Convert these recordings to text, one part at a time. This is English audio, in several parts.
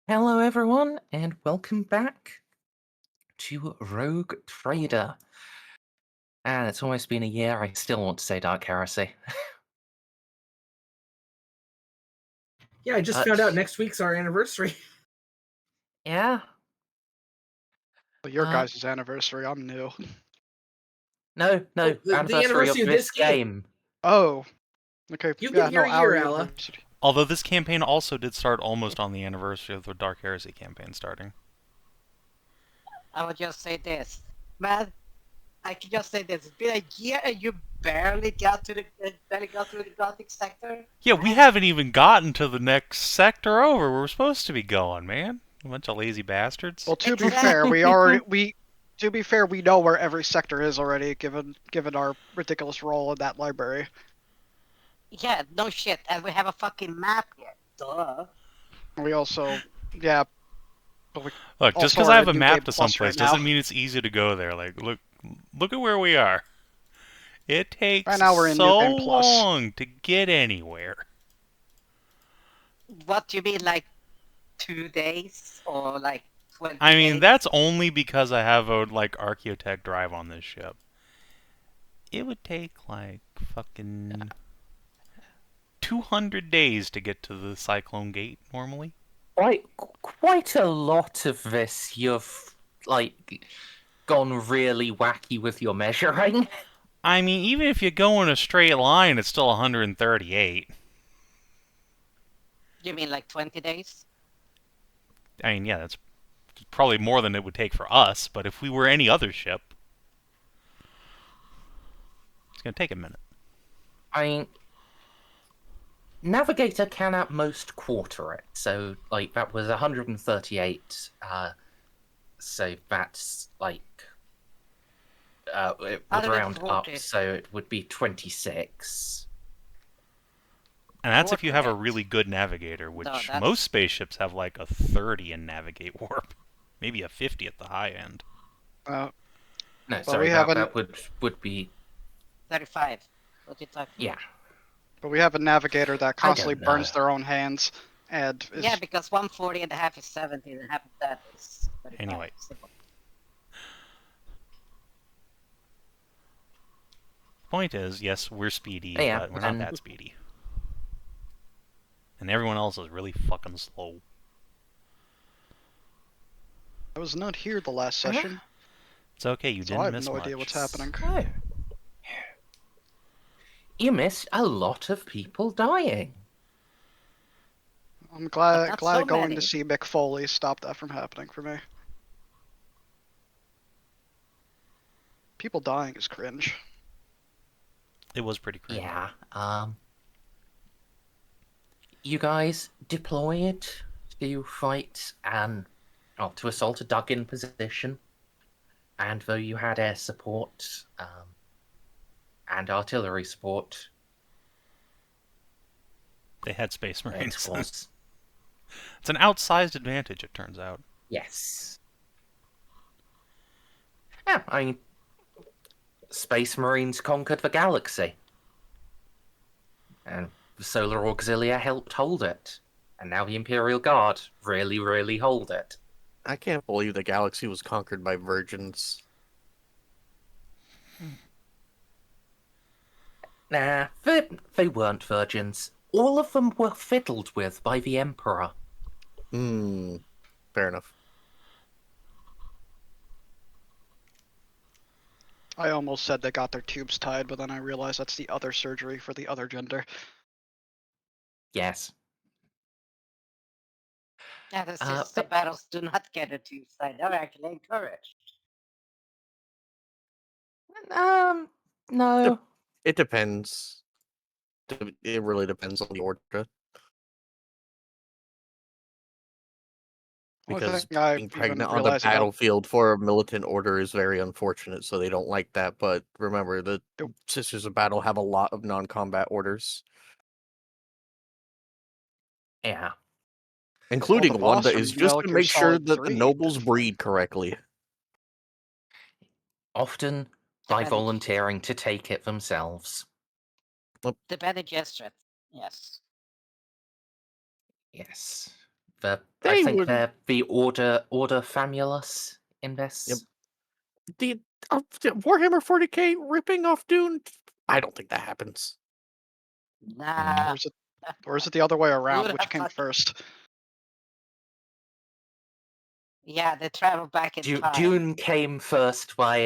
Hello, everyone, and welcome back to Rogue Trader. And it's almost been a year. I still want to say Dark Heresy. Yeah, I just But, found out next week's our anniversary. yeah. Well, your Uh, guys' anniversary, I'm new. no, Oh, the anniversary anniversary of of this this game. game. Oh, okay. You've Yeah, been here no, a our year, Ala. anniversary. Although this campaign also did start almost on the anniversary of the Dark Heresy campaign starting. I would just say this, man. I can just say this. It's been a year and you barely got to the Gothic sector. Yeah, we Man, haven't even gotten to the next sector over. We're supposed to be going, man. A bunch of lazy bastards. Well, to be Exactly. fair, we know where every sector is already, given our ridiculous role in that library. Yeah, no shit. And we have a fucking map here. Duh. We also, yeah. But we Look, just also because are I in have a New map Game to Plus someplace right now. doesn't mean it's easy to go there. Like, look at where we are. It takes Right now we're in New so Game Plus. long to get anywhere. What do you mean, like 2 days or like 20 I mean, days? that's only because I have a Archaeotech drive on this ship. It would take like fucking 200 days to get to the Cyclone Gate normally. Quite a lot of this you've, gone really wacky with your measuring. I mean, even if you go in a straight line, it's still 138. You mean like 20 days? I mean, yeah, that's probably more than it would take for us, but if we were any other ship, it's going to take a minute. I mean, Navigator can at most quarter it, so, that was 138, so that's, it would round up, 140. so it would be 26. And that's if you have a Quarter really good navigator, which that's- most spaceships have like a 30 in navigate warp. Maybe a 50 at the high end. No, Well, sorry, we that, haven't- that would be 35. What you talking? yeah. But we have a navigator that constantly know. burns their own hands, and is, Yeah, because 140 and a half is 70 and half of that is 35. Anyway. Simple. Point is, yes, we're speedy, Yeah, but we're not and- that speedy. And everyone else is really fucking slow. I was not here the last session, It's okay, you so didn't I have miss no much. idea what's happening. Oh. You missed a lot of people dying. I'm glad not glad so going many. to see Mick Foley stopped that from happening for me. People dying is cringe. It was pretty cringe. Yeah. You guys deployed to fight to assault a dug-in position, and though you had air support, and artillery support, They had Space it Marines. was It's an outsized advantage, it turns out. yes. Yeah, I mean, Space Marines conquered the galaxy, and the Solar Auxilia helped hold it, and now the Imperial Guard really hold it. I can't believe the galaxy was conquered by virgins. Nah, they weren't virgins. All of them were fiddled with by the Emperor. Fair enough. I almost said they got their tubes tied, but then I realized that's the other surgery for the other gender. Yes. Yeah, the Uh, sister but- battles do not get a two side. They're actually encouraged. No. It depends. It really depends on the order. Only Because thing I being even pregnant on the realized about- battlefield for a militant order is very unfortunate, so they don't like that. But remember, the Sisters of Battle have a lot of non-combat orders, Yeah. including the one boss that from is just Metal to Gear make sure Solid that the 3 nobles is breed correctly. Often by Bene- volunteering to take it themselves. The Bene Gesserit. Yes. Yes. I They think would. they're the Order Famulus in this. Yep. The Warhammer 40k ripping off Dune. I don't think that happens. Nah. Or is it the other way around? would Which have came fucking- first? Yeah, they travel back in time. Dune came first by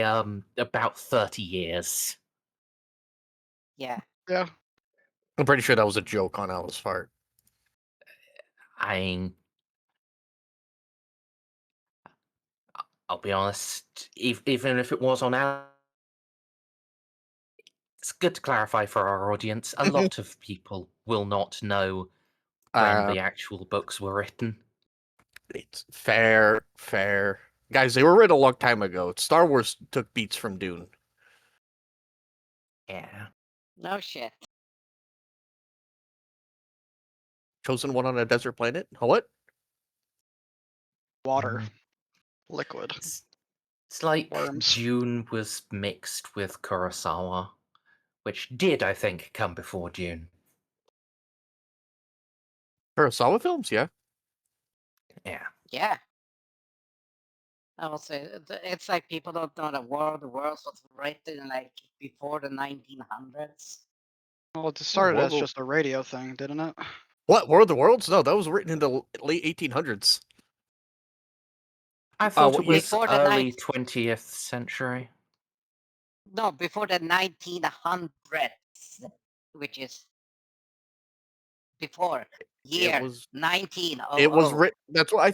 about 30 years. Yeah. Yeah. I'm pretty sure that was a joke on Alice part. I mean, I'll be honest, even if it was on our... It's good to clarify for our audience. A lot of people will not know when the actual books were written. It's fair. Guys, they were written a long time ago. Star Wars took beats from Dune. Yeah. No shit. Chosen one on a desert planet? What? Water. Mm. Liquid. It's like Worms. Dune was mixed with Kurosawa, which did, I think, come before Dune. Kurosawa films, yeah. Yeah. Yeah. I will say it's like people don't know that War of the Worlds was written like before the 1900s. Well, it started World as War- just a radio thing, didn't it? What? War of the Worlds? No, that was written in the late 1800s. I thought well, it was before the early 20th century. No, before the 1900s, which is before year was- 1900. It was written. That's what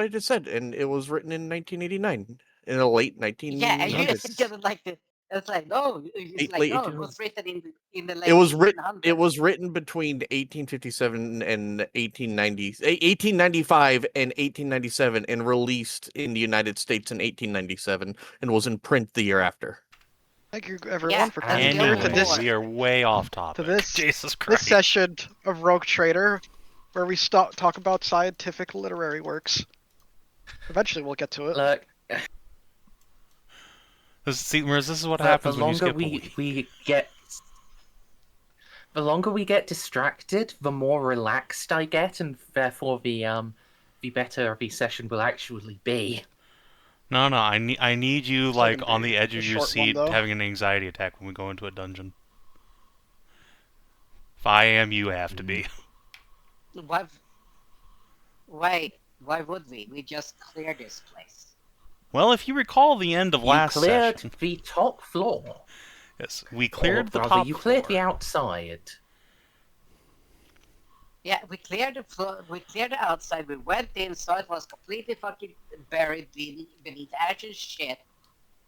I just said, and it was written in 1989, in the late 1900s. Yeah, and you just like the. It's like no, it's like late no. It 1800s. was written in the late. It was written. 1800s. It was written between 1857 and 1895 and 1897, and released in the United States in 1897, and was in print the year after. Thank you, everyone, Yeah, for that's coming the here only to Anyway, this we are way off topic. Jesus this Christ. session of Rogue Trader, where we talk about scientific literary works. Eventually, we'll get to it. Look, See, Merz, this is what the happens when you longer skip a week. we get... The longer we get distracted, the more relaxed I get, and therefore the better the session will actually be. No, I need you It's not like gonna on be the edge a of your short one, seat, though. having an anxiety attack when we go into a dungeon. If I am, you have to be. Why would we? We just cleared this place. Well, if you recall the end of You last cleared session, the top floor. yes, we cleared the Or rather, top you cleared the floor. outside. Yeah, we cleared the floor. We cleared the outside. We went in, saw it was completely fucking buried beneath ash and shit,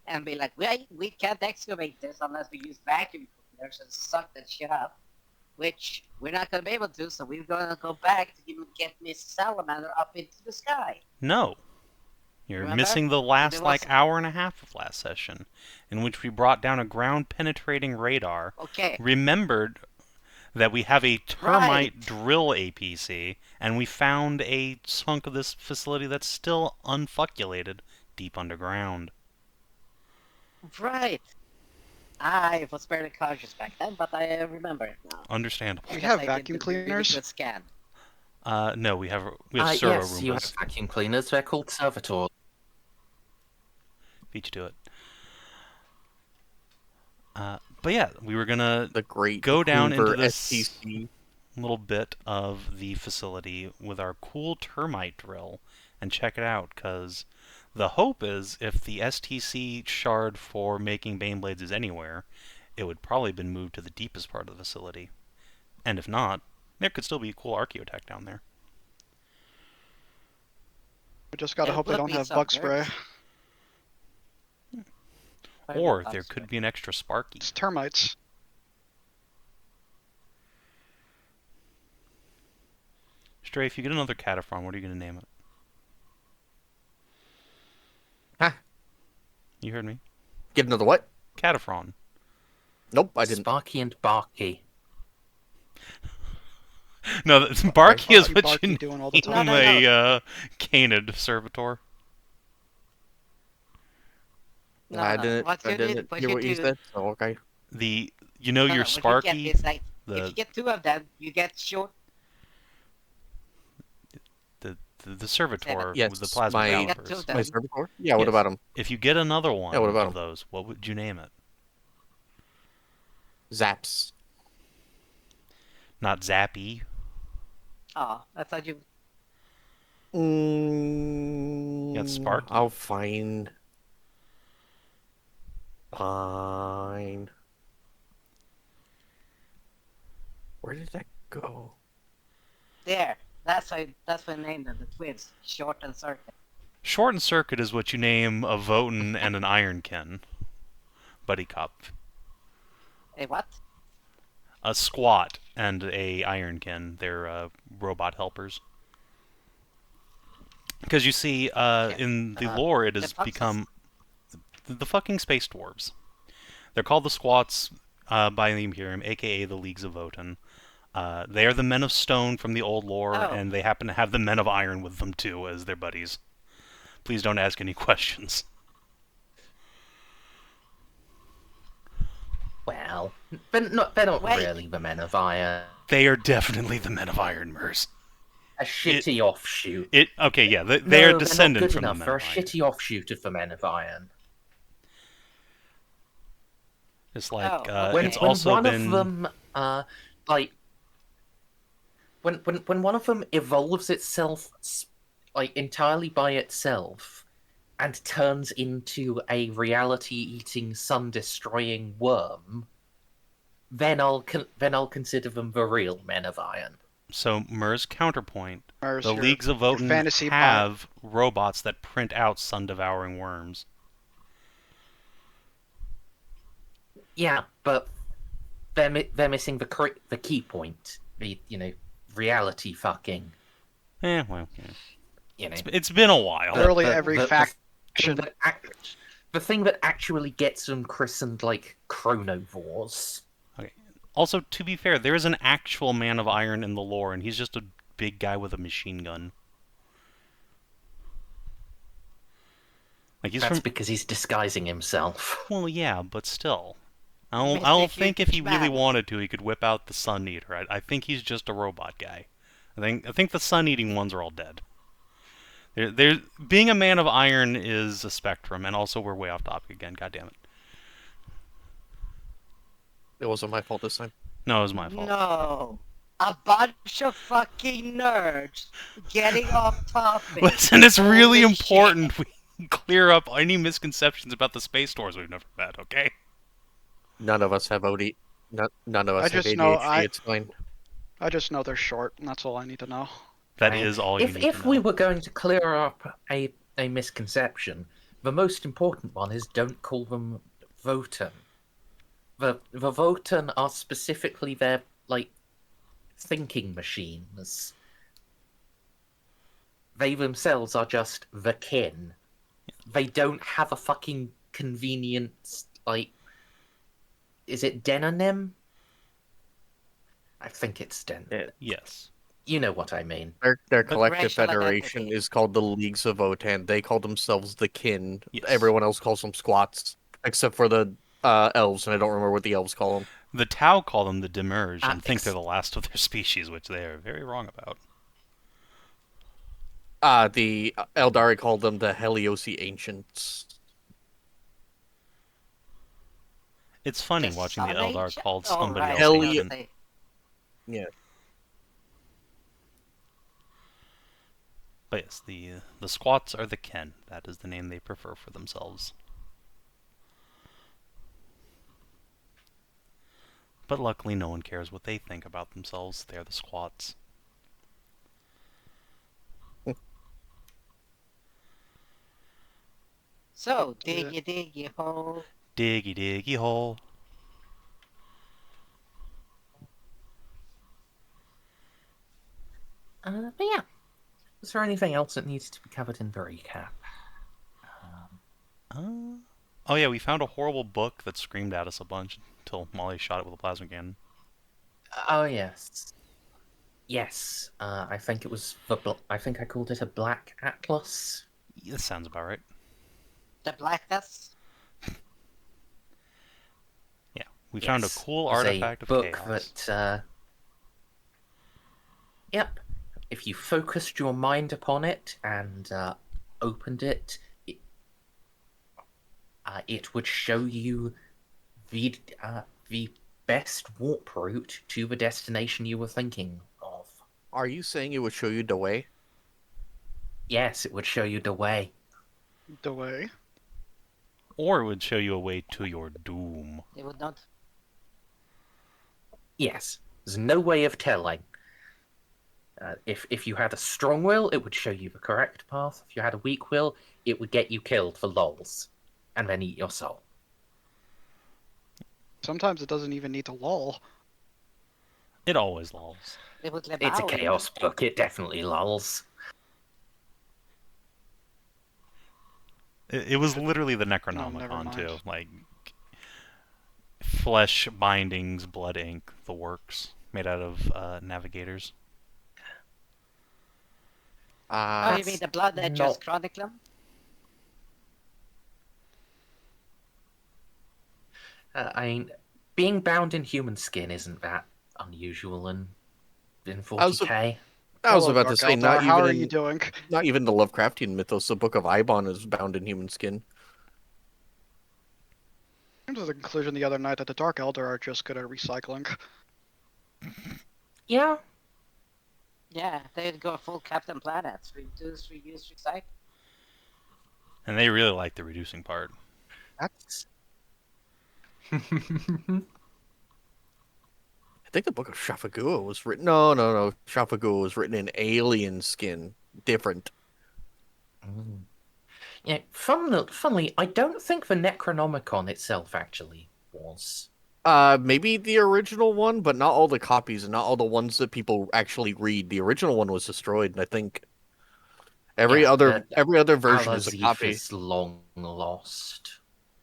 and be like, we can't excavate this unless we use vacuum cleaners and suck that shit up, which we're not gonna be able to. So we're gonna go back to even get Miss Salamander up into the sky. No. You're Remember? missing the last There like was- hour and a half of last session, in which we brought down a ground-penetrating radar, Okay. remembered that we have a termite drill APC, and we found a chunk of this facility that's still unfuculated deep underground. Right. I was barely conscious back then, but I remember it now. Understandable. We Because have I did vacuum the really cleaners. good scan. No, we have servo Yes, you have Roombas. vacuum cleaners. They're called servitors. Beat you to it. But yeah, we were gonna The great go down into Hoover this STC. little bit of the facility with our cool termite drill and check it out, because the hope is if the STC shard for making Baneblades is anywhere, it would probably have been moved to the deepest part of the facility. And if not, there could still be a cool archaeotech down there. We just gotta It hope they would don't be have some bug spray. nerds. Or there could be an extra Sparky. It's termites. Stray, if you get another Cataphren, what are you going to name it? Huh? You heard me. Get another what? Cataphren. Nope, I didn't. Sparky and Barky. No, Barky is Barky, what Barky you doing all the name time. No, a Canid servitor. No, I no. didn't. What I you do- didn't what hear you what you do- said. So okay. You know your what Sparky, you get is like, if the you get two of them, you get short. the servitor Yes, with the plasma my- calipers. My servitor? Yeah, what Yes. about him? If you get another one Yeah, what about of 'em? those, what would you name it? Zaps. Not Zappy. Oh, I thought you. Sparky. I'll find. Fine. Where did that go? There. That's why I named them the twins. Short and circuit. Short and Circuit is what you name a Votan and an Ironkin. Buddy cop. Hey, what? A Squat and a Ironkin. They're robot helpers. Because you see, in the lore, it has the puzzles. become the fucking space dwarves. They're called the Squats by the Imperium, aka the Leagues of Votan. They are the Men of Stone from the old lore, Oh. and they happen to have the Men of Iron with them too as their buddies. Please don't ask any questions. Well, they're not Wait. really the Men of Iron. They are definitely the Men of Iron, Merz. A shitty offshoot. Okay, yeah, they No, are they're not descended good from enough. the Men They're a of Iron. shitty offshoot of the Men of Iron. It's like Oh, it's okay. also when one been of them, like, when one of them evolves itself, like entirely by itself, and turns into a reality-eating, sun-destroying worm, then I'll consider them the real Men of Iron. so Merz counterpoint. Merz, The your- Leagues of your Votan fantasy have robots that print out sun-devouring worms. Yeah, but they're missing the key point. The reality fucking. Well, yeah. You know, It's been a while. Literally every thing faction. the thing that actually gets them christened like chronovores. Also, to be fair, there is an actual Man of Iron in the lore, and he's just a big guy with a machine gun. Like he's That's from. because he's disguising himself. Well, yeah, but still. I Mr. don't think if he really Huge Man. wanted to, he could whip out the Sun Eater. I think he's just a robot guy. I think the Sun Eating ones are all dead. Being a Man of Iron is a spectrum, and also we're way off topic again. God damn it. It wasn't my fault this time. No, it was my fault. No. A bunch of fucking nerds getting off topic. Listen, it's really Holy important we clear up any misconceptions about the space stores we've never met, okay? None of us have OD. None of us I have just ADHD. know It's fine. I just know they're short, and that's all I need to know. That Right. is all you need If to know. we were going to clear up a misconception, the most important one is don't call them Votan. The Votan are specifically their like thinking machines. They themselves are just the kin. They don't have a fucking convenient like. Is it demonym? I think it's den. Yes. You know what I mean. Their collective racial federation identity. is called the Leagues of Votan. They call themselves the kin. Yes. Everyone else calls them squats, except for the elves, and I don't remember what the elves call them. The Tau call them the Demerge Ah, and think they're the last of their species, which they are very wrong about. The Eldari call them the Heliosi Ancients. It's funny watching the Sun Eldar Age? called Oh, somebody right. else. Hell ancient. yeah. But yes, the Squats are the Ken. That is the name they prefer for themselves. But luckily, no one cares what they think about themselves. They're the Squats. So, diggy hole. Diggy diggy hole. But yeah. Was there anything else that needs to be covered in the recap? Oh yeah, we found a horrible book that screamed at us a bunch until Molly shot it with a plasma cannon. Oh yes, yes. I think it was I think I called it a Black Atlas. Yeah, that sounds about right. The blackness. Yeah, we found a Yes, cool it was artifact a of book chaos. that. Yep, if you focused your mind upon it and opened it, it would show you the best warp route to the destination you were thinking of. Are you saying it would show you the way? Yes, it would show you the way. The way. Or it would show you a way to your doom. It would not. Yes, there's no way of telling. If you had a strong will, it would show you the correct path. If you had a weak will, it would get you killed for lols, and then eat your soul. Sometimes it doesn't even need to lull. It always lulls. It would let It's a out. chaos book, it definitely lulls. It was literally the never Necronomicon, mind. too. Like, flesh, bindings, blood ink, the works. Made out of navigators. Oh, you mean the blood that just chroniclum? I mean, being bound in human skin isn't that unusual in 40k. I was Hello, about to Dark say, Eldar, how are you doing? not even the Lovecraftian mythos. The Book of Ibon is bound in human skin. I came to the conclusion the other night that the Dark Eldar are just good at recycling. Yeah, Yeah, they'd go full Captain Planet. Reduce, reuse, recycle. And they really like the reducing part. That's... I think the Book of Shafagua was written... No. Shafagua was written in alien skin. Different. yeah. Funnily, I don't think the Necronomicon itself actually was. Maybe the original one, but not all the copies and not all the ones that people actually read. The original one was destroyed, and I think every Yeah, other version is a Xiph copy. is long lost.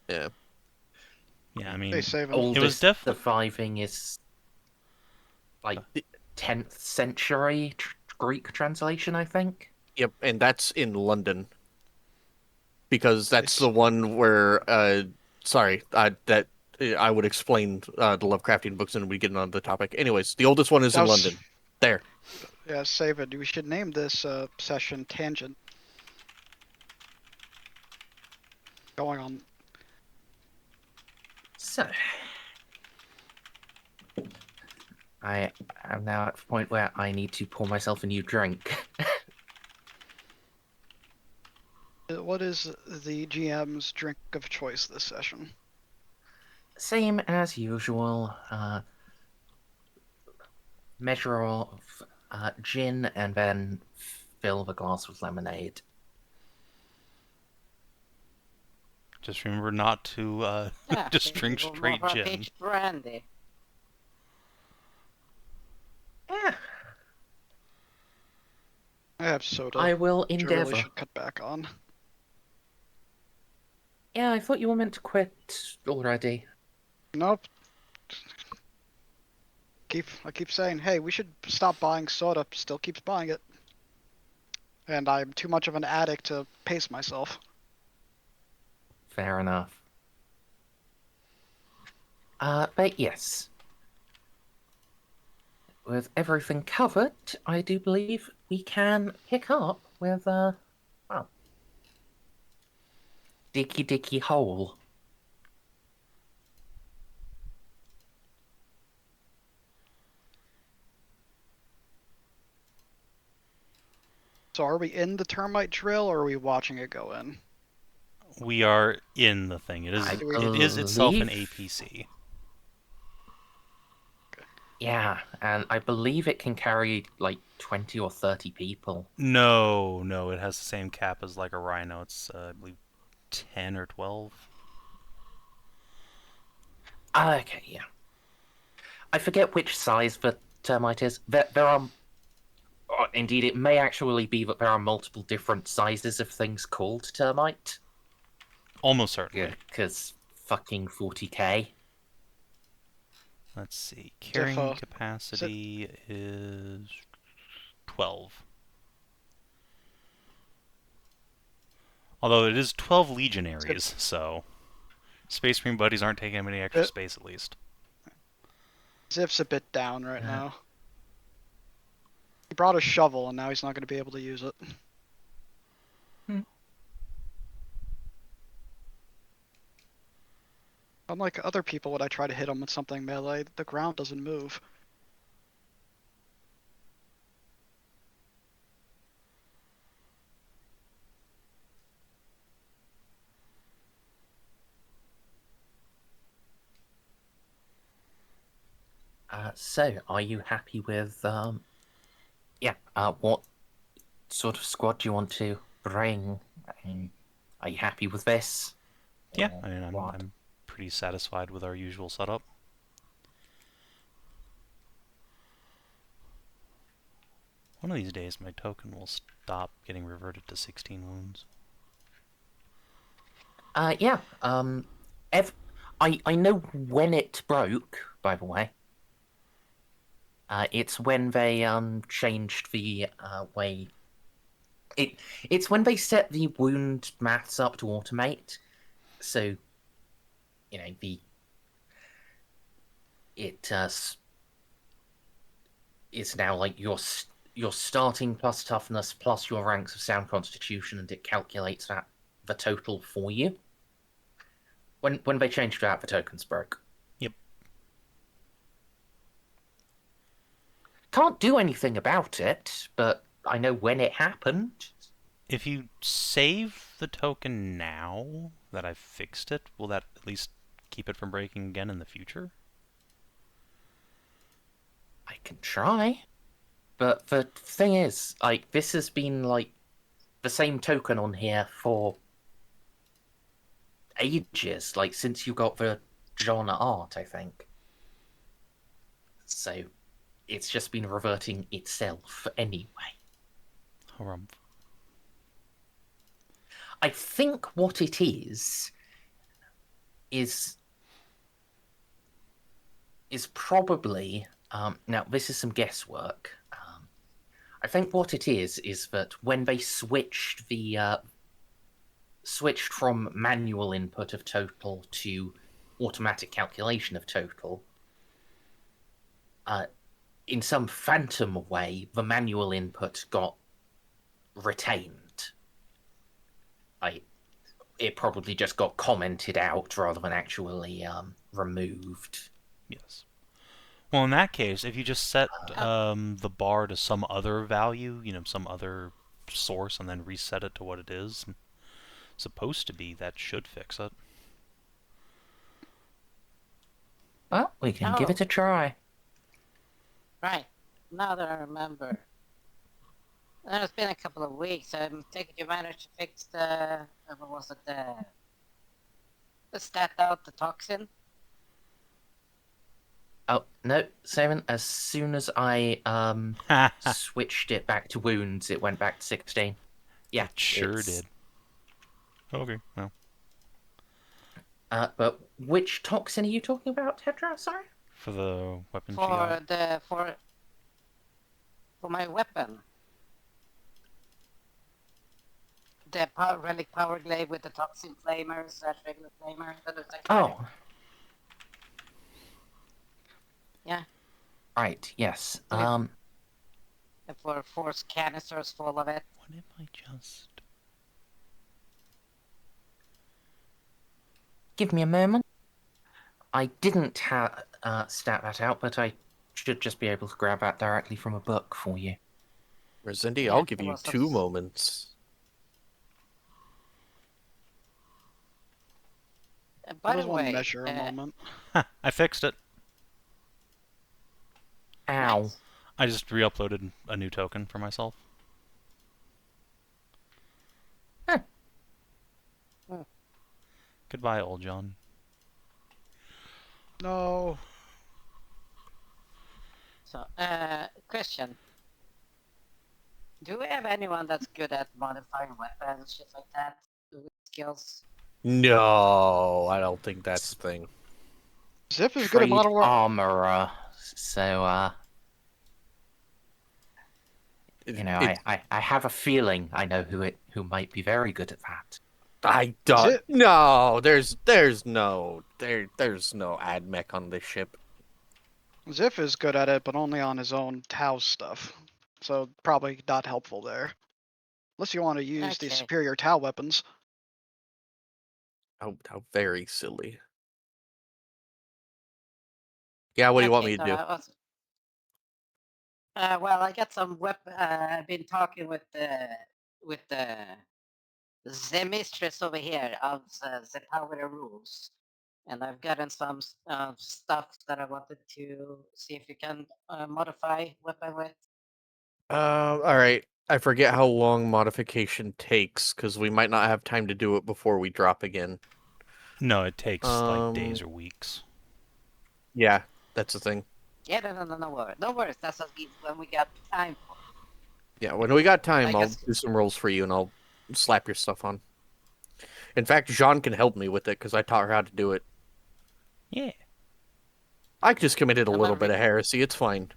Yeah. Yeah, I mean, They save them. Oldest definitely- surviving is like 10th century Greek translation, I think. Yep, and that's in London. Because that's the one where, that I would explain the Lovecraftian books and we get on the topic. Anyways, the oldest one is in London. There. Yeah, save it. We should name this session Tangent. Going on. So, I am now at the point where I need to pour myself a new drink. What is the GM's drink of choice this session? Same as usual. Measure of gin and then fill the glass with lemonade. just remember not to Yeah, just maybe drink we'll straight more gin. peach brandy. Yeah, I have soda. I will which I really endeavour. should cut back on. Yeah, I thought you were meant to quit already. Nope. I keep saying, hey, we should stop buying soda. Still keeps buying it. And I'm too much of an addict to pace myself. Fair enough. But yes. With everything covered, I do believe we can pick up with, well, Dicky Hole. So are we in the termite drill or are we watching it go in? We are in the thing. It is itself an APC. Yeah, and I believe it can carry like 20 or 30 people. No, it has the same cap as like a rhino. It's I believe 10 or 12. Okay, yeah. I forget which size the termite is. There are... indeed, it may actually be that there are multiple different sizes of things called termite. Almost certainly. Yeah, because fucking 40k. Let's see. Carrying capacity is 12. Although it is 12 legionaries, so Space Marine buddies aren't taking any extra space at least. Xip's a bit down right now. He brought a shovel, and now he's not going to be able to use it. Unlike other people, when I try to hit him with something melee, the ground doesn't move. So, are you happy with, what sort of squad do you want to bring? I mean, are you happy with this? Yeah, Or I mean, what? I'm pretty satisfied with our usual setup. One of these days, my token will stop getting reverted to 16 wounds. Yeah, I know when it broke, by the way. It's when they changed the way it's when they set the wound maths up to automate. So, you know, it's now like your starting plus toughness plus your ranks of sound constitution, and it calculates the total for you. When they changed that, the tokens broke. Yep. Can't do anything about it, but I know when it happened. If you save the token now that I've fixed it, will that at least keep it from breaking again in the future? I can try. But the thing is, like, this has been, like, the same token on here for ages, like, since you got the Jeanne art, I think. So, it's just been reverting itself anyway. Harumph. I think what it is probably now this is some guesswork. I think what it is that when they switched from manual input of total to automatic calculation of total, in some phantom way, the manual input got retained. It probably just got commented out rather than actually removed. Yes. Well, in that case, if you just set the bar to some other value, some other source, and then reset it to what it is supposed to be, that should fix it. Well, we can give it a try. Right. Now that I remember. It's been a couple of weeks. I'm thinking you managed to fix the... what was it? The stat out the toxin? Oh, no, Savin, as soon as I switched it back to wounds, it went back to 16. Yeah, it sure did. Okay, well. But which toxin are you talking about, Hedrah? Sorry? For the weapon For my weapon. The relic power glaive with the toxin flamer / regular flamer. Oh. Yeah. Right, yes. For force canisters full of it. What if I just... Give me a moment. I didn't stat that out, but I should just be able to grab that directly from a book for you. Merzendi, Yeah, I'll give it you was 2 moments. By That was the one way, measure a moment. I fixed it. Ow. nice. I just re-uploaded a new token for myself. Huh. Goodbye, old John. No. So, question. Do we have anyone that's good at modifying weapons, shit like that? With skills? No, I don't think that's the thing. Xiph is good at Trade model war. armorer. So, I have a feeling I know who might be very good at that. I don't. No, there's no admech on this ship. Xiph is good at it, but only on his own house stuff. so probably not helpful there. Unless you want to use the Okay. superior Tau weapons. How very silly. Yeah, what do you want me to so do? well, I got some I've been talking with the mistress over here of the power rules, and I've gotten some stuff that I wanted to see if you can modify weapon with. All right. I forget how long modification takes because we might not have time to do it before we drop again. No, it takes like days Um, or weeks. Yeah, that's the thing. Yeah, no worries. No worries. That's when we got time for. Yeah, when we got time, I I'll guess- do some rolls for you and I'll slap your stuff on. In fact, Jeanne can help me with it because I taught her how to do it. Yeah. I just committed a I'm little not bit of heresy. It's fine.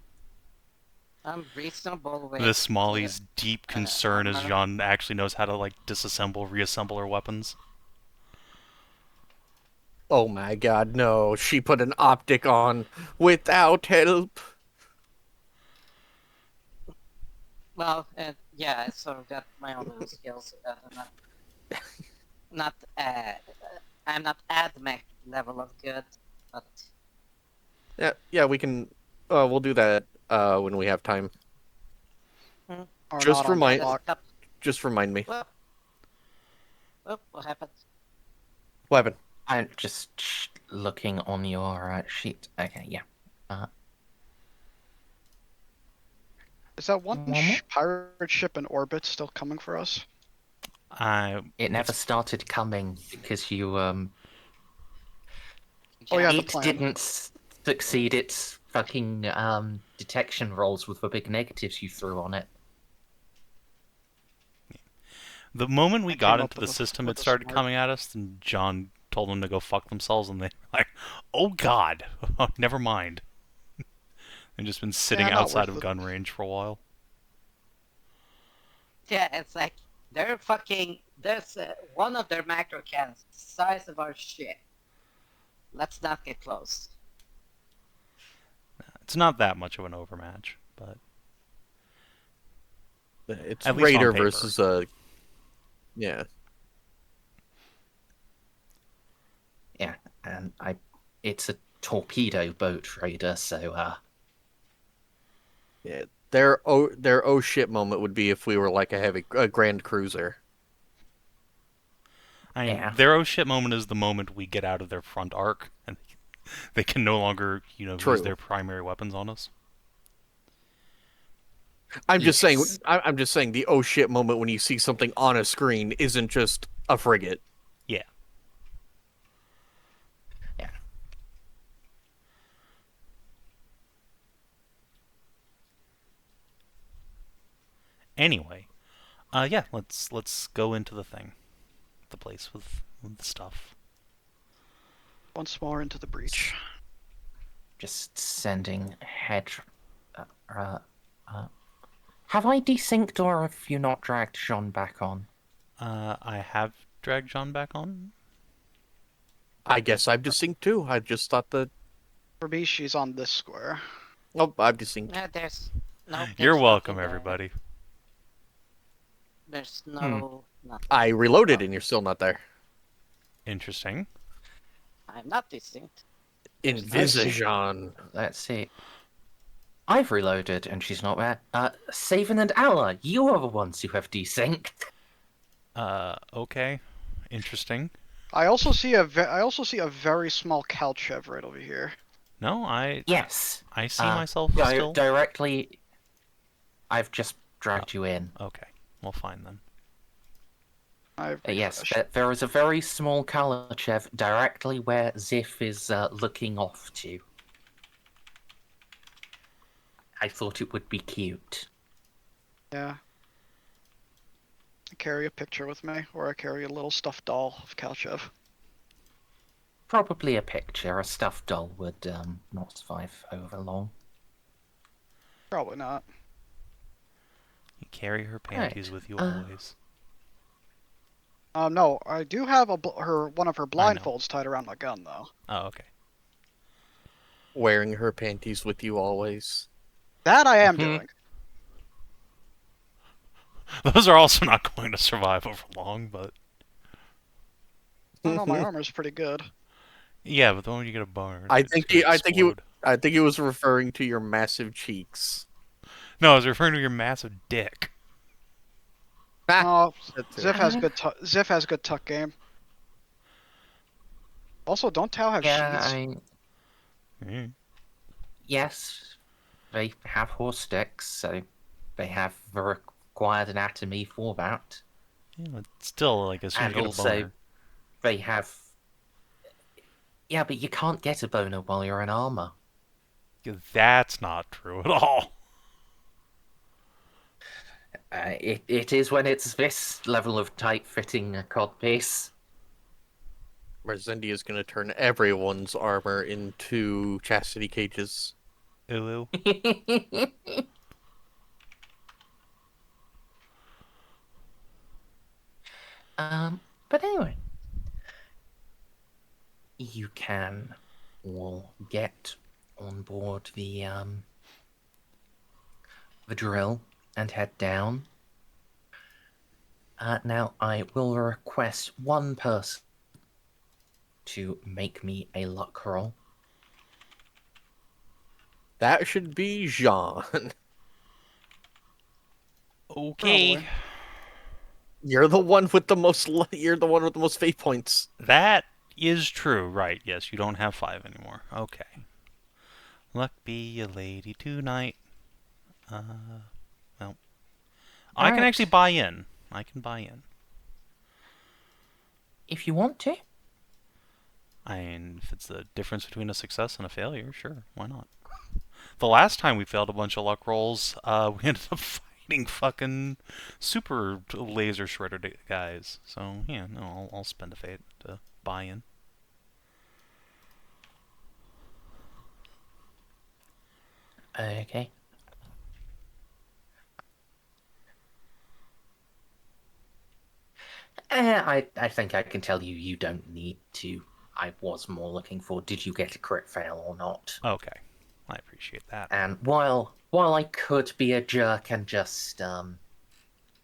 I'm reasonable with This Molly's deep concern is armor. Jeanne actually knows how to like disassemble, reassemble her weapons. Oh my god, no. She put an optic on without help. Well, yeah, I sort of got my own little skills. Not I'm not AdMech level of good, but Yeah, we can. We'll do that when we have time. Or Just not on remind- the clock. Just remind me. Well, what happened? What happened? I'm just looking on your sheet. Okay, yeah. Is that one One more? pirate ship in orbit still coming for us? It never started coming because you Oh, yeah, the it plan. didn't succeed its fucking detection rolls with the big negatives you threw on it. The moment we I got came into up the with a- system, with it a started smart- coming at us, and John told them to go fuck themselves, and they were like, "Oh God, never mind." And just been sitting Yeah, not outside worth of it. gun range for a while. Yeah, it's like they're fucking. There's one of their macro cannons the size of our ship. Let's not get close. It's not that much of an overmatch, but It's At least on Raider paper. versus yeah. Yeah, and it's a torpedo boat raider, so Yeah. Their oh shit moment would be if we were like a grand cruiser. I mean, Yeah. their oh shit moment is the moment we get out of their front arc, and they can no longer, True. use their primary weapons on us. I'm just saying. Yes. I'm just saying the oh shit moment when you see something on a screen isn't just a frigate. Yeah. yeah. Anyway, yeah, let's go into the thing, the place with the stuff. Once more into the breach. Just sending have I desynced or have you not dragged Jean back on? I have dragged John back on. I guess I've desynced too. I just thought that. For me, she's on this square. Oh, I've desynced. There's no. You're there's welcome, nothing there. everybody. There's no. Nothing. I reloaded and you're still not there. Interesting. I'm not distinct. Envisagon. Let's see. I've reloaded and she's not there. Savin and Alla, you are the ones who have desynced. Okay. Interesting. I also see a very small Calchev right over here. No, I Yes. see myself still. Directly. I've just dragged you in. Okay. Well, fine then. I've Yes, refreshed. there is a very small Kalachev directly where Xiph is looking off to. I thought it would be cute. Yeah. I carry a picture with me, or I carry a little stuffed doll of Calchev. Probably a picture. A stuffed doll would not survive over long. Probably not. You carry her panties with you uh, always. No, I do have one of her I know. blindfolds tied around my gun, though. Oh, okay. Wearing her panties with you always. That I am Mhm. doing. Those are also not going to survive over long, but I don't know, my armor's pretty good. yeah, but the moment you get a boner, I it's think gonna he explode. I think he was referring to your massive cheeks. No, I was referring to your massive dick. Oh, That too. Xiph has good Xiph has good tuck game. Also, don't Tau have Yeah, sheaths? Mm. yes, they have horse sticks, so they have the required anatomy for that. Yeah, it's still like as soon as And you get a also, boner. they have. Yeah, but you can't get a boner while you're in armor. That's not true at all. It is when it's this level of tight-fitting codpiece. Merzendi is going to turn everyone's armor into chastity cages. Ooh. But anyway, you can all get on board the drill and head down. Now I will request one person to make me a luck roll. That should be Jeanne. Okay. Probably. You're the one with the most. You're the one with the most fate points. That is true, right? Yes, you don't have 5 anymore. Okay. Luck be a lady tonight. Well, I can Alright. actually buy in. I can buy in. If you want to. I mean, if it's the difference between a success and a failure, sure, why not? The last time we failed a bunch of luck rolls, we ended up fighting fucking super laser shredder guys. So yeah, no, I'll spend a fate to buy in. Okay. I think I can tell you you don't need to. I was more looking for did you get a crit fail or not. Okay, I appreciate that. And while I could be a jerk and just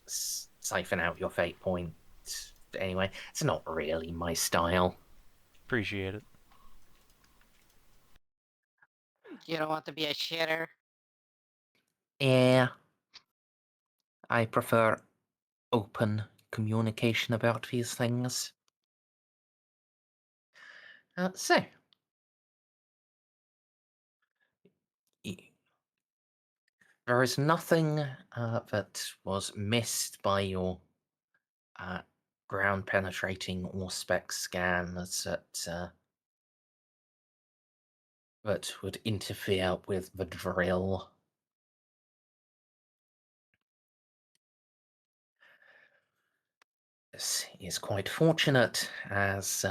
siphon out your fate point, anyway, it's not really my style. Appreciate it. You don't want to be a shitter. Yeah, I prefer open communication about these things. So, there is nothing that was missed by your ground penetrating or spec scans that would interfere with the drill. This is quite fortunate, as,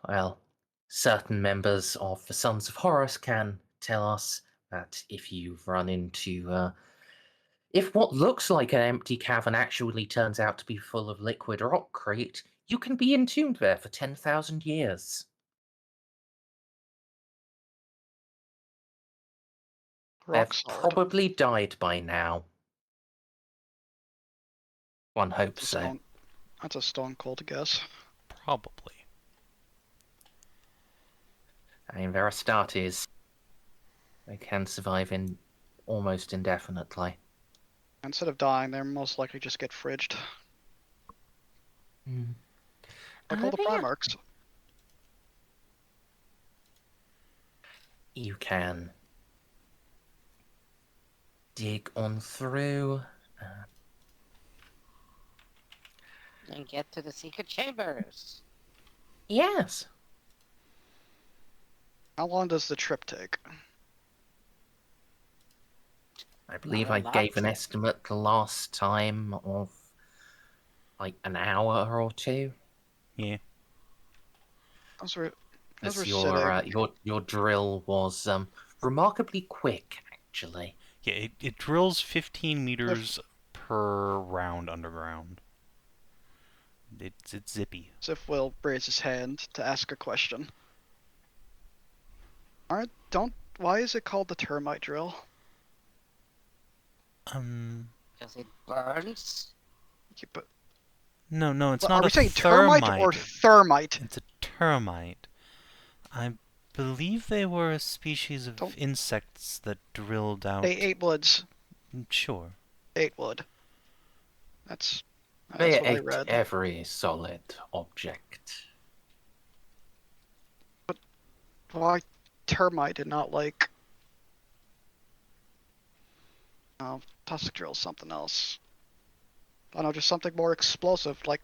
well, certain members of the Sons of Horus can tell us that if you've run into, if what looks like an empty cavern actually turns out to be full of liquid rockcrete, you can be entombed there for 10,000 years. Rock They've solid. probably died by now. One hopes so. That's a stone cold guess. Probably. I mean, there are Astartes. They can survive in almost indefinitely. Instead of dying, they're most likely just get fridged. Like all the Yeah. Primarchs. You can dig on through. And get to the secret chambers. Yes. How long does the trip take? I believe Not a I lot. gave an estimate the last time of like an hour or two. Yeah. Those were As sitting. your drill was remarkably quick, actually. Yeah, it drills 15 meters per round underground. It's zippy. Xiph will raise his hand to ask a question. Why is it called the termite drill? Because it burns. But, No, it's but not are we a saying termite or thermite? It's a termite. I believe they were a species of Don't- insects that drilled out. They ate woods. Sure. Ate wood. That's They what I ate read. every solid object. Why termite and not like tusk drill something else? I don't know, just something more explosive like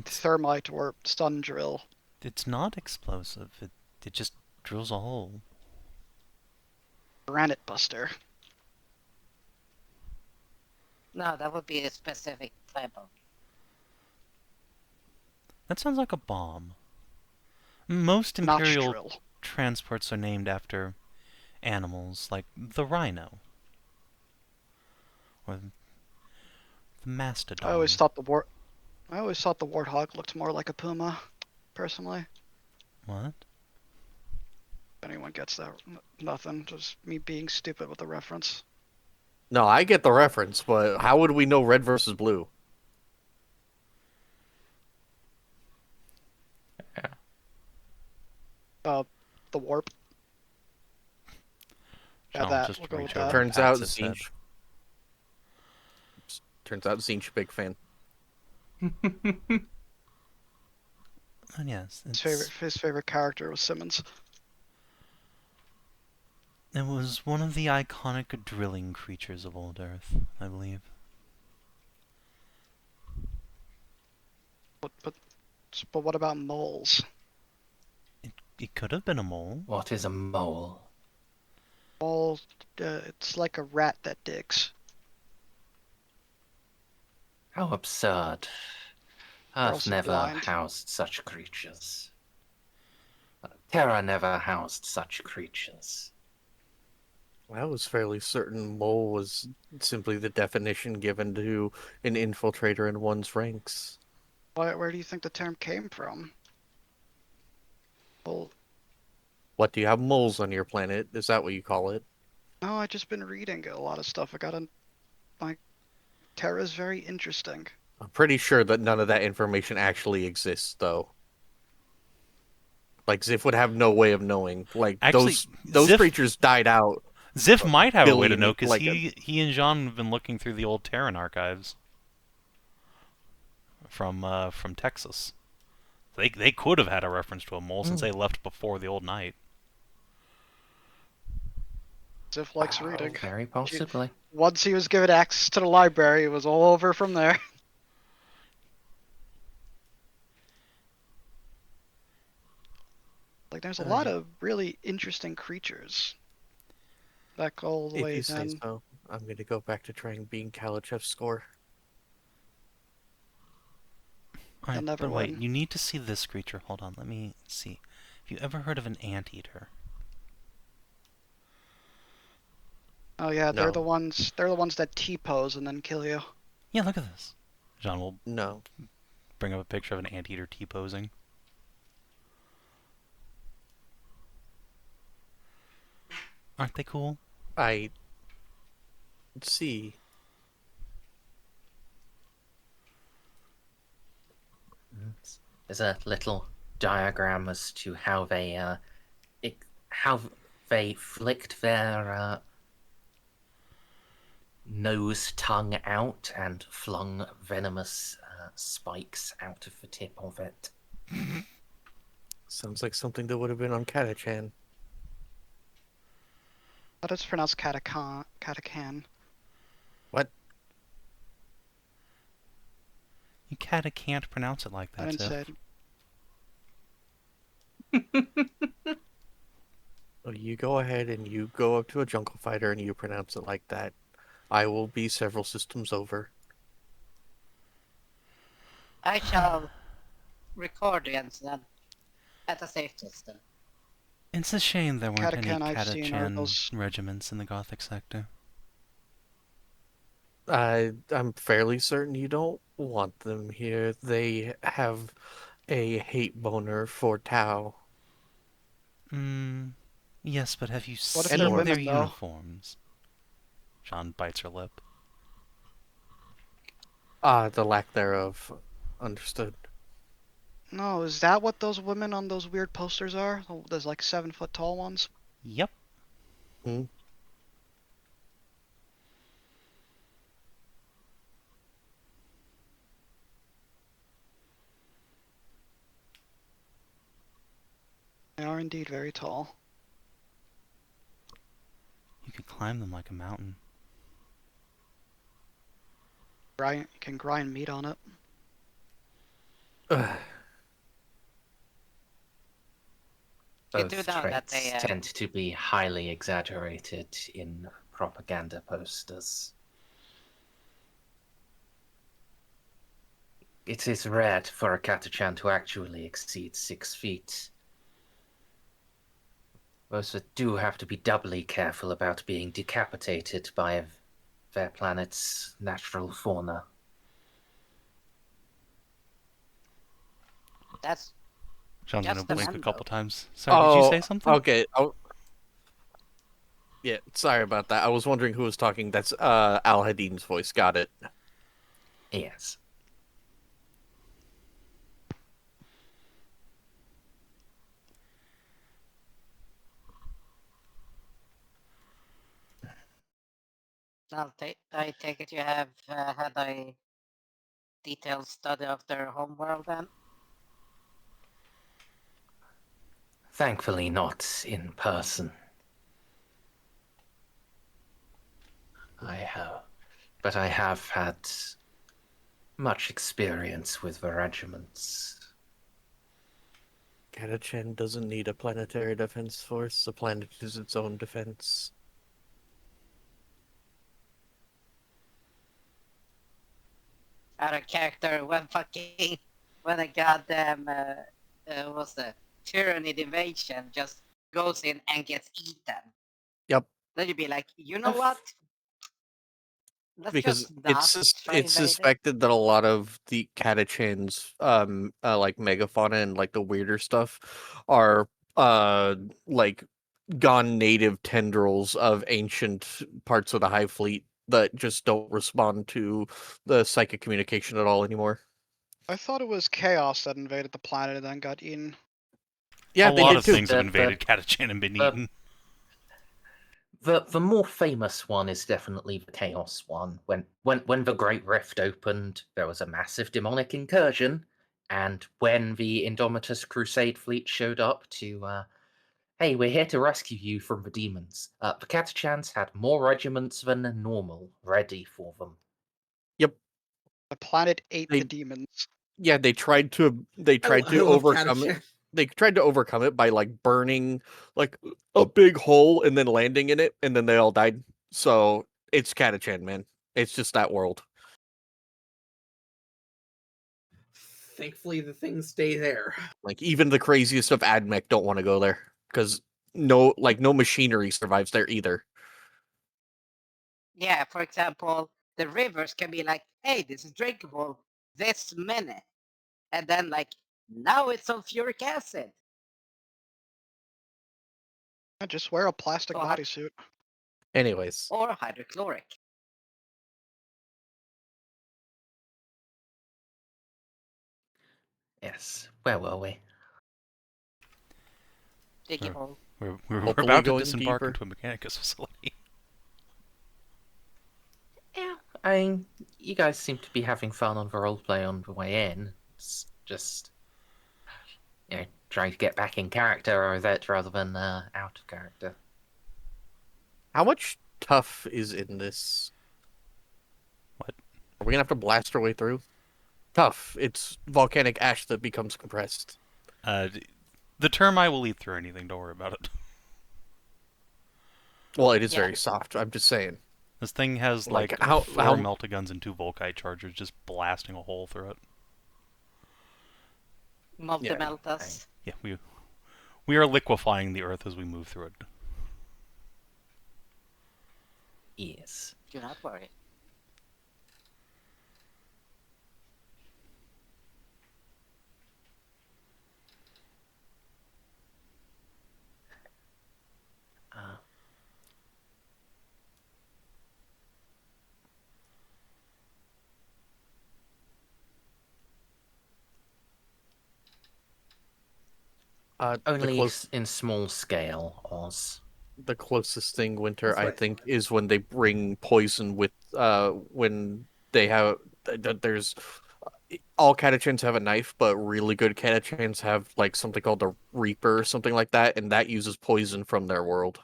thermite or stun drill. It's not explosive. It just drills a hole. Granite buster. No, that would be a specific type of. That sounds like a bomb. Most Notch Imperial drill. transports are named after animals, like the rhino. Or the mastodon. I always thought the warthog looked more like a puma, personally. What? If anyone gets that, nothing. Just me being stupid with the reference. No, I get the reference, but how would we know red versus blue? The warp. Yeah, Sean will that. just We'll go with reach over that. and Turns out pats his head. Zinch a big fan. And yes, His favorite character was Simmons. it was one of the iconic drilling creatures of old Earth, I believe. But what about moles? It could have been a mole. What is a mole? Mole, it's like a rat that digs. How absurd. They're Earth also never blind. housed such creatures. Terra never housed such creatures. I was fairly certain mole was simply the definition given to an infiltrator in one's ranks. Where do you think the term came from? Well, What, do you have moles on your planet? Is that what you call it? no, I've just been reading a lot of stuff. Terra's very interesting. I'm pretty sure that none of that information actually exists, though. Like, Xiph would have no way of knowing. Like, Actually, those Xiph- creatures died out. Xiph might have a way to billion, know, because like he and Jeanne have been looking through the old Terran archives from Texas. They could have had a reference to a mole since they left before the old night. Xiph likes reading. Very possibly. Once he was given access to the library, it was all over from there. Like, there's a lot of really interesting creatures. Back all the If way you say then. so, I'm going to go back to trying being Kalachev's score. You'll never But wait, win. you need to see this creature. Hold on, let me see. Have you ever heard of an anteater? Oh yeah, they're No. the ones that T-pose and then kill you. Yeah, look at this. Jeanne will No. bring up a picture of an anteater T-posing. Aren't they cool? I see. There's a little diagram as to how they flicked their nose tongue out and flung venomous spikes out of the tip of it. Sounds like something that would have been on Katachan. That is pronounced Katakan. What? You can't pronounce it like I that, didn't say Xiph. it. Well, you go ahead and you go up to a jungle fighter and you pronounce it like that. I will be several systems over. I shall record the incident at a safe distance. It's a shame there weren't any Katakan I've seen are Katachan those- regiments in the Gothic sector. I'm fairly certain you don't want them here. They have a hate boner for Tau. Yes, but have you What if seen they're their women, though? uniforms? Jeanne bites her lip. The lack thereof. Understood. No, is that what those women on those weird posters are? Those like 7-foot tall ones? Yep. Hmm. They are indeed very tall. You could climb them like a mountain. You can grind meat on it. You do Both know that traits they, tend to be highly exaggerated in propaganda posters. It is rare for a Catachan to actually exceed 6 feet. Those that do have to be doubly careful about being decapitated by their planet's natural fauna. that's John's gonna just the blink a men, couple though. times. Sorry, did you say something? Okay. Oh, yeah, sorry about that. I was wondering who was talking. That's Al Hadim's voice. Got it. Yes. I take it you have had a detailed study of their homeworld then? Thankfully not in person. But I have had much experience with the regiments. Catachan doesn't need a planetary defense force. The planet is its own defense. Out of character when a goddamn what's the Tyranid invasion just goes in and gets eaten. Yep. Then you'd be like, you know what? Let's Because just not try it's invade it. suspected that a lot of the Catachans, like megafauna and like the weirder stuff, are like gone native tendrils of ancient parts of the Hive Fleet that just don't respond to the psychic communication at all anymore. I thought it was Chaos that invaded the planet and then got eaten. Yeah, a they lot did of too. things have The- invaded Catachan and been the- eaten. The more famous one is definitely the Chaos one. When the Great Rift opened, there was a massive demonic incursion, and when the Indomitus Crusade fleet showed up to, hey, we're here to rescue you from the demons, the Catachans had more regiments than normal ready for them. The planet ate They- the demons. Yeah, they tried to I love overcome it. Catachan. They tried to overcome it by like burning like a big hole and then landing in it, and then they all died. So it's Catachan, man. It's just that world. Thankfully, the things stay there. Like even the craziest of AdMech don't want to go there because no machinery survives there either. Yeah, for example, the rivers can be like, hey, this is drinkable this minute. And then like, now it's sulfuric acid. Just wear a plastic Oh, bodysuit. Anyways, Or hydrochloric. Yes, where were we? Dig it Sure. hole. We're hopefully about to going disembark deeper. into a Mechanicus facility. Yeah, I mean, you guys seem to be having fun on the roleplay on the way in. It's just, trying to get back in character with it rather than out of character. How much tough is in this? What? Are we gonna have to blast our way through? Tough. It's volcanic ash that becomes compressed. The termite will eat through anything. Don't worry about it. Well, it is Yeah. very soft. I'm just saying. This thing has Like, like how- four how- meltaguns and 2 Volkite chargers just blasting a hole through it. Multi-melt us. Yeah, we are liquefying the earth as we move through it. Yes. Do not worry. Uh, The Only in small scale, Oz. the closest thing, Winter, That's what I I think, thought. is when they bring poison with when they have there's all catachans have a knife, but really good catachans have like something called the Reaper or something like that, and that uses poison from their world.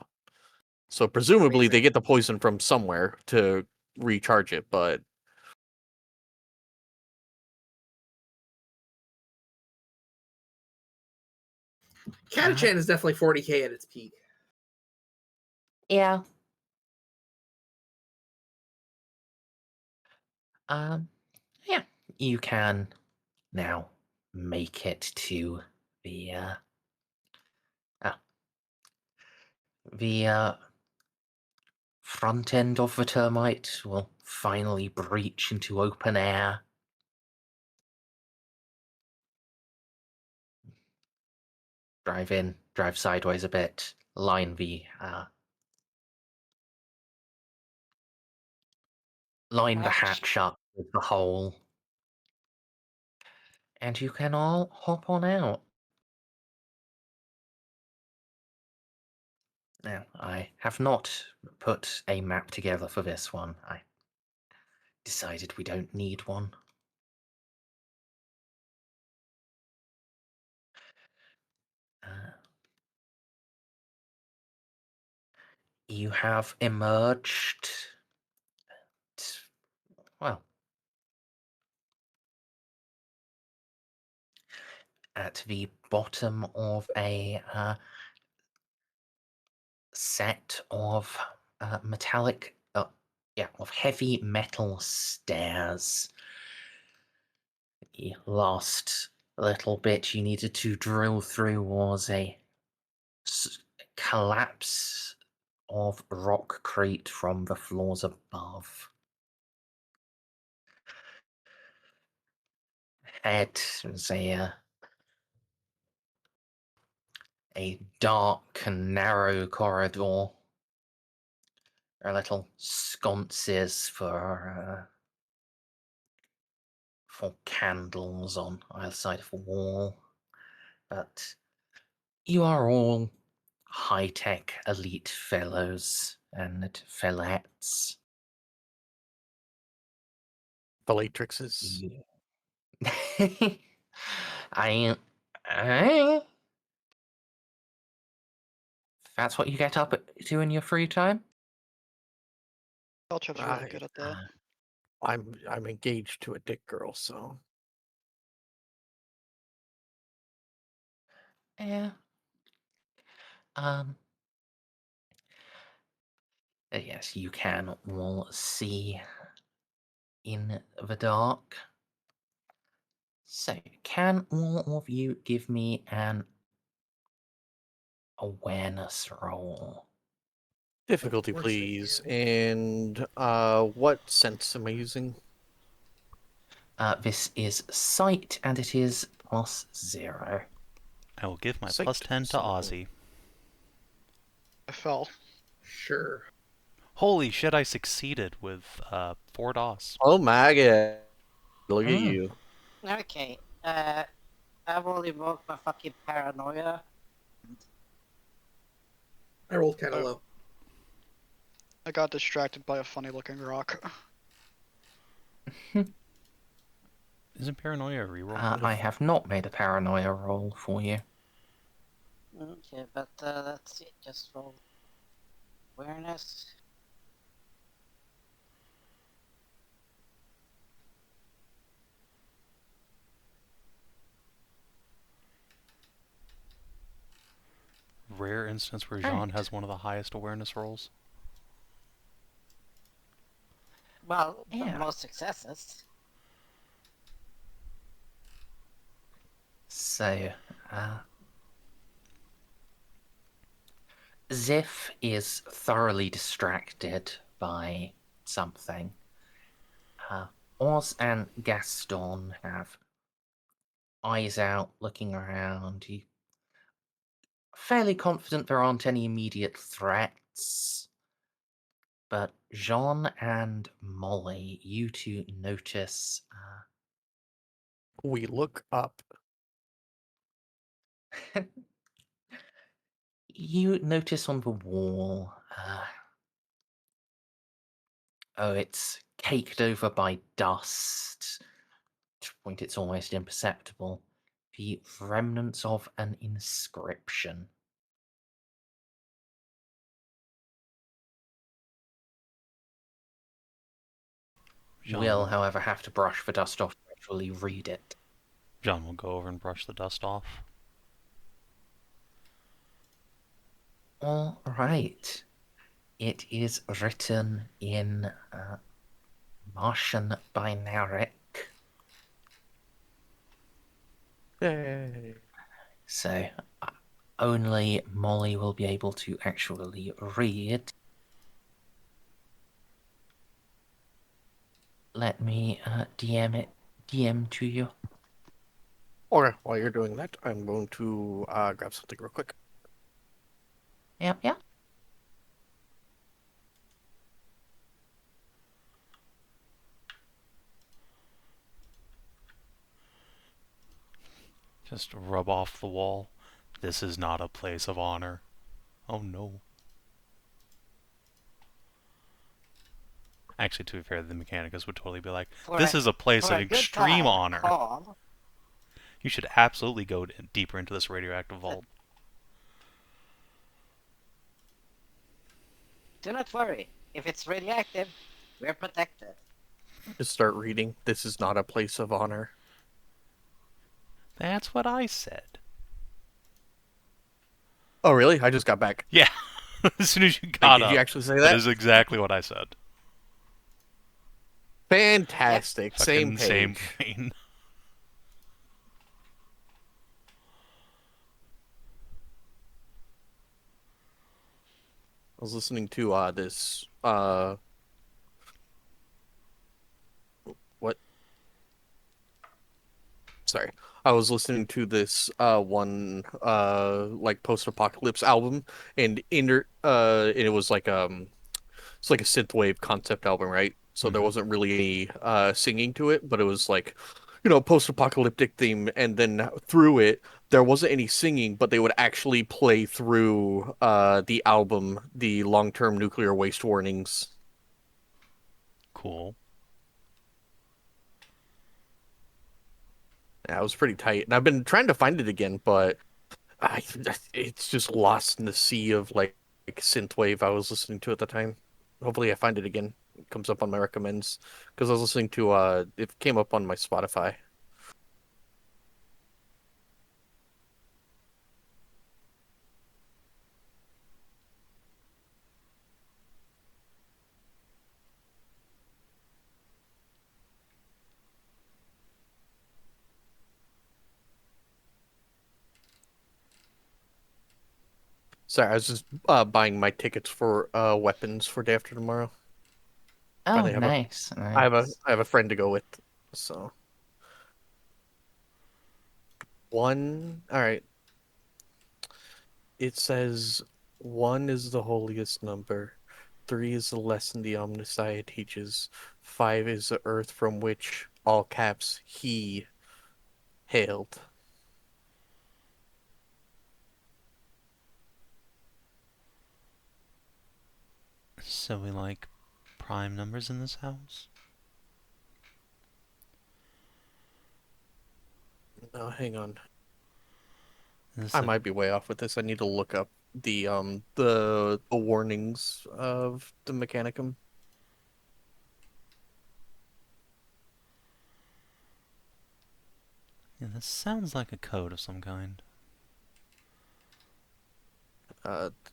So presumably they Amazing. get the poison from somewhere to recharge it, but Catachan is definitely 40k at its peak. Yeah. Yeah. You can now make it to the front end of the termite will finally breach into open air. Drive in, drive sideways a bit, line the hatch up with the hole, and you can all hop on out. Now, I have not put a map together for this one. I decided we don't need one. You have emerged, well, at the bottom of a set of of heavy metal stairs. The last little bit you needed to drill through was a collapse of rockcrete from the floors above. It was a dark and narrow corridor. There are little sconces for candles on either side of the wall, but you are all high-tech elite fellows and fellettes. Bellatrixes. I That's what you get up to in your free time? Culture's really good at that. I'm engaged to a dick girl, so Yeah. Yes, you can all see in the dark. So, can all of you give me an awareness roll? difficulty, course I please. can. And what sense am I using? This is sight, and it is +0. I will give my Sight, +10 to so- Ozzy. I fell. Sure. Holy shit, I succeeded with 4 DOS. Oh my god! Look at Mm. you. Okay, I will evoke my fucking paranoia. I rolled kind of Oh. low. I got distracted by a funny looking rock. Isn't paranoia a reroll? I have not made a paranoia roll for you. Okay, but that's it. Just roll awareness. Rare instance where Right. Jeanne has one of the highest awareness rolls. Well, Yeah. most successes. So, Xiph is thoroughly distracted by something. Oz and Gaston have eyes out, looking around. You fairly confident there aren't any immediate threats. But Jeanne and Molly, you two notice We look up. You notice on the wall, it's caked over by dust. To a point it's almost imperceptible. The remnants of an inscription. You will, however, have to brush the dust off to actually read it. John will go over and brush the dust off. All right. It is written in Martian binaric. Yay. So only Molly will be able to actually read. Let me DM to you. Or while you're doing that, I'm going to grab something real quick. Yeah. Just rub off the wall. This is not a place of honor. Oh no. Actually, to be fair, the Mechanicus would totally be like, this is a place of extreme honor. You should absolutely go deeper into this radioactive vault. Do not worry. If it's radioactive, we're protected. Just start reading. This is not a place of honor. That's what I said. Oh, really? I just got back. Yeah. As soon as you Wait, got did up. you actually say that? That is exactly what I said. Fantastic. Yep. Same page. Same brain. I was listening to this what? Sorry. I was listening to this one like post-apocalypse album, and it was like it's like a synthwave concept album, right? So there wasn't really any singing to it, but it was like, post-apocalyptic theme, and then through it there wasn't any singing, but they would actually play through the album, the long-term nuclear waste warnings. Cool. Yeah, it was pretty tight. And I've been trying to find it again, but it's just lost in the sea of like synthwave I was listening to at the time. Hopefully I find it again. It comes up on my recommends because I was listening to it came up on my Spotify. Sorry, I was just buying my tickets for weapons for day after tomorrow. Oh, Finally have nice. I have a friend to go with, so one. All right. It says 1 is the holiest number, 3 is the lesson the Omnissiah teaches, 5 is the earth from which, all caps, he hailed. So we like prime numbers in this house? No, hang on. Is I might be way off with this. I need to look up the warnings of the Mechanicum. Yeah, this sounds like a code of some kind.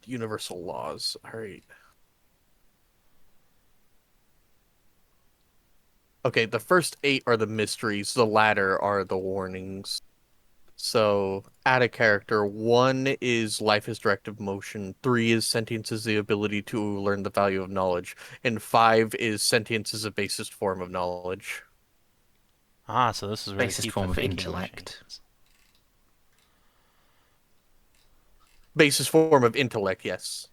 Universal laws. All right. Okay, the first 8 are the mysteries. The latter are the warnings. So, add a character. 1 is life is directive motion. 3 is sentience is the ability to learn the value of knowledge. And 5 is sentience is a basest form of knowledge. Ah, so this is where Basest they keep form the of thinking intellect. machines. Basest form of intellect, yes.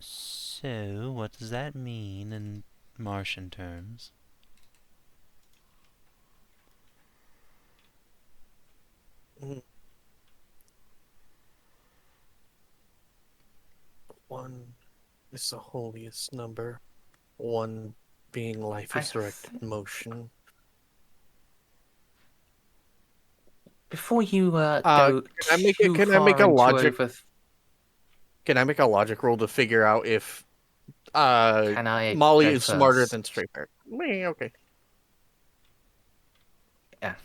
So, what does that mean in Martian terms? Mm. 1 is the holiest number. 1 being life I is directed motion. Before you Uh, go Can I make too can I make far a into logic over, can I make a logic roll to figure out if can I Molly go is smarter than first? Straight Bear? Meh, okay. Yeah,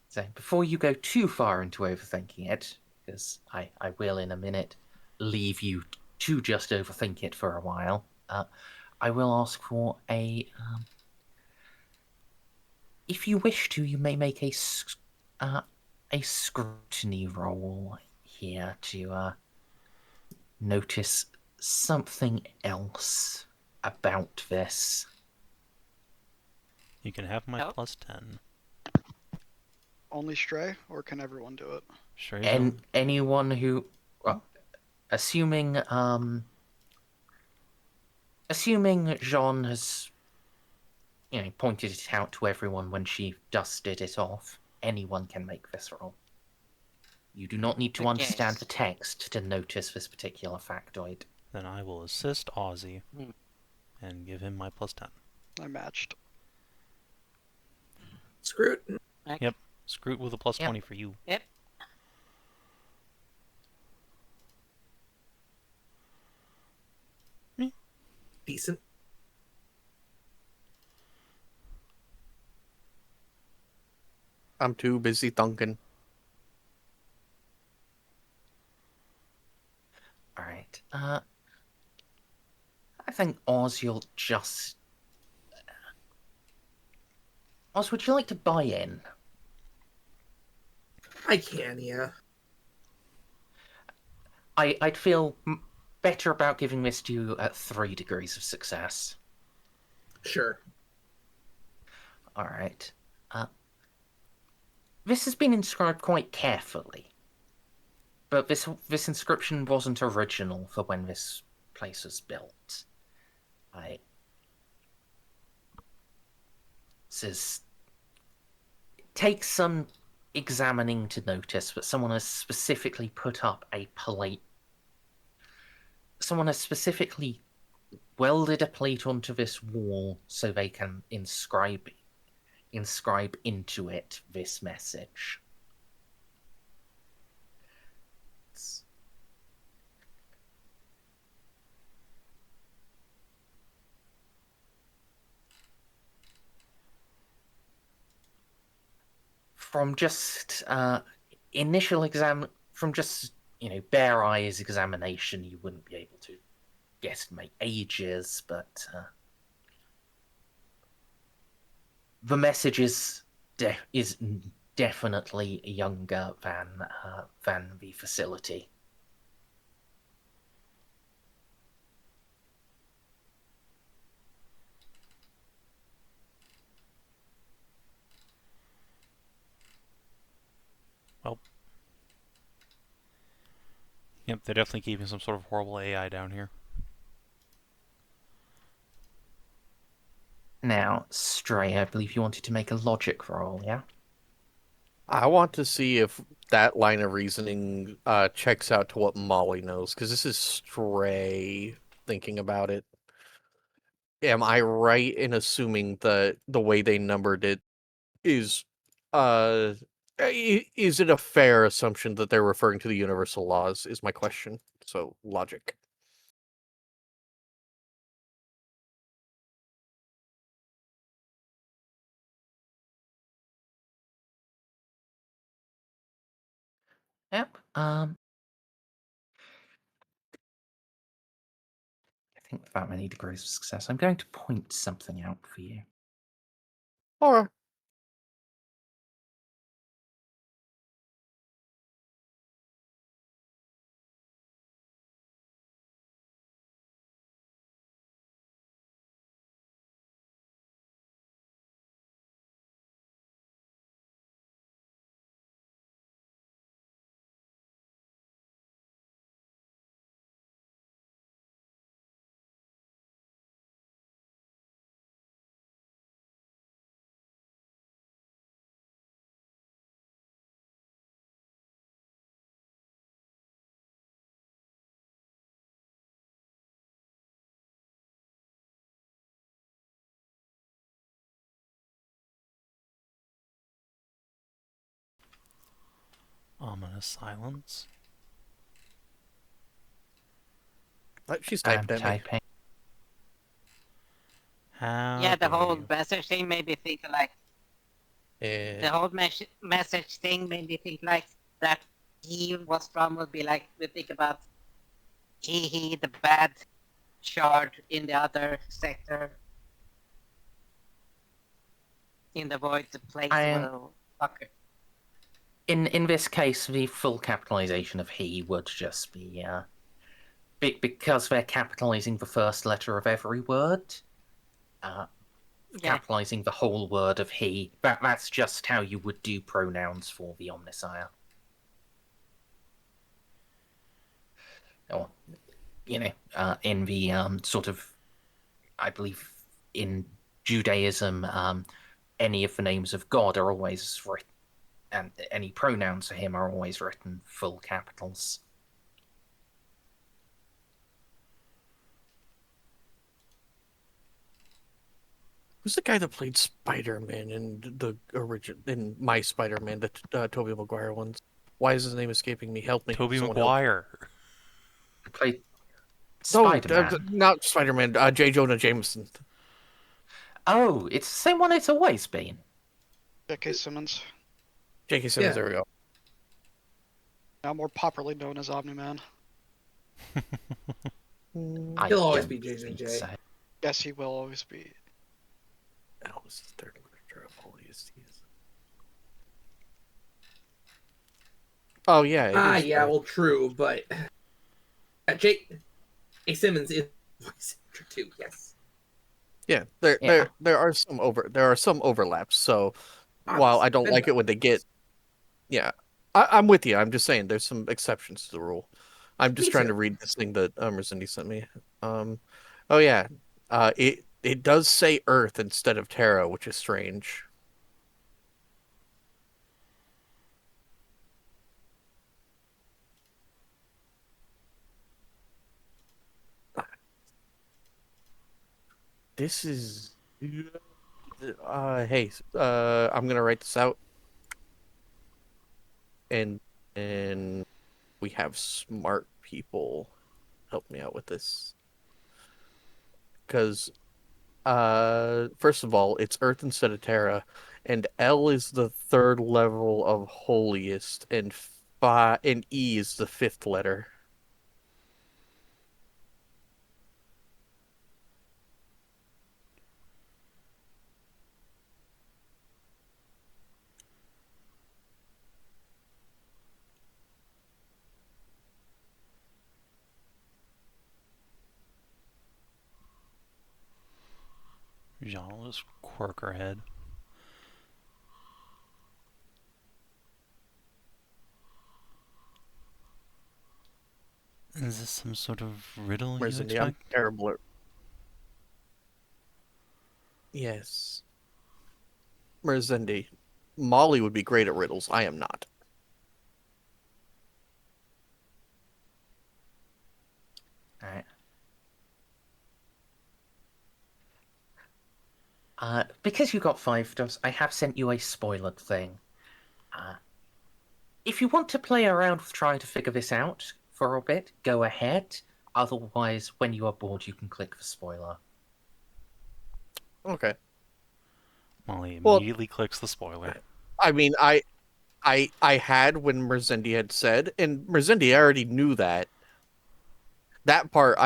so before you go too far into overthinking it, because I will in a minute leave you to just overthink it for a while, I will ask for a. If you wish to, you may make a scrutiny roll here to notice something else about this. You can have my Oh. +10. Only Stray, or can everyone do it? Strays And don't. anyone who, well, assuming Jeanne has, pointed it out to everyone when she dusted it off, anyone can make this roll. You do not need to Okay. understand the text to notice this particular factoid. Then I will assist Ozzy Hmm. and give him my +10. I matched. Screw it. Okay. Yep. Scroot with a +20 for you. Yep. Decent. I'm too busy thinking. All right. I think Oz, you'll just. Oz, would you like to buy in? I can, yeah. I'd feel better about giving this to you at 3 degrees of success. Sure. All right. This has been inscribed quite carefully, but this inscription wasn't original for when this place was built. Says takes some examining to notice, but someone has specifically put up a plate. Someone has specifically welded a plate onto this wall so they can inscribe into it this message. From just bare eyes examination, you wouldn't be able to guesstimate ages, but the message is definitely younger than the facility. Well. Yep, they're definitely keeping some sort of horrible AI down here. Now, Stray, I believe you wanted to make a logic roll, yeah? I want to see if that line of reasoning checks out to what Molly knows, because this is Stray thinking about it. Am I right in assuming that the way they numbered it is is it a fair assumption that they're referring to the universal laws is my question. So logic. Yep. I think with that many degrees of success, I'm going to point something out for you. Or Ominous silence. She's I'm typing at me. typing. How Yeah, the dare whole you. message thing made me think like the whole message thing made me think like that he was from would be like we think about he the bad shard in the other sector in the void the place will fucker. In this case, the full capitalization of he would just be because they're capitalizing the first letter of every word. Yeah. Capitalizing the whole word of he. That's just how you would do pronouns for the Omnissiah. Or, in the sort of, I believe, in Judaism, any of the names of God are always written, and any pronouns for him are always written full capitals. Who's the guy that played Spider-Man in the origin in my Spider-Man, the Tobey Maguire ones? Why is his name escaping me? Help me. Tobey Someone help. Maguire. Played No, Spider-Man. not Spider-Man. J. Jonah Jameson. Oh, it's the same one it's always been. J.K. Simmons, J.K. Simmons. Yeah. There we go. now more popularly known as Omni-Man. I He'll always don't be think JJJ. so. Yes, he will always be. That was the third letter of holiest. Oh yeah. It is, Yeah, well, true, but J. Simmons is voice actor too. Yes. Yeah, Yeah. there are some overlaps. So while I don't like it when they get, yeah, I'm with you. I'm just saying there's some exceptions to the rule. I'm just Me trying too. to read this thing that Merzendi sent me. Oh yeah, it does say Earth instead of Terra, which is strange. This is hey, I'm gonna write this out, and we have smart people help me out with this, because first of all, it's Earth instead of Terra, and L is the third level of holiest, and E is the fifth letter. Jeanne will just quirk her head. Is this some sort of riddle you Merzendi, I'm expect? terrible at... Yes. Merzendi. Molly would be great at riddles. I am not. Alright. Because you got 5 does, I have sent you a spoilered thing. If you want to play around with trying to figure this out for a bit, go ahead. Otherwise, when you are bored, you can click the spoiler. Okay. Molly Well, immediately clicks the spoiler. I mean, I had when Merzendi had said, and Merzendi already knew that. That part,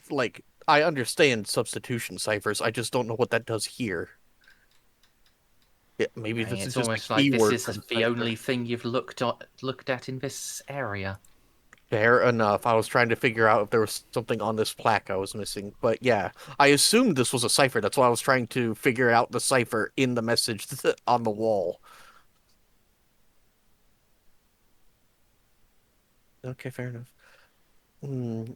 like, I understand substitution ciphers. I just don't know what that does here. Yeah, maybe this is It's just a almost like this keyword is from the cipher. only thing you've looked at in this area. Fair enough. I was trying to figure out if there was something on this plaque I was missing. But yeah, I assumed this was a cipher. That's why I was trying to figure out the cipher in the message on the wall. Okay, fair enough.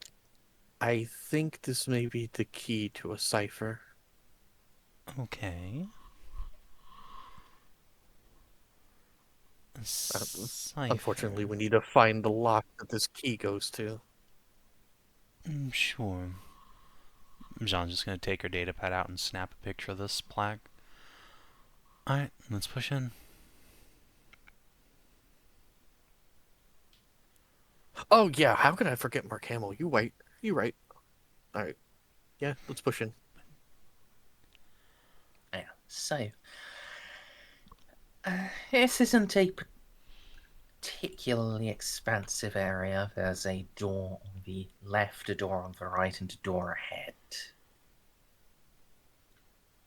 I think this may be the key to a cipher. Okay. Unfortunately, we need to find the lock that this key goes to. Sure. Jeanne's just gonna take her datapad out and snap a picture of this plaque. Alright, let's push in. Oh yeah, how could I forget Mark Hamill? You right. You right. All right. Yeah, let's push in. Yeah. So, this isn't a particularly expansive area. There's a door on the left, a door on the right, and a door ahead.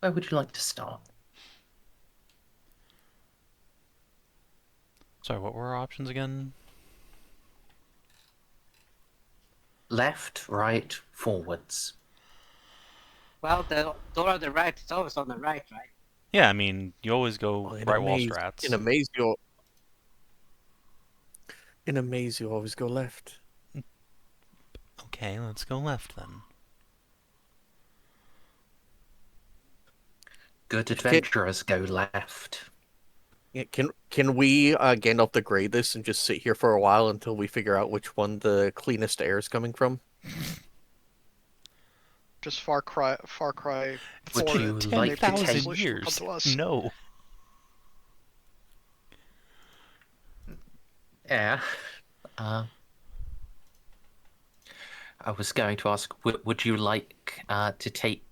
Where would you like to start? Sorry, what were our options again? Left, right, forwards. Well, the door on the right is always on the right, right? Yeah, I mean, you always go Well, right wall strats. in a maze you always go left. Okay, let's go left then. Good adventurers go left. Yeah, can we Gandalf the Grey this and just sit here for a while until we figure out which one the cleanest air is coming from? Just Far Cry Would 4. you and like maybe to the take- solution will come years? to us. No. Yeah. I was going to ask, would you like to take,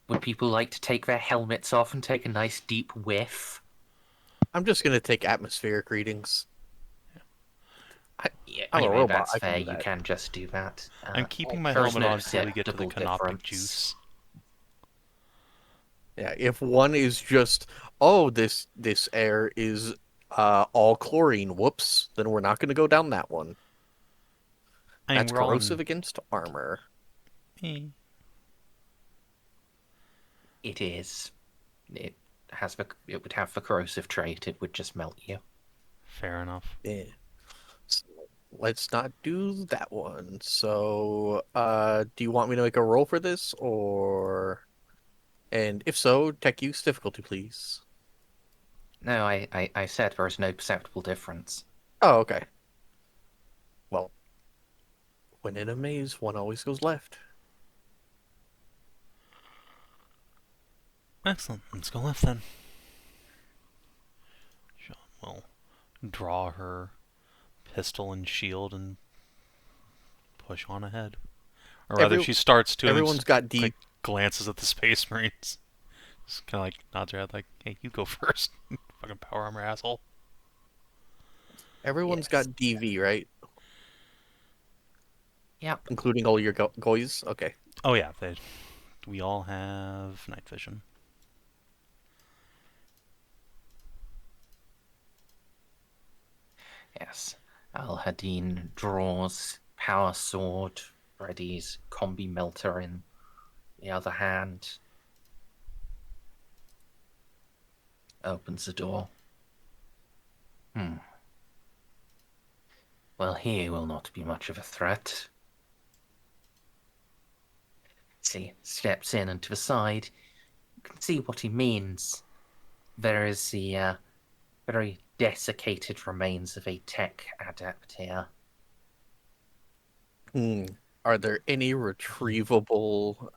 would people like to take their helmets off and take a nice deep whiff? I'm just gonna take atmospheric readings. Yeah, I'm a anyway, robot, that's I can fair. do You that. can just do that. I'm keeping my there is helmet no on until we get to the perceptible canoptic difference. juice. Yeah, if one is just, oh, this air is all chlorine, whoops, then we're not gonna go down that one. I mean, That's we're all in- corrosive against armor. Eh. It is. It would have the corrosive trait. It would just melt you. Fair enough. Yeah. So let's not do that one. So, do you want me to make a roll for this, or? And if so, tech use difficulty, please. No, I said there is no perceptible difference. Oh, okay. Well, when in a maze, one always goes left. Excellent. Let's go left then. Jeanne will draw her pistol and shield and push on ahead. Or rather, she starts to. Everyone's got D. Like, glances at the Space Marines. Just kind of like nods her head, like, "Hey, you go first, fucking power armor asshole." Everyone's Yes. got DV, right? Yep. Including all your goys? Okay. Oh yeah, we all have night vision. Yes. Al-Hadin draws power sword, readies combi melter in the other hand. Opens the door. Well, he will not be much of a threat. See, steps in and to the side. You can see what he means. There is the very desiccated remains of a tech adept here. Are there any retrievable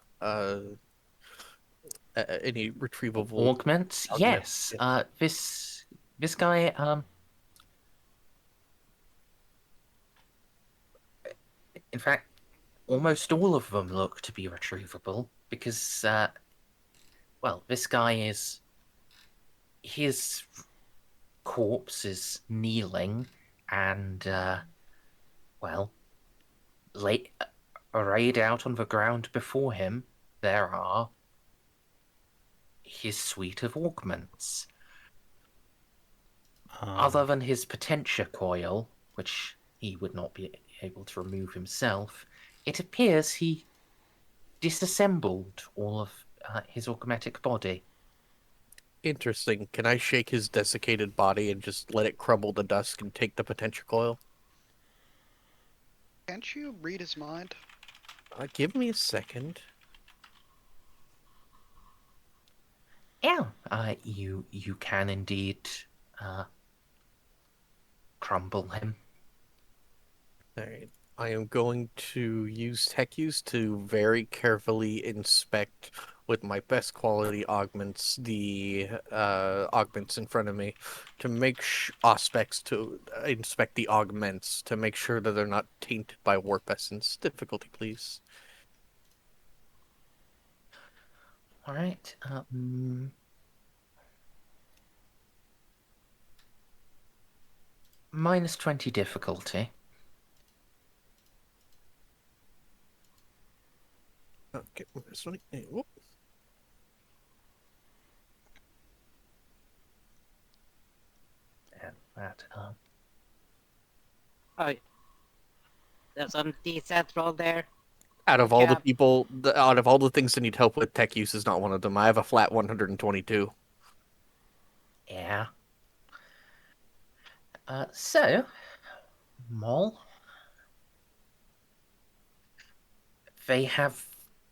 Augments? Yes. This guy in fact, almost all of them look to be retrievable because well, this guy is his corpse is kneeling and well, arrayed out on the ground before him there are his suite of augments. Other than his potentia coil, which he would not be able to remove himself, it appears he disassembled all of his augmetic body. Interesting. Can I shake his desiccated body and just let it crumble to dust and take the potential coil? Can't you read his mind? Give me a second. Yeah, you can indeed crumble him. Alright. I am going to use tech use to very carefully inspect with my best quality augments, the augments in front of me, to make aspects to inspect the augments to make sure that they're not tainted by warp essence. Difficulty, please. All right. -20 difficulty. Okay, this one. Whoop. And that. Oh, there's some decent roll there. Out of all the Cap. people, out of all the things that need help with, tech use is not one of them. I have a flat 122. Yeah. So, Mol. They have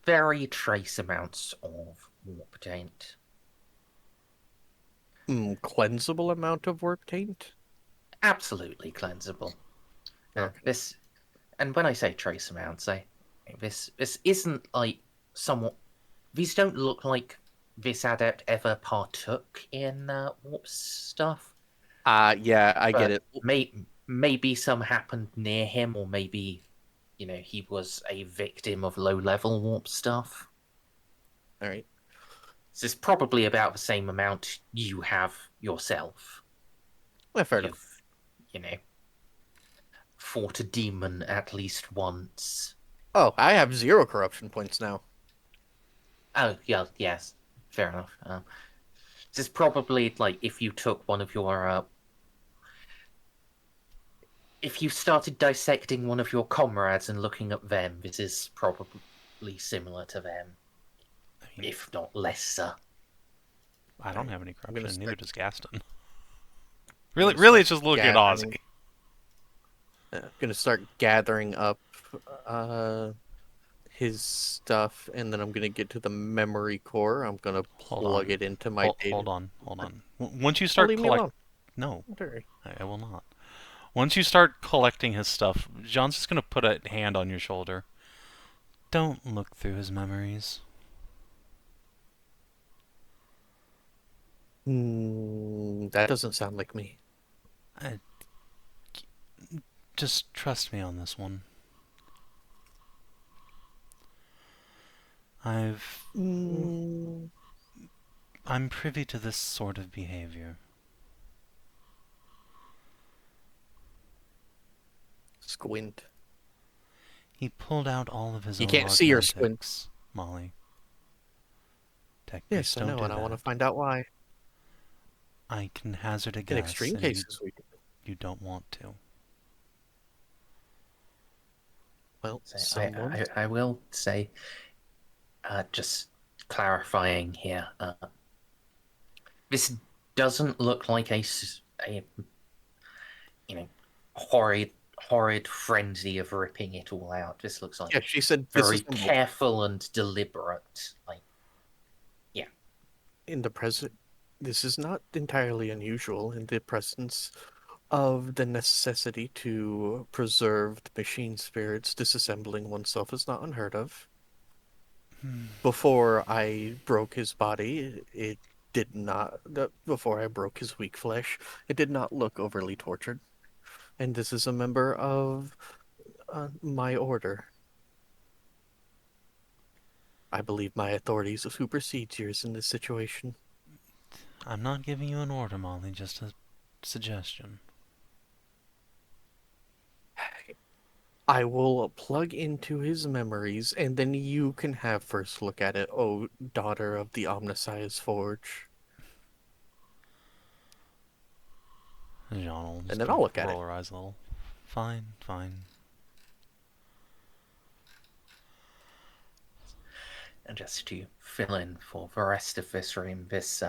very trace amounts of warp taint. Cleansable amount of warp taint? Absolutely cleansable. This, and when I say trace amounts, this isn't like somewhat. These don't look like this adept ever partook in warp stuff. Yeah, I get it. Maybe some happened near him, or maybe, he was a victim of low-level warp stuff. All right. This is probably about the same amount you have yourself. Well, fair enough. Fought a demon at least once. Oh, I have 0 corruption points now. Oh, yeah, yes. Fair enough. This is probably like if you took one of your... if you started dissecting one of your comrades and looking at them, this is probably similar to them. If not lesser. I don't have any corruption, neither does Gaston. Really, it's just looking at Ozzy. I'm gonna start gathering up his stuff, and then I'm gonna get to the memory core. I'm gonna plug it into my data. Hold on. Once you start collecting... No, Sorry. I will not. Once you start collecting his stuff, Jeanne's just gonna put a hand on your shoulder. Don't look through his memories. That doesn't sound like me. Just trust me on this one. I'm privy to this sort of behavior. Squint. He pulled out all of his own You can't see your augmentics, squint. Molly. Yes, I know, and I want to find out why. I can hazard a guess. In extreme cases, we do. You don't want to. Well, I will say, just clarifying here, this doesn't look like a horrid frenzy of ripping it all out. This looks like she said very careful and deliberate. In the present, this is not entirely unusual in the presence of the necessity to preserve the machine spirits. Disassembling oneself is not unheard of. Before I broke his body, it did not. Before I broke his weak flesh, it did not look overly tortured. And this is a member of my order. I believe my authority supersedes yours in this situation. I'm not giving you an order, Molly, just a suggestion. I will plug into his memories, and then you can have first look at it, oh, daughter of the Omniscience Forge. Jeanne will just and then I'll look at it. roll her eyes a little. Fine. And just to fill in for the rest of this room, this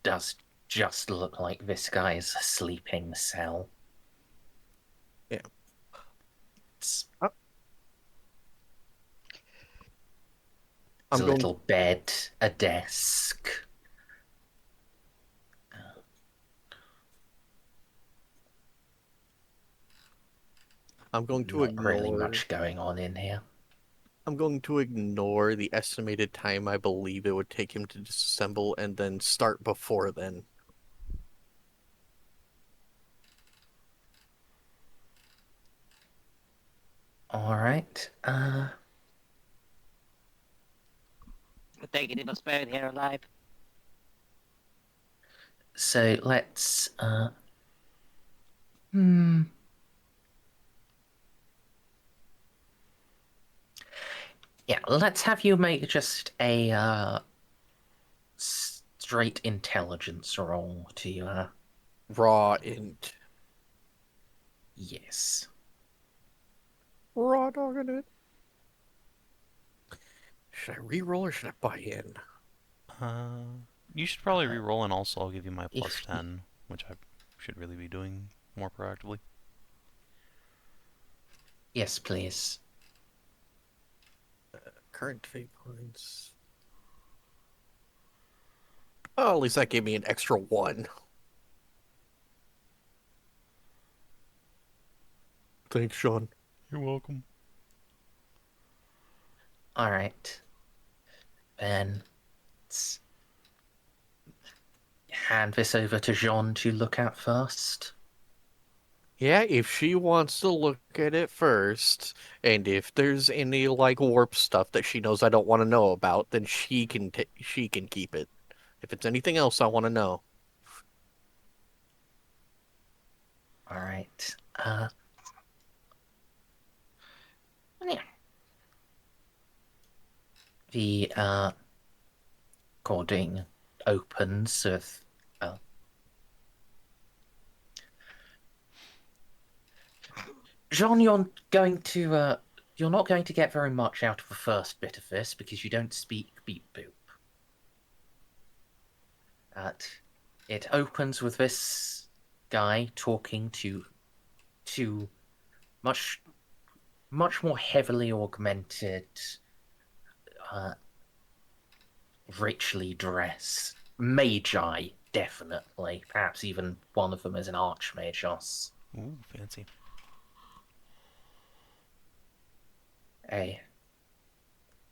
does just look like this guy's sleeping cell. Yeah. It's a little bed, a desk. I'm going to Not ignore... really much going on in here. I'm going to ignore the estimated time I believe it would take him to disassemble and then start before then. Alright. I take it he was buried here alive. So let's hmm. Yeah, let's have you make just a straight intelligence roll to Raw int. yes. Raw dogging it. Should I re-roll or should I buy in? You should probably re-roll, and also I'll give you my plus If 10, which I should really be doing more proactively. Yes, please. Current fate points. Oh, at least that gave me an extra 1. Thanks, Sean. You're welcome. Alright. Then let's hand this over to Jeanne to look at first. Yeah, if she wants to look at it first, and if there's any like warp stuff that she knows I don't want to know about, then she can keep it. If it's anything else I want to know. Alright. Yeah. The recording opens with Jean, you're not going to get very much out of the first bit of this because you don't speak beep boop. It opens with this guy talking to two much more heavily augmented, richly dressed magi, definitely. Perhaps even one of them is an archmagos. Ooh, fancy.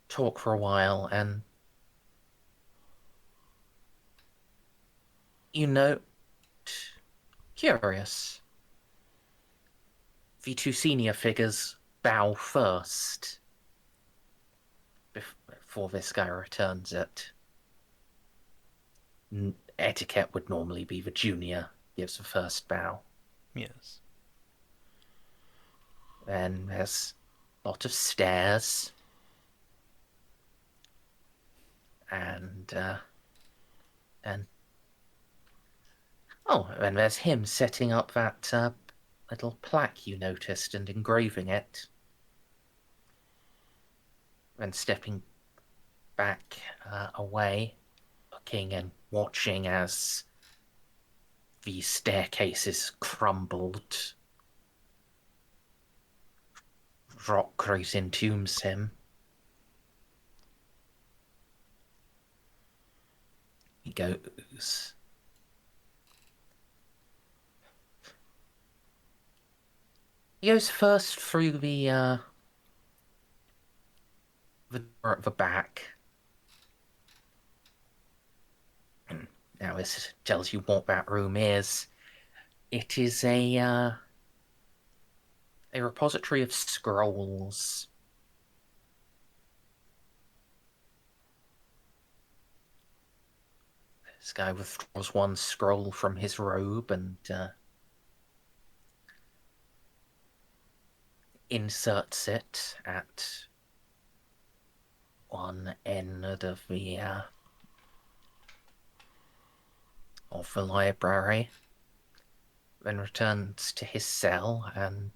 Talk for a while, and you note, curious, the two senior figures bow first before this guy returns it. Etiquette would normally be the junior gives the first bow. Yes. Then there's a lot of stares. And then there's him setting up that little plaque you noticed and engraving it. Then stepping back away, looking and watching as the staircases crumbled. Rockcrate entombs him. He goes. He goes first through the door at the back. Now this tells you what that room is. It is a repository of scrolls. This guy withdraws one scroll from his robe and inserts it at one end of the library, then returns to his cell and,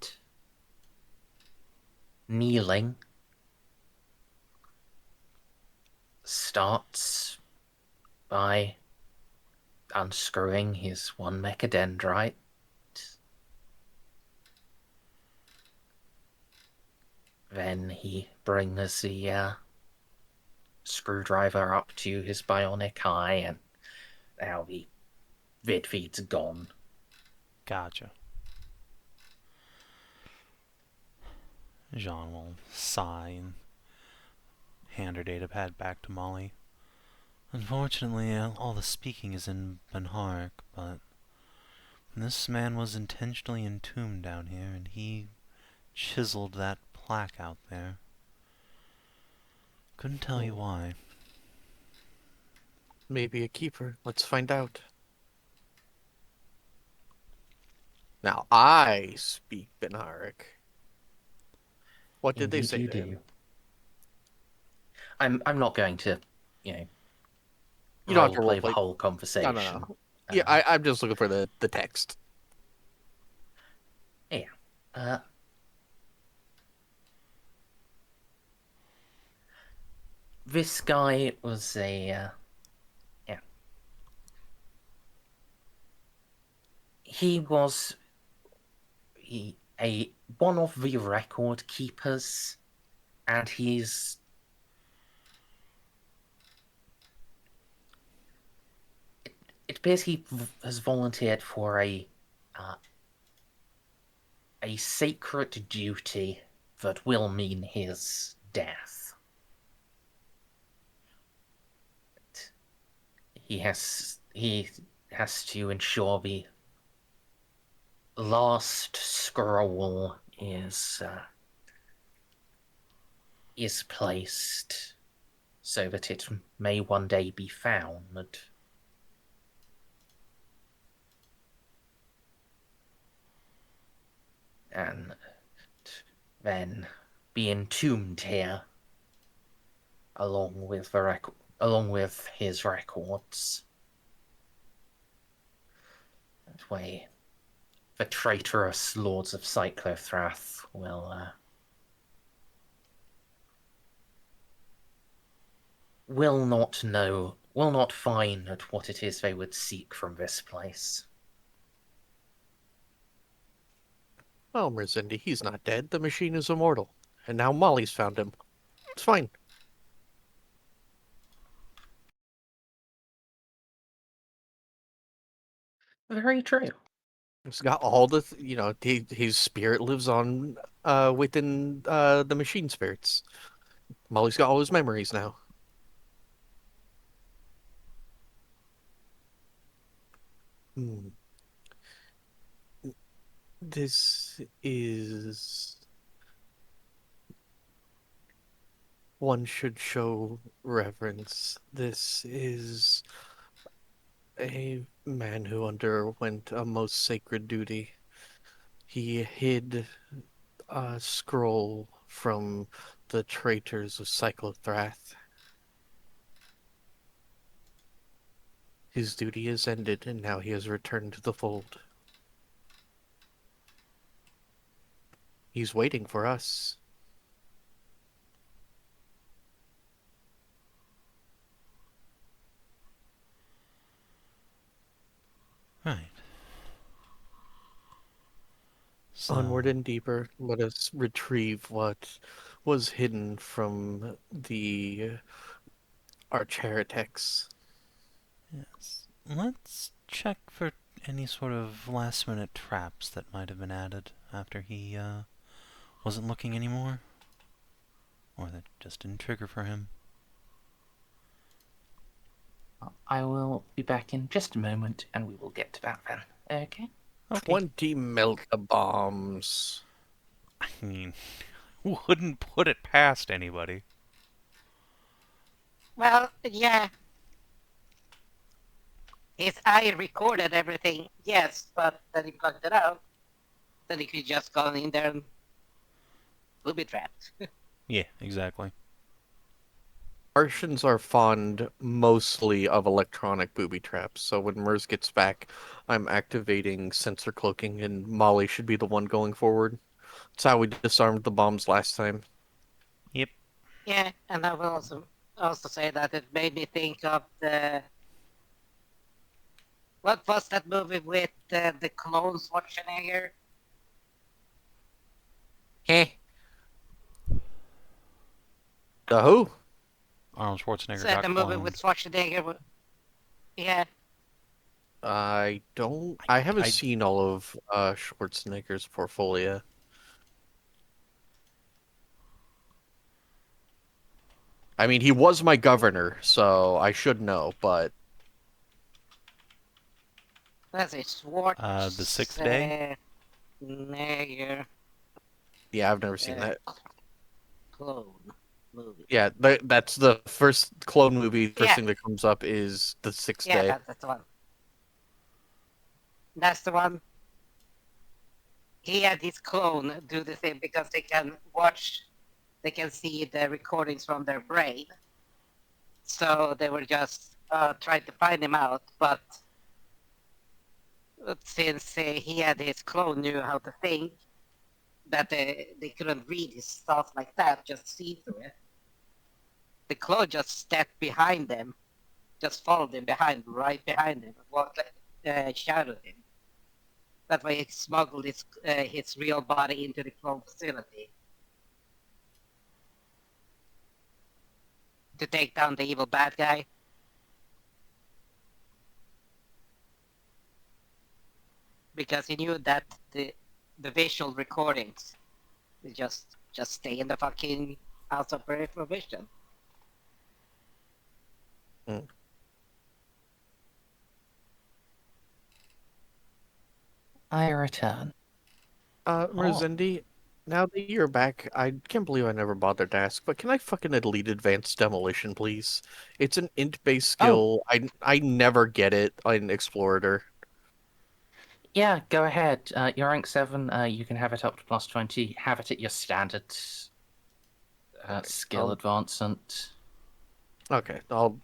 kneeling, starts by unscrewing his one mechadendrite. Then he brings the screwdriver up to his bionic eye, and now the vid feed's gone. Gotcha. Jeanne will sigh and hand her datapad back to Molly. Unfortunately, all the speaking is in Benhark, but this man was intentionally entombed down here, and he chiseled that plaque out there. Couldn't tell you why. Maybe a keeper. Let's find out. Now, I speak Benharic. What did they Indeed say you to him? do. I'm not going to, you know, You don't have to roleplay the roleplay. whole conversation. No. Yeah, I'm just looking for the text. Yeah. This guy was a he was one of the record keepers, and it appears he has volunteered for a sacred duty that will mean his death. He has to ensure the last scroll is placed so that it may one day be found. And then be entombed here along with his records. That way the traitorous lords of Cyclothrath will not find what it is they would seek from this place. Well, Merzendi, he's not dead. The machine is immortal. And now Molly's found him. It's fine. Very true. He's got all the, his spirit lives on within the machine spirits. Molly's got all his memories now. This is... One should show reverence. This is a man who underwent a most sacred duty. He hid a scroll from the traitors of Cyclothrath. His duty is ended, and now he has returned to the fold. He's waiting for us. Right. So, Onward and deeper, let us retrieve what was hidden from the arch-heretics. yes. Let's check for any sort of last-minute traps that might have been added after he wasn't looking anymore. Or that just didn't trigger for him. I will be back in just a moment, and we will get to that then. Okay? 20 Melta bombs. I mean, wouldn't put it past anybody. Well, yeah. His eye recorded everything, yes, but then he plugged it out. Then he could just go in there and booby trapped. Yeah, exactly. Martians are fond mostly of electronic booby traps, so when Merz gets back, I'm activating sensor cloaking, and Molly should be the one going forward. That's how we disarmed the bombs last time. Yep. Yeah, and I will also say that it made me think of the... What was that movie with the clone Schwarzenegger? Hey. The who? Arnold Schwarzenegger So got the movie cloned. with Schwarzenegger. Yeah. I haven't seen all of Schwarzenegger's portfolio. I mean, he was my governor, so I should know, but That's a Schwartz. The sixth day? Nager yeah, I've never seen that. clone movie. Yeah, that's the first clone movie. First Yeah. thing that comes up is the sixth Yeah, day. that's the one. That's the one. He had his clone do the thing because they can see the recordings from their brain. So they were just trying to find him out, but since he had his clone knew how to think, that they couldn't read his stuff like that, just see through it. The clone just stepped behind them, just followed him right behind him, walked, shadowed him. That way he smuggled his real body into the clone facility to take down the evil bad guy. Because he knew that the visual recordings just stay in the fucking house of peripheral vision. I return. Merzendi, now that you're back, I can't believe I never bothered to ask, but can I fucking elite advanced demolition, please? It's an int-based skill. I never get it in Explorator. Yeah, go ahead. You're rank 7. You can have it up to plus 20. Have it at your standard skill advancement. Okay, I'll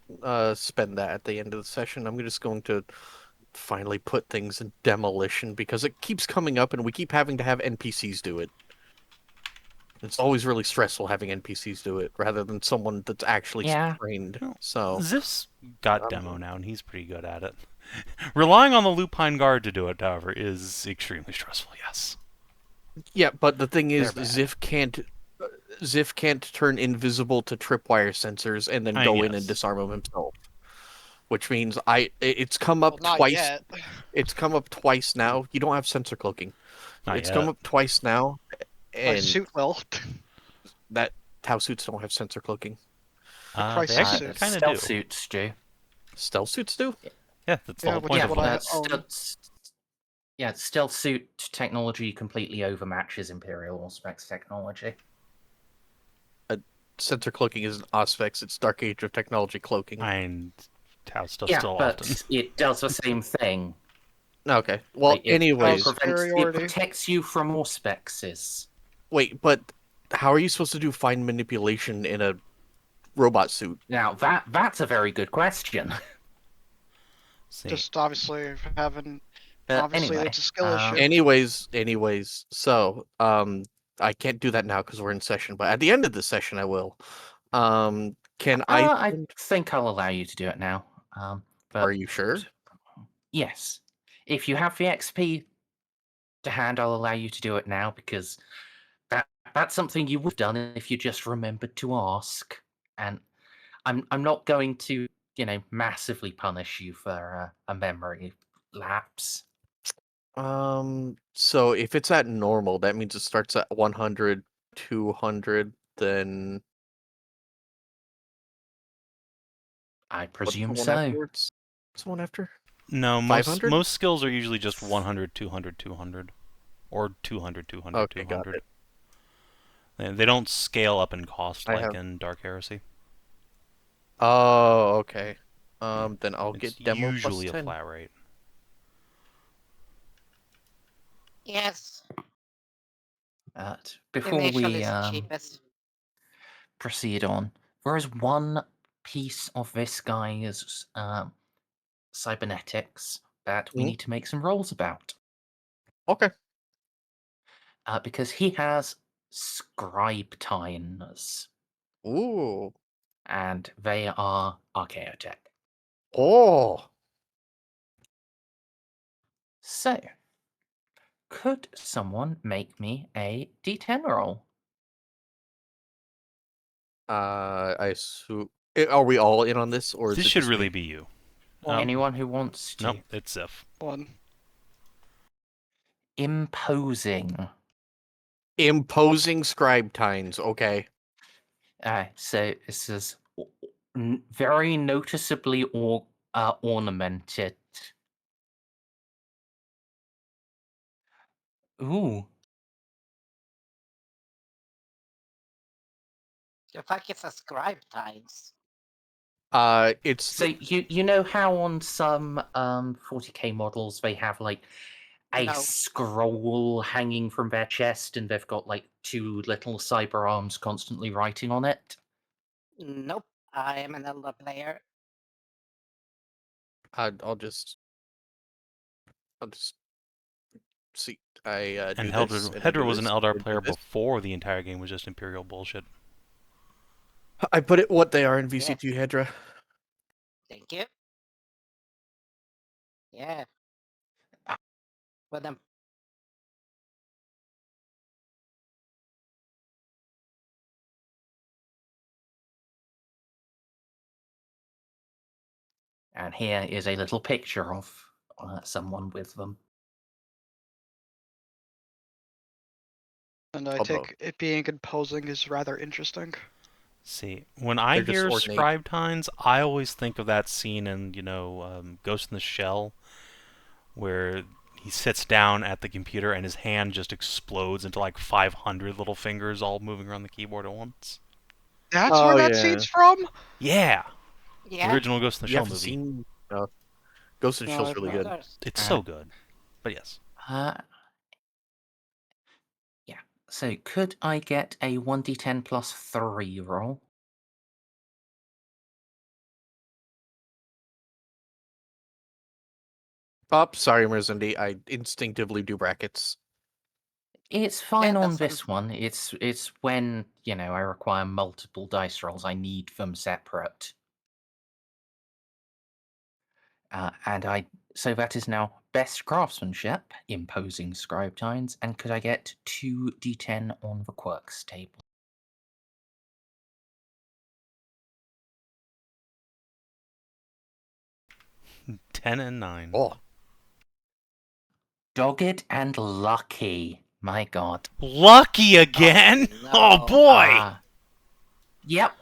spend that at the end of the session. I'm just going to finally put things in demolition because it keeps coming up and we keep having to have NPCs do it. It's always really stressful having NPCs do it rather than someone that's actually trained. So Xiph got demo now, and he's pretty good at it. Relying on the Lupine Guard to do it, however, is extremely stressful, yes. yeah, but the thing is, They're bad. Xiph can't turn invisible to tripwire sensors and then go in and disarm them himself. Which means it's come up Well, not twice. yet. It's come up twice now. You don't have sensor cloaking. It's come up twice now, My and suit will. that Tau suits don't have sensor cloaking. They crisis actually suit. kind of Stealth do. suits do. Stealth suits do? Yeah, that's the Yeah, whole which point is of what I it. own. Stealth suit technology completely overmatches Imperial Auspex technology. Sensor cloaking isn't Auspex, it's Dark Age of Technology cloaking. And Tau stuff Yeah, still but often. it does the same thing. Okay, well, Like, it anyways. Oh, it superiority. protects you from Auspexes. Wait, but how are you supposed to do fine manipulation in a robot suit? Now, that's a very good question. See. Just obviously having. Obviously, Anyway, it's a skill issue. Anyways, so, I can't do that now because we're in session, but at the end of the session I will. Can I think I'll allow you to do it now. But Are you sure? yes. If you have the XP to hand, I'll allow you to do it now because that's something you would have done if you just remembered to ask. And I'm not going to, massively punish you for a memory lapse. So if it's at normal, that means it starts at 100, 200, then I what's the presume one so. afterwards? What's the one after? No, 500? most skills are usually just 100, 200, 200. Or 200, 200, Okay, got 200. it. They don't scale up in cost I like have- in Dark Heresy. Oh, okay. Then I'll It's get demo usually plus a 10. flat rate. Yes. Before Initial we is cheapest. proceed on, there is one piece of this guy's cybernetics that we Mhm. need to make some rolls about. Okay. Because he has scribe tines, Ooh. and they are archaeotech. Oh. So, could someone make me a D10 roll? I assume. Are we all in on this, or is This it should just really me? be you. Anyone who wants to. Nope, it's Xiph. 1. Imposing. Imposing scribe tines? Okay. So this is Very noticeably ornamented. Ooh. The fuck is a scribe times? It's So you know how on some 40k models they have like a No. scroll hanging from their chest and they've got like two little cyber arms constantly writing on it? Nope. I am an elder player. I'll just see. I And do this. And I Hedrah do was an this, Eldar and I do player this. before the entire game was just Imperial bullshit. I put it what they are in Yes. VCT Hedrah. Thank you. Yeah. With them. And here is a little picture of someone with them. And I Although- take it being imposing is rather interesting. See, when I They're just hear ornate. scribe tines, I always think of that scene in, Ghost in the Shell, where he sits down at the computer and his hand just explodes into like 500 little fingers all moving around the keyboard at once. That's Oh, where that yeah. scene's from? Yeah! The Yeah. original Ghost in the You Shell haven't movie. seen Ghost in the No, Shell's I've really not. good. It's Yeah. so good. But yes. Yeah. So could I get a 1d10 plus 3 roll? Oh, sorry, Merzendi. I instinctively do brackets. It's fine Yeah, on that's this one. It's when, I require multiple dice rolls, I need them separate. So that is now best craftsmanship, imposing scribe tines, and could I get 2d10 on the quirks table? Ten and 9. Oh, Dogged and lucky. My god. Lucky again! no. Oh boy! Yep.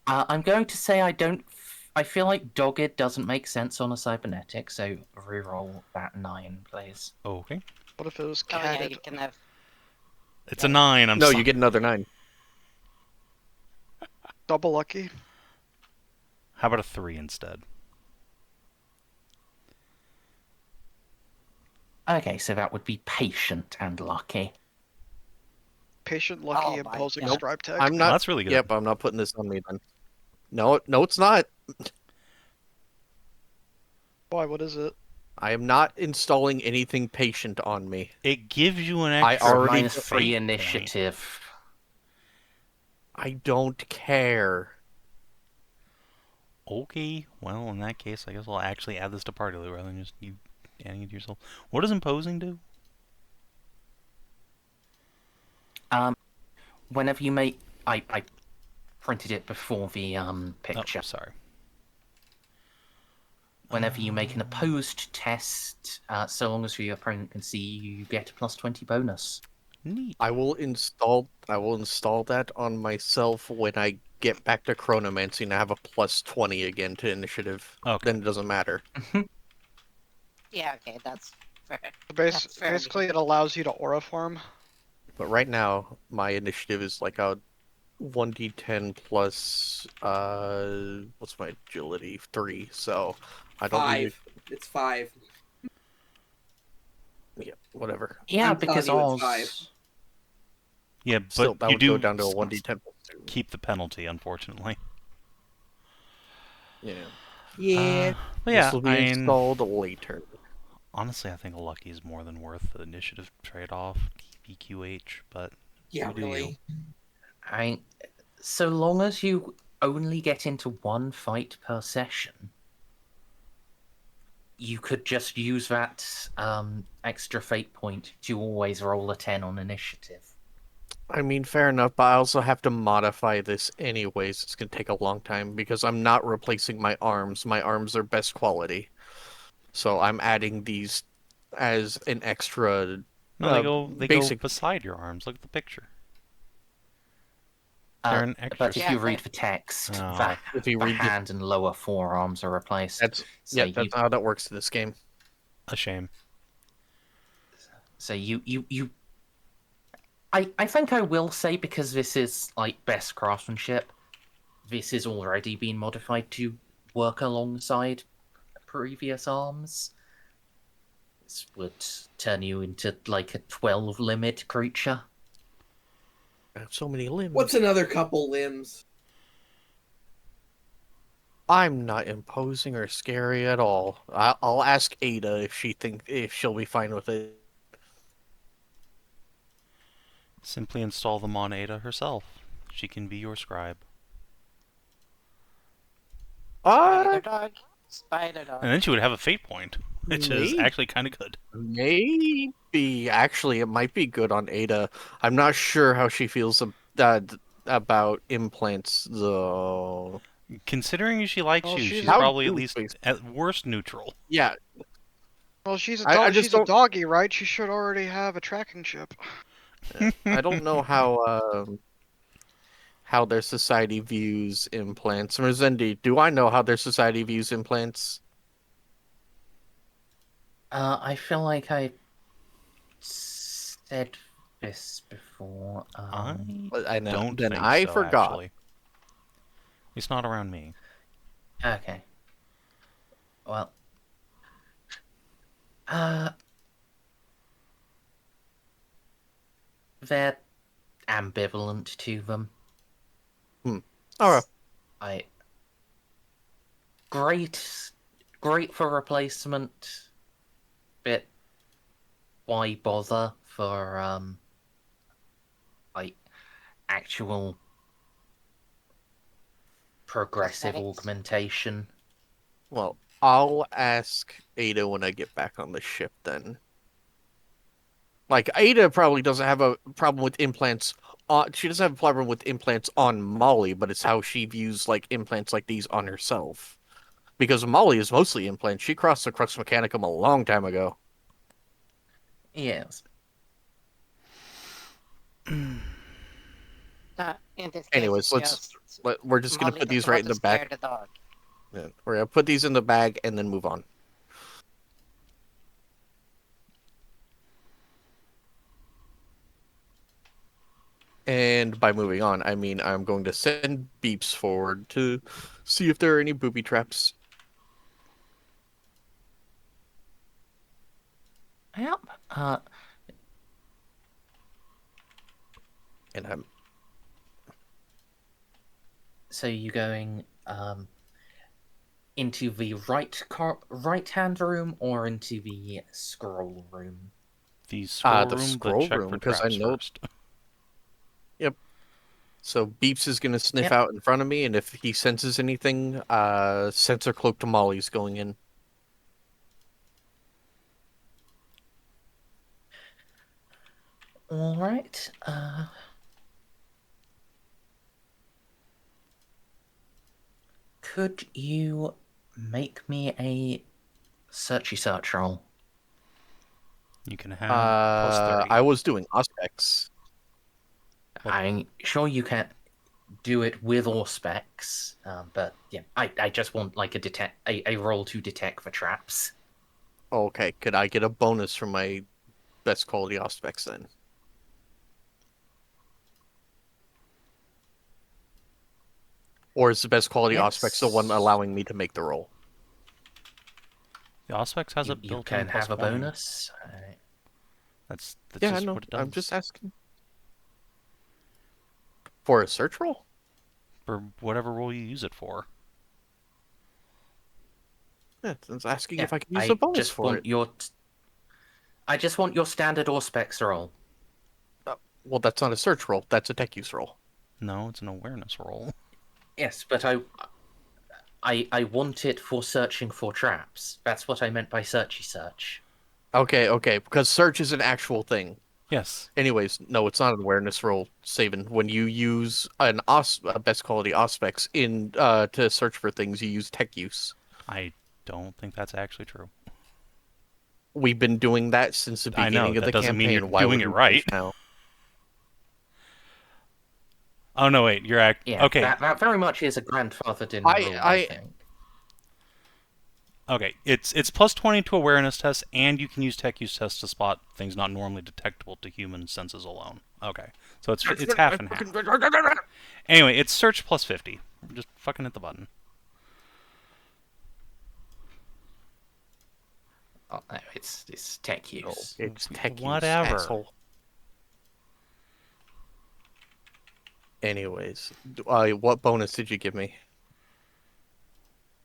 I'm going to say I feel like dogged doesn't make sense on a cybernetic, so reroll that 9, please. Okay. What if it was Oh yeah, catted? you can have. It's a 9, I'm no, sorry. you get another 9. Double lucky? How about a 3 instead? Okay, so that would be patient and lucky. Patient, lucky, Oh my imposing God. scribe tag? I'm Oh, not. that's really good. Yep, I'm not putting this on me then. No, it's not. Why, what is it? I am not installing anything patient on me. It gives you an I extra already- Minus 3 fate initiative. I don't care. point. Okay, well, in that case, I guess I'll actually add this to party loot rather than just you adding it to yourself. What does imposing do? Whenever you make... I printed it before the picture. Oh, sorry. Whenever you make an opposed test, so long as your opponent can see you, you get a plus 20 bonus. Neat. I will install that on myself when I get back to chronomancy and I have a plus 20 again to initiative. Okay. Then it doesn't matter. Yeah, okay, that's fair. Basically, fairly- it allows you to aura form. But right now, my initiative is like a 1d10 plus what's my agility? 3. So I don't need 5. It's 5. yeah, whatever. Yeah, I'm because telling you it's Oz... Yeah, but Still, that you would do go down to a 1d10 plus 2. keep the penalty, unfortunately. Yeah. Yeah. But yeah, This will be I mean, installed later. honestly, I think a lucky is more than worth the initiative trade-off, TPQH, but Yeah, you do you. really. So long as you only get into one fight per session, you could just use that extra fate point to always roll a 10 on initiative. I mean, fair enough, but I also have to modify this anyways. It's gonna take a long time because I'm not replacing my arms. My arms are best quality. So I'm adding these as an extra No, they go basic. beside your arms. Look at the picture. They're an extra. But if Yeah, you read but- the text, Oh. If you the read the, hand and lower forearms are replaced. that's So yeah, that's how that works in this game. A shame. So I think I will say, because this is like best craftsmanship, this is already been modified to work alongside previous arms. This would turn you into like a 12 limit creature. I have so many limbs. What's another couple limbs? I'm not imposing or scary at all. I'll ask Ada if she'll be fine with it. Simply install them on Ada herself. She can be your scribe. Spider dog. Spider dog. And then she would have a fate point, which is Maybe. actually kind of good. Maybe actually it might be good on Ada. I'm not sure how she feels about implants though. Considering she likes Well, you, she's she's a- probably at How least goofy. at worst neutral. Yeah, Well, she's I just she's a don't- doggy, right? She should already have a tracking chip. I don't know how their society views implants. Merzendi, do I know how their society views implants? I feel like I said this before. I know. Don't Then think I so, forgot. Actually. It's not around me. Okay. Well. They're ambivalent to them. Alright. Great for replacement. But why bother for like actual progressive Aesthetics. augmentation? Well, I'll ask Ada when I get back on the ship then. Like, Ada probably doesn't have a problem with implants. She doesn't have a problem with implants on Molly, but it's how she views like implants like these on herself. Because Molly is mostly implants. She crossed the Crux Mechanicum a long time ago. Yes. In this case, Anyways, it's let's- just We're just gonna Molly put these doesn't right want in the to scare back. the dog. Yeah, we're gonna put these in the bag and then move on. And by moving on, I mean I'm going to send beeps forward to see if there are any booby traps. Yep. And I'm So you going into the right hand room or into the scroll room? The scroll the room, scroll but check room, for 'cause I traps know- first. So Beeps is gonna sniff Yep. out in front of me, and if he senses anything, sensor cloak to Molly's going in. All right. Could you make me a search roll? You can have plus 30. I was doing Auspex. I'm sure you can do it with Auspex, but yeah, I just want like a roll to detect for traps. Okay, could I get a bonus from my best quality Auspex then? Or is the best quality Auspex the one Yes. allowing me to make the roll? The Auspex has a You built-in can have a +1. bonus. That's Yeah, I just know. what it does. I'm just asking. For a search roll? For whatever role you use it for. Yeah, I was asking Yeah, if I can use I the bonus just for want it. I just want your standard Auspex roll. Well, that's not a search roll. That's a tech use roll. No, it's an awareness roll. Yes, but I want it for searching for traps. That's what I meant by searchy search. Okay, because search is an actual thing. Yes. Anyways, no, it's not an awareness roll, Savin. When you use a best quality Auspex in to search for things, you use tech use. I don't think that's actually true. We've been doing that since the I know, beginning of that the doesn't mean campaign. you're Why doing would it we right. change now? Oh no, wait, you're Yeah, okay. that very much is a grandfathered in rule, I think. Okay, it's plus 20 to awareness tests, and you can use tech use tests to spot things not normally detectable to human senses alone. Okay, so it's half and half. Anyway, it's search plus 50. Just fucking hit the button. Oh, no, it's tech use. Oh, it's tech Whatever. use, asshole. Anyways, what bonus did you give me?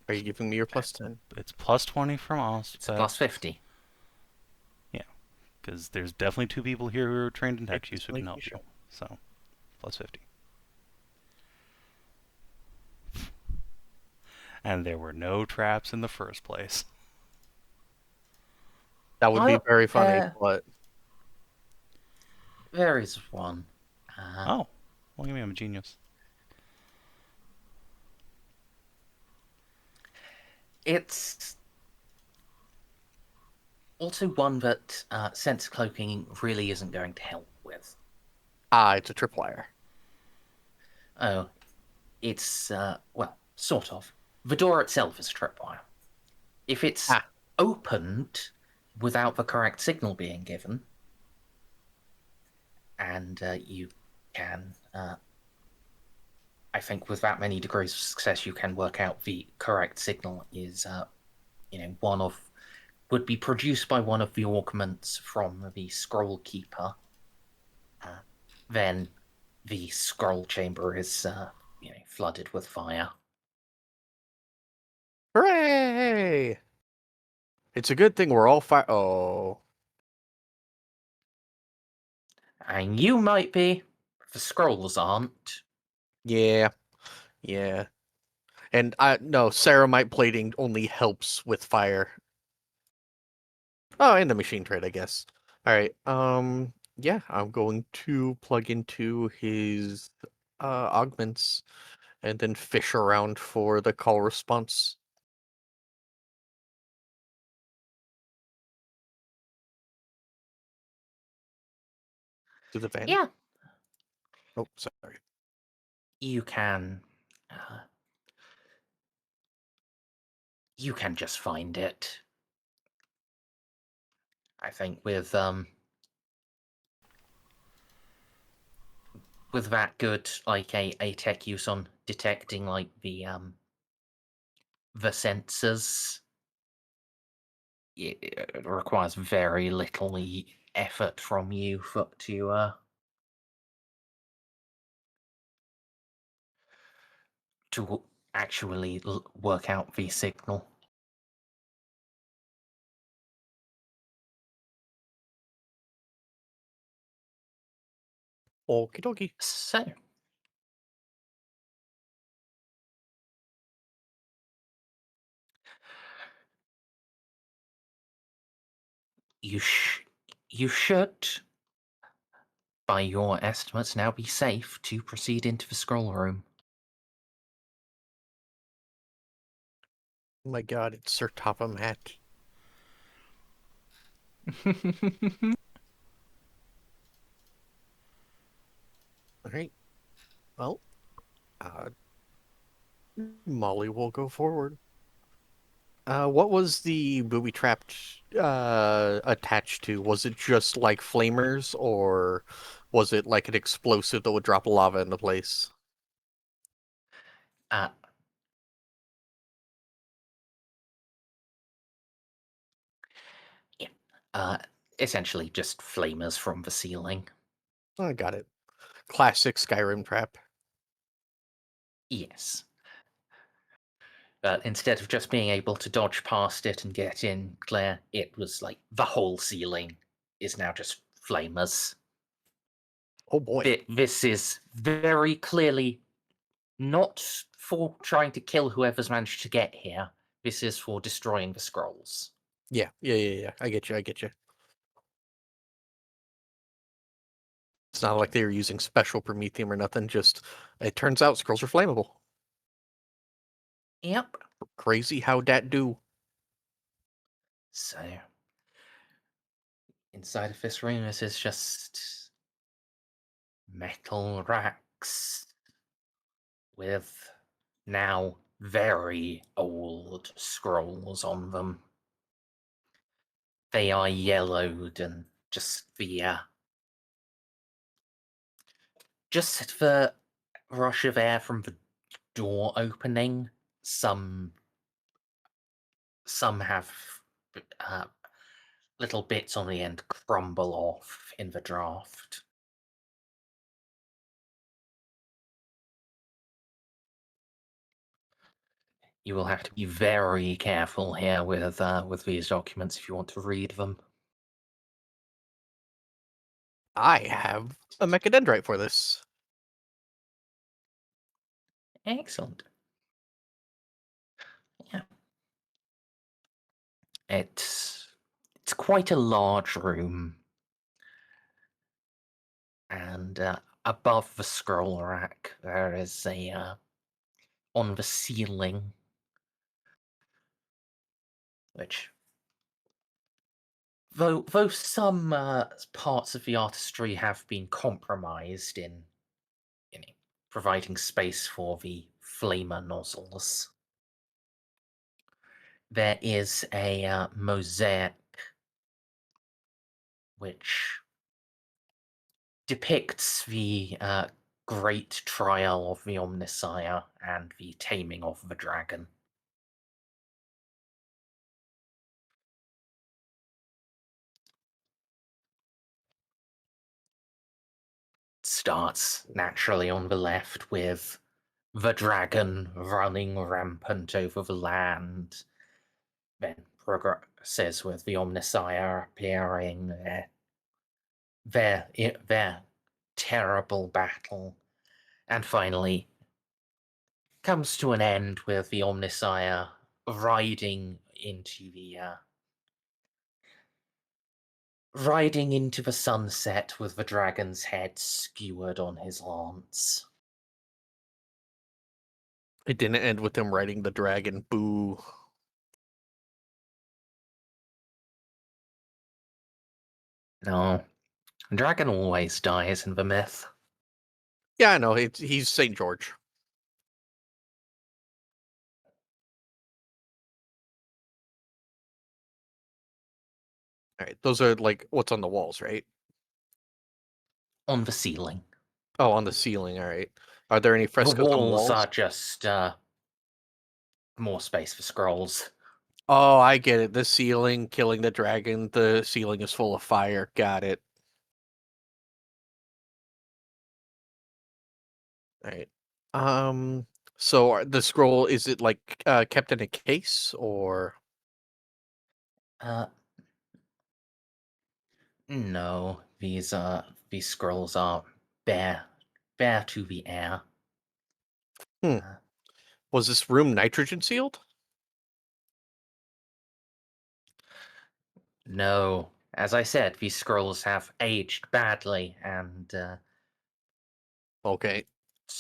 Are you giving me your plus 10? It's plus 20 from us. It's a plus 50. Yeah, because there's definitely 2 people here who are trained in tech use who can help you. Sure. So, plus 50. And there were no traps in the first place. That would be very funny, but There is one. Oh, well, give me, I'm a genius. It's also one that sense cloaking really isn't going to help with. it's a tripwire. Oh, it's, well, sort of. The door itself is a tripwire. If it's opened without the correct signal being given, and you can, I think with that many degrees of success, you can work out the correct signal is, would be produced by one of the augments from the Scroll Keeper. Then the scroll chamber is, flooded with fire. Hooray! It's a good thing we're all Oh. And you might be, the scrolls aren't. Yeah. Yeah. And no, ceramite plating only helps with fire. Oh, and the machine trade, I guess. Alright, yeah, I'm going to plug into his augments and then fish around for the call response. To the van? Yeah. Oh, sorry. You can just find it. I think with that good like a tech use on detecting like the sensors, it requires very little effort from you to actually work out the signal. Okie dokie. So, you should, by your estimates, now be safe to proceed into the scroll room. Oh my god, it's Sir Topham Hatt. Alright. Well, Molly will go forward. What was the booby trap attached to? Was it just like flamers, or was it like an explosive that would drop lava into place? Essentially just flamers from the ceiling. I got it. Classic Skyrim trap. Yes. But instead of just being able to dodge past it and get in, Claire, it was like the whole ceiling is now just flamers. Oh boy. This is very clearly not for trying to kill whoever's managed to get here. This is for destroying the scrolls. Yeah. I get you. It's not like they were using special promethium or nothing, just it turns out scrolls are flammable. Yep. Crazy how that do. So, inside of this room, this is just metal racks with now very old scrolls on them. They are yellowed and just the rush of air from the door opening. Some have little bits on the end crumble off in the draft. You will have to be very careful here with these documents if you want to read them. I have a mechadendrite for this. Excellent. Yeah. It's quite a large room, and above the scroll rack there is on the ceiling, which though some parts of the artistry have been compromised in providing space for the flamer nozzles, there is a mosaic which depicts the great trial of the Omnissiah and the taming of the dragon. Starts naturally on the left with the dragon running rampant over the land, then progresses with the Omnissiah appearing, their terrible battle, and finally comes to an end with the Omnissiah riding into the sunset with the dragon's head skewered on his lance. It didn't end with him riding the dragon. Boo. No, the dragon always dies in the myth. Yeah, I know. He's St. George. All right, those are like what's on the walls, right? On the ceiling. Oh, on the ceiling. All right. Are there any The frescoes on walls walls? are just more space for scrolls. Oh, I get it. The ceiling killing the dragon. The ceiling is full of fire. Got it. All right. So the scroll, is it like kept in a case or? No, these scrolls are bare to the air. Hmm. Was this room nitrogen sealed? No, as I said, these scrolls have aged badly and Okay.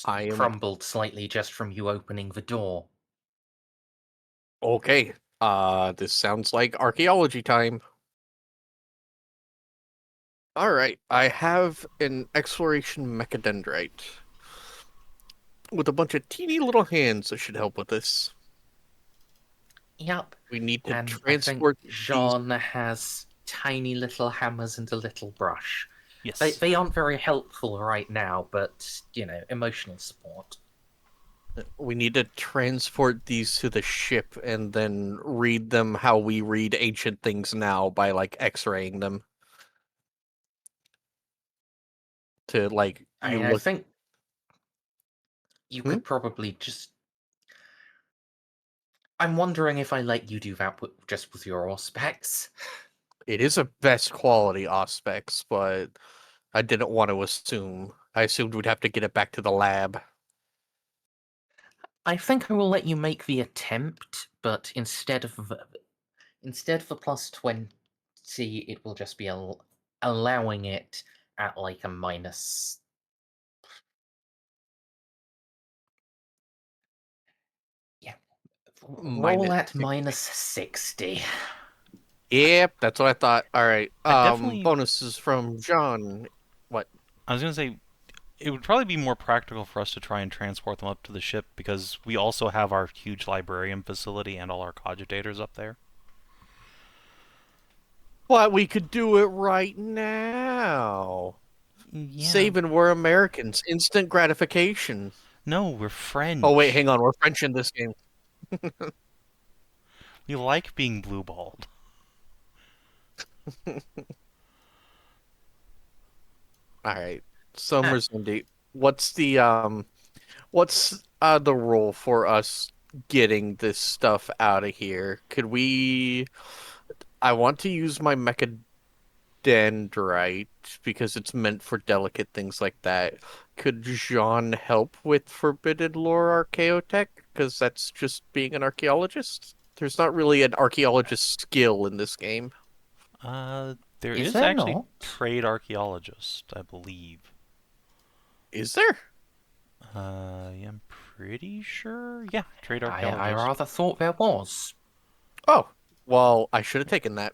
I am crumbled slightly just from you opening the door. okay. This sounds like archaeology time. All right, I have an exploration mechadendrite with a bunch of teeny little hands that should help with this. Yep. We need to And transport I think these. Jeanne has tiny little hammers and a little brush. Yes. They aren't very helpful right now, but, emotional support. We need to transport these to the ship and then read them how we read ancient things now by like X-raying them. To like I think you Hmm? could probably just. I'm wondering if I let you do that just with your Auspex. It is a best quality Auspex, but I didn't want to assume. I assumed we'd have to get it back to the lab. I think I will let you make the attempt, but instead of the plus 20, it will just be allowing it at like a minus. Yeah. Roll at 60. Yep, that's what I thought. All right. I definitely- Bonuses from Jeanne. What? I was gonna say, it would probably be more practical for us to try and transport them up to the ship because we also have our huge librarium facility and all our cogitators up there. But we could do it right now. Yeah. Savin, we're Americans. Instant gratification. No, we're French. Oh, wait, hang on. We're French in this game. We like being blue-balled. Alright. So, Merzendi, what's the rule for us getting this stuff out of here? Could we... I want to use my Mechadendrite because it's meant for delicate things like that. Could Jeanne help with Forbidden Lore Archaeotech? Because that's just being an archaeologist. There's not really an archaeologist skill in this game. There Is is there actually not? trade archaeologist, I believe. Is there? Yeah, I'm pretty sure. Yeah, trade I archaeologist. rather thought there was. Oh, well, I should have taken that.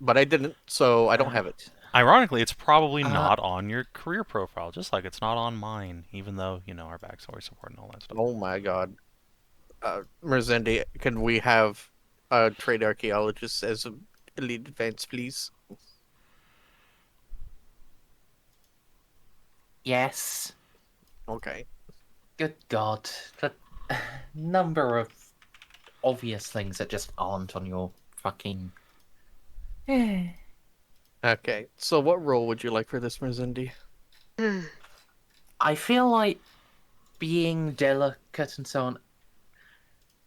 But I didn't, so I don't have it. Ironically, it's probably not on your career profile, just like it's not on mine, even though, our backstory support and all that stuff. Oh my god. Merzendi, can we have a trade archaeologist as an elite advance, please? Yes. Okay. Good God. The number of obvious things that just aren't on your fucking... Okay, so what role would you like for this, Merzendi? I feel like being delicate and so on,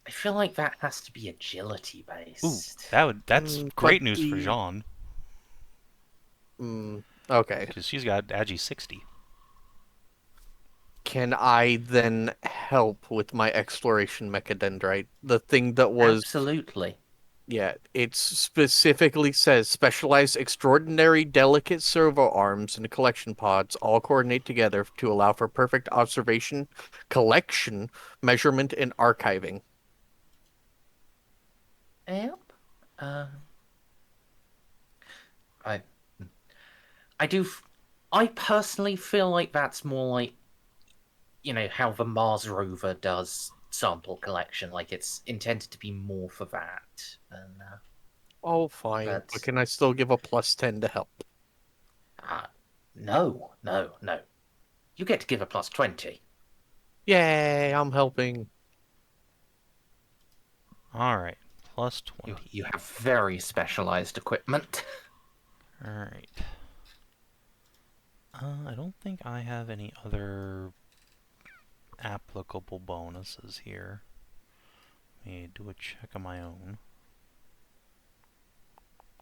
I feel like that has to be agility based. Ooh, that's great but news for the- Jeanne, Okay. because she's got Agi 60. Can I then help with my exploration mechadendrite? The thing that was... Absolutely. Yeah, it specifically says specialized extraordinary delicate servo arms and collection pods all coordinate together to allow for perfect observation, collection, measurement, and archiving. Yep. I do. I personally feel like that's more like, how the Mars rover does sample collection. Like it's intended to be more for that. And Oh, fine. But- But can I still give a +10 to help? no. You get to give a +20. Yay, I'm helping. Alright, plus 20. You have very specialized equipment. Alright. I don't think I have any other applicable bonuses here. Let me do a check on my own.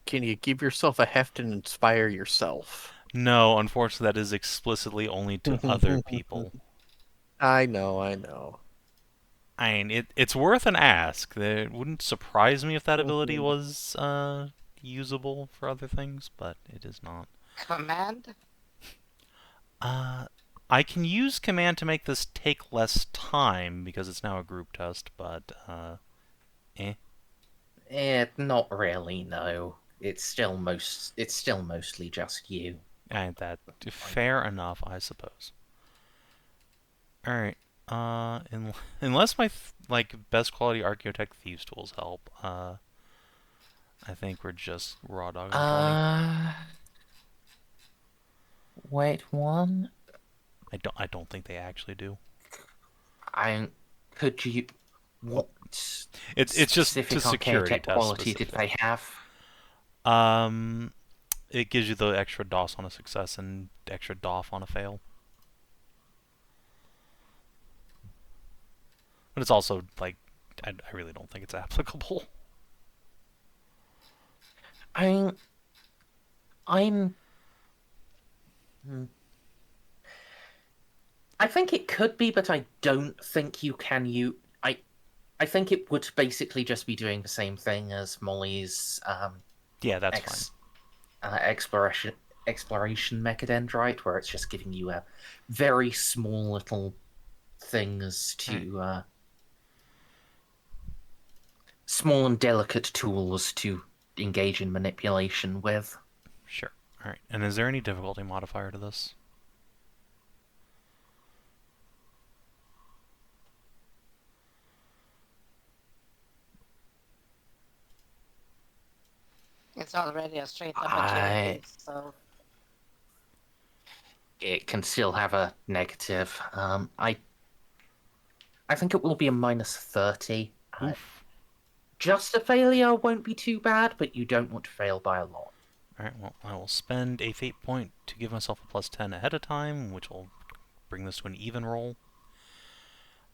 Can you give yourself a heft and inspire yourself? No, unfortunately, that is explicitly only to other people. I know. I mean, it's worth an ask. It wouldn't surprise me if that ability was usable for other things, but it is not. Command? I can use command to make this take less time because it's now a group test, but Not really. No, it's still mostly just you. And that fair enough, I suppose. All right. Unless my best quality Archaeotech Thieves tools help, I think we're just raw dogging 20. Wait one. I don't think they actually do. Could you? What? It's just to specific security Archaeotech test quality did specific. they have? It gives you the extra DOS on a success and extra DOF on a fail. But it's also, I really don't think it's applicable. I'm. I think it could be, but I don't think you can. I think it would basically just be doing the same thing as Molly's Yeah, that's fine. exploration mechadendrite, where it's just giving you a very small little things to small and delicate tools to engage in manipulation with. Sure. All right. And is there any difficulty modifier to this? It's already a straight up I- agility, so It can still have a negative. I think it will be a -30. Oof. Just a failure won't be too bad, but you don't want to fail by a lot. Alright, well, I will spend a fate point to give myself a +10 ahead of time, which will bring this to an even roll.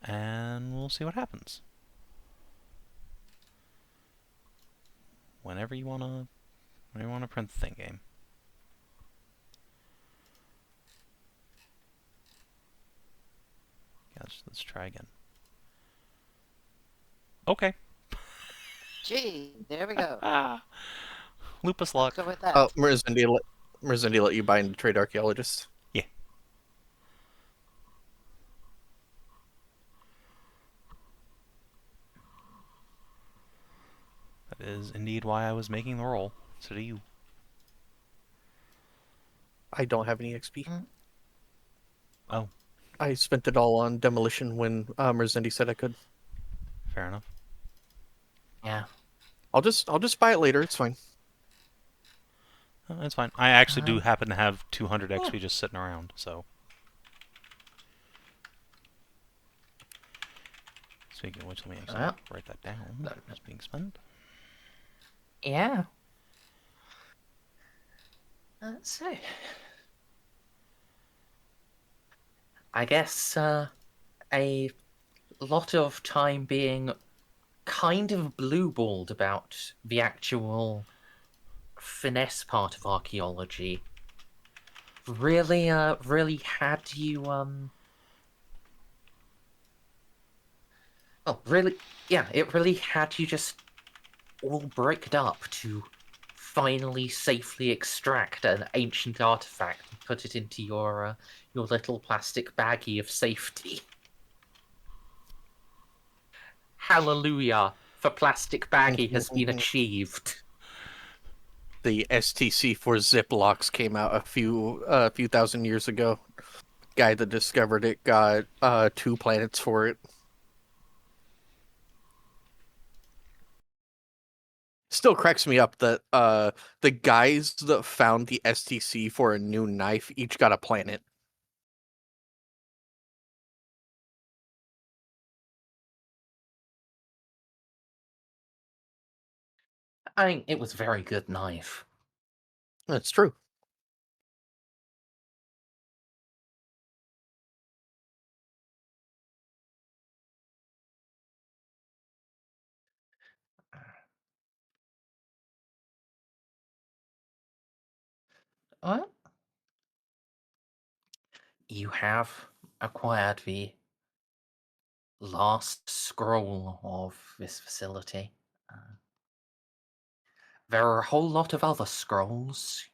And we'll see what happens. Whenever you wanna print the thing, game. Yeah, let's try again. Okay. gee, there we go. Lupus Let's luck. go with that. Oh, Merzendi let you buy into Trade Archaeologist. Yeah. That is indeed why I was making the roll. So do you. I don't have any XP. Oh, I spent it all on demolition when Merzendi said I could. fair enough. Yeah. I'll just buy it later. It's fine. That's fine. I actually do happen to have 200 XP just sitting around, so. Speaking of which, let me actually write that down. It's being spent. Yeah. So, I guess a lot of time being kind of blue-balled about the actual finesse part of archaeology really had you it really had you just all bricked up to finally safely extract an ancient artifact and put it into your little plastic baggie of safety. Hallelujah! The plastic baggie has been achieved. The STC for Ziplocs came out a few thousand years ago. Guy that discovered it got 2 planets for it. Still cracks me up that the guys that found the STC for a new knife each got a planet. I mean, it was a very good knife. That's true. Well, you have acquired the last scroll of this facility. There are a whole lot of other scrolls.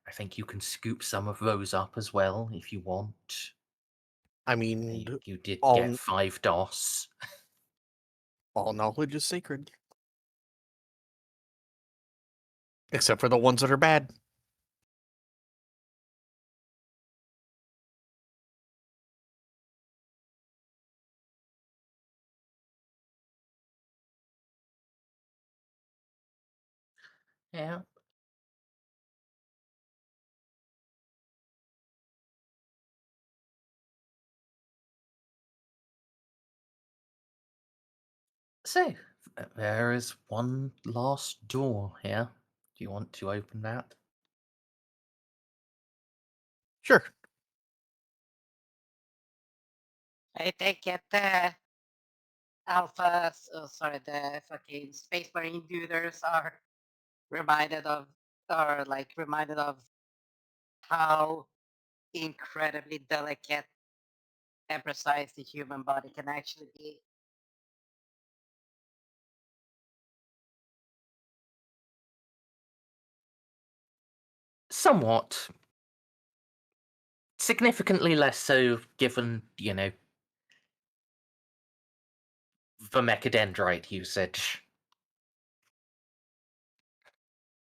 I think you can scoop some of those up as well if you want. I mean, You did all- get 5 DOS. all knowledge is sacred. Except for the ones that are bad. Yeah. So, there is one last door here. Do you want to open that? Sure. I take it the fucking Space Marine duders are reminded of, how incredibly delicate and precise the human body can actually be. Somewhat. Significantly less so, given, the mechadendrite usage.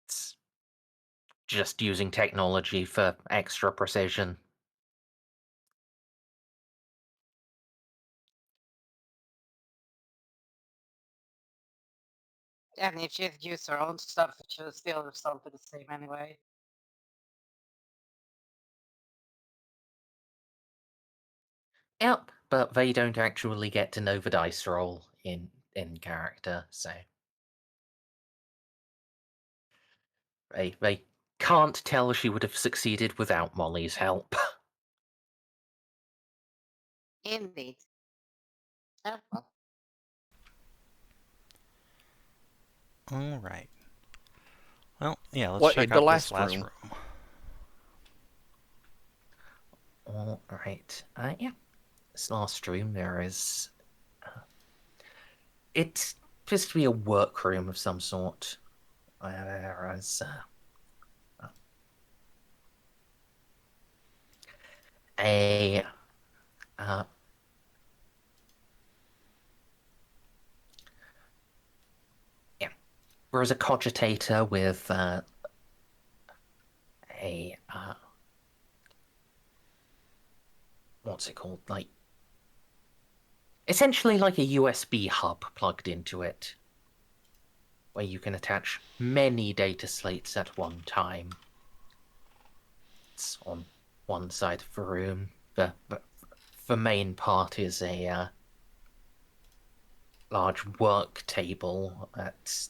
It's just using technology for extra precision. And if she'd used her own stuff, it should still result in the same anyway. Yep, but they don't actually get to know the dice roll in character, so they can't tell she would have succeeded without Molly's help. Indeed. Oh, well. All right. Well, yeah, let's What check in the out this last last room? room. All right. Yeah. This last room, there is. It appears to be a workroom of some sort. There is a. Yeah. There is a cogitator with a. What's it called? Like. Essentially, like a USB hub plugged into it, where you can attach many data slates at one time. It's on one side of the room. The main part is a large work table at.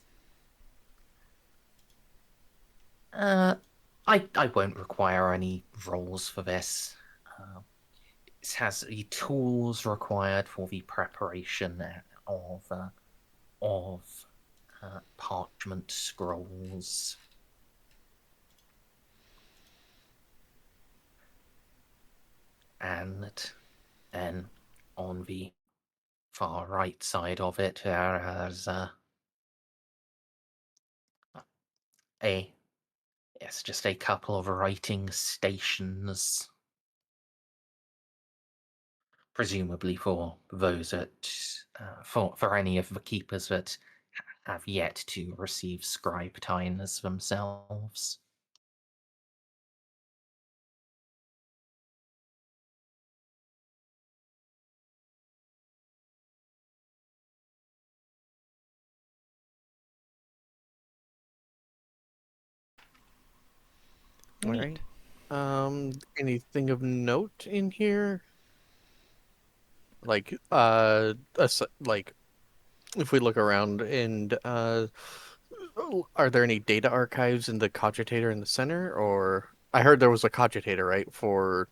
I won't require any rolls for this. It has the tools required for the preparation of parchment scrolls. And then on the far right side of it, there's just a couple of writing stations, presumably for those that for any of the keepers that have yet to receive scribe tines themselves. All Neat. right. Anything of note in here? Like, like, if we look around and are there any data archives in the cogitator in the center? Or I heard there was a cogitator, right? For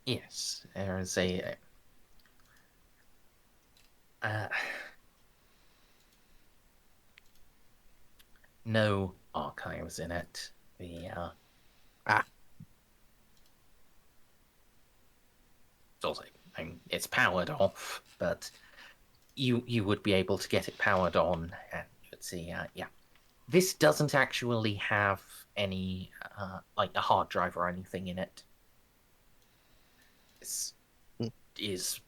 Yes, there is a. No archives in it. The ah, it's also, I mean, it's powered off, but you would be able to get it powered on, and you'd see. Yeah, this doesn't actually have any like a hard drive or anything in it. This is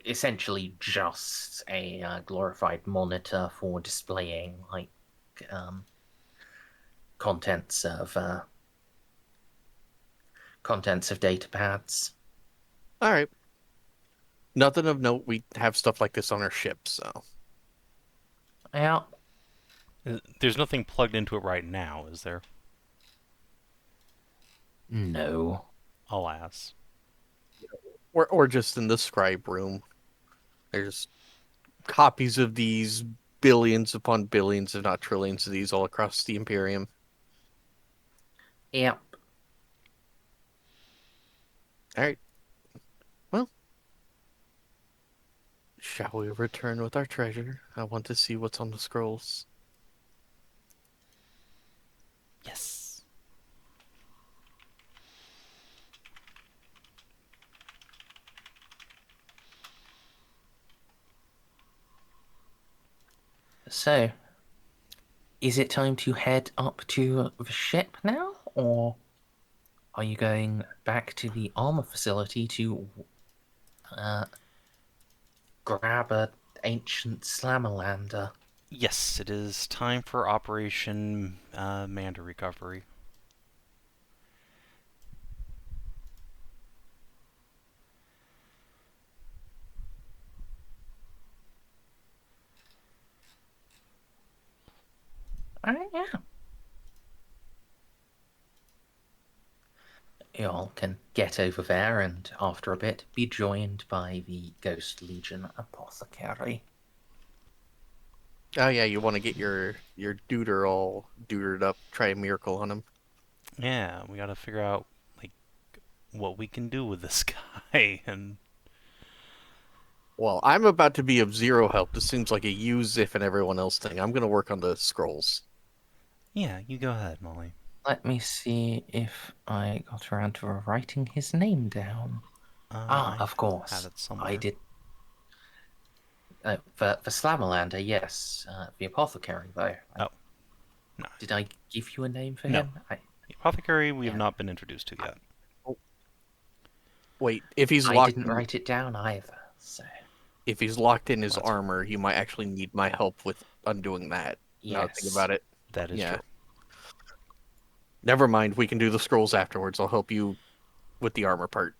essentially just a glorified monitor for displaying like contents of data pads. all right. Nothing of note. We have stuff like this on our ship, so. Yeah. There's nothing plugged into it right now, is there? No. Alas. Or just in the scribe room. There's copies of these, billions upon billions, if not trillions of these all across the Imperium. Yep. All right. Well, shall we return with our treasure? I want to see what's on the scrolls. Yes. So, is it time to head up to the ship now, or are you going back to the armor facility to grab a ancient Slammerlander? Yes, it is time for Operation Manda Recovery. Yeah. You all can get over there and, after a bit, be joined by the Ghost Legion Apothecary. Oh yeah, you want to get your duder all dudered up, try a miracle on him. Yeah, we gotta figure out like what we can do with this guy, and Well, I'm about to be of zero help. This seems like a you, Xiph, and everyone else thing. I'm gonna work on the scrolls. yeah, you go ahead, Molly. Let me see if I got around to writing his name down. I Of have course. it somewhere. I did. For Slammerlander, yes. The Apothecary, though. Oh, no. Did I give you a name for No. him? The apothecary we have Yeah. not been introduced to yet. Wait, if he's I locked didn't in, write it down either, so... if he's locked in his That's armor, you might actually need my help with undoing that. Now that I think Yes. about it. That is Yeah. true. Never mind, we can do the scrolls afterwards. I'll help you with the armor part.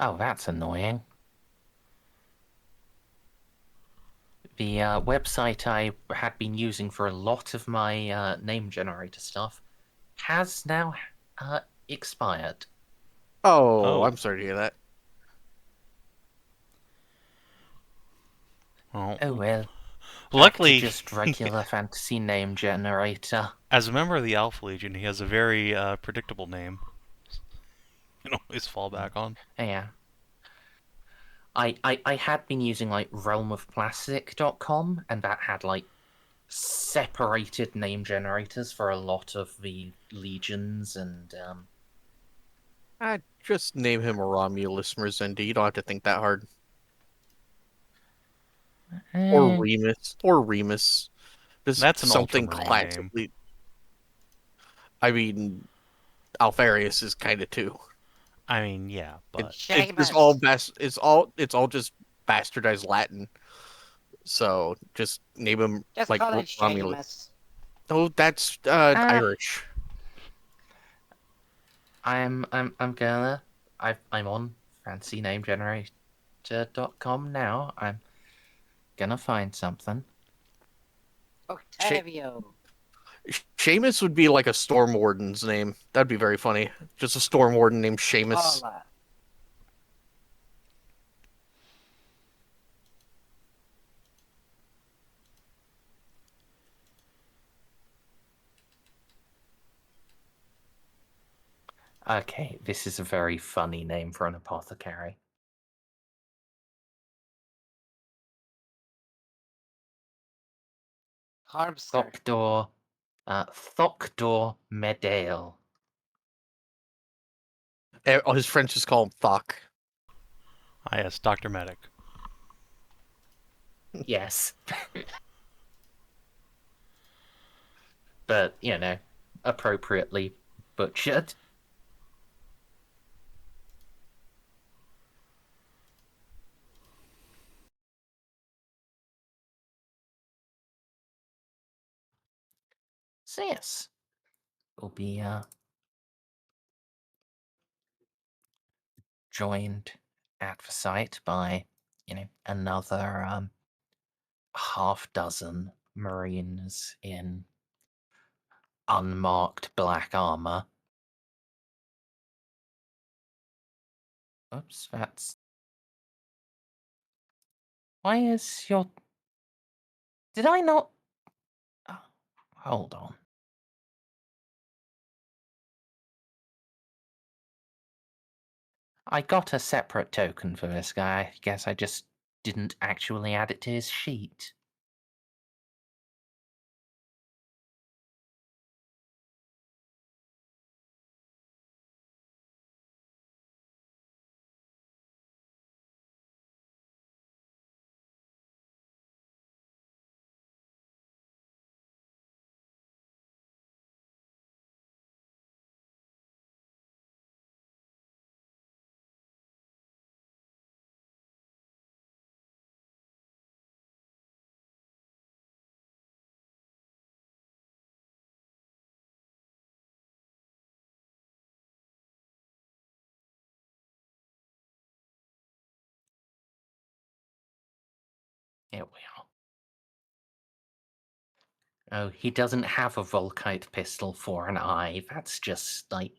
Oh, that's annoying. The website I had been using for a lot of my name generator stuff has now expired. Oh, Oh. I'm sorry to hear that. Well, Oh well. luckily, Back to just regular fantasy name generator. as a member of the Alpha Legion, he has a very predictable name. You can always fall back on. Yeah. I had been using like realmofplastic.com, and that had like separated name generators for a lot of the legions, and I just name him Romulus Merzendi. You don't have to think that hard. Or Remus. Or Remus. Just That's an something ultramarine name. classically. I mean, Alfarius is kind of too. I mean, yeah, but It's all it's all just bastardized Latin. So just name him Just like call it Romulus. Seamus. Oh, that's Irish. I'm gonna I'm on fancynamegenerator.com now. I'm gonna find something. Octavio. Seamus would be like a Storm Warden's name. That'd be very funny. Just a Storm Warden named Seamus. Paula. Okay, this is a very funny name for an apothecary. Harmster. Thokdor Medale. Oh, his friends just call him Thok. ah, yes, Dr. Medic. Yes. But, you know, appropriately butchered. So yes, we'll be joined at the site by, you know, another half dozen Marines in unmarked black armor. Oops, that's... Why is your... Did I not... Oh, hold on. I got a separate token for this guy. I guess I just didn't actually add it to his sheet. Here we are. Oh, he doesn't have a Volkite pistol for an eye. That's just like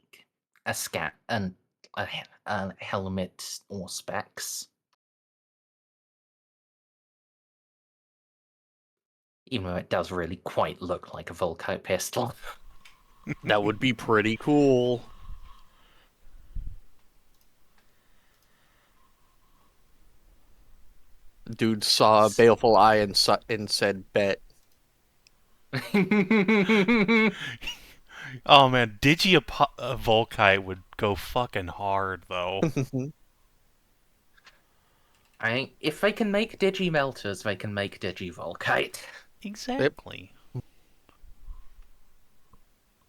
a scat and a helmet or specs. Even though it does really quite look like a Volkite pistol. That would be pretty cool. Dude saw a baleful eye and said, "Bet." Oh man, Volkite would go fucking hard though. If they can make Digi-Melters, they can make Digi-Volkite. Exactly.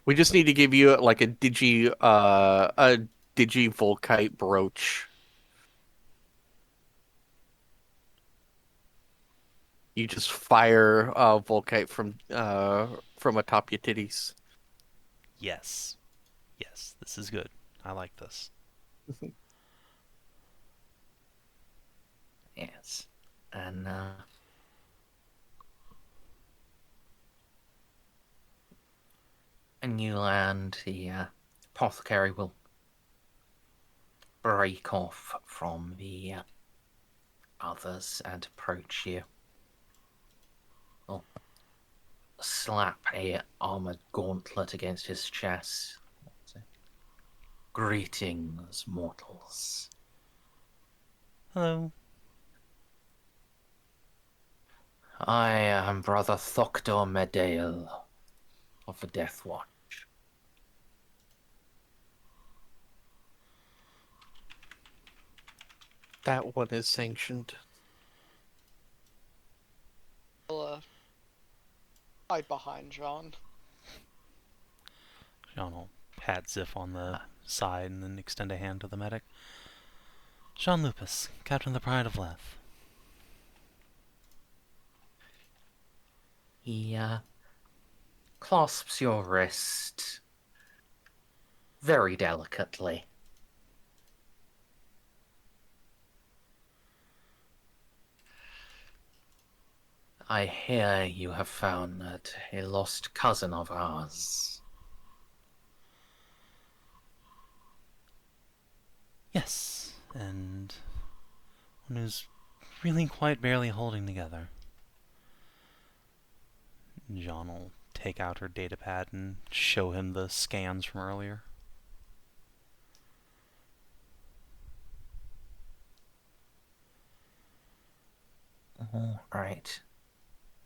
We just need to give you like a digi Volkite brooch. You just fire Volkite from atop your titties. Yes. Yes, this is good. I like this. Yes. And you land, the apothecary will break off from the others and approach you. Will slap a armored gauntlet against his chest. Greetings, mortals. Hello. I am Brother Thokdor Medale of the Death Watch. That one is sanctioned. I'll, hide behind Jeanne. Jeanne will pat Xiph on the side and then extend a hand to the medic. Jean Lupus, Captain of the Pride of Leth. He clasps your wrist very delicately. I hear you have found that a lost cousin of ours. Yes, and one who's really quite barely holding together. Jeanne will take out her datapad and show him the scans from earlier. Right.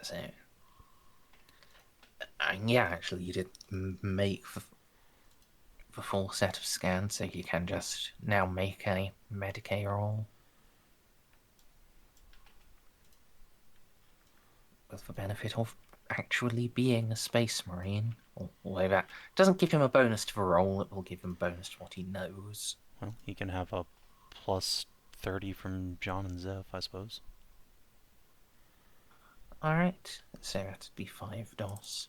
So, yeah, actually, you did make the full set of scans, so you can just now make a Medicaid roll. With the benefit of actually being a space marine. Although that doesn't give him a bonus to the roll, it will give him a bonus to what he knows. Well, he can have a plus 30 from Jeanne and Xiph, I suppose. Alright, so that'd be 5 DOS.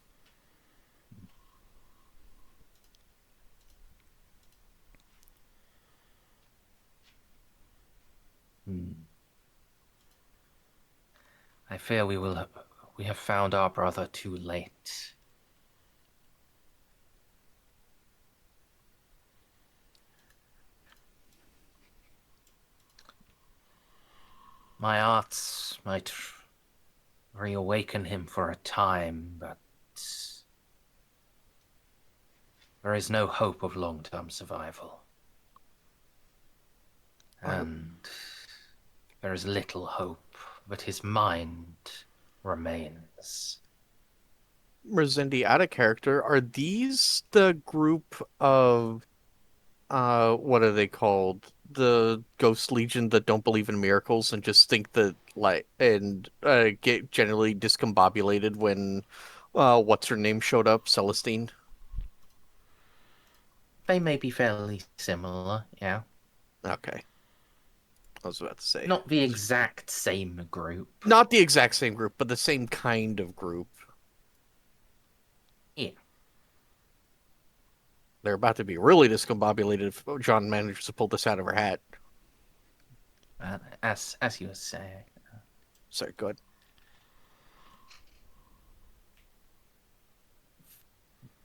I fear we have found our brother too late. My arts might reawaken him for a time, but there is no hope of long-term survival. And there is little hope that his mind remains. Merzendi, out of character, are these the group of what are they called? The Ghost Legion that don't believe in miracles and just think that get generally discombobulated when what's her name showed up, Celestine? They may be fairly similar, yeah. Okay. I was about to say. Not the exact same group. Not the exact same group, but the same kind of group. Yeah. They're about to be really discombobulated if Jeanne manages to pull this out of her hat. As you were saying. Sorry, go ahead.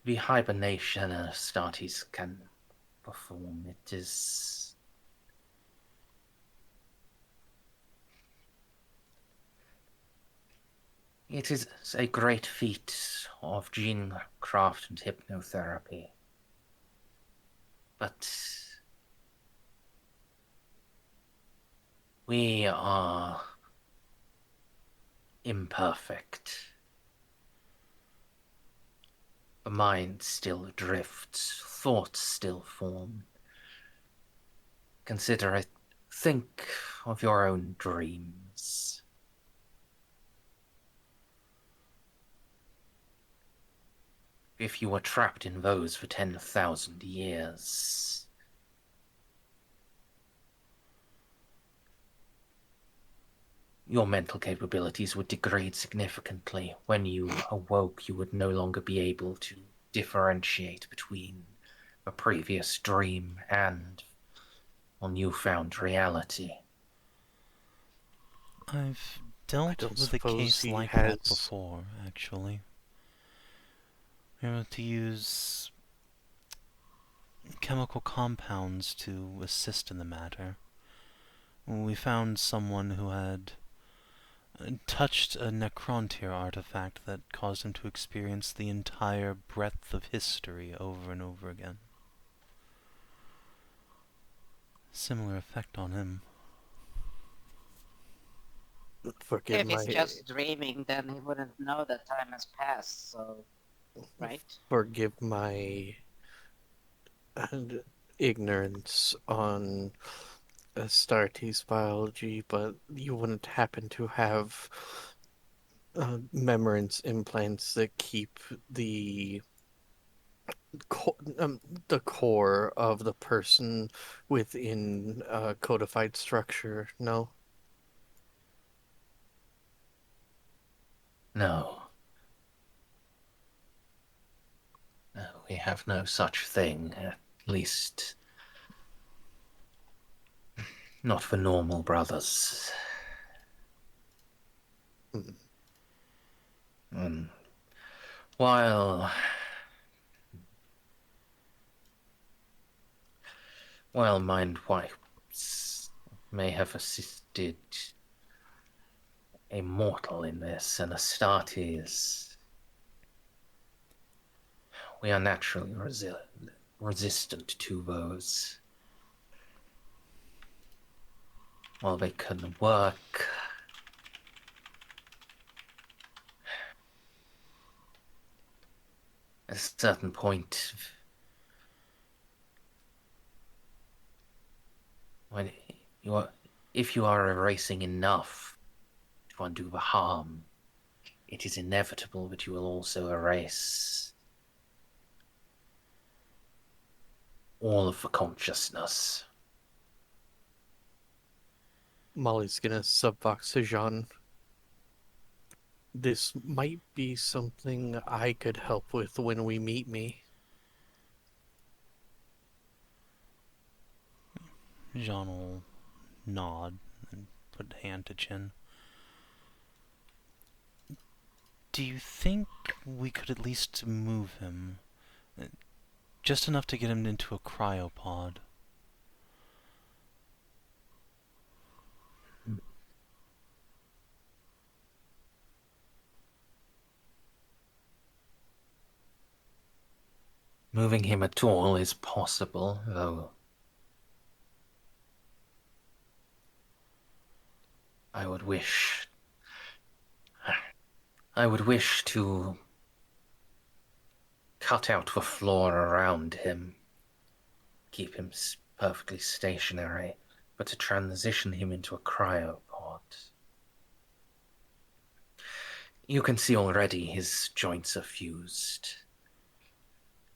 the hibernation Astartes can perform, it is a great feat of gene craft and hypnotherapy. But we are imperfect. The mind still drifts, thoughts still form. Think of your own dreams. If you were trapped in those for 10,000 years, your mental capabilities would degrade significantly. When you awoke, you would no longer be able to differentiate between a previous dream and a newfound reality. I've dealt don't with a suppose case he like has- that before, actually. We were to use chemical compounds to assist in the matter. We found someone who had touched a Necrontyr artifact that caused him to experience the entire breadth of history over and over again. Similar effect on him. Forgive If my he's just dreaming, then he wouldn't know that time has passed, so... Right? forgive my ignorance on Astartes biology, but you wouldn't happen to have memorance implants that keep the core of the person within a codified structure, no? No. No, we have no such thing, at least not for normal brothers. Hmm. And while mind wipes may have assisted a mortal in this, and Astartes, we are naturally resistant to those. While they can work, at a certain point, when if you are erasing enough to undo the harm, it is inevitable that you will also erase all of the consciousness. Molly's gonna subvox to Jeanne. This might be something I could help with when we meet me. Jeanne will nod and put hand to chin. Do you think we could at least move him? Just enough to get him into a cryopod. Moving him at all is possible, though I would wish to cut out the floor around him, keep him perfectly stationary, but to transition him into a cryopod. You can see already his joints are fused.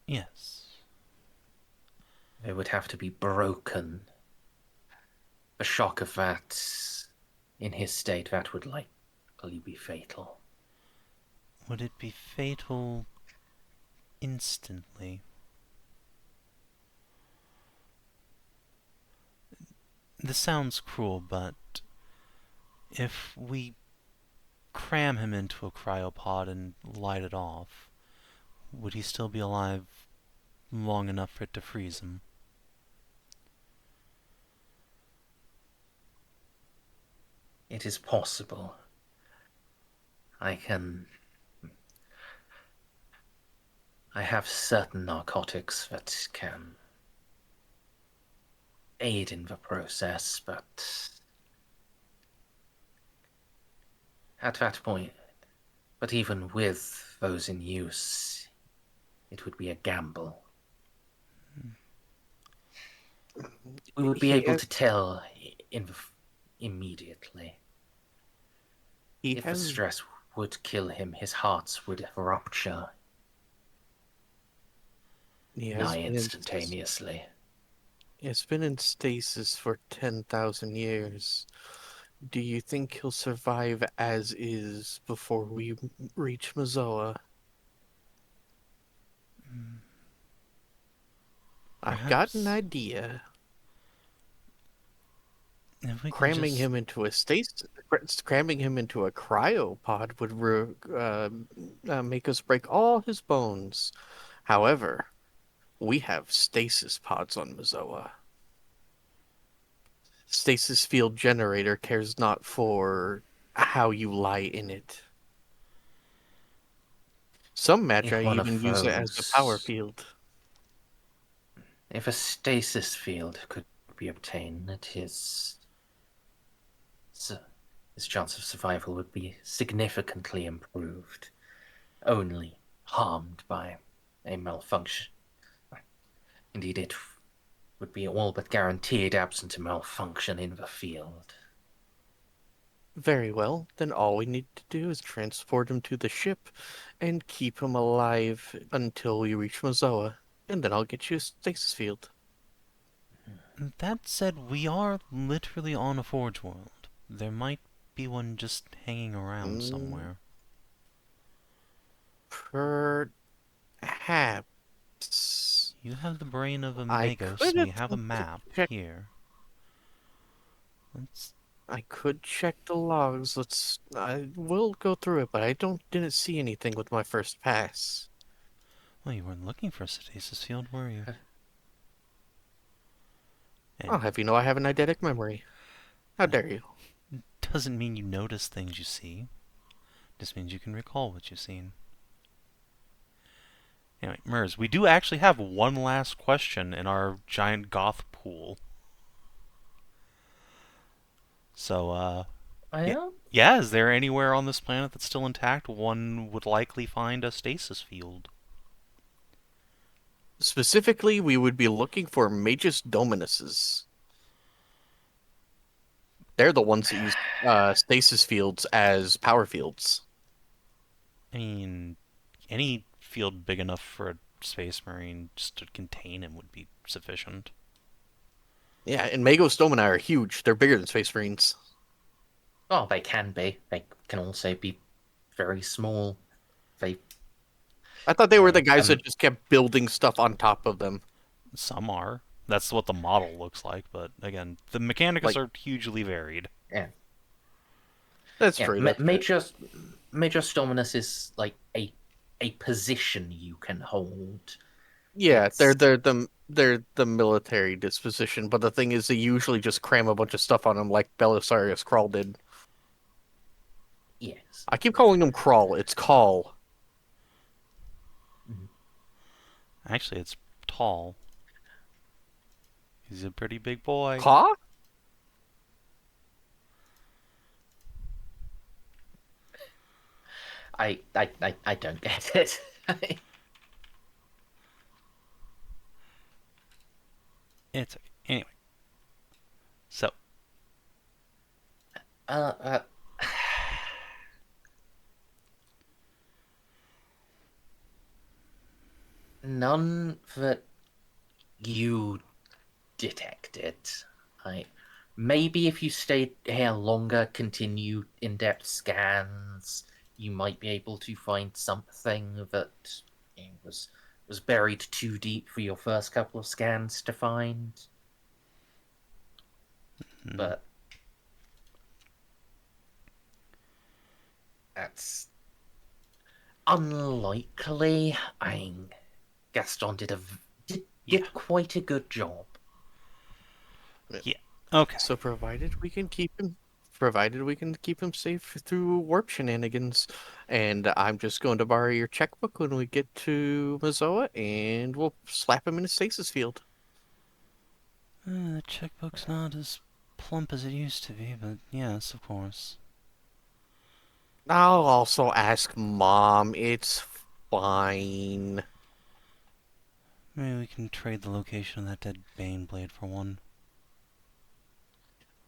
Yes. They would have to be broken. The shock of that, in his state, that would likely be fatal. Would it be fatal instantly? This sounds cruel, but if we cram him into a cryopod and light it off, Would he still be alive long enough for it to freeze him? It is possible. I have certain narcotics that can aid in the process, but at that point, but even with those in use, it would be a gamble. We would be able to tell immediately. If the stress would kill him, his heart would rupture nigh instantaneously. It's been in stasis for 10,000 years. Do you think he'll survive as is before we reach Mazoa? I've got an idea. Cramming him into a cryopod would make us break all his bones. However, we have stasis pods on Mazoa. Stasis field generator cares not for how you lie in it. Some Magi even use it as a power field. If a stasis field could be obtained, his chance of survival would be significantly improved, only harmed by a malfunction. Indeed, it would be all but guaranteed absent a malfunction in the field. Very well, then all we need to do is transport him to the ship and keep him alive until we reach Mazoa, and then I'll get you a stasis field. That said, we are literally on a Forge world. There might be one just hanging around somewhere. Perhaps. You have the brain of a Magos, and we have a map here. I could check the logs. I will go through it, but I didn't see anything with my first pass. Well, you weren't looking for a stasis field, were you? I'll have you know I have an eidetic memory. How dare you? Doesn't mean you notice things you see. Just means you can recall what you've seen. Anyway, Merz, we do actually have one last question in our giant Goth pool. So, yeah, is there anywhere on this planet that's still intact one would likely find a stasis field? Specifically, we would be looking for Magus Dominuses. They're the ones that use stasis fields as power fields. I mean, any field big enough for a Space Marine just to contain him would be sufficient. Yeah, and Magos Domini are huge. They're bigger than Space Marines. Oh, they can be. They can also be very small. I thought they were the guys that just kept building stuff on top of them. Some are. That's what the model looks like, but again, the mechanicus are hugely varied. Yeah. That's true. Magus Dominus is like a position you can hold. Yeah, they're the military disposition, but the thing is they usually just cram a bunch of stuff on them like Belisarius Crawl did. Yes. I keep calling him Crawl. It's Call. Actually, it's tall. He's a pretty big boy. Caw? I don't get it. It's anyway. So. None that you detected. Maybe if you stayed here longer, continue in-depth scans, you might be able to find something that was buried too deep for your first couple of scans to find. But unlikely. Gaston did quite a good job. Okay. So provided we can keep him safe through warp shenanigans, and I'm just going to borrow your checkbook when we get to Mazoa, and we'll slap him in a stasis field. The checkbook's not as plump as it used to be, but yes, of course. I'll also ask Mom. It's fine. Maybe we can trade the location of that dead Bane blade for one.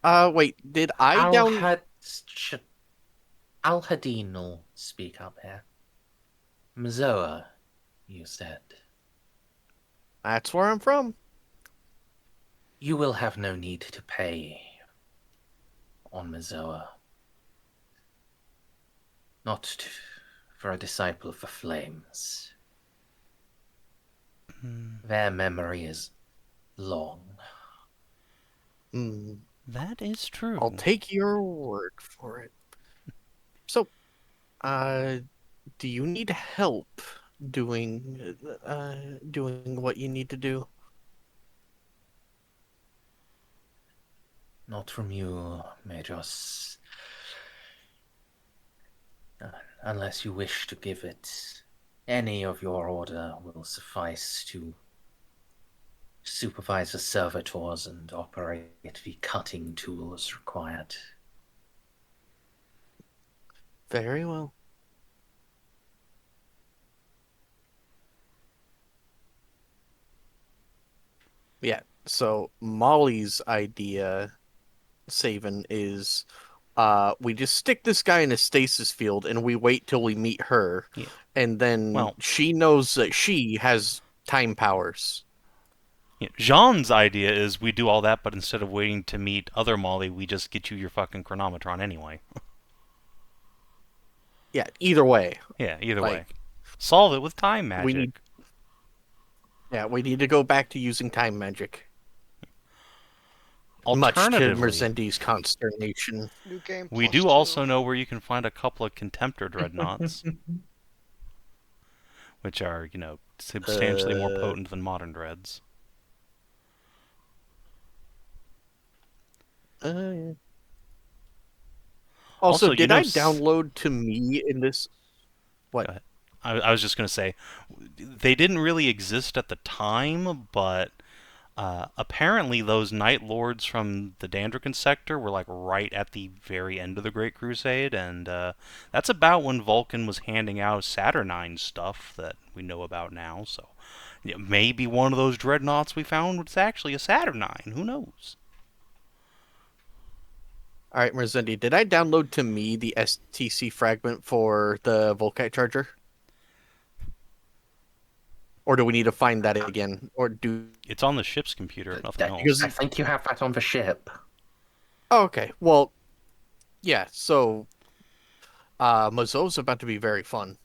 Wait, did I down... Al-Hadin will speak up here. Mazoa, you said. That's where I'm from. You will have no need to pay on Mazoa. Not for a disciple of the flames. Their memory is long. That is true. I'll take your word for it. So, do you need help doing what you need to do? Not from you, Magos. Unless you wish to give it, any of your order will suffice to supervise the servitors and operate the cutting tools required. Very well. Yeah, so Molly's idea, Savin, is we just stick this guy in a stasis field and we wait till we meet her. Yeah. And then Well, she knows that she has time powers. yeah, Jeanne's idea is we do all that, but instead of waiting to meet other Molly, we just get you your fucking chronometron anyway. Yeah, either way. Yeah, either Like, way. Solve it with time magic. We need to go back to using time magic. Much to Alternatively, Merzendi's consternation. New game. we plus do 2. also know where you can find a couple of Contemptor dreadnoughts, which are, substantially more potent than modern dreads. Also, Also, did I download to me in this? What? Go ahead. I was just going to say, they didn't really exist at the time, but apparently those Night Lords from the Dandrukan sector were like right at the very end of the Great Crusade, and that's about when Vulcan was handing out Saturnine stuff that we know about now. So maybe one of those dreadnoughts we found was actually a Saturnine. Who knows? All right, Merzendi, did I download to me the STC fragment for the Volkite charger? Or do we need to find that again? Or do... It's on the ship's computer, nothing else. Because I think you have that on the ship. Oh, okay. Well, yeah, so Mazo's about to be very fun.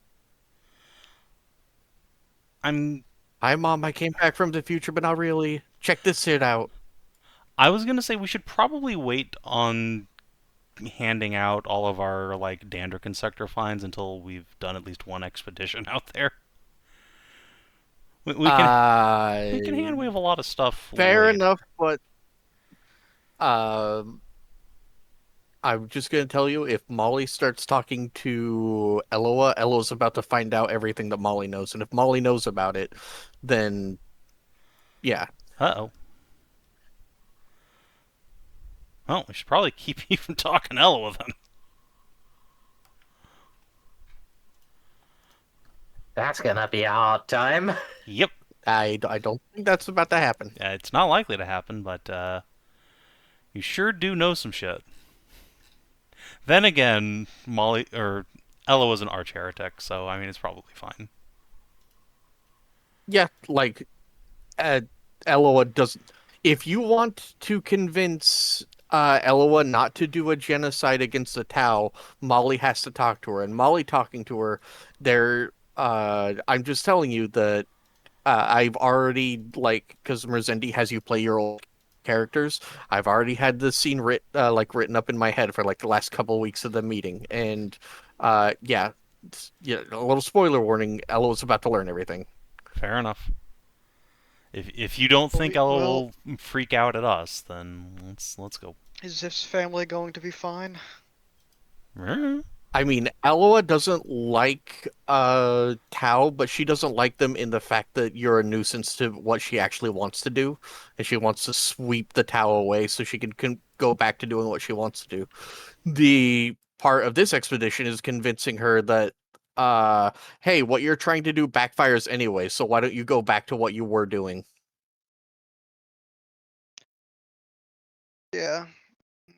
Hi, Mom, I came back from the future, but not really. Check this shit out. I was gonna say we should probably wait on handing out all of our Dandrukan sector finds until we've done at least one expedition out there. We can hand wave a lot of stuff. Fair later. enough, but I'm just gonna tell you, if Molly starts talking to Eloa, Eloa's about to find out everything that Molly knows, and if Molly knows about it, then yeah. Uh-oh. Well, we should probably keep you from talking to Eloa then. That's gonna be a hard time. Yep. I don't think that's about to happen. It's not likely to happen, but you sure do know some shit. Then again, Eloa's an arch heretic, so I mean it's probably fine. Yeah, Eloa doesn't... If you want to convince Eloa not to do a genocide against the Tau, Molly has to talk to her. And Molly talking to her, I'm just telling you that I've already, because Merzendi has you play your old characters, I've already had the scene written up in my head for the last couple of weeks of the meeting. And yeah, yeah, a little spoiler warning. Ella's about to learn everything. Fair enough. If you don't think Ella will freak out at us, then let's go. Is Xip's family going to be fine? I mean, Ella doesn't like Tau, but she doesn't like them in the fact that you're a nuisance to what she actually wants to do, and she wants to sweep the Tau away so she can go back to doing what she wants to do. The part of this expedition is convincing her that, hey, what you're trying to do backfires anyway, so why don't you go back to what you were doing? Yeah.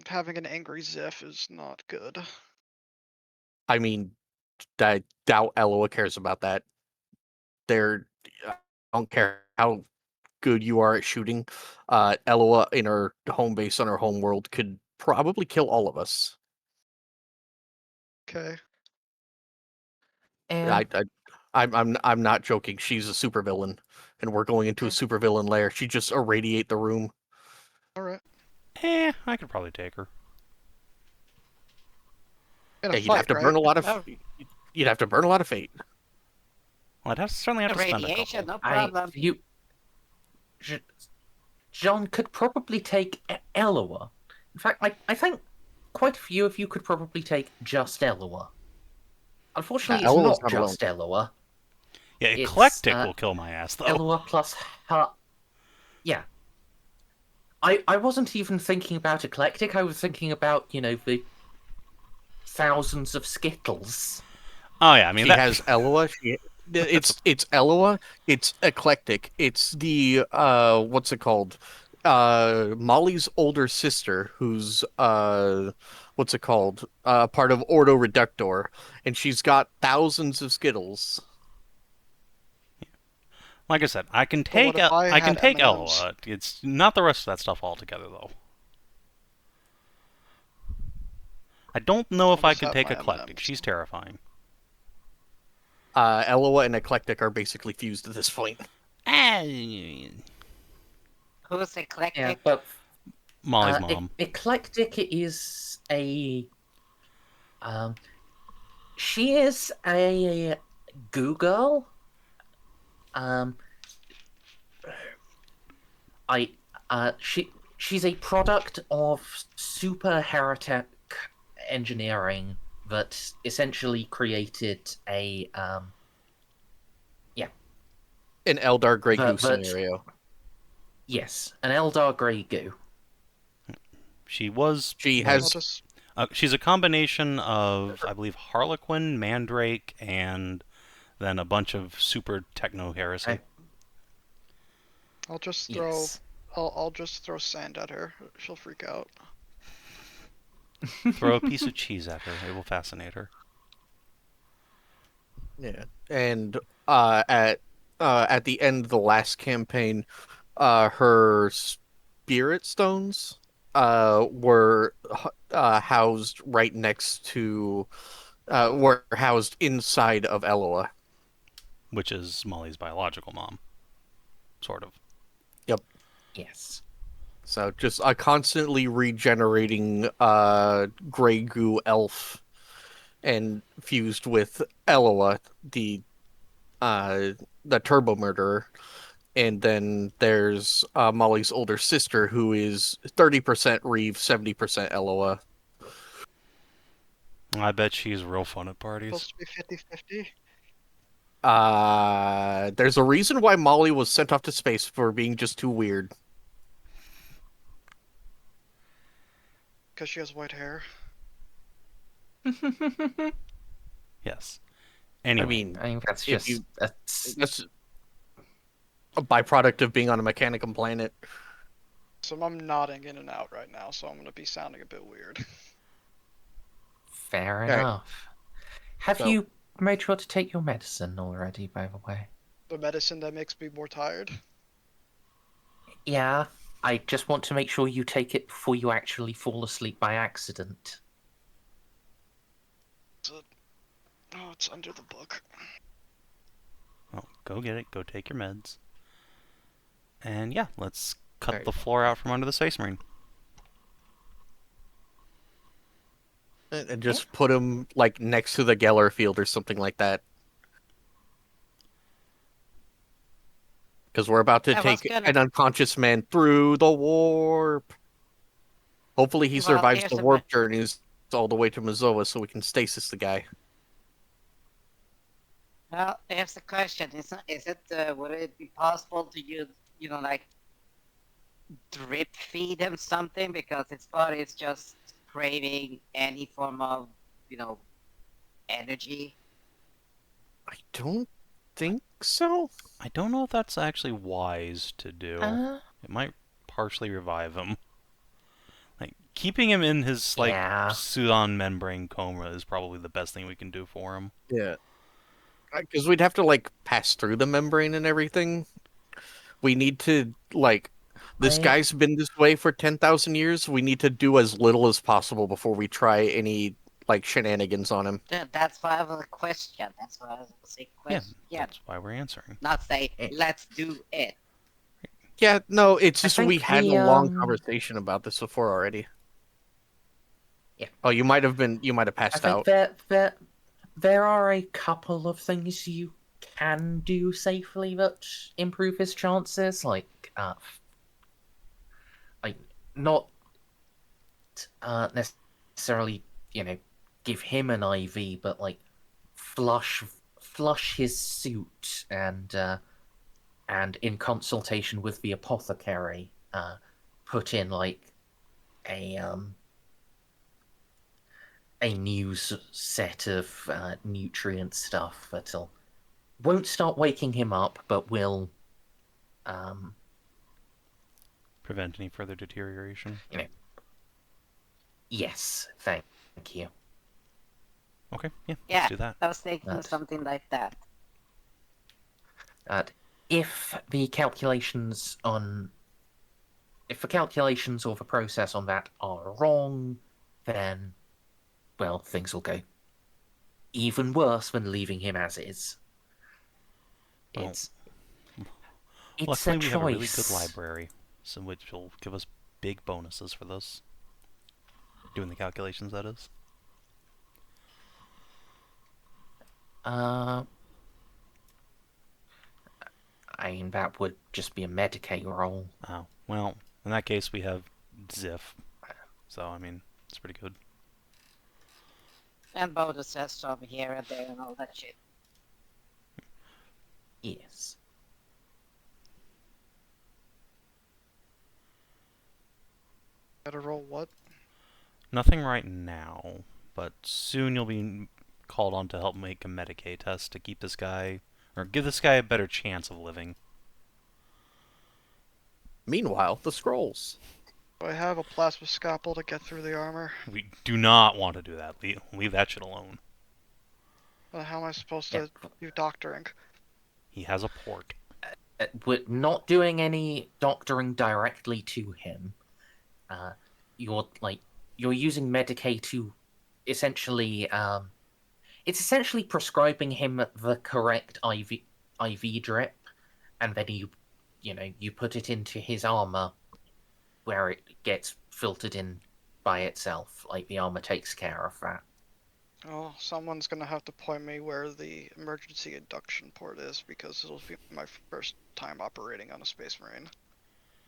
Having an angry Xiph is not good. I mean, I doubt Eloa cares about that. I don't care how good you are at shooting. Eloa in her home base on her home world could probably kill all of us. Okay. And I'm not joking. She's a supervillain, and we're going into a supervillain lair. She just irradiate the room. Alright. I could probably take her. In a Yeah, you'd fight, have to right? burn a lot of. Oh. You'd have to burn a lot of fate. Well, I'd certainly have to spend a Radiation, couple. no problem. John could probably take Eloa. In fact, I think quite a few of you could probably take just Eloa. Unfortunately, it's Eloa's not not just Eloa. Yeah, It's, eclectic will kill my ass though. Eloa plus her. Yeah. I wasn't even thinking about eclectic. I was thinking about, the thousands of Skittles. Oh yeah, I mean She that has Eloa. It's Eloa. It's eclectic. It's the what's it called? Molly's older sister, who's what's it called? Part of Ordo Reductor, and she's got thousands of Skittles. Like I said, I can But what take if I I can had take M&Ms? Eloa. It's not the rest of that stuff altogether though. I don't know if I'll I just could have take my eclectic. M&Ms. She's terrifying. Eloa and eclectic are basically fused at this point. Who's eclectic? Yeah, but Molly's mom. eclectic is a. She is a goo girl. She's a product of super heretic engineering that essentially created a An Eldar Grey But- Goose but- scenario. yes, an Eldar Grey goo. She was. She I'll has just She's a combination of, I believe, Harlequin, Mandrake, and then a bunch of super techno heresy. I'll just throw Yes. I'll just throw sand at her. She'll freak out. Throw a piece of cheese at her; it will fascinate her. Yeah, and at the end of the last campaign, her spirit stones were housed right next to were housed inside of Eloa. Which is Molly's biological mom, sort of. Yes. So just a constantly regenerating gray goo elf, and fused with Eloa, the turbo murderer. And then there's Molly's older sister, who is 30% Reeve, 70% Eloa. I bet she's real fun at parties. Supposed to be 50-50. There's a reason why Molly was sent off to space for being just too weird. Because she has white hair. Yes. Anyway, I mean, I think that's If just you- that's that's a byproduct of being on a Mechanicum planet. So I'm nodding in and out right now, so I'm gonna be sounding a bit weird. fair Alright. enough. Have So- you made sure to take your medicine already, by the way? The medicine that makes me more tired. Yeah, I just want to make sure you take it before you actually fall asleep by accident. Oh, it's under the book. well, go get it. Go take your meds. And yeah, let's cut Alright. the floor out from under the Space Marine. And just put him like next to the Geller field or something like that. Because we're about to I was take gonna. an unconscious man through the warp. Hopefully he Well, survives here's the the warp journeys all the way to Mazoa so we can stasis the guy. Well, here's the question: would it be possible to use, like drip feed him something because its body is just craving any form of, energy? I don't think so. I don't know if that's actually wise to do. It might partially revive him. Like, keeping him in his, Yeah. Sudan membrane coma is probably the best thing we can do for him. Yeah. Because we'd have to, like, pass through the membrane and everything. We need to, like... This guy's been this way for 10,000 years. We need to do as little as possible before we try any, like, shenanigans on him. That's why I was a question. That's why I was a question. Yeah, that's why we're answering. Not say, let's do it. Yeah, no, it's I just we think had the, a long conversation about this before already. Yeah. Oh, you might have I passed think out. there are a couple of things you can do safely that improve his chances, like not necessarily, give him an IV, but like flush his suit and in consultation with the apothecary, put in like a new set of nutrient stuff that'll won't start waking him up, but will Prevent any further deterioration. Yes, thank you. Okay, yeah, Yeah, let's do that. I was thinking something like that. If the calculations or the process on that are wrong, then, well, things will go even worse than leaving him as is. Well, It's luckily a we choice. have a really good library, so which will give us big bonuses for this. Doing the calculations, that is. I mean, that would just be a Medicaid roll. Oh, well, in that case we have Xiph. So, I mean, it's pretty good. And bonuses from here and there and all that shit. Yes. Gotta roll what? Nothing right now, but soon you'll be called on to help make a Medicaid test to keep this guy, or give this guy a better chance of living. Meanwhile, the scrolls. Do I have a plasma scalpel to get through the armor? We do not want to do that. Leave that shit alone. Well, how am I supposed to do doctoring? He has a port. We're not doing any doctoring directly to him. You're using Medicaid to essentially, it's essentially prescribing him the correct IV drip, and then you put it into his armor, where it gets filtered in by itself. Like, the armor takes care of that. Oh, someone's gonna have to point me where the emergency induction port is, because it'll be my first time operating on a Space Marine.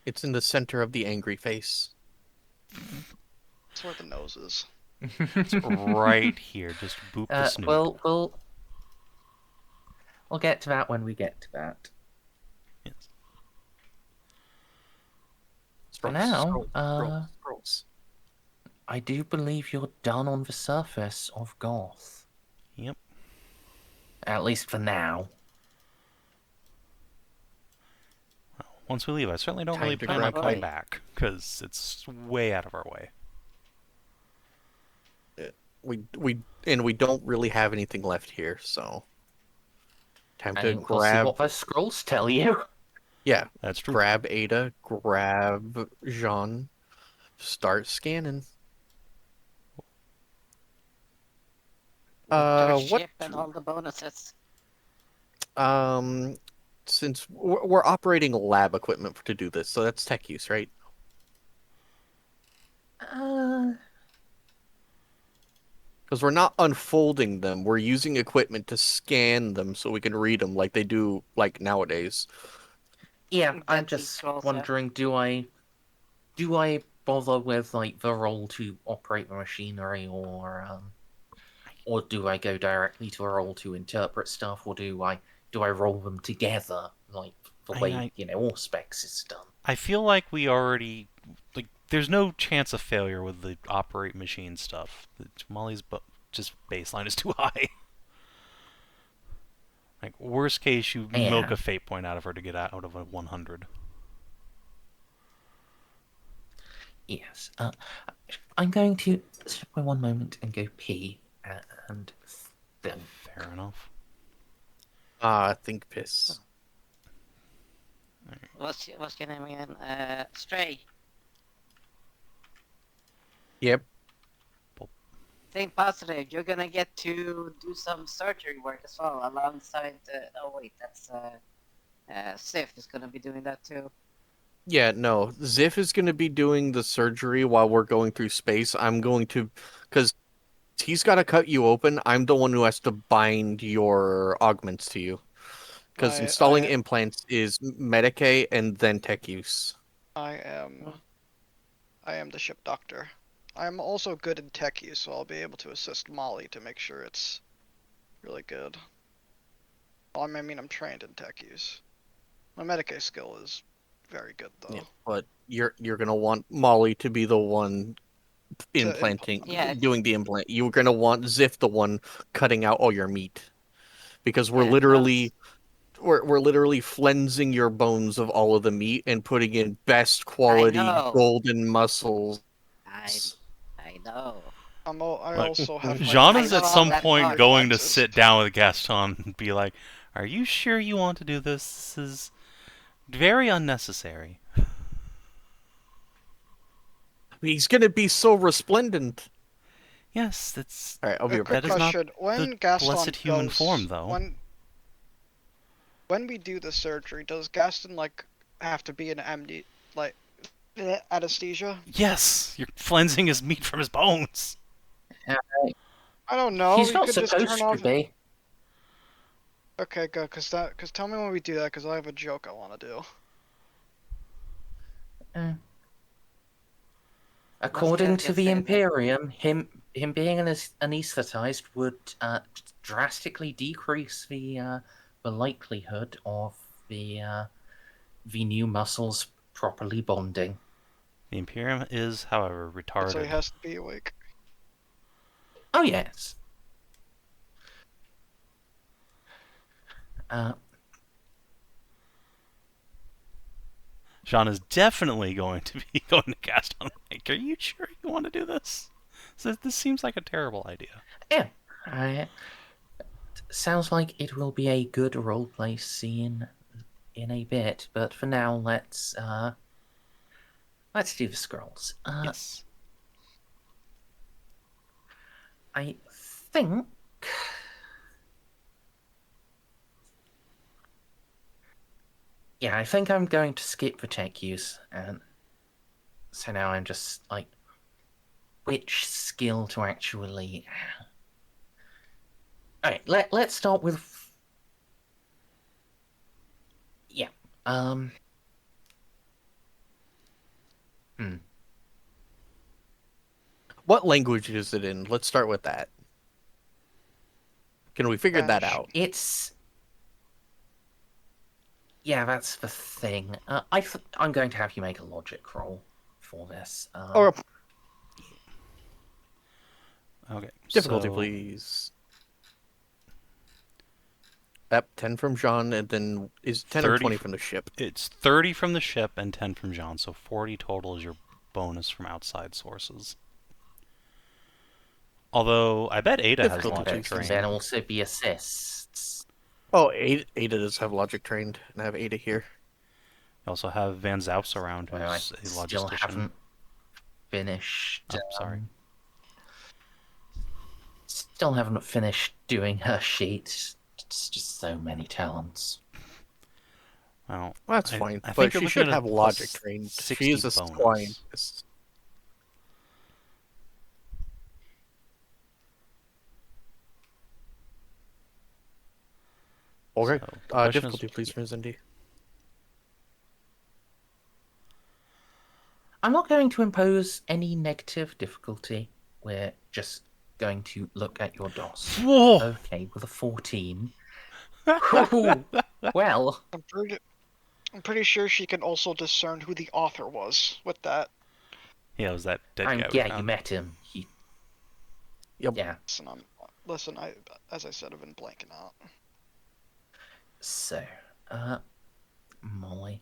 It's in the center of the angry face. That's where the nose is. It's right here. Just boop the snoot. We'll get to that when we get to that. Yes. For now, Scrolls. I do believe you're done on the surface of Goth. Yep. At least for now. Well, once we leave, I certainly don't Time really to plan on grab coming away. back, because it's way out of our way. We don't really have anything left here, so time to And we'll see grab. what those scrolls tell you. Yeah, That's true. grab Ada, grab Jeanne, start scanning. Your What? ship and all the bonuses. Since we're operating lab equipment to do this, so that's tech use, right? Because we're not unfolding them. We're using equipment to scan them so we can read them like they do like nowadays. Yeah, I'm That just equals, wondering, do I bother with like the roll to operate the machinery, or do I go directly to a roll to interpret stuff, or do I roll them together like the way Auspex is done? I feel like we already there's no chance of failure with the operate machine stuff. Molly's just baseline is too high. Like worst case, you milk a fate point out of her to get out of a 100. Yes. I'm going to stop by one moment and go pee, and then. Fair enough. Think piss. What's your name again? Stray. Yep. Think positive. You're gonna get to do some surgery work as well alongside. Oh wait, that's Xiph is gonna be doing that too. Yeah, no. Xiph is going to be doing the surgery while we're going through space. I'm going to, because he's got to cut you open. I'm the one who has to bind your augments to you. Because installing implants is Medicae and then tech use. I am the ship doctor. I'm also good in tech use, so I'll be able to assist Molly to make sure it's really good. Well, I mean, I'm trained in tech use. My Medicae skill is very good, though. Yeah, but you're gonna want Molly to be the one implanting, doing the implant. You're gonna want Xiph the one cutting out all your meat, because we're literally flensing your bones of all of the meat and putting in best quality golden muscles. I know. I also have. Jeanne is at some point going to sit down with Gaston and be like, "Are you sure you want to do this? This is very unnecessary." He's gonna be so resplendent. Yes, that's. All right, I'll be right back. That is not the blessed human form, though. When we do the surgery, does Gaston have to be in anesthesia? Yes, you're flensing his meat from his bones. I don't know. He's not supposed to be. Okay, good. Cause tell me when we do that, cause I have a joke I want to do. According to the Imperium, him being anesthetized would drastically decrease the likelihood of the new muscles properly bonding. The Imperium is, however, retarded. So he has to be awake. Oh yes. Jeanne is definitely going to be going to Gaston. Like, are you sure you want to do this? This seems like a terrible idea. Yeah. Sounds like it will be a good roleplay scene in a bit, but for now, let's do the scrolls. Yes. I think. Yeah, I think I'm going to skip the tech use, and so now I'm just like, which skill to actually. All right, let's start with. Yeah. What language is it in? Let's start with that. Can we figure that out? Yeah, that's the thing. I'm going to have you make a logic roll for this. Okay. Difficulty, please. 10 from Jeanne, and then is 10 or 20 from the ship? It's 30 from the ship and 10 from Jeanne, so 40 total is your bonus from outside sources. Although, I bet Ada has logic trained. Then also be assists. Oh, Ada does have logic trained, and I have Ada here. You also have Van Zaus around, who's a logistician. Still haven't finished. Oh, sorry. Still haven't finished doing her sheet. It's just so many talents. Well, that's fine. But she should have logic trained. She is a scientist. Okay. So, the question Difficulty, is, please, Merzendi. I'm not going to impose any negative difficulty. We're just going to look at your DOS. Whoa! Okay, with a 14. Ooh, well, I'm pretty sure she can also discern who the author was with that. Yeah, it was that dead guy we yeah, you found. met him. Yep. Yeah. Listen, as I said, I've been blanking out. So, Molly.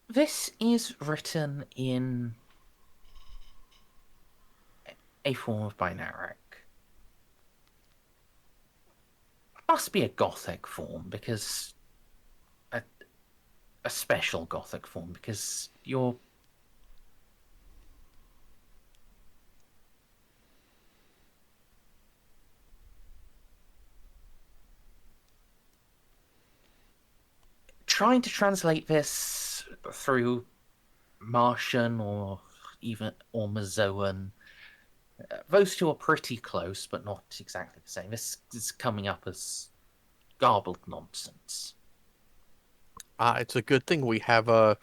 This is written in a form of binaric. Must be a Gothic form, because a special Gothic form, because you're trying to translate this through Martian or Mazoan. Those two are pretty close, but not exactly the same. This is coming up as garbled nonsense. It's a good thing we have a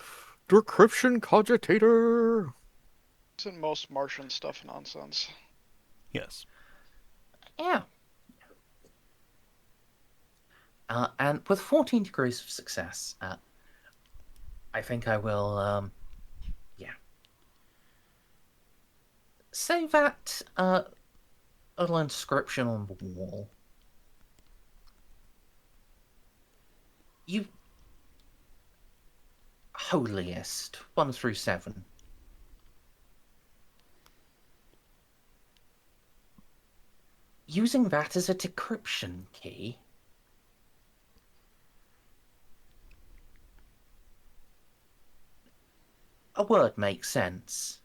decryption cogitator. Isn't most Martian stuff nonsense? Yes. Yeah. And with 14 degrees of success, I think I will, say that, a little inscription on the wall. You holiest, 1 through 7. Using that as a decryption key. A word makes sense.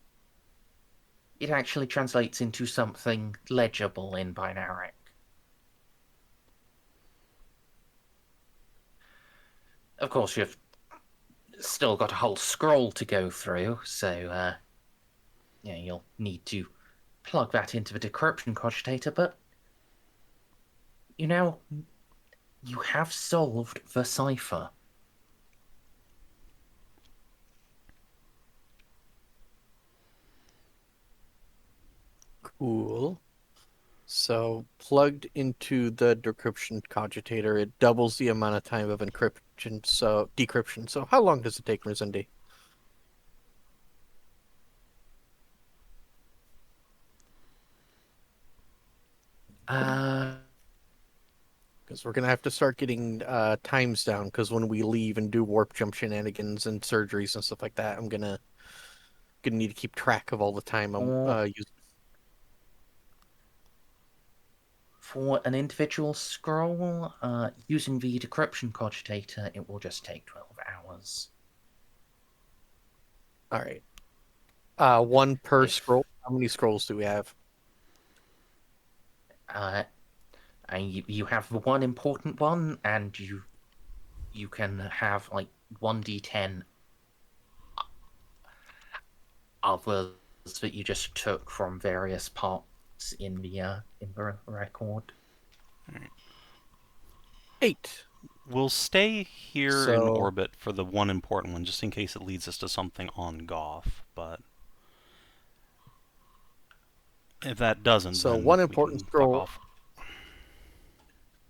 It actually translates into something legible in binaric. Of course, you've still got a whole scroll to go through, so you'll need to plug that into the decryption cogitator, but you have solved the cipher. Cool. So, plugged into the decryption cogitator, it doubles the amount of time of encryption, so decryption. So, how long does it take, Merzendi? Because we're gonna have to start getting times down. Because when we leave and do warp jump shenanigans and surgeries and stuff like that, I'm gonna need to keep track of all the time I'm using. For an individual scroll, using the decryption cogitator, it will just take 12 hours. All right. One per If- scroll. How many scrolls do we have? And you have the one important one, and you can have like 1d10 others that you just took from various parts in the record. 8. We'll stay here in So- orbit for the one important one, just in case it leads us to something on Goth, but if that doesn't, So then one we important can fuck scroll. off.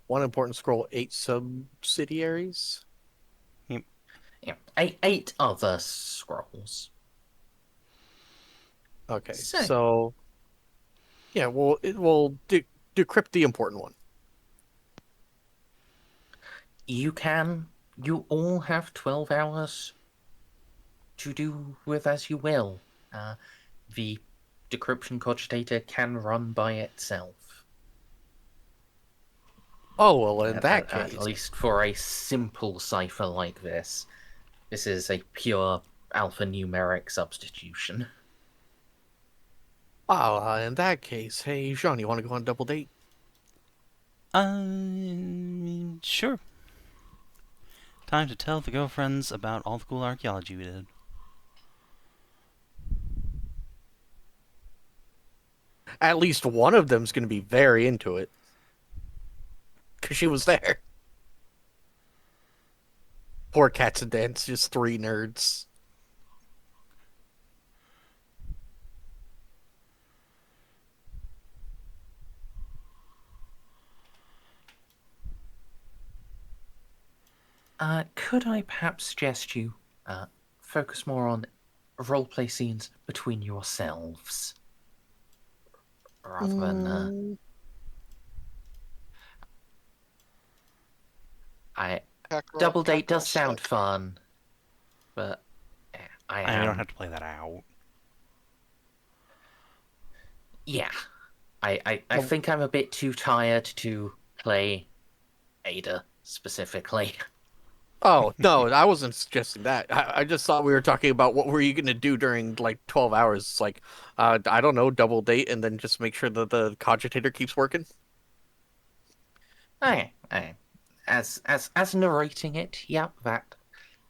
One important scroll, 8 subsidiaries. Yeah, eight other scrolls. Okay, So- so yeah, well, it will decrypt the important one. You all have 12 hours to do with as you will. The decryption cogitator can run by itself. Oh well, in that At case, least for a simple cipher like this. This is a pure alphanumeric substitution. in that case, hey Jeanne, you want to go on a double date? Sure. Time to tell the girlfriends about all the cool archaeology we did. At least one of them's going to be very into it. because she was there. Poor Cats and Dance, just 3 nerds. Could I perhaps suggest you focus more on roleplay scenes between yourselves rather than double date does sound fun, but I I don't am have to play that out. yeah. I think I'm a bit too tired to play Ada specifically. Oh, no, I wasn't suggesting that. I just thought we were talking about what were you going to do during, like, 12 hours. It's like, I don't know, double date and then just make sure that the cogitator keeps working. I as narrating it, yeah, that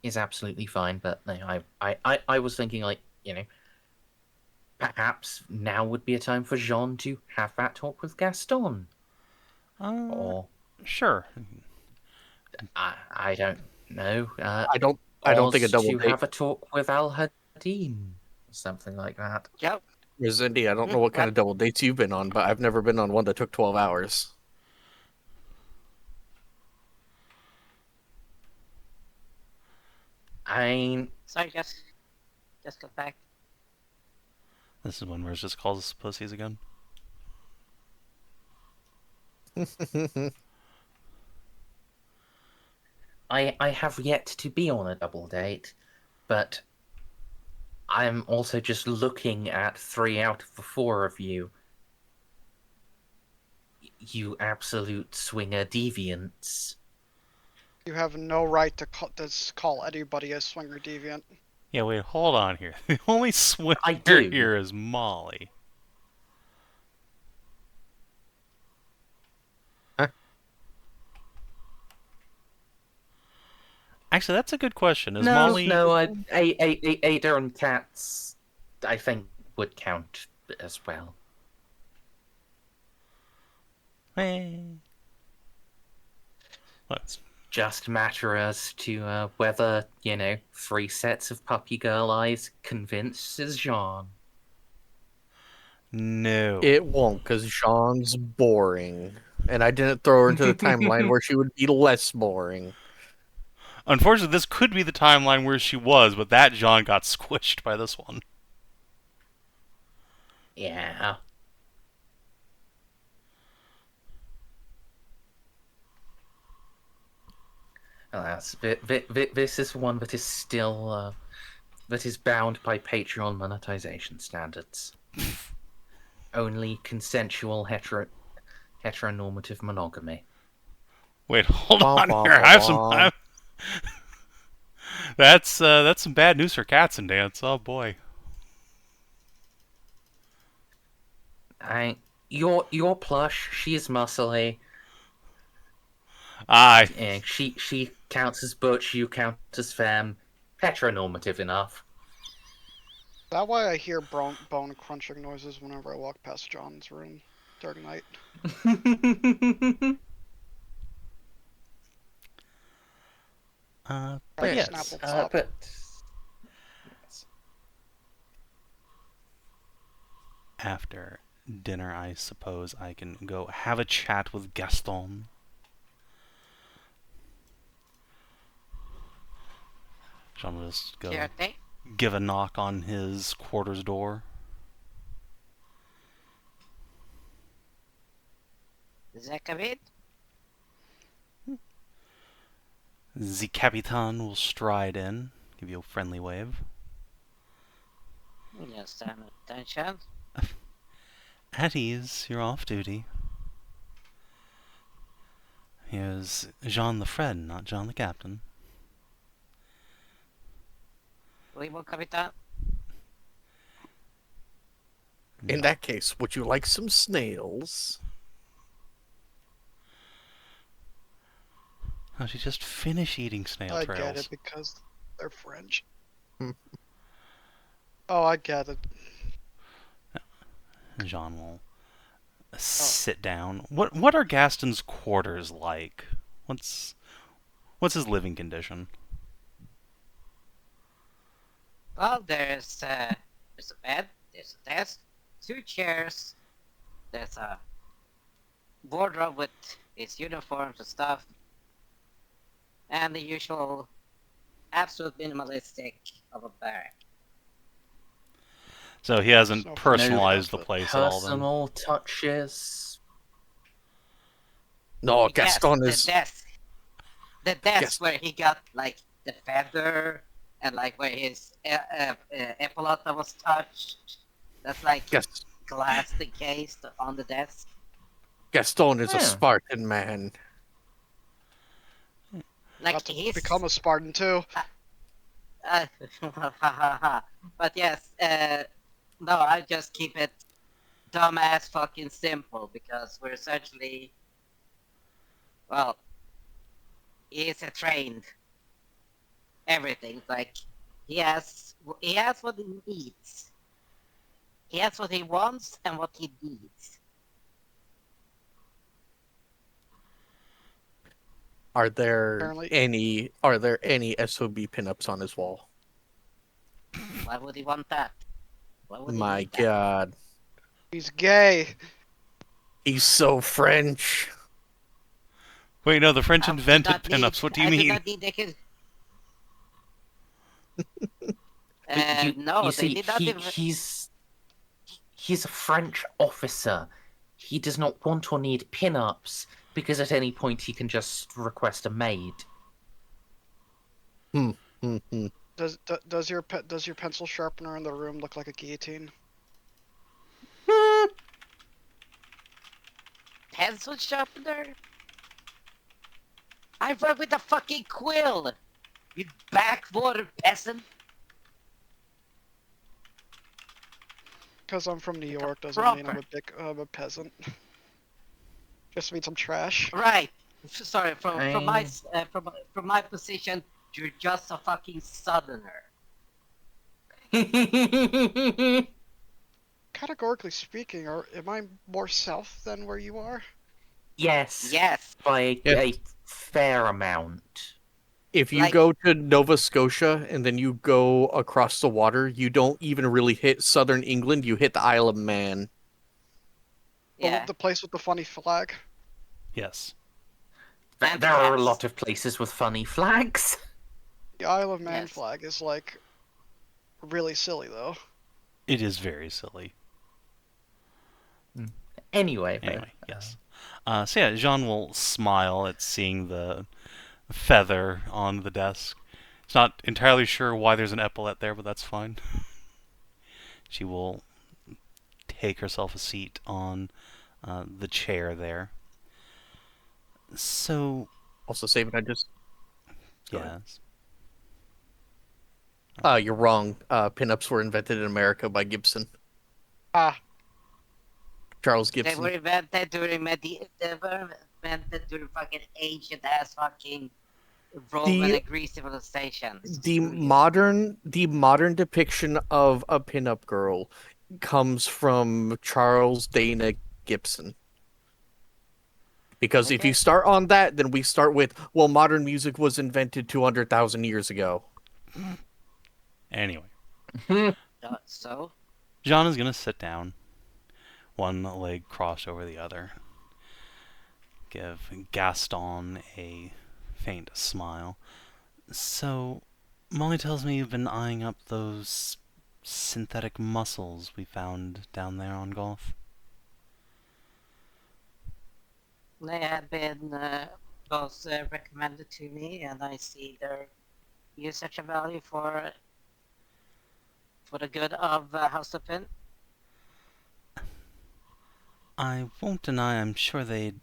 is absolutely fine. But no, I was thinking, like, perhaps now would be a time for Jeanne to have that talk with Gaston, or Sure. I don't know. I don't think a Oz double to date. have a talk with Al-Hadin, something like that. Yep. Merzendi, I don't know what kind of double dates you've been on, but I've never been on one that took 12 hours. Sorry, just got back. This is when Merz just calls us pussies again. I have yet to be on a double date, but I'm also just looking at 3 out of the 4 of you. You absolute swinger deviants. You have no right to call anybody a swinger deviant. Yeah, wait, hold on here. The only swinger I do. here is Molly. Huh? Actually, that's a good question. Is Molly... No, Ada and Cats, I think, would count as well. Let's... Just matter as to whether, 3 sets of puppy girl eyes convinces Jeanne. No. It won't, because Jeanne's boring. And I didn't throw her into the timeline where she would be less boring. Unfortunately, this could be the timeline where she was, but that Jeanne got squished by this one. Yeah. Alas, this is one that is still that is bound by Patreon monetization standards. Only consensual heteronormative monogamy. Wait, hold on here. I have some... That's some bad news for Cats and Dance. Oh boy. Your plush, she's muscly. Aye. She counts as butch, you count as femme. Heteronormative enough. Is that why I hear bone crunching noises whenever I walk past John's room during night? But yes. Snapple top. After dinner, I suppose I can go have a chat with Gaston. Jeanne will just go give a knock on his quarters door. Does that come in? The Capitan will stride in, give you a friendly wave. Just stand at attention. At ease, you're off duty. Here's Jeanne the friend, not John the captain. Primo Capitan. In that case, would you like some snails? How did you just finish eating snail I trails? get it because they're French. Oh, I get it. Jeanne will sit down. What are Gaston's quarters like? What's his living condition? Well, there's a bed, there's a desk, 2 chairs, there's a wardrobe with his uniforms and stuff, and the usual absolute minimalistic of a barrack. So he hasn't No personalized the no place at all then. Personal touches. No, Yes, Gaston the is. desk. The desk Yes. where he got like the feather and like where his epauleta was touched. That's like Gas- glass encased on the desk. Gaston is a Yeah. Spartan man. Like About to he's become a Spartan too. but yes, no, I just keep it dumbass fucking simple because we're essentially, well, he's a trained everything. Like he has what he needs. He has what he wants and what he needs. Are there Apparently- any SOB pinups on his wall? Why would he want that? Why would he My need that? God, He's gay. he's so French. Wait, no, the French I do invented not need- pinups. What do you I mean? do not need the You no, they see, did not. he's a French officer. He does not want or need pin-ups because at any point he can just request a maid. Does your pencil sharpener in the room look like a guillotine? Pencil sharpener? I work with a fucking quill! You backwater peasant! Because I'm from New Like a York doesn't mean I'm a peasant. Just means I'm trash. Right. Sorry, from my I- from my position, you're just a fucking southerner. Categorically speaking, am I more south than where you are? Yes, Yes. by Yes. a fair amount. If you Like- go to Nova Scotia and then you go across the water, you don't even really hit southern England. You hit the Isle of Man. Yeah. The place with the funny flag. Yes. And There are a cats. lot of places with funny flags. The Isle of Man Yes. flag is like really silly though. It is very silly. Anyway, Yes. So yeah, Jeanne will smile at seeing the feather on the desk. She's not entirely sure why there's an epaulette there, but that's fine. She will take herself a seat on the chair there. So, Also, Savin, Go ahead. yes. You're wrong. Pinups were invented in America by Gibson. Charles They Gibson. were invented during fucking ancient ass fucking Roman and Greek civilizations. The modern depiction of a pinup girl comes from Charles Dana Gibson. Because if Okay. you start on that, then we start with, well, modern music was invented 200,000 years ago. Anyway, So, Jeanne is going to sit down, one leg crossed over the other. Give Gaston a faint smile. So, Molly tells me you've been eyeing up those synthetic muscles we found down there on Goth. they have been both recommended to me, and I see their usage and value for the good of House of Pin. I won't deny I'm sure they'd,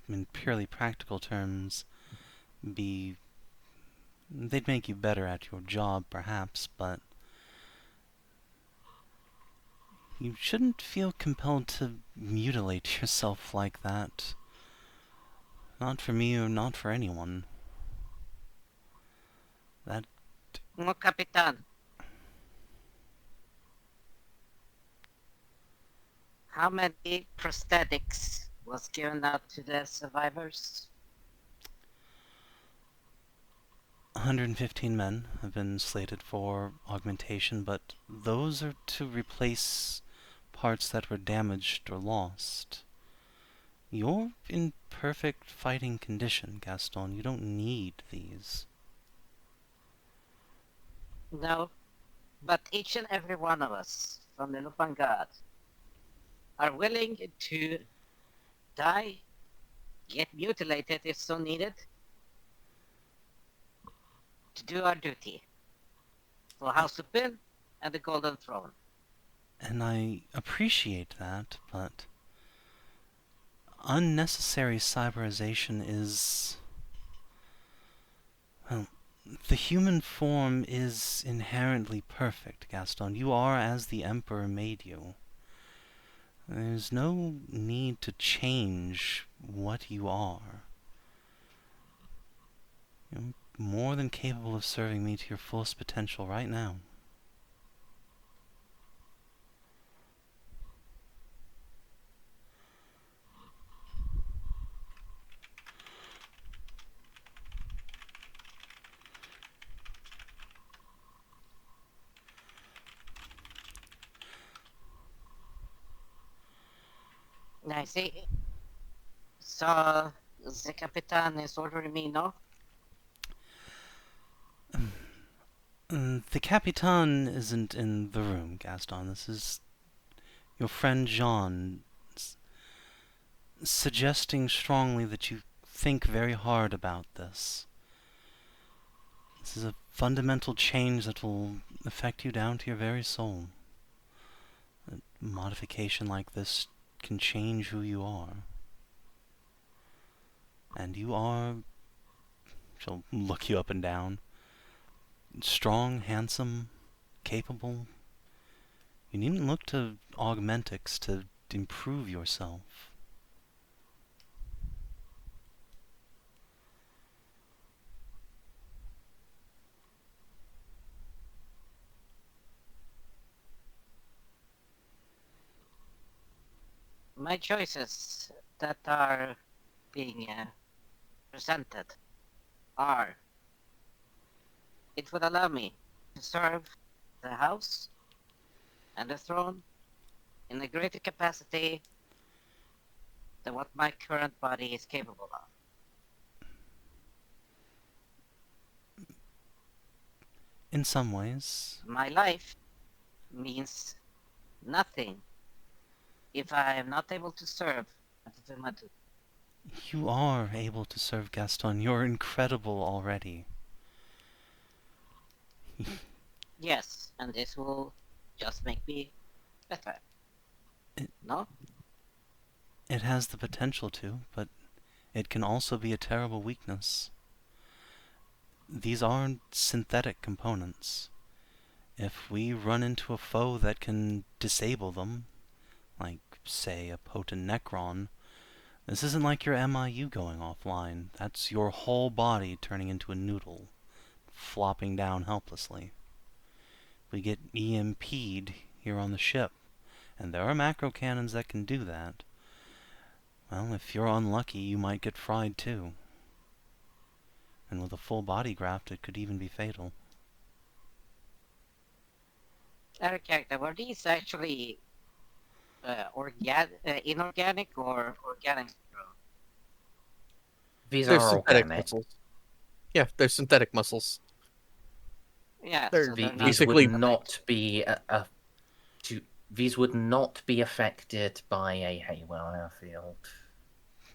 in purely practical terms, they'd make you better at your job, perhaps, but you shouldn't feel compelled to mutilate yourself like that. Not for me or not for anyone. That... No, Capitan. How many prosthetics was given out to the survivors? 115 men have been slated for augmentation, but those are to replace parts that were damaged or lost. You're in perfect fighting condition, Gaston. You don't need these. No, but each and every one of us from the Lupin God are willing to die, get mutilated if so needed, to do our duty for House Lupin and the Golden Throne. And I appreciate that, but unnecessary cyberization is... Well, the human form is inherently perfect, Gaston. You are as the Emperor made you. There's no need to change what you are. You're more than capable of serving me to your fullest potential right now. I see. So, the Capitan is ordering me, no? The Capitan isn't in the room, Gaston. This is your friend Jeanne suggesting strongly that you think very hard about this. This is a fundamental change that will affect you down to your very soul. A modification like this can change who you are. And you are... She'll look you up and down. Strong, handsome, capable. You needn't look to augmentics to improve yourself. My choices that are being presented are: it would allow me to serve the house and the throne in a greater capacity than what my current body is capable of. In some ways, My life means nothing if I am not able to serve and fulfill my duty. you are able to serve Gaston. You're incredible already. Yes, and this will just make me better. No? It has the potential to, but it can also be a terrible weakness. These aren't synthetic components. If we run into a foe that can disable them, like, say, a potent Necron, this isn't like your MIU going offline. That's your whole body turning into a noodle, flopping down helplessly. We get EMP'd here on the ship, and there are macro cannons that can do that. Well, if you're unlucky, you might get fried too. And with a full body graft, it could even be fatal. Other character, were these actually inorganic or organic? These They're are synthetic organic. muscles. Yeah, they're synthetic muscles. Yeah, They're so The- they're not these basically- would not be these would not be affected by a Haywell airfield.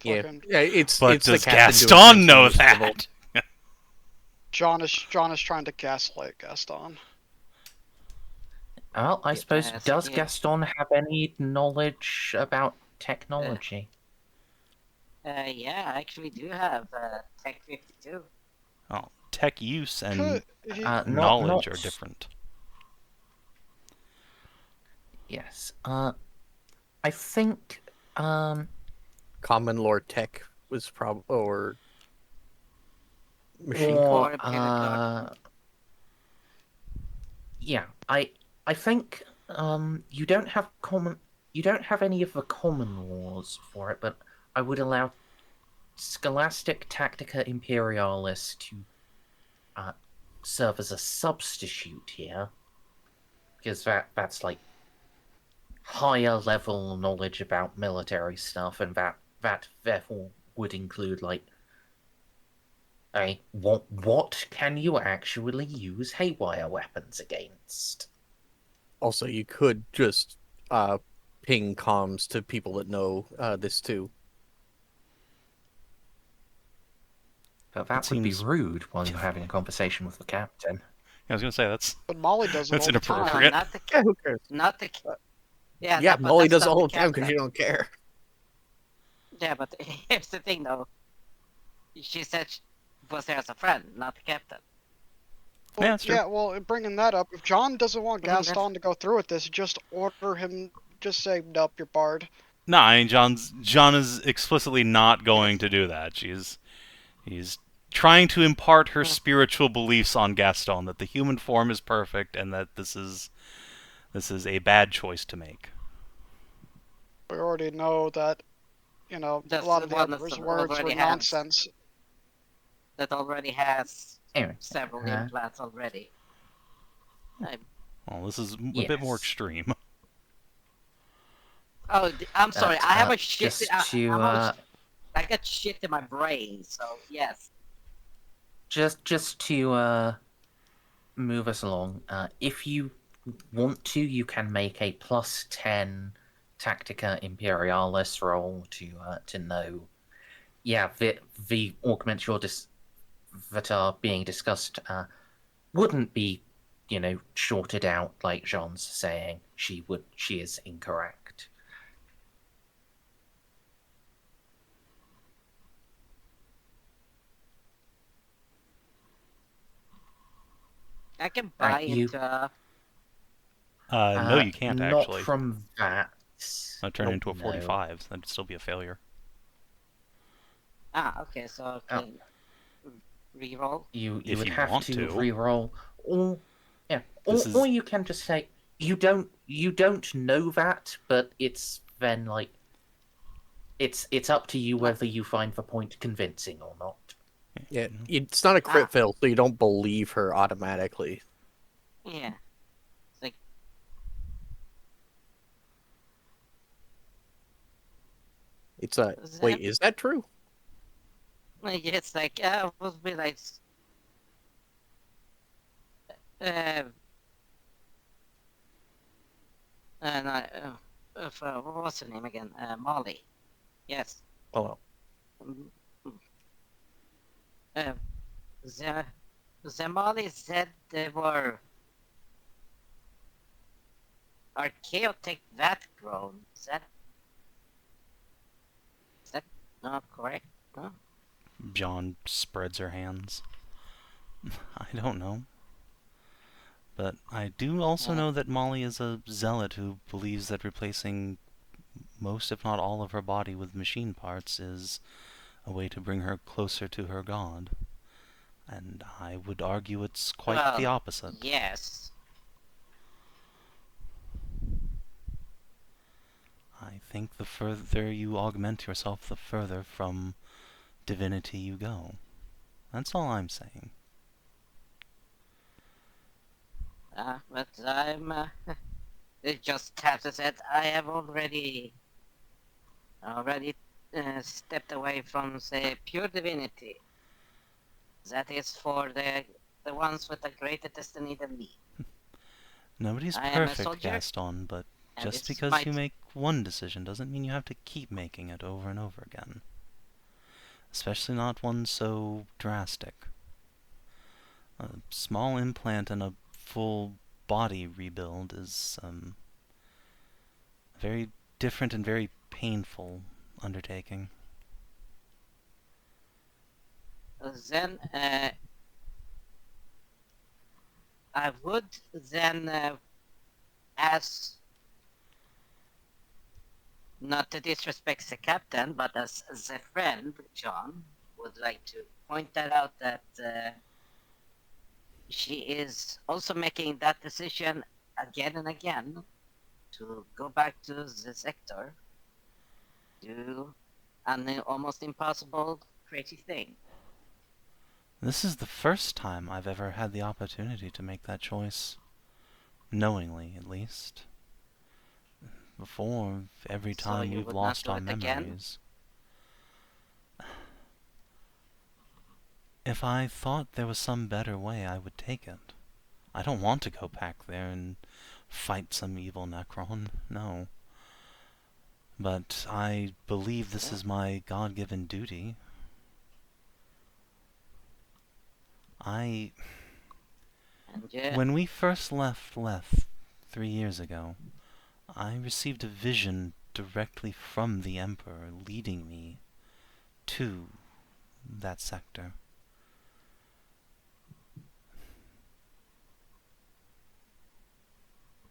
Yeah, Fucking yeah. It's But it's the does captain doing Gaston things know on the table. that? John is trying to gaslight Gaston. Well, I suppose, Yes, does yes. Gaston have any knowledge about technology? Yeah, I actually do have Tech 52. Oh, tech use and Could knowledge not- are different. Yes. I think Common lore tech was probably or machine or Or Pinnacle. yeah, I think you don't have you don't have any of the common laws for it, but I would allow Scholastic Tactica Imperialis to serve as a substitute here, because that's like higher level knowledge about military stuff, and that therefore would include like what can you actually use haywire weapons against? Also, you could just ping comms to people that know this too. But that It would be seems- rude while you're having a conversation with the captain. I was gonna say that's But Molly does it That's all the time. inappropriate. No, not the Yeah, who cares? not the. Yeah, Yeah, but Molly that's does not all the time because captain. you don't care. Yeah, but here's the thing, though. She said she was there as a friend, not the captain. Well, Yeah, that's true. yeah, well, bringing that up, if John doesn't want That's- Gaston to go through with this, just order him. Just say, "Nope, you're barred." no. I mean, John is explicitly not going to do that. He's trying to impart her spiritual beliefs on Gaston that the human form is perfect and that this is a bad choice to make. We already know that, you know, That's a lot of the one that's Emperor's words were already has. nonsense. That already has Anyway, several implants already. Well, this is a bit more Yes. extreme. Oh, I'm sorry. I have a shit. Just I got shit in my brain. So yes. just to move us along, if you want to, you can make a +10 Tactica Imperialis roll to know. Yeah, the augments that are being discussed wouldn't be, shorted out like Jeanne's saying. She is incorrect. I can buy Right, you- into. No, you can't not actually. from that. I'd turn it into a No. 45. That'd still be a failure. Okay, so I can reroll. You If would you have want to to. re-roll, or This is- or you can just say you don't know that, but it's then like it's up to you whether you find the point convincing or not. Yeah, it's not a crit Ah. fail, so you don't believe her automatically. Yeah. It's like It's a wait, is that true? it's like would be like. What was her name again? Molly. Yes. Oh, The Molly said they were archaeotic vat grown. Is that not correct? Huh? John spreads her hands. I don't know. But I do also know that Molly is a zealot who believes that replacing most, if not all, of her body with machine parts is a way to bring her closer to her god. And I would argue it's quite the Well, opposite. Yes. I think the further you augment yourself, the further from divinity you go. That's all I'm saying. But I'm. It just have to say I have already stepped away from, say, pure divinity. That is for the ones with a greater destiny than me. Nobody's I am a perfect, soldier, Gaston, but and just it's because my you make one decision doesn't mean you have to keep making it over and over again. Especially not one so drastic. A small implant and a full body rebuild is a very different and very painful undertaking. Then I would then ask, not to disrespect the captain, but as a friend, John, would like to point that out that she is also making that decision again and again, to go back to the sector, do an almost impossible, crazy thing. This is the first time I've ever had the opportunity to make that choice. Knowingly, at least. Before, every So time you we've would not lost do our it again? memories. If I thought there was some better way, I would take it. I don't want to go back there and fight some evil Necron, no. But I believe this is my God-given duty. And When we first left Leth 3 years ago, I received a vision directly from the Emperor leading me to that sector.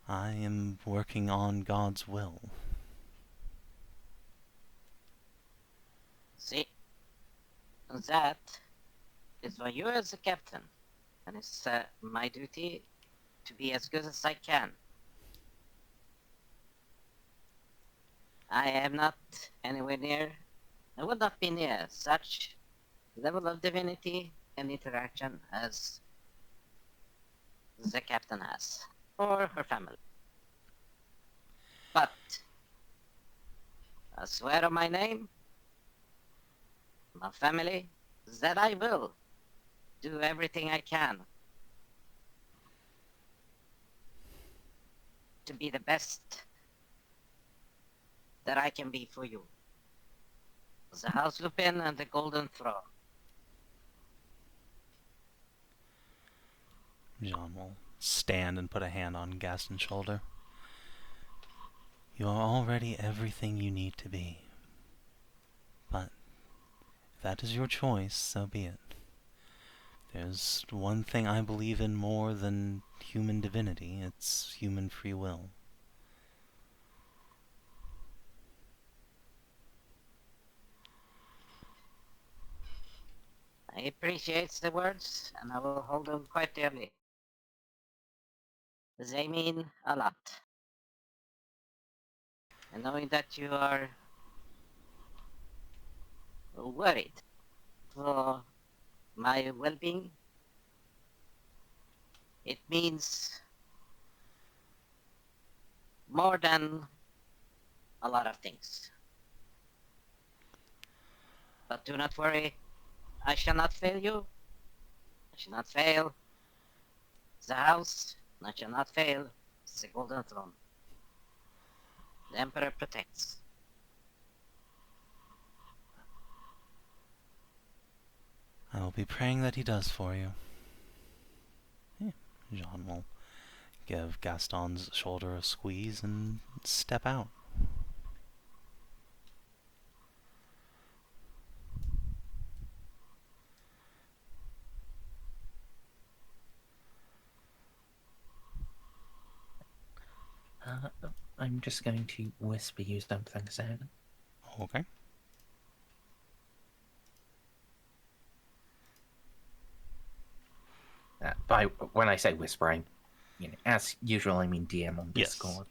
I am working on God's will. see, that is for you as a captain, and it's my duty to be as good as I can. I am not anywhere near, I would not be near such level of divinity and interaction as the captain has, or her family. But I swear on my name, my family, that I will do everything I can to be the best that I can be for you. The House Lupin and the Golden Throne. Jeanne will stand and put a hand on Gaston's shoulder. You are already everything you need to be. But if that is your choice, so be it. There's one thing I believe in more than human divinity. It's human free will. I appreciate the words, and I will hold them quite dearly. They mean a lot. And knowing that you are worried for my well-being, it means more than a lot of things. But do not worry, I shall not fail you. I shall not fail the house, and I shall not fail the Golden Throne. The Emperor protects. I will be praying that he does for you. Yeah. Jeanne will give Gaston's shoulder a squeeze and step out. I'm just going to whisper you something, Savin. Okay. When I say whispering, as usual, I mean DM on Yes. Discord.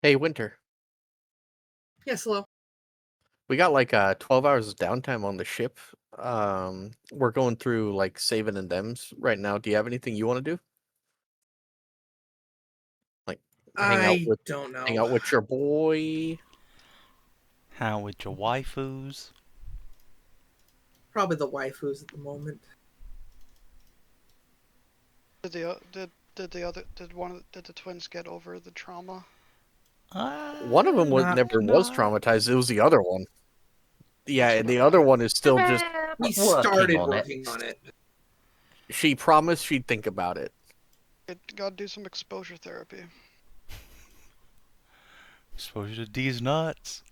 Hey, Winter. Yes, hello. We got like 12 hours of downtime on the ship. We're going through like Savin and Dems right now. Do you have anything you want to do? Like hang out I with don't know. hang out with your boy. How with your waifus? Probably the waifus at the moment. Did the twins get over the trauma? One of them was never was traumatized. It was the other one. Yeah, and the other one is still just. We Working started on working it. on it. She promised she'd think about it. Gotta do some exposure therapy. Exposure to D's nuts.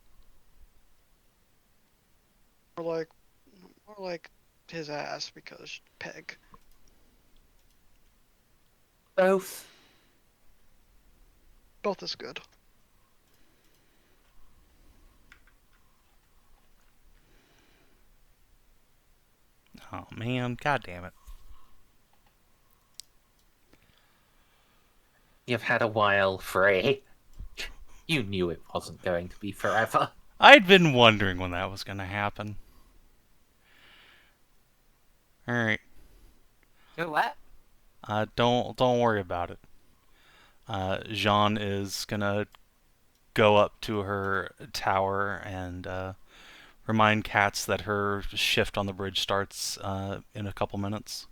More like his ass because peg. Both. Both is good. Oh man, god damn it. You've had a while free. You knew it wasn't going to be forever. I'd been wondering when that was gonna happen. Alright. Do what? Don't worry about it. Jeanne is gonna go up to her tower and remind Katz that her shift on the bridge starts in a couple minutes.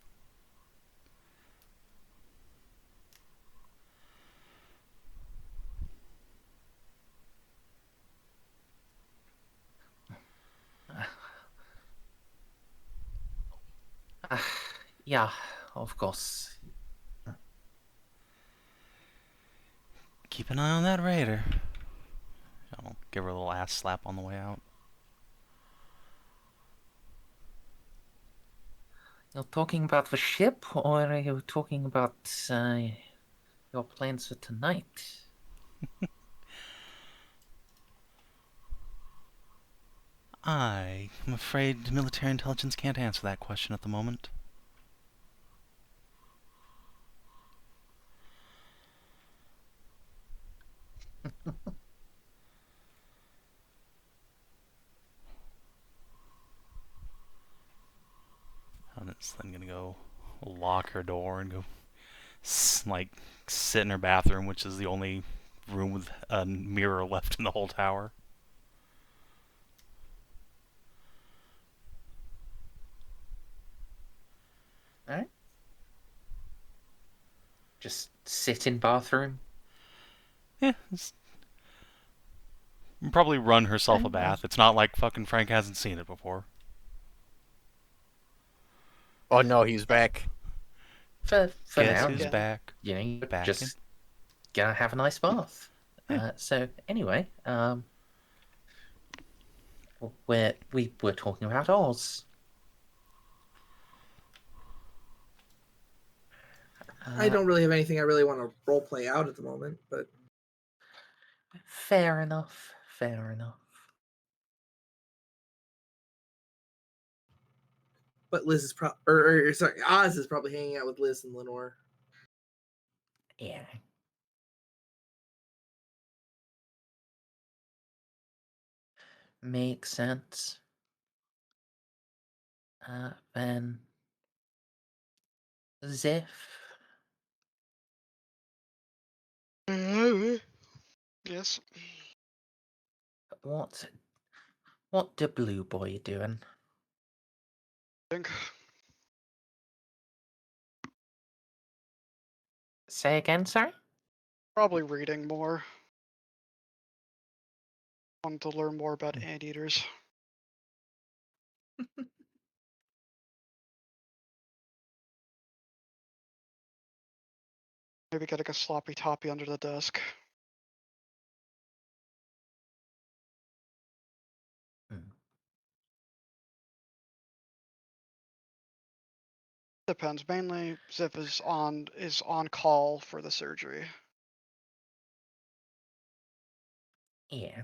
Yeah, of course. Keep an eye on that raider. I'll give her a little ass slap on the way out. You're talking about the ship, or are you talking about your plans for tonight? I'm afraid military intelligence can't answer that question at the moment. And it's then gonna go lock her door and go like sit in her bathroom, which is the only room with a mirror left in the whole tower. Alright. Just sit in bathroom. Yeah, probably run herself a Okay. bath. It's not like fucking Frank hasn't seen it before. Oh no, he's back. For Guess now, who's Yeah. back? you know, you're Back just gonna have a nice bath. Yeah. So anyway, we were talking about Oz. I don't really have anything I really want to role play out at the moment, but Fair enough. Fair enough. Liz is or sorry, Oz is probably hanging out with Liz and Lenore. Yeah. Makes sense. Then Xiph. Yes. What the blue boy doing? Think. Say again, sorry? Probably reading more. Want to learn more about anteaters. Maybe getting a sloppy toppy under the desk. Hmm. Depends. Mainly, Xiph is on call for the surgery. Yeah.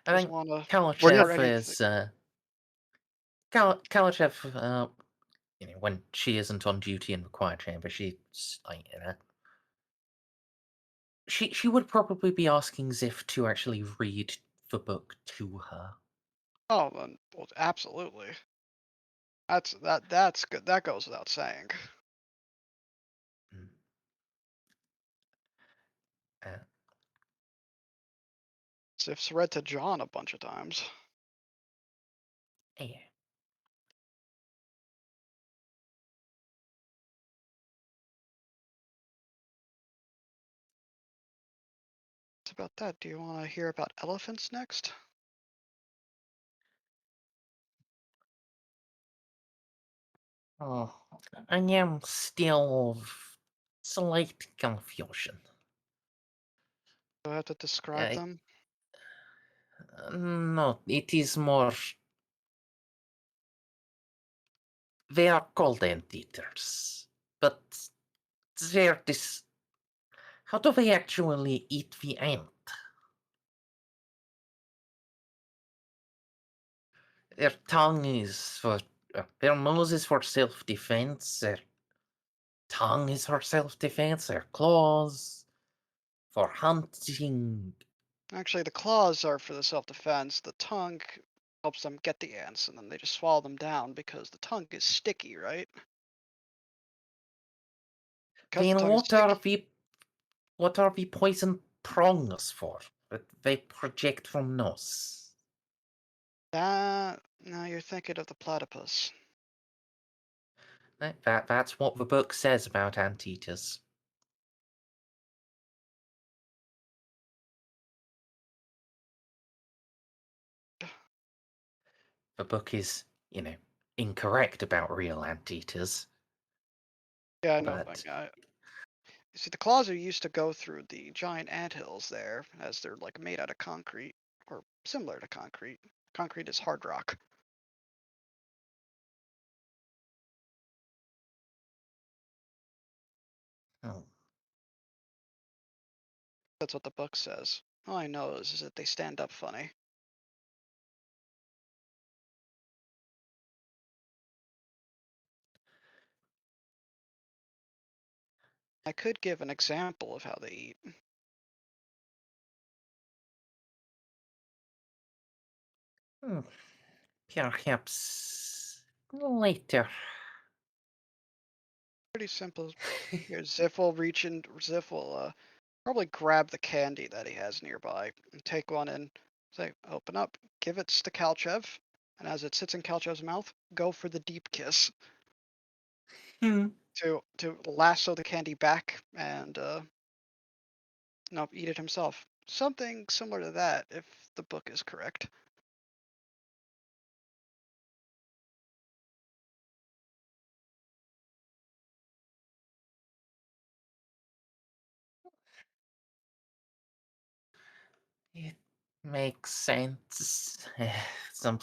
I Doesn't think want to Kalachev anything. is Kalachev, when she isn't on duty in the quiet chamber, she's like, she would probably be asking Xiph to actually read the book to her. Oh, then, well, absolutely. That's good. That goes without saying. Mm. Uh, Xiph's read to John a bunch of times. yeah. about that. Do you want to hear about elephants next? Oh, I am still of slight confusion. Do I have to describe I- them? No, it is more. They are called anteaters, but they're this. How do they actually eat the ant? Their tongue is for. Their nose is for self-defense. Their tongue is for self-defense. Their claws for hunting. Actually, the claws are for the self-defense. The tongue helps them get the ants, and then they just swallow them down because the tongue is sticky, right? Because the Then tongue is what are the poison prongs for that they project from nose? that. Now you're thinking of the platypus. That's what the book says about anteaters. The book is, incorrect about real anteaters. Yeah, I know. But You see, the claws are used to go through the giant anthills there, as they're like made out of concrete, or similar to concrete. Concrete is hard rock. oh, That's what the book says. All I know is that they stand up funny. I could give an example of how they eat. hmm, perhaps later. Pretty simple. Here, Xiph will probably grab the candy that he has nearby and take one and say, open up, give it to Kalchev, and as it sits in Kalchev's mouth, go for the deep kiss Hmm. to lasso the candy back and no, eat it himself. Something similar to that, if the book is correct. It makes sense. Some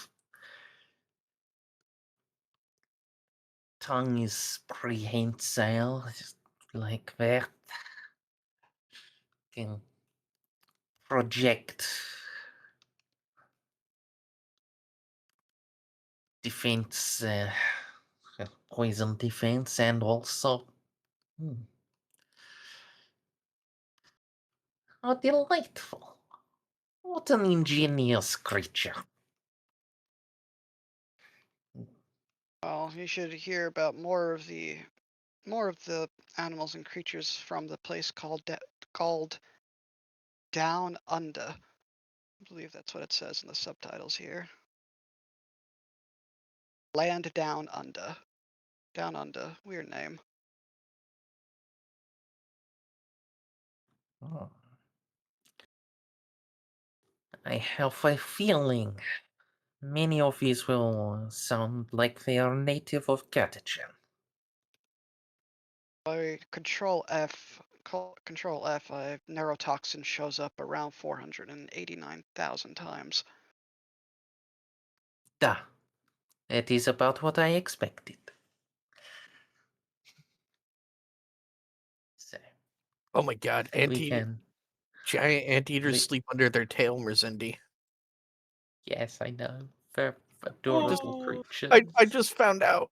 tongue is prehensile, just like that. Can project defense, poison defense, and also. How delightful. What an ingenious creature. Well, you should hear about more of the animals and creatures from the place called Down Under. I believe that's what it says in the subtitles here. Land Down Under. Down Under. Weird name. Oh. I have a feeling many of these will sound like they are native of Catachan. By Control F, neurotoxin shows up around 489,000 times. Da. It is about what I expected. So, Oh my god, we can. giant anteaters We, sleep under their tail, Merzendi. yes, I know. They're adorable I creatures. just found out.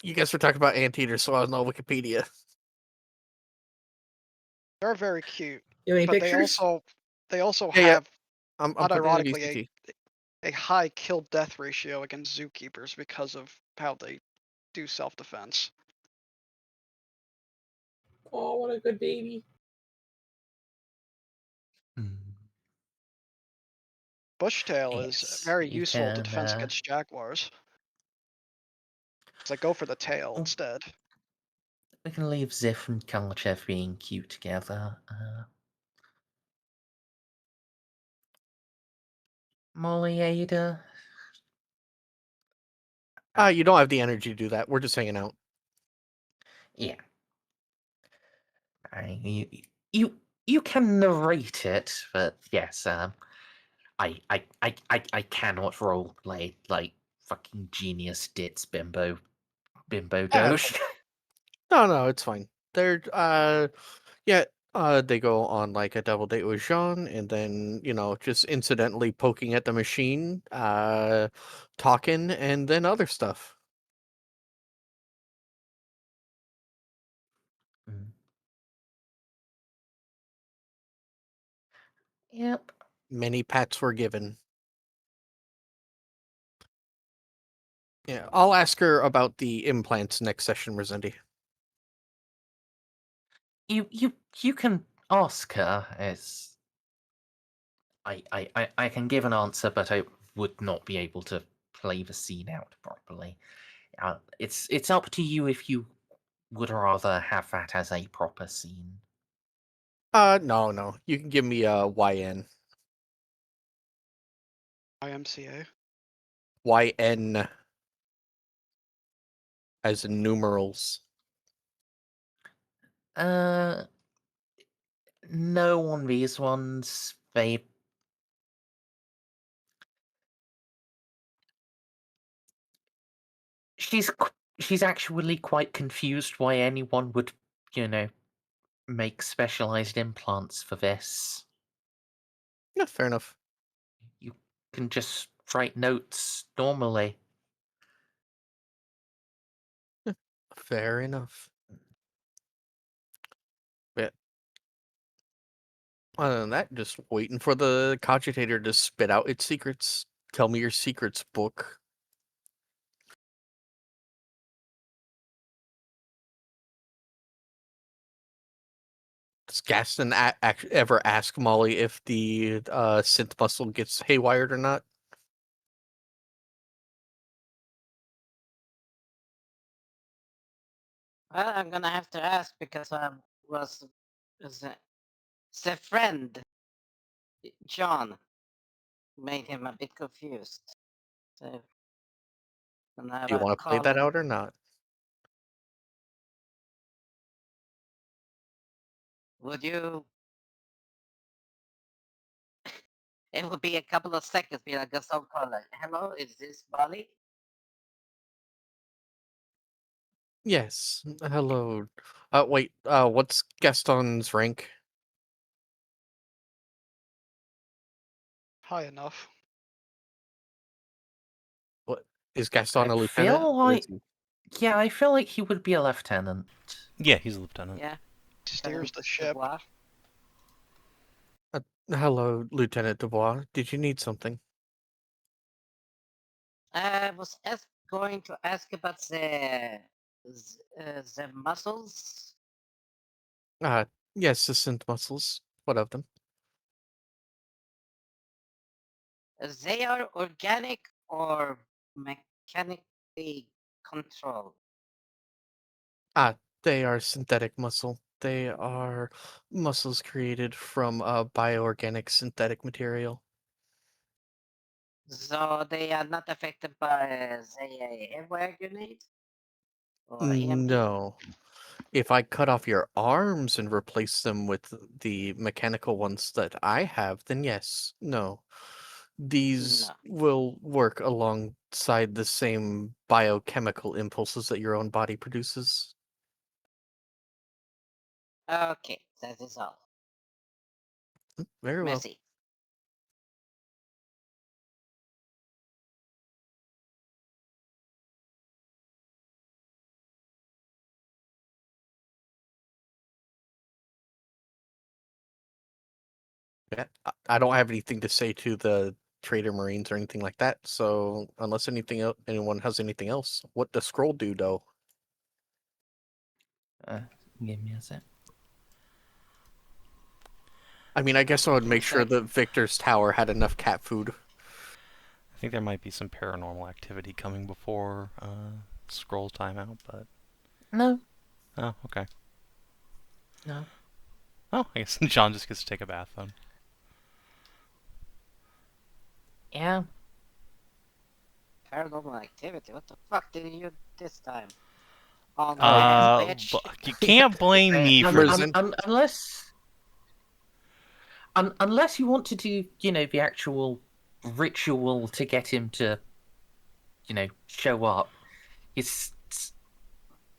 You guys were talking about anteaters, so I was on Wikipedia. They're very cute, You have any but pictures? they also Yeah, yeah. have, I'm not putting in a ironically, VCT. a high kill-death ratio against zookeepers because of how they do self-defense. Oh, what a good baby. Bushtail is Yes, very we useful to can. defense against jaguars. So go for the tail Oh, instead. we can leave Xiph and Kalchev being cute together. Molly, Ada? You don't have the energy to do that. We're just hanging out. Yeah. You can narrate it, but yes, I cannot role play like fucking genius dits bimbo doge. No, it's fine. They're yeah, they go on like a double date with Jeanne, and then just incidentally poking at the machine, talking, and then other stuff. Mm. Yep. Many pats were given. Yeah, I'll ask her about the implants next session, Merzendi. You can ask her. As I can give an answer, but I would not be able to play the scene out properly. It's up to you if you would rather have that as a proper scene. No. You can give me a YN. IMCA. YN as in numerals. No, on these ones, she's she's actually quite confused why anyone would, make specialized implants for this. Yeah, fair enough. You can just write notes normally. Fair enough. Yeah. Other than that, just waiting for the cogitator to spit out its secrets. Tell me your secrets, book. Does Gaston ever ask Molly if the synth muscle gets haywired or not? Well, I'm gonna have to ask because I was the friend John made him a bit confused. So gonna have Do you a want to play call that him. out or not? Would you? It would be a couple of seconds. Be like Gaston call like, "Hello, is this Molly?" Yes. Hello. Wait. What's Gaston's rank? High enough. What is Gaston I a lieutenant? feel Or is like, he... yeah, I feel like he would be a lieutenant. Yeah, he's a lieutenant. Yeah. Steers the Lieutenant ship. Dubois. Hello, Lieutenant Dubois. Did you need something? I was going to ask about the muscles. Uh, yes, the synth muscles. What of them? They are organic or mechanically controlled. They are synthetic muscle. They are muscles created from bioorganic synthetic material. So they are not affected by, say, a hair grenade or EMP. No. If I cut off your arms and replace them with the mechanical ones that I have, then yes. No. These No. will work alongside the same biochemical impulses that your own body produces. Okay, that is all. Very well. Merci. Yeah, I don't have anything to say to the Trader Marines or anything like that. So unless anyone has anything else, what does Scroll do, though? Give me a sec. I mean, I guess I would Give me a make sure sec. that Victor's tower had enough cat food. I think there might be some paranormal activity coming before scroll timeout, but No, oh, okay. no. Oh, I guess John just gets to take a bath then. Yeah. Paranormal activity? What the fuck did you do this time? On Uh, bitch. you can't blame me for Merzen. Unless you want to do, the actual ritual to get him to, show up. He's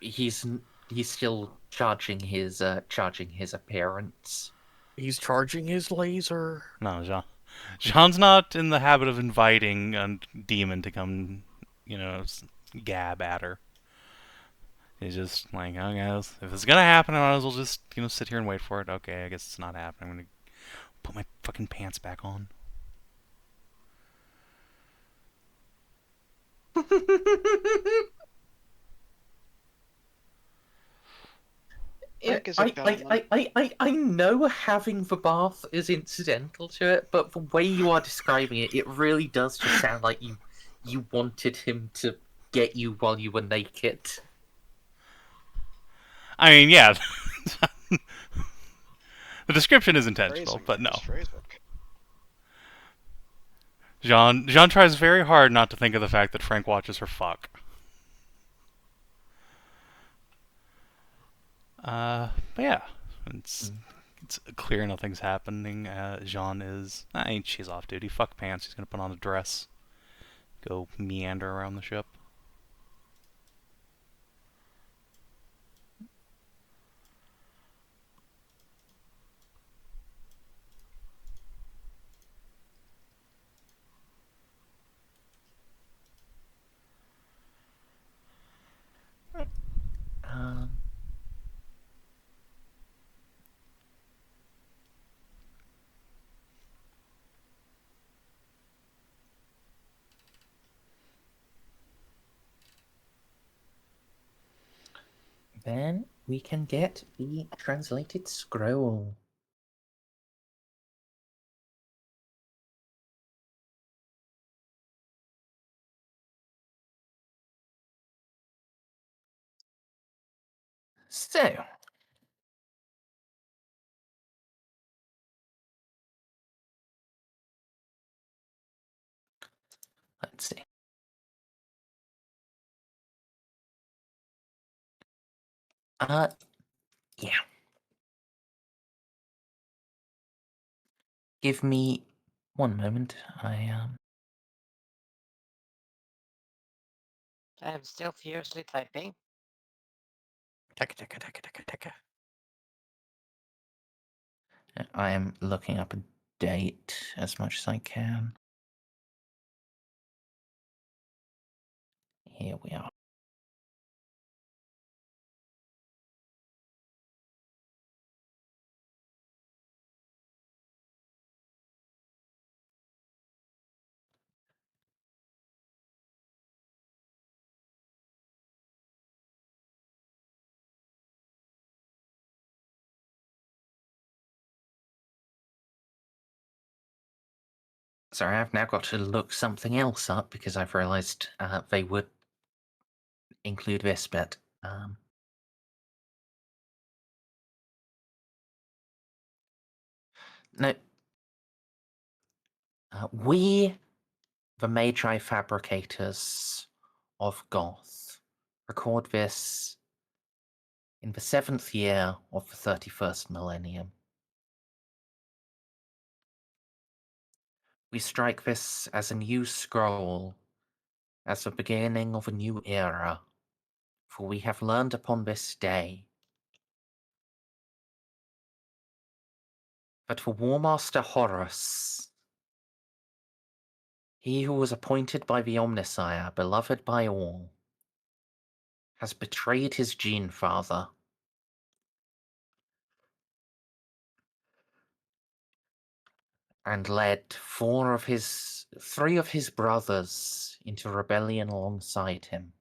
he's he's still charging his appearance. He's charging his laser. No, Jean's not in the habit of inviting a demon to come, gab at her. He's just like, oh, guys, if it's gonna happen, I might as well just, sit here and wait for it. Okay, I guess it's not happening. I'm gonna put my fucking pants back on. Frank is a gentleman. I know having the bath is incidental to it, but the way you are describing it, it really does just sound like you wanted him to get you while you were naked. I mean, yeah. The description is intentional, Phrasing, but no. nice phrasing. Jeanne tries very hard not to think of the fact that Frank watches her fuck. But yeah, it's clear nothing's happening. Jeanne is, she's off duty. Fuck pants. She's gonna put on a dress, go meander around the ship. Um, then we can get the translated scroll. So, let's see. Yeah. Give me one moment. I'm still furiously typing. I am looking up a date as much as I can. Here we are. Sorry, I've now got to look something else up because I've realised they would include this bit. No. We, the Magi Fabricators of Goth, record this in the 7th year of the 31st millennium. We strike this as a new scroll, as the beginning of a new era, for we have learned upon this day that the War Master Horus, he who was appointed by the Omnissiah, beloved by all, has betrayed his Jeanne father. And led three of his brothers into rebellion alongside him.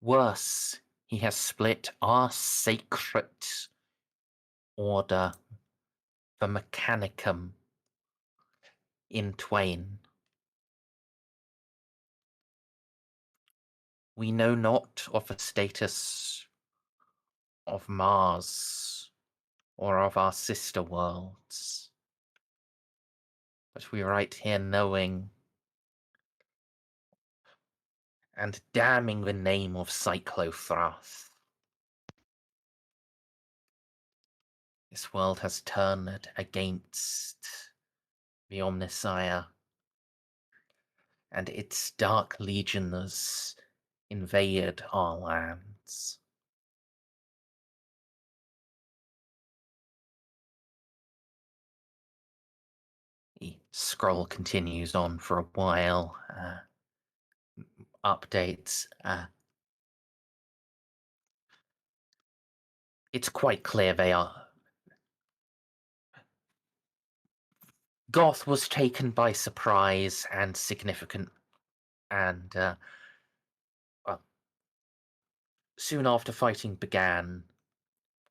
Worse, he has split our sacred order, the Mechanicum, in twain. We know not of the status of Mars or of our sister worlds. But we write here knowing and damning the name of Cyclothrath. This world has turned against the Omnissiah, and its dark legioners invaded our lands. The scroll continues on for a while. Updates. It's quite clear they are. Goth was taken by surprise and significant, and well, soon after fighting began,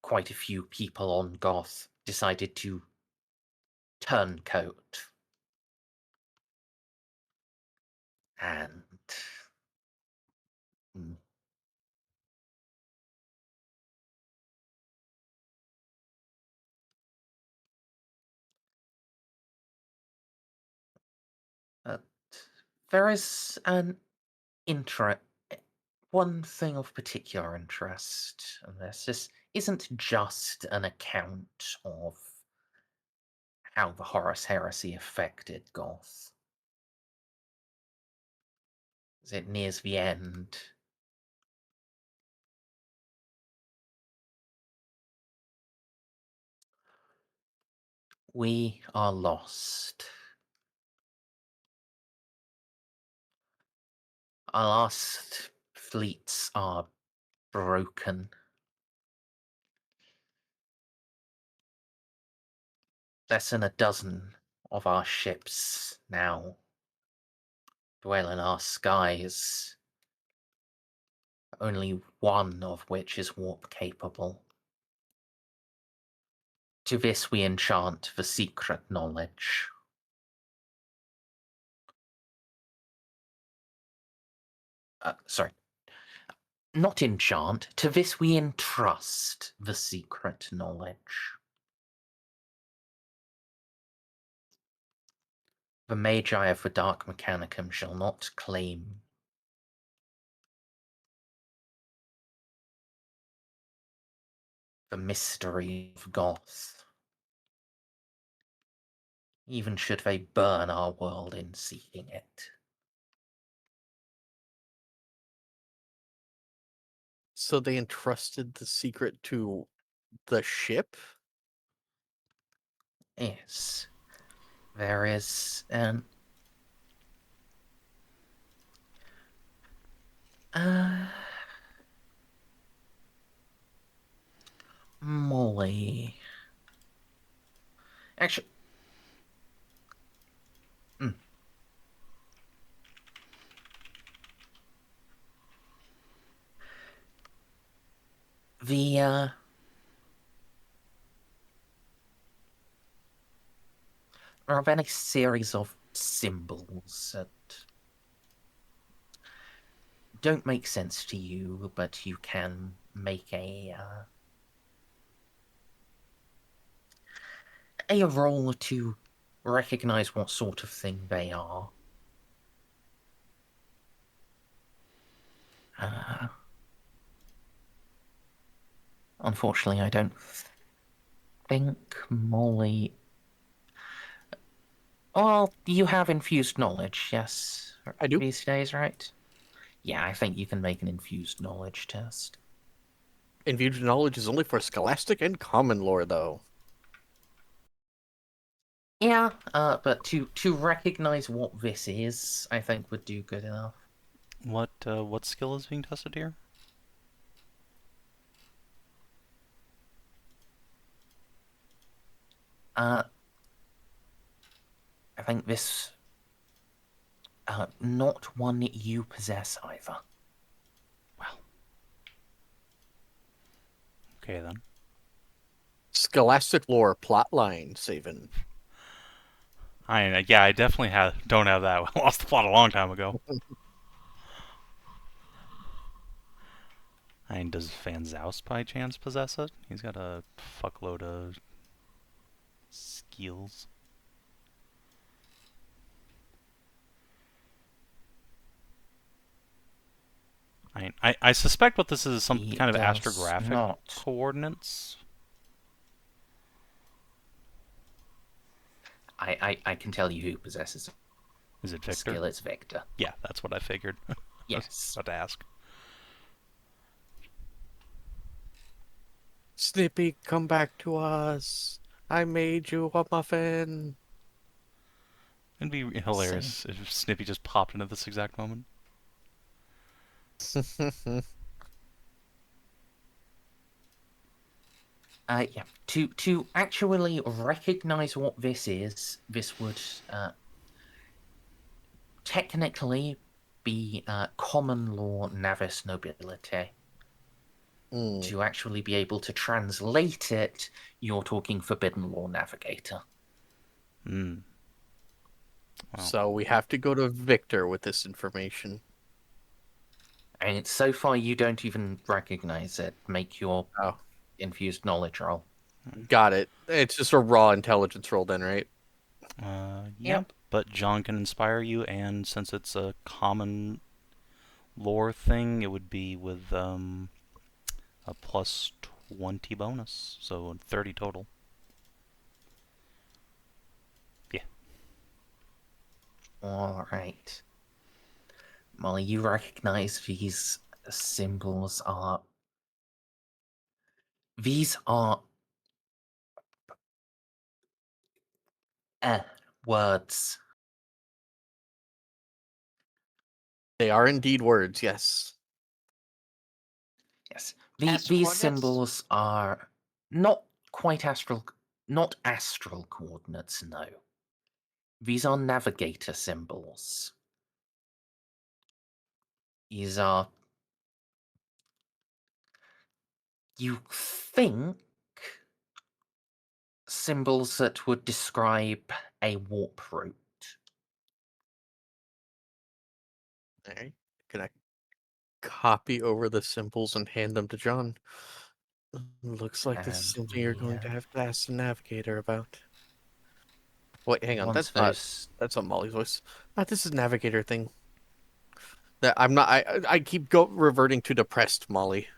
quite a few people on Goth decided to turncoat. And there is one thing of particular interest in this. This isn't just an account of how the Horus Heresy affected Goth. As it nears the end, we are lost. Our last fleets are broken. Less than a dozen of our ships now dwell in our skies, only one of which is warp capable. To this we enchant the secret knowledge. Sorry. Not enchant, to this we entrust the secret knowledge. The Magi of the Dark Mechanicum shall not claim the mystery of Goth, even should they burn our world in seeking it. So they entrusted the secret to the ship? Yes. There is an... Molly... Actually... The, there are a series of symbols that don't make sense to you, but you can make a roll to recognize what sort of thing they are. Unfortunately, I don't think Molly... Well, you have infused knowledge, yes? I do. These days, right? Yeah, I think you can make an infused knowledge test. Infused knowledge is only for scholastic and common lore, though. Yeah, but to recognize what this is, I think would do good enough. What skill is being tested here? I think this... not one you possess either. Well. Okay, then. Scholastic lore plotline, Savin. I definitely don't have that. I lost the plot a long time ago. Does Van Zaus by chance possess it? He's got a fuckload of skills. I suspect what this is some He kind of does astrographic not. coordinates. I can tell you who possesses Is it the Victor? skill. It's Victor. Yeah, that's what I figured. I was Yes. about to ask. Snippy, come back to us. I made you a muffin. It'd be hilarious if Snippy just popped into this exact moment. Yeah. To actually recognize what this is, this would technically be common law navis nobility. To actually be able to translate it, you're talking forbidden law navigator. Hmm. Wow. So we have to go to Victor with this information. And so far, you don't even recognize it. Make your Oh, infused knowledge roll. got it. It's just a raw intelligence roll then, right? Yep. But John can inspire you, and since it's a common lore thing, it would be with a plus 20 bonus, so 30 total. Yeah. All right. Molly, you recognize these symbols are... These are... words. They are indeed words, yes. Yes. As These coordinates? symbols are not quite astral... Not astral coordinates, no. These are navigator symbols. These are... You think... symbols that would describe a warp route. Alright. Can I copy over the symbols and hand them to John? Looks like this is And something you're going to we, have to ask the navigator about. Wait, hang on. once That's those... not Molly's voice. This is navigator thing. That I'm not. I keep reverting to depressed Molly.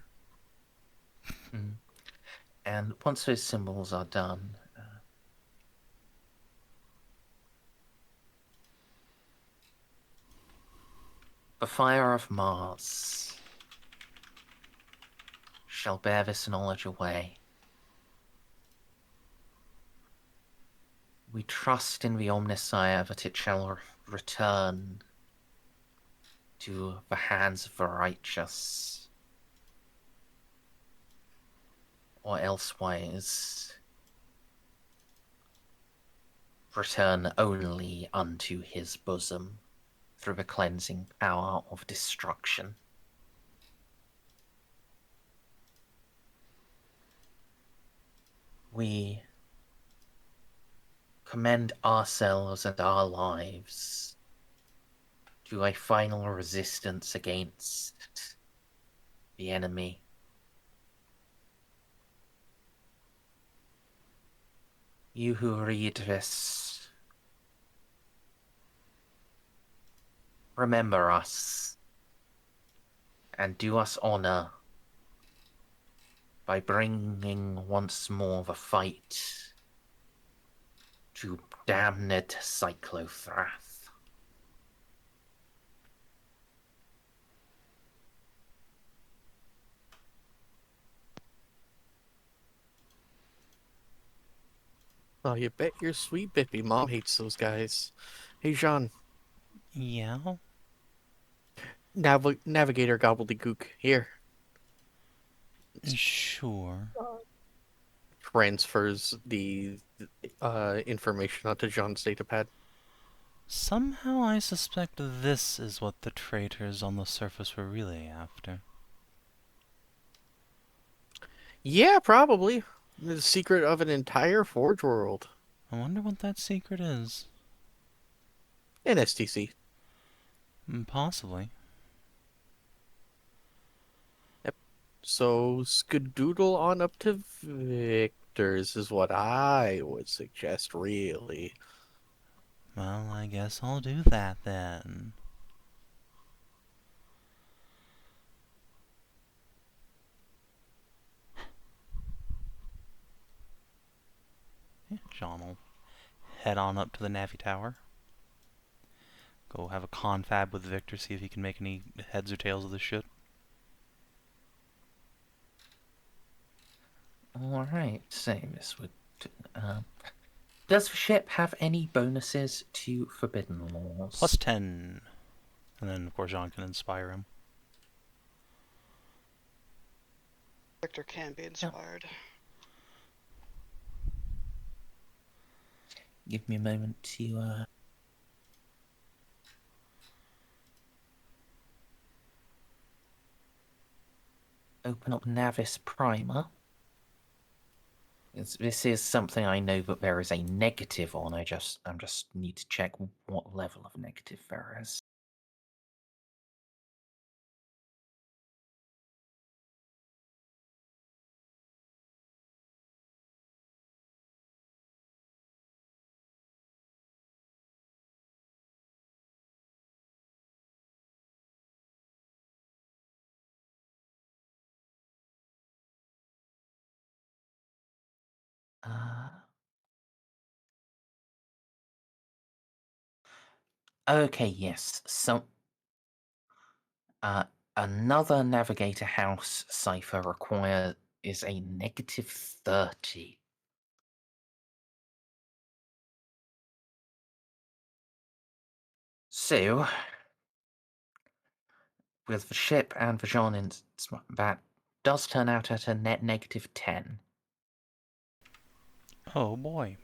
And once those symbols are done, the fire of Mars shall bear this knowledge away. We trust in the Omnissiah that it shall return to the hands of the righteous, or elsewise return only unto his bosom through the cleansing power of destruction. We commend ourselves and our lives to a final resistance against the enemy. You who read this, remember us and do us honor by bringing once more the fight to damned Cyclothrath. Oh, you bet your sweet Bippy mom hates those guys. Hey, Jean. Yeah? Navigator gobbledygook. Here. Sure. Transfers the information onto John's datapad. Somehow I suspect this is what the traitors on the surface were really after. Yeah, probably. The secret of an entire Forge world. I wonder what that secret is. An STC. Possibly. So, skedoodle on up to Victor's is what I would suggest, really. Well, I guess I'll do that then. Jeanne will head on up to the Navy Tower. Go have a confab with Victor, see if he can make any heads or tails of this shit. Alright, so this would... does the ship have any bonuses to Forbidden Laws? Plus 10. And then, of course, Jeanne can inspire him. Victor can be inspired. Give me a moment to, open up Navis Primer. This is something I know that there is a negative on. I just need to check what level of negative there is. Okay, yes. Another Navigator House cipher is a negative 30. So, with the ship and the Jeanne, that does turn out at a net negative 10. Oh boy.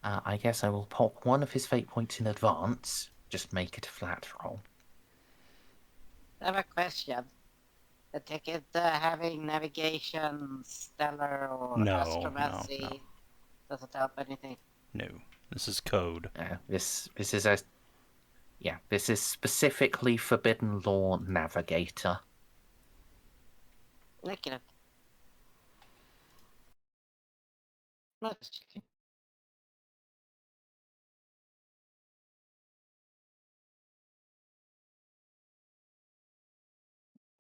I guess I will pop one of his fate points in advance. Just make it a flat roll. I have a question. The ticket having navigation, stellar, or astromancy doesn't help anything. No. This is code. This is specifically Forbidden Law Navigator. Look at it. No, just checking.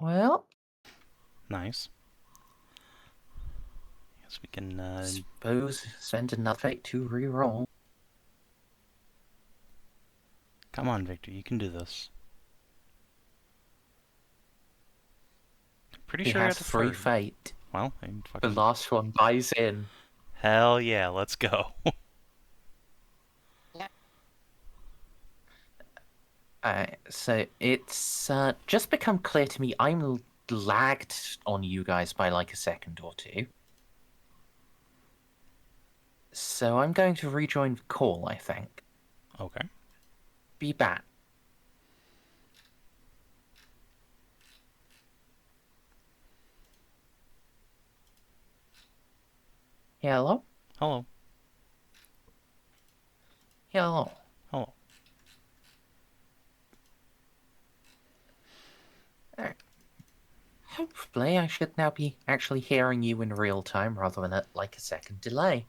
Well, Nice. Guess we can, suppose send another fate to reroll. Come on, Victor, you can do this. Pretty He sure has it's 3 fate. Well, The last one buys in. Hell yeah, let's go. So it's just become clear to me I'm lagged on you guys by like a second or two. So I'm going to rejoin the call, I think. Okay. Be back. Hello? Hello. Hello. Hello. Hopefully I should now be actually hearing you in real time rather than at like a second delay.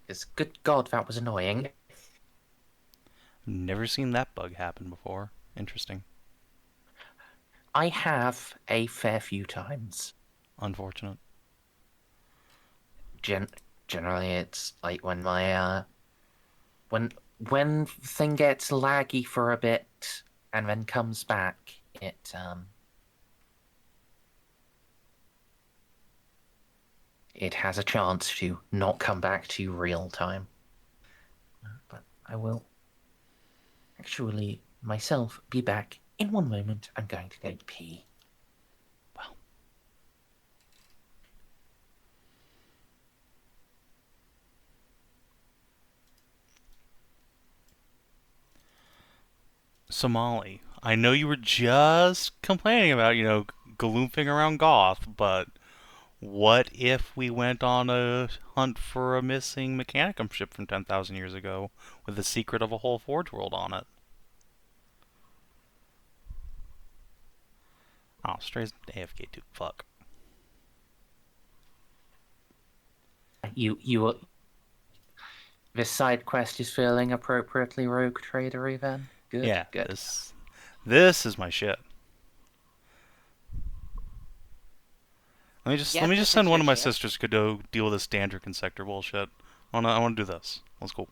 Because good god, that was annoying. Never seen that bug happen before. Interesting. I have a fair few times. Unfortunate. Generally it's like when my when thing gets laggy for a bit and then comes back, it has a chance to not come back to real time. But I will actually myself be back in one moment. I'm going to go pee. Well. Somali, I know you were just complaining about, galoofing around Goth, but what if we went on a hunt for a missing Mechanicum ship from 10,000 years ago with the secret of a whole Forge world on it? Oh, Stray's AFK too. Fuck. This side quest is feeling appropriately rogue tradery then? Good, Yeah, good. this is my shit. Let Get me this just send into one your of my ship. sisters to go deal with this Dandrican sector bullshit. I wanna do this. Let's go.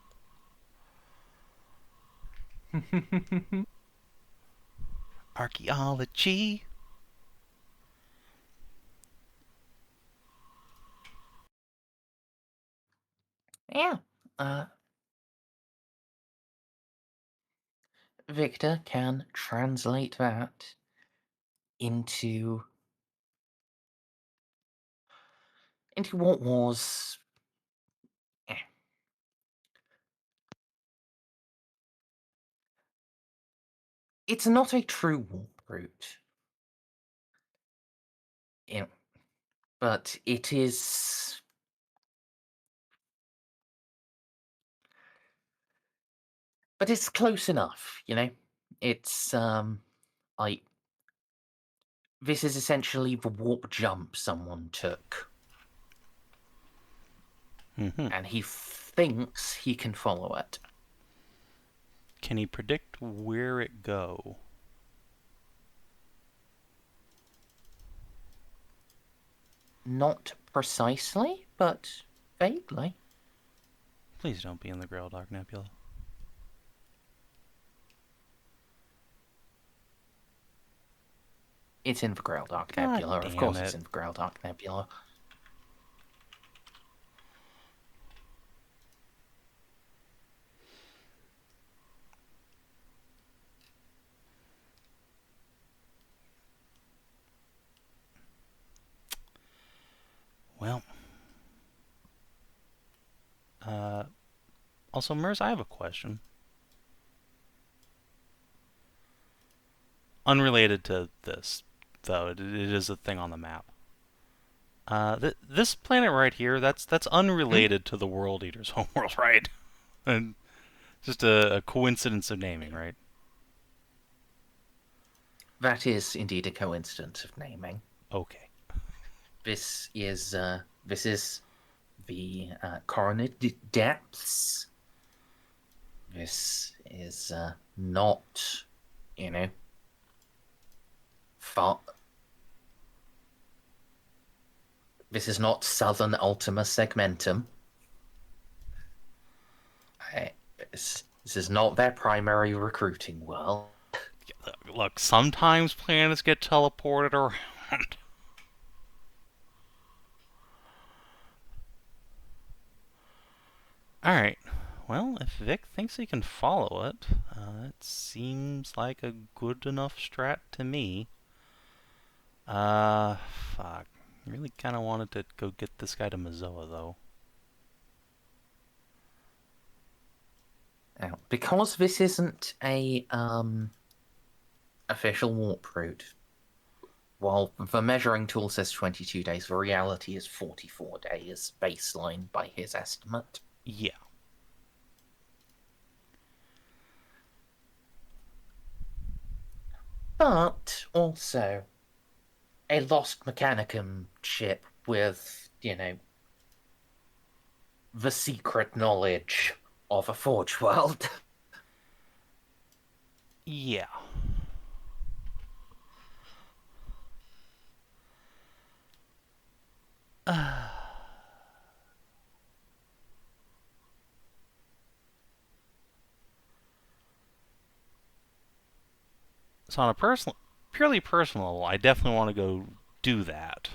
Archaeology. Yeah. Victor can translate that into what was it's not a true warp route. Yeah. But it is it's close enough, you know? It's like this is essentially the warp jump someone took, and he thinks he can follow it. Can he predict where it go? Not precisely, but vaguely. Please don't be in the Grail Dark Nebula. It's in the Grail Dark God Nebula. Of course damn it's it. in the Grail Dark Nebula. Well. Also, Merz, I have a question. Unrelated to this, though. It is a thing on the map. This planet right here, that's unrelated to the World Eater's homeworld, right? And just a coincidence of naming, right? That is indeed a coincidence of naming. Okay. This is the Coronid Depths. This is not, you know, far. This is not Southern Ultima Segmentum. This is not their primary recruiting world. Look, sometimes planets get teleported around. Alright. Well, if Vic thinks he can follow it, it seems like a good enough strat to me. Fuck. Really kind of wanted to go get this guy to Mazoa, though. Now, because this isn't a official warp route, while the measuring tool says 22 days, the reality is 44 days baseline by his estimate. Yeah. But also a Lost Mechanicum ship with, you know, the secret knowledge of a Forge world. Yeah. So on a purely personal level, I definitely want to go do that.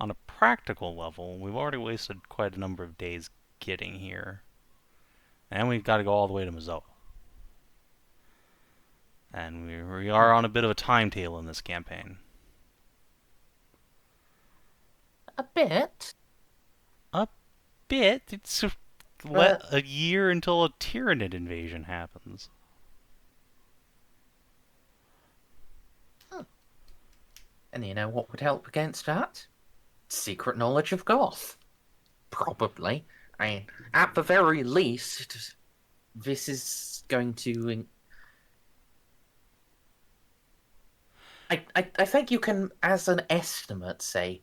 On a practical level, we've already wasted quite a number of days getting here. And we've got to go all the way to Mazoa. And we are on a bit of a timetable in this campaign. A bit. A bit? It's a year until a Tyranid invasion happens. And you know what would help against that? Secret knowledge of Goth. Probably. I mean, at the very least, this is going to... I think you can, as an estimate, say,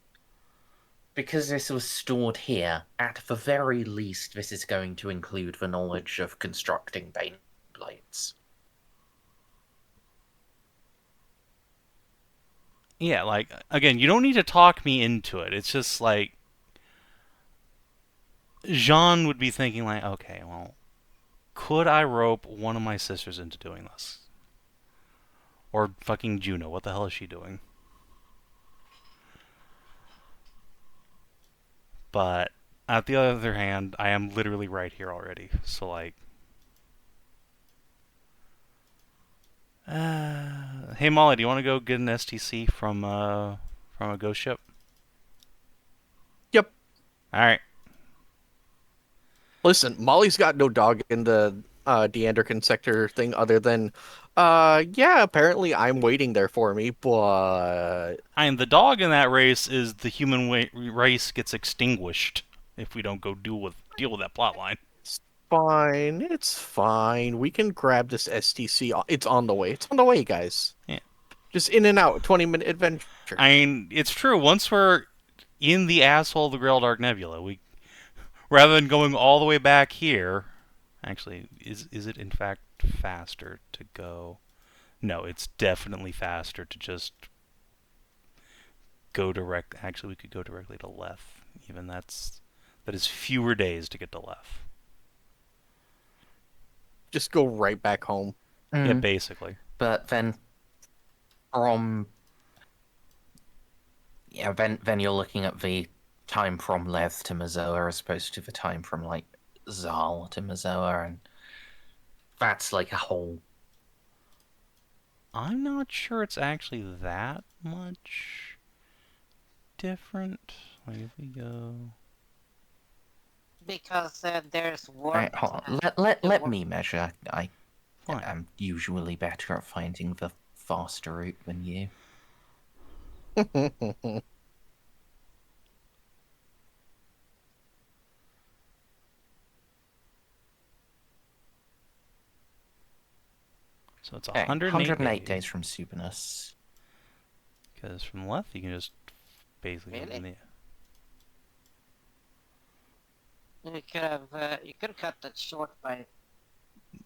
because this was stored here, at the very least, this is going to include the knowledge of constructing Bane Blades. Yeah, like, again, you don't need to talk me into it. It's just like, Jeanne would be thinking like, okay, well, could I rope one of my sisters into doing this? Or fucking Juno, what the hell is she doing? But, on the other hand, I am literally right here already. So, like... hey, Molly, do you want to go get an STC from a ghost ship? Yep. Alright. Listen, Molly's got no dog in the Deanderkin sector thing other than, yeah, apparently I'm waiting there for me, but... The dog in that race is the human race gets extinguished if we don't go deal with that plotline. It's fine. It's fine. We can grab this STC. It's on the way. It's on the way, guys. Yeah. Just in and out, 20-minute adventure. It's true. Once we're in the asshole of the Grail Dark Nebula, we, rather than going all the way back here, actually, is it in fact faster to go? No, it's definitely faster to just go direct. Actually, we could go directly to Leth. Even that is fewer days to get to Leth. Just go right back home. Yeah, basically. But then from... Yeah, then you're looking at the time from Leth to Mazoa as opposed to the time from, like, Zal to Mazoa, and that's like a whole... I'm not sure it's actually that much different. Like, if we go... Because there's warp. Right, hold on. Let me measure. I am usually better at finding the faster route than you. So it's Okay, 108 days from Supernus. Because from Leth, you can just basically... Really? You could have cut that short by.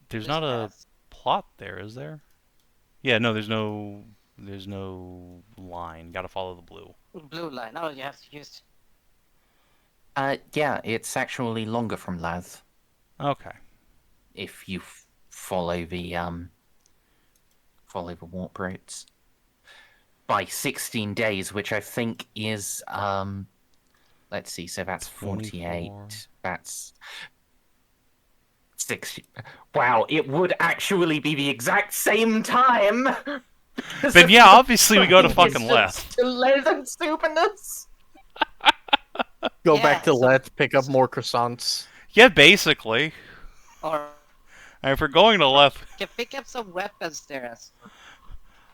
There's not a plot there, is there? Yeah, no, there's no line. Gotta follow the blue. Blue line. Oh, you have to use. Yeah, it's actually longer from Laz Okay. if you follow the warp routes by 16 days, which I think is let's see, so that's 48. 24. That's 60. Wow, it would actually be the exact same time. Then yeah, obviously we go to fucking Leth. To Leth and Supernus. Go back to so- Leth, pick up more croissants. Yeah, basically. Or And if we're going to Leth, you can pick up some weapons there.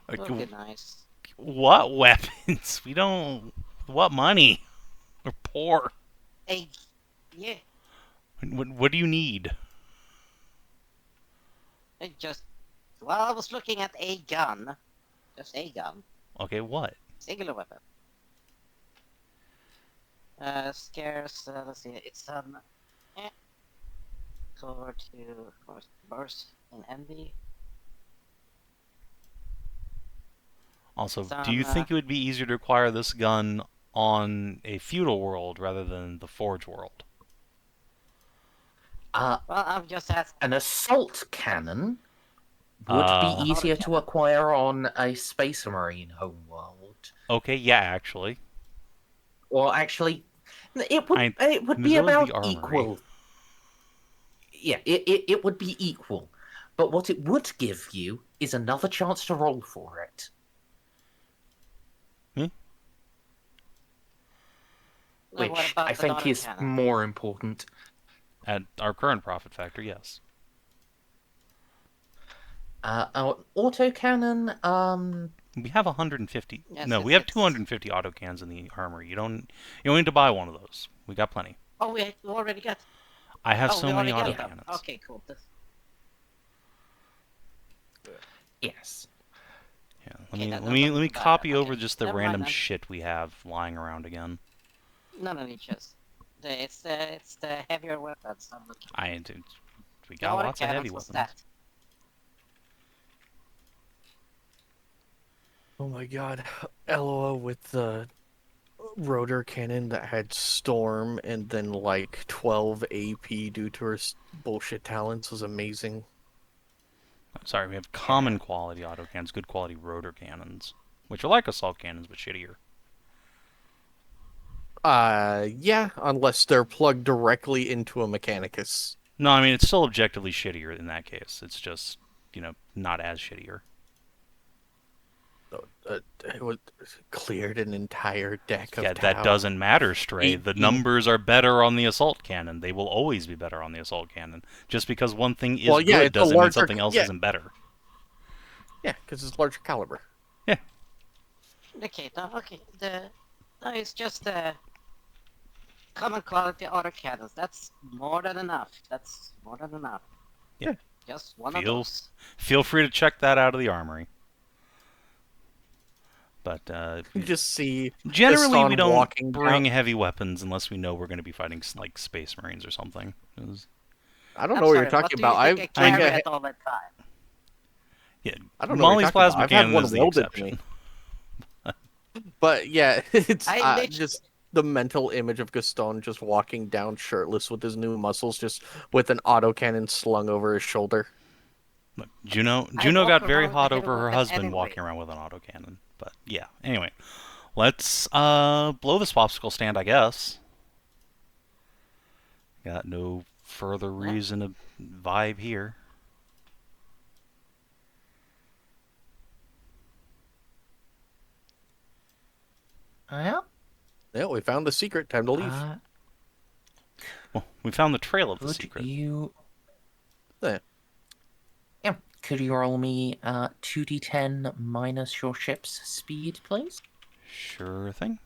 like, Would be nice. what weapons? We don't. What money? We're poor. Hey, yeah. What do you need? It just. Well, I was looking at a gun. Just a gun. Okay, what? Singular weapon. Scarce. Let's see. It's Over to burst and envy. Also, Some, do you think it would be easier to acquire this gun on a feudal world rather than the Forge world? Well, I'm just asking. An assault cannon would be easier to acquire on a Space Marine homeworld. Okay, yeah, actually. Or actually, it would be Missoula's about the armory. equal. Yeah, it would be equal. But what it would give you is another chance to roll for it. What Which about I the think is autocannon? more important. At our current profit factor, yes. Our autocannon, We have 150. Yes, no, yes, we have yes. 250 autocans in the armory. You don't need to buy one of those. We got plenty. Oh, we already got. I have Oh, so we many already got them. autocannons. Okay, cool. yes. Yeah, Okay, let no, me no, copy okay. over just the Never mind random then. shit we have lying around again. No, just it's the heavier weapons. I'm looking. We got lots of Autocannons heavy was weapons. Oh my god. LOL with the rotor cannon that had Storm and then like 12 AP due to her bullshit talents was amazing. Sorry, we have common quality autocannons, good quality rotor cannons, which are like assault cannons but shittier. Yeah, unless they're plugged directly into a Mechanicus. No, I mean, it's still objectively shittier in that case. It's just, not as shittier. It was cleared an entire deck of Yeah, Tau. that doesn't matter, Stray. The numbers are better on the assault cannon. They will always be better on the assault cannon. Just because one thing is good doesn't mean something else isn't better. Yeah, because it's larger caliber. Yeah. Okay, no, it's just common quality autocannons. That's more than enough. That's more than enough. Yeah. Just one of those. Feel free to check that out of the armory. But You just see generally Gaston we don't walking bring down. heavy weapons unless we know we're going to be fighting like Space Marines or something. I don't know what you're talking about. I carry it all the time. Yeah, I don't know what Molly's you're talking about. plasma I've had cannon one is the welded to exception. But yeah, it's I just the mental image of Gaston just walking down shirtless with his new muscles, just with an autocannon slung over his shoulder. Look, Juno walk got very around with hot a over her weapon husband anyway. walking around with an autocannon. But yeah, anyway, let's blow this popsicle stand, I guess. Got no further reason to vibe here. Yeah. Yeah, we found the secret. Time to leave. Well, we found the trail of the Could secret. you... Yeah. Yeah. Could you roll me 2d10 minus your ship's speed, please? Sure thing.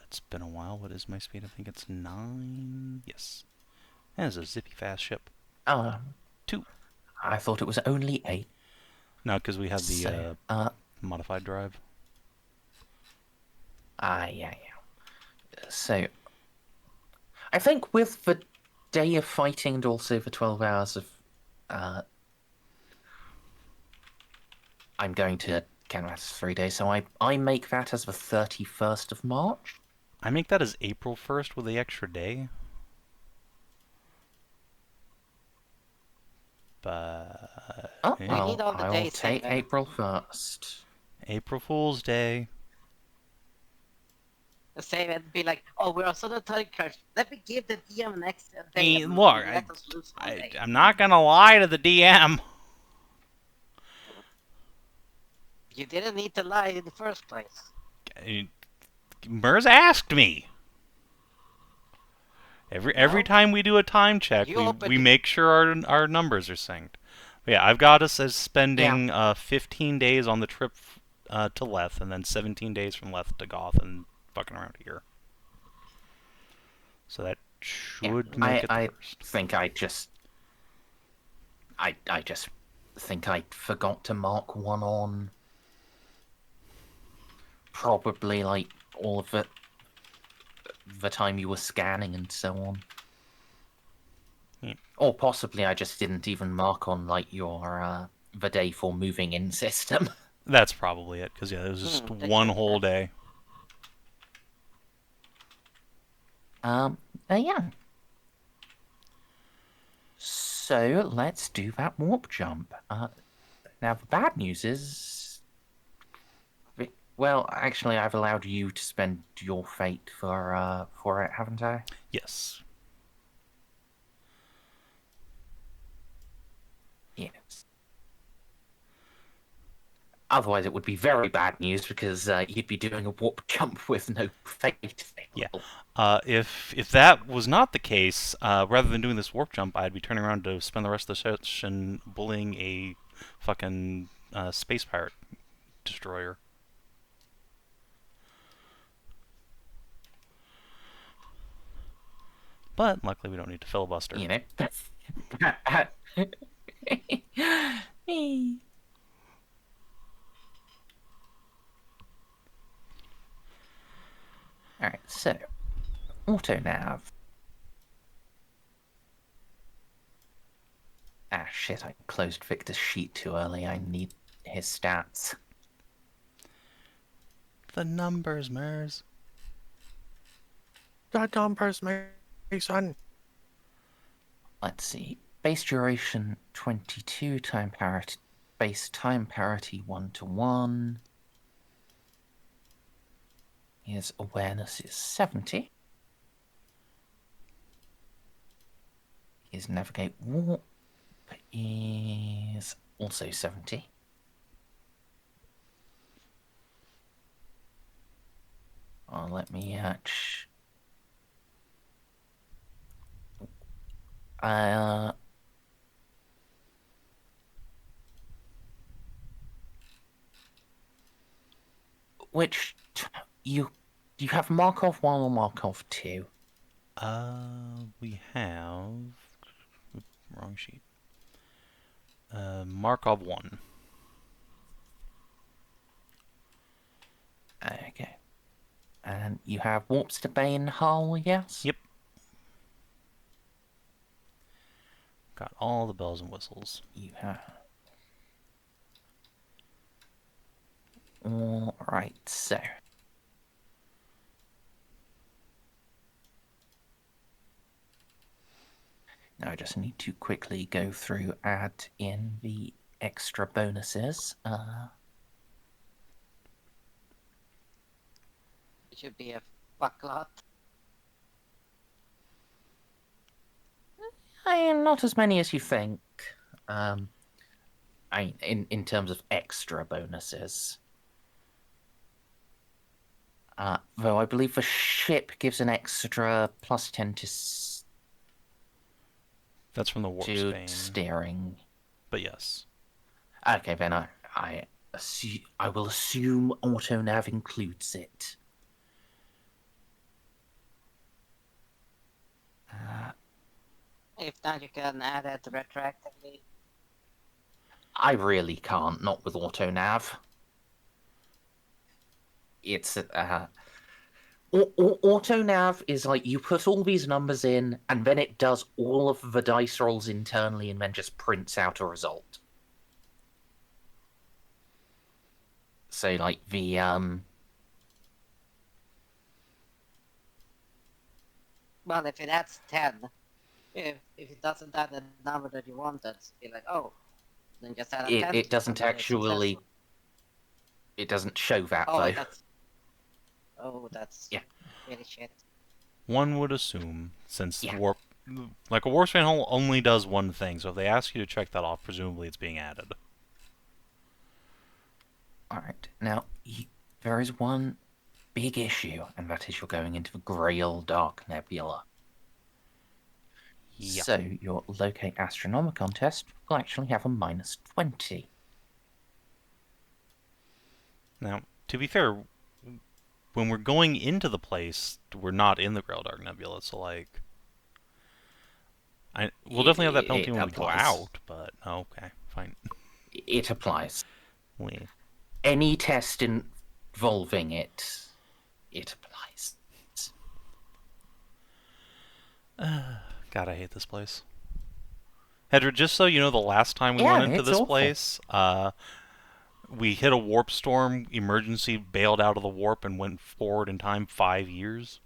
It's been a while. What is my speed? I think it's 9. Yes. And it's a zippy fast ship. 2. I thought it was only 8. No, because we have the So, modified drive. yeah. So, I think with the day of fighting and also the 12 hours of, I'm going to count that as 3 days, so I make that as the 31st of March. I make that as April 1st with the extra day. But Oh, yeah. well, need all the I'll days, take Savin. April 1st. April Fool's Day. Say and be like, oh, we're also the time curse. Let me give the DM an extra day. Hey, and look, let us lose one day. I'm not gonna lie to the DM. You didn't need to lie in the first place. Merz asked me. Every time we do a time check, we make sure our numbers are synced. But yeah, I've got us as spending 15 days on the trip to Leth, and then 17 days from Leth to Goth, and fucking around here. So that should make it the I first. think I just think I forgot to mark one on probably like all of it the time you were scanning and so on. Yeah. Or possibly I just didn't even mark on like your the day for moving in system. That's probably it, because yeah, it was just one whole day. Yeah. So let's do that warp jump. Now the bad news is, well, actually, I've allowed you to spend your fate for it, haven't I? Yes. Yes. Otherwise, it would be very bad news because you'd be doing a warp jump with no fate. Yeah. If that was not the case, rather than doing this warp jump, I'd be turning around to spend the rest of the session bullying a fucking space pirate destroyer. But luckily, we don't need to filibuster. You know. Alright, so auto nav. Ah shit, I closed Victor's sheet too early. I need his stats. the numbers, Mers. The numbers, Mason. Let's see. Base duration 22, time parity. Base time parity 1-to-1. His awareness is 70. His navigate warp is also 70. Oh, let me hatch. Which you have Markov 1 or Markov 2? We have... Oop, wrong sheet. Markov 1. Okay. And you have warps to Bane Hull, yes? Yep. Got all the bells and whistles. You have. Alright, so. Now I just need to quickly go through, add in the extra bonuses. It should be a fucklot. Not as many as you think. In terms of extra bonuses. Though I believe the ship gives an extra +10 to That's from the warp to Spain. steering. But yes. Okay, then I will assume AutoNav includes it. If not, you can add it retroactively. I really can't, not with AutoNav. It's AutoNav is like you put all these numbers in, and then it does all of the dice rolls internally, and then just prints out a result. So, like the Well, if it adds 10, if it doesn't add the number that you wanted, be like, oh, then just add a 10. it doesn't to it, actually. successful. It doesn't show that Oh, though. that's Yeah. really shit. One would assume, since Yeah. warp... Like, a warp Spain hull only does one thing, so if they ask you to check that off, presumably it's being added. Alright, now, there is one big issue, and that is you're going into the Grail Dark Nebula. Yeah. So, your Locate Astronomicon test will actually have a -20. Now, to be fair, when we're going into the place, we're not in the Grail Dark Nebula, so, like... we'll definitely have that penalty It when we go applies. out, but... Okay, fine. It applies. We... Any test involving it, it applies. God, I hate this place. Hedrah, just so you know, the last time we Yeah, went into it's this awful. place, we hit a warp storm, emergency, bailed out of the warp, and went forward in time 5 years.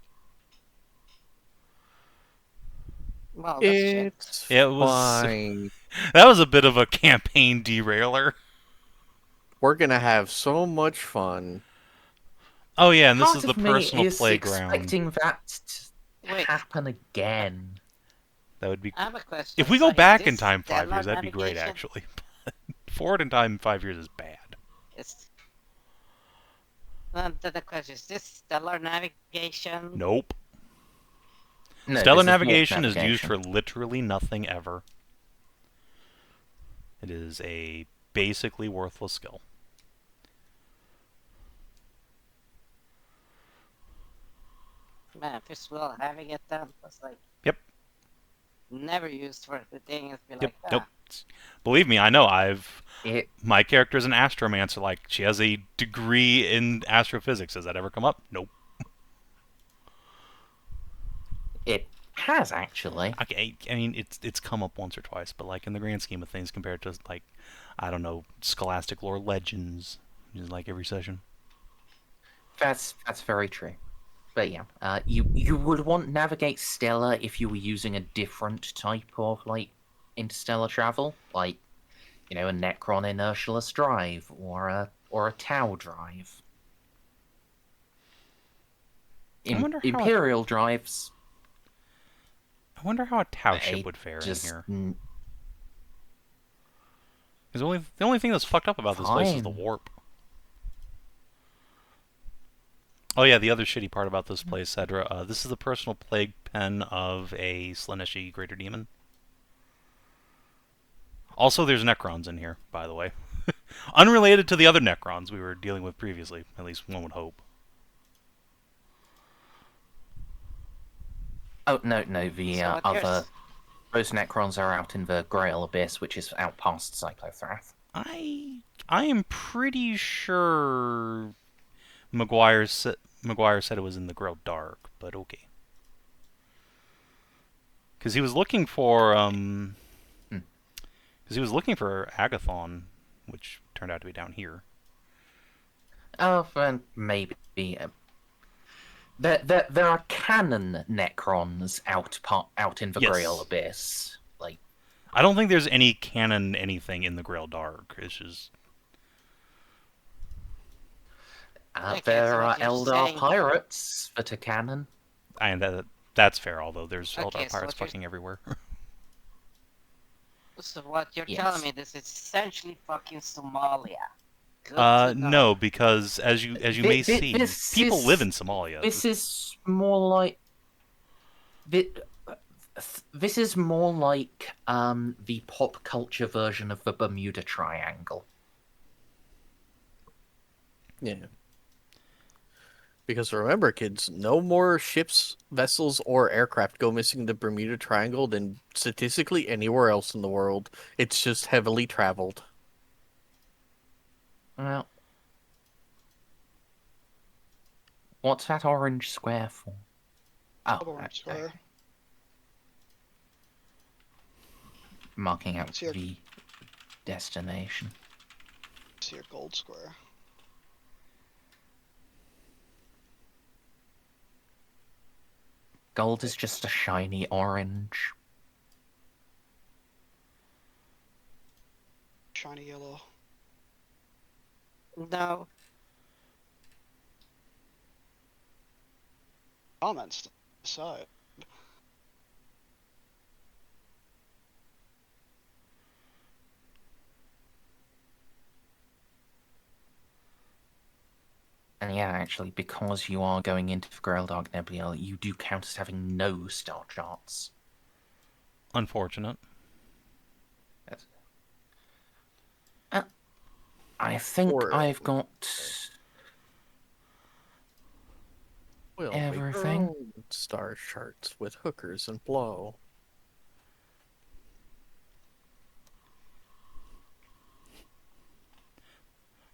Well, that's shit. It's It was fine. that was a bit of a campaign derailer. We're gonna have so much fun. Oh yeah, and this Part is the of me personal is playground. expecting that to Wait. happen again. That would be I have a question. if we So go is back in this time 5 stellar years. That'd be great, navigation? actually. Forward in time 5 years is bad. The question is this stellar navigation? Nope. No, Stellar this is warp navigation is used navigation. for literally nothing ever. It is a basically worthless skill. Man, first of all, having it done was like Yep. never used for the thing. It's be Yep. like, Nope. Believe me, I know. It My character is an astromancer. Like, she has a degree in astrophysics. Has that ever come up? Nope. it has actually. Okay, I mean, it's come up once or twice, but like in the grand scheme of things, compared to like, I don't know, Scholastic lore legends, which is like every session. That's very true. But yeah, you would want Navigate Stellar if you were using a different type of like interstellar travel, like a Necron inertialess drive or a Tau drive. I wonder how Imperial drives. I wonder how a Tau ship They would fare just in here. Because the only thing that's fucked up about this place is the fine. warp. Oh yeah, the other shitty part about this place, Hedrah, this is the personal plague pen of a Slaaneshi Greater Demon. Also, there's Necrons in here, by the way. Unrelated to the other Necrons we were dealing with previously, at least one would hope. Oh no, the So other those Necrons are out in the Grail Abyss, which is out past Cyclothrath. I am pretty sure Maguire said it was in the Grail Dark, but okay. Because he was looking for Agathon, which turned out to be down here. Oh, and maybe. There are canon Necrons out in the Yes. Grail Abyss. Like, I don't think there's any canon anything in the Grail Dark. It's just Okay, there so are what you're Eldar saying- pirates that are canon. and that's fair. Although there's Okay, Eldar so pirates what you're- fucking everywhere. So what you're Yes. telling me, this is essentially fucking Somalia. Good to know. No, because as you may see, this people is- live in Somalia. This is more like this is more like the pop culture version of the Bermuda Triangle. Yeah. Because remember, kids, no more ships, vessels, or aircraft go missing in the Bermuda Triangle than statistically anywhere else in the world. It's just heavily traveled. Well, what's that orange square for? Oh, Orange okay. square. Marking out It's your- the destination. It's your gold square. Gold is just a shiny orange. Shiny yellow. No. Comments aside. And yeah, actually, because you are going into the Grail Dark Nebula, you do count as having no star charts. Unfortunate. Yes. I think Or- I've got We'll make our everything. own star charts with hookers and blow.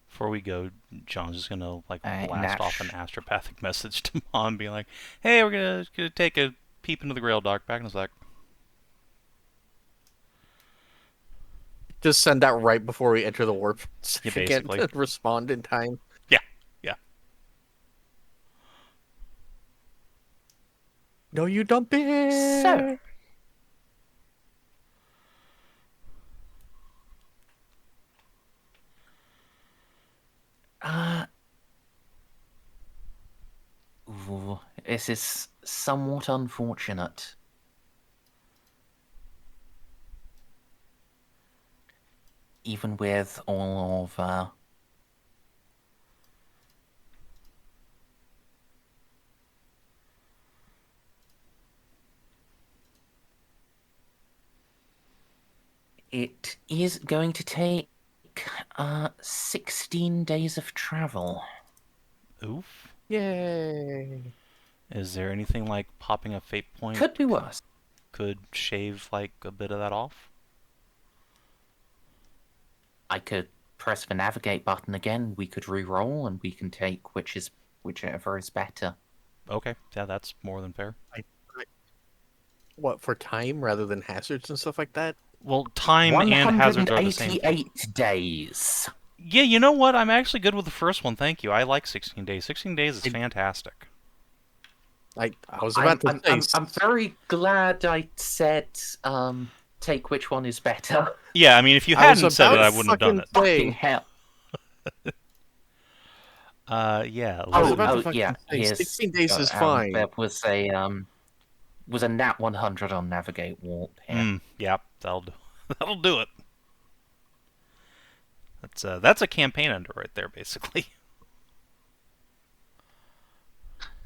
Before we go, John's just gonna like Alright, blast off Nash. an astropathic message to Mom, being like, "Hey, we're gonna take a peep into the Grail Dark. Back in a sec." Just send that right before we enter the warp. So Yeah, we can't basically. respond in time. Yeah. No, you dump it. So, ooh, this is somewhat unfortunate. Even with all of it is going to take 16 days of travel. Oof. Yay. Is there anything like popping a fate point Could be worse. could shave like a bit of that off? I could press the navigate button again, we could re-roll, and we can take whichever is better. Okay, yeah, that's more than fair. What, for time rather than hazards and stuff like that? Well, time and hazards are the same. 188 days. Yeah, you know what? I'm actually good with the first one. Thank you. I like 16 days. 16 days is fantastic. I was about to say. I'm very glad I said take which one is better. Yeah, I mean, if you I was hadn't said it, about I to wouldn't have done it. Fucking hell. Yeah. I was Oh, about to oh fucking yeah. say, Here's 16 days is fine. there was a nat 100 on navigate warp here. Yeah, that'll do it. That's a campaign ender right there, basically.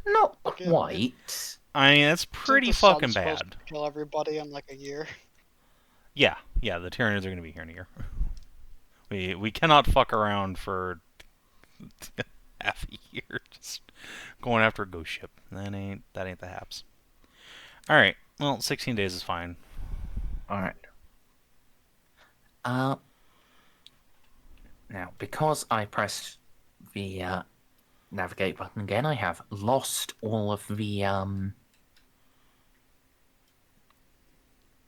Not Okay. quite. I mean, it's pretty Isn't the sun fucking supposed bad. to kill everybody in like a year. Yeah, the Tyranids are gonna be here in a year. We cannot fuck around for half a year just going after a ghost ship. That ain't the haps. All right. Well, 16 days is fine. All right. Now, because I pressed the navigate button again, I have lost all of the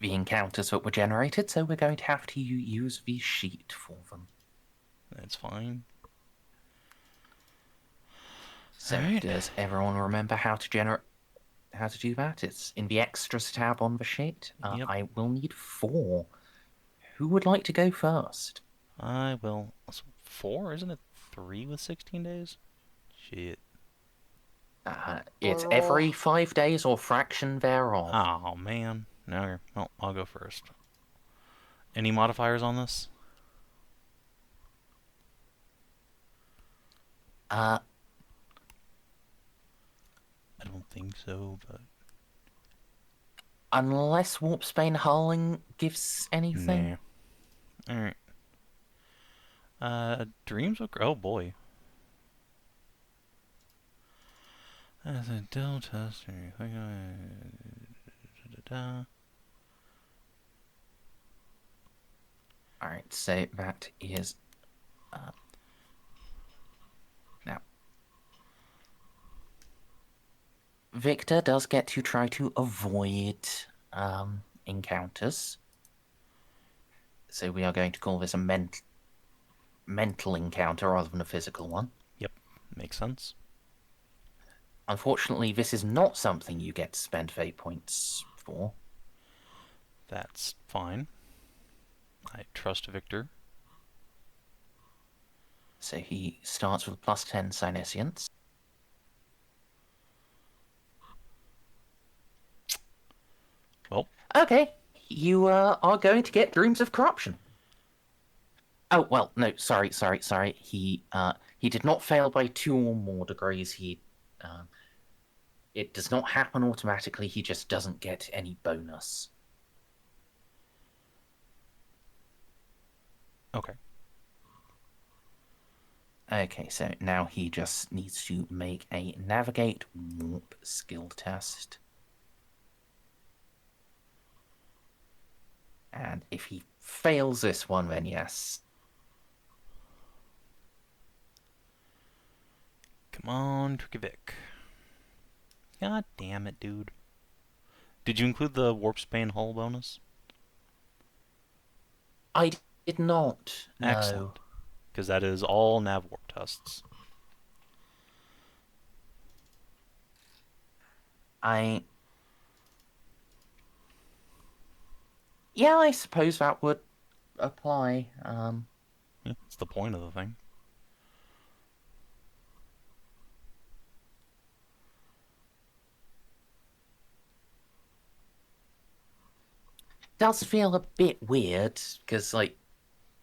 encounters that were generated, so we're going to have to use the sheet for them. That's fine. So, Alright. does everyone remember how to do that? It's in the extras tab on the sheet. Yep. I will need 4. Who would like to go first? I will. 4, isn't it? 3 with 16 days? Shit. It's Or- every 5 days or fraction thereof. Oh, man. No, well, I'll go first. Any modifiers on this? Uh, I don't think so, but... Unless Warpsbane Hurling gives anything. Nah. Alright. Dreams of... Oh, boy. As a delta... Alright, so that is... now... Victor does get to try to avoid encounters. So we are going to call this a mental encounter rather than a physical one. Yep, makes sense. Unfortunately, this is not something you get to spend fate points for. That's fine. I trust Victor. So he starts with +10 Synescience. Well. Okay, you are going to get Dreams of Corruption. Oh, well, no, sorry. He did not fail by 2 or more degrees. It does not happen automatically. He just doesn't get any bonus. Okay. Okay, so now he just needs to make a Navigate Warp skill test. And if he fails this one, then yes. Come on, Tricky Vic. God damn it, dude. Did you include the Warpsbane hull bonus? I did not. No. Excellent. Because that is all nav warp tests. Yeah, I suppose that would apply. Yeah, that's the point of the thing. Does feel a bit weird, because, like...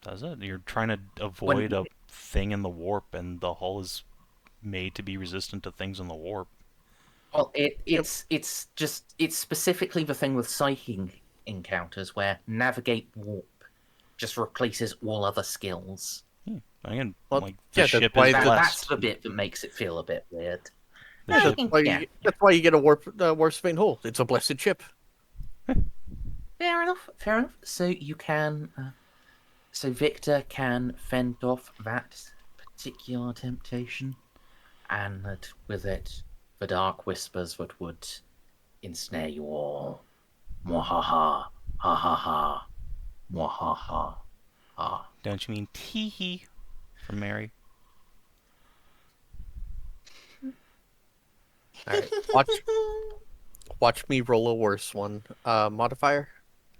Does it? You're trying to avoid a thing in the warp, and the hull is made to be resistant to things in the warp. Well, it's specifically the thing with psychic encounters, where Navigate Warp just replaces all other skills. Again, Well, like, yeah, the ship is why That's blessed. the bit that makes it feel a bit weird. The ship, That's why you get a Warpsbane hull. It's a blessed ship. Fair enough. So you can... so Victor can fend off that particular temptation, and that with it, the dark whispers that would ensnare you all. Mwahaha, ha ha ha, mwahaha, ha. don't you mean tee-hee? from Mary. All right, watch me roll a worse one. Modifier.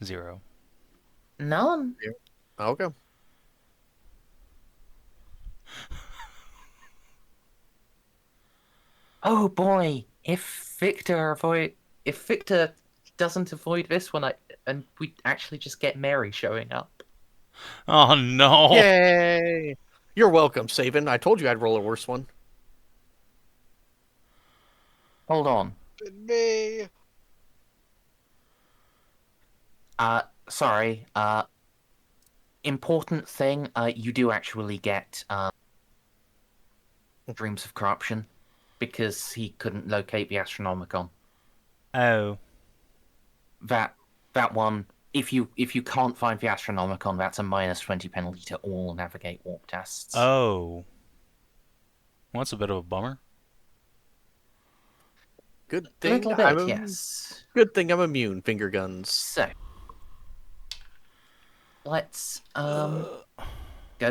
0. None. Okay. Oh boy, if Victor doesn't avoid this one, and we actually just get Mary showing up. Oh no! Yay! You're welcome, Savin. I told you I'd roll a worse one. Hold on. Me. Sorry. Important thing. You do actually get Dreams of Corruption because he couldn't locate the Astronomicon. Oh. That one. If you can't find the Astronomicon, that's a -20 penalty to all navigate warp tests. Oh. Well, that's a bit of a bummer. Good A thing little bit, yes. Good thing I'm immune. Finger guns. So let's go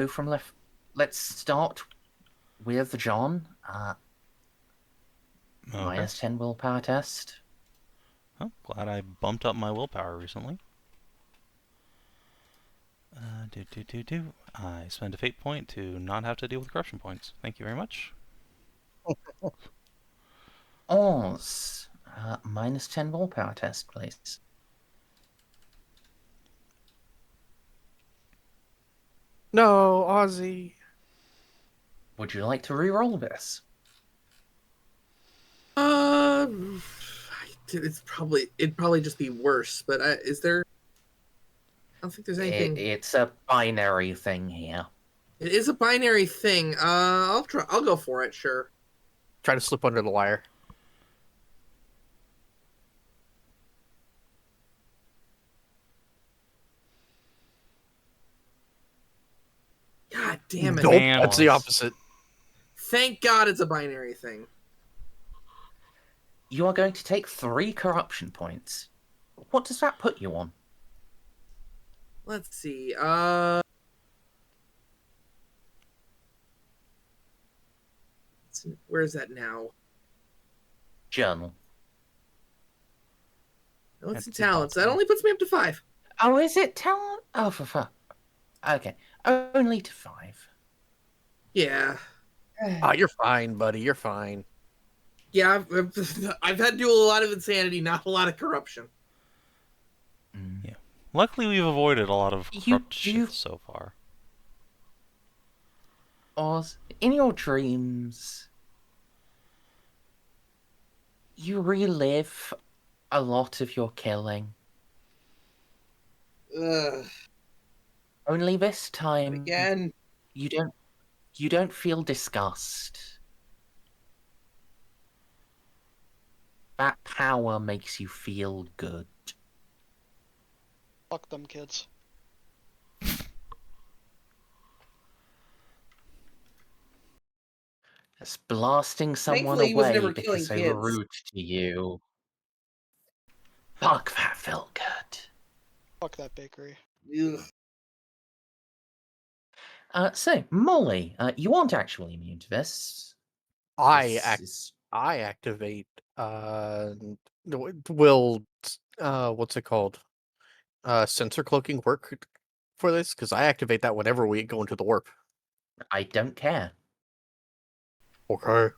from left. Let's start with John. Okay. -10 willpower test. Oh, glad I bumped up my willpower recently. I spend a fate point to not have to deal with corruption points. Thank you very much. Oz, -10 willpower test, please. No, Ozzy. Would you like to re-roll this? It'd probably just be worse. But is there? I don't think there's anything. It's a binary thing here. It is a binary thing. I'll try. I'll go for it. Sure. Try to slip under the wire. God damn it! Nope, Man. that's the opposite. Thank God it's a binary thing. You are going to take 3 corruption points. What does that put you on? Let's see. Where's that now? Journal. No, it's At in the talents. That bottom. only puts me up to 5. Oh, is it talent? Oh, for fuck. Okay, only to 5. Yeah. You're fine, buddy. You're fine. Yeah, I've had to do a lot of insanity, not a lot of corruption. Mm. Luckily, we've avoided a lot of You corrupt do- shit so far. Oz, in your dreams, you relive a lot of your killing. Ugh. Only this time, Again. you don't feel disgust. That power makes you feel good. Fuck them kids. It's blasting someone Thankfully, he was away never because killing they were kids. rude to you. Fuck, that felt good. Fuck that bakery. Ugh. So, Molly, you aren't actually immune to this. I This is- activate will what's it called? Sensor cloaking work for this? Because I activate that whenever we go into the warp. I don't care. Okay.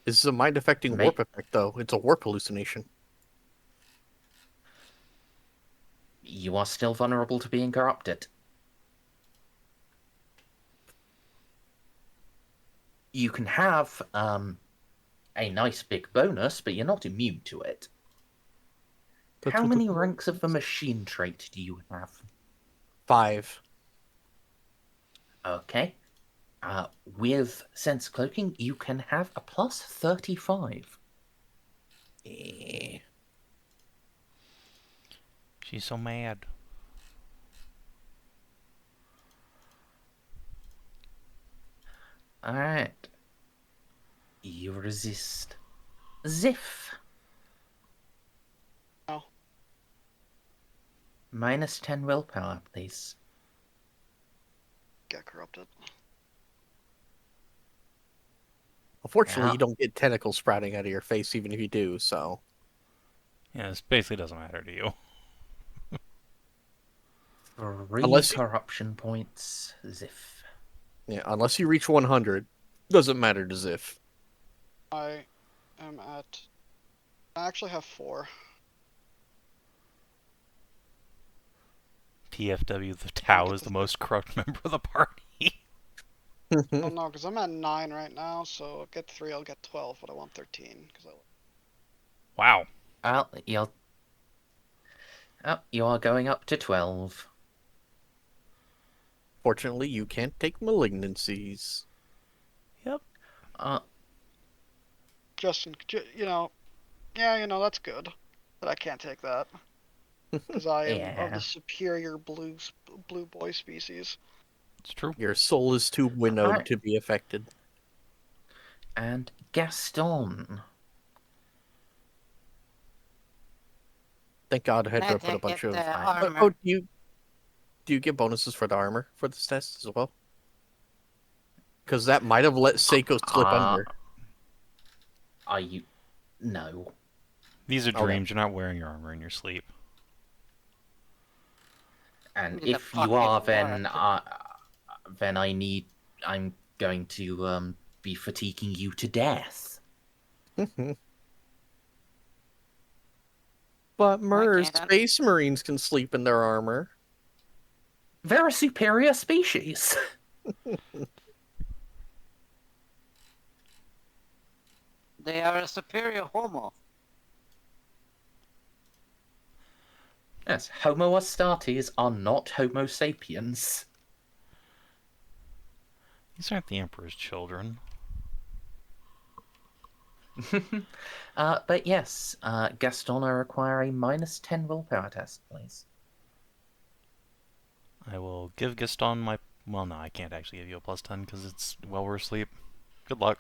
This is a mind affecting Mate. warp effect though. It's a warp hallucination. You are still vulnerable to being corrupted. You can have a nice big bonus, but you're not immune to it. How many ranks of the machine trait do you have? 5. Okay. With sense cloaking, you can have a plus 35. Eh. She's so mad. Alright. You resist. Xiph. No. -10 willpower, please. get corrupted. Unfortunately, Yeah. you don't get tentacles sprouting out of your face, even if you do. So Yeah, this basically doesn't matter to you. 3 Unless you- corruption points, Xiph. yeah, unless you reach 100, doesn't matter to Xiph. I am at. I actually have 4. PFW, the Tau is the most corrupt member of the party. Well, no, because I'm at 9 right now, so I'll get 3, I'll get 12, but I want 13. Wow. Well, you are going up to 12. Fortunately, you can't take malignancies. Yep. Justin, that's good. But I can't take that. Because I am of Yeah. the superior blue boy species. It's true. Your soul is too winnowed Alright. to be affected. And Gaston. Thank God Can I Hedrah put a take bunch it, of. armor? Oh, do you get bonuses for the armor for this test as well? Because that might have let Ceiko slip under. Are you? No. These are Okay. dreams. You're not wearing your armor in your sleep. And The if you pocket are, war. then I'm going to be fatiguing you to death. But Okay, then. Space Marines can sleep in their armor. They're a superior species. They are a superior homo. Yes, Homo Astartes are not Homo sapiens. These aren't the Emperor's children. But yes, Gaston, I require a -10 willpower test, please. I will give Gaston my... Well, no, I can't actually give you a +10 because it's while we're asleep. Good luck.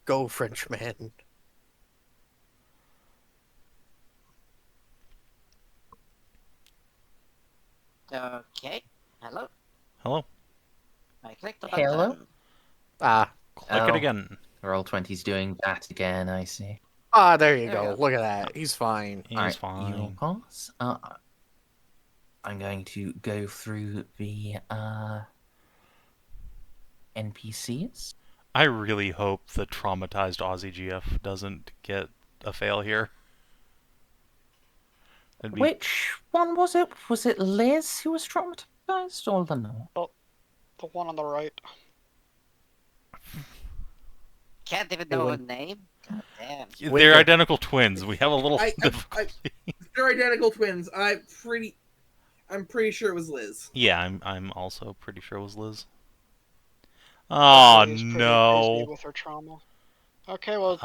Go, Frenchman. Okay. Hello. Hello. I clicked the Hello? button. Click it again. Roll20's doing that again, I see. There you There we go. go. Look at that. He's fine. He's Alright, fine. you'll pass. I'm going to go through the NPCs. I really hope the traumatized Aussie GF doesn't get a fail here. It'd be... Which one was it? Was it Liz who was traumatized, or Lenore? The one on the right. Can't even know her name. God damn. They're identical twins. We have a little... They're identical twins. I'm pretty sure it was Liz. Yeah, I'm also pretty sure it was Liz. Oh, Liz pretty busy no. with her trauma. Okay, well,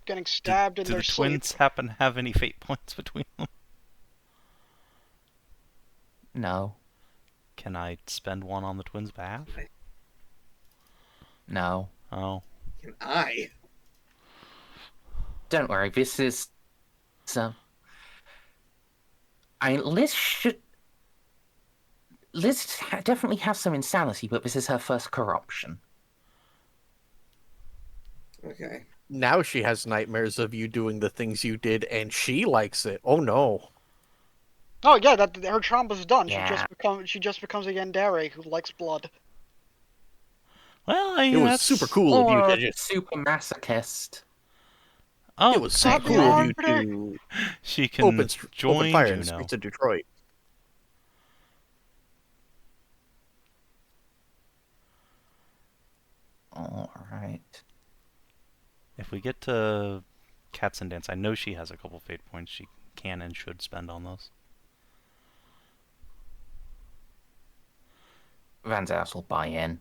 getting Do stabbed in the their sleep. twins happen to have any fate points between them? No. Can I spend one on the twins' behalf? No. Oh. Can I? Don't worry, this is... Liz definitely has some insanity, but this is her first corruption. Okay. Now she has nightmares of you doing the things you did, and she likes it. Oh no. Oh yeah, her trauma's done. Yeah. She just becomes a Yandere who likes blood. Well, It was that's... super cool of you Or to a just. super masochist. Oh, It was super Happy cool of you Heartbreak. to she can open join fire in the Juno. streets of Detroit. Alright. If we get to Cats and Dance, I know she has a couple fate points she can and should spend on those. Van Zant will buy in.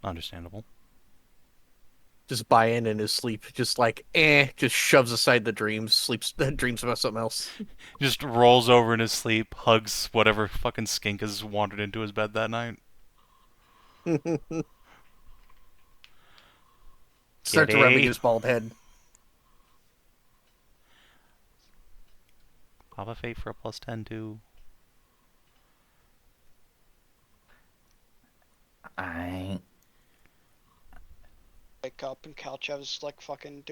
Understandable. Just buy in his sleep, just like just shoves aside the dreams, sleeps dreams about something else. Just rolls over in his sleep, hugs whatever fucking skink has wandered into his bed that night. Starts Kitty. rubbing his bald head. Pop a fate for a +10 too. I Wake up and Kalchev's like fucking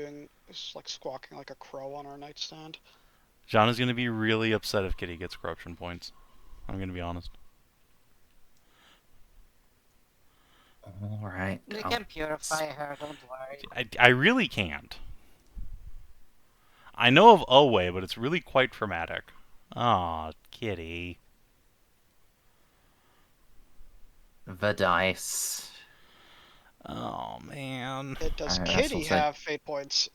squawking like a crow on our nightstand. Jeanne is gonna be really upset if Kitty gets corruption points. I'm gonna be honest. all right. You can purify her, don't worry. I really can't. I know of Owe, but it's really quite traumatic. Aw, Kitty. The dice. Oh, man. Does That's Kitty also- have fate points?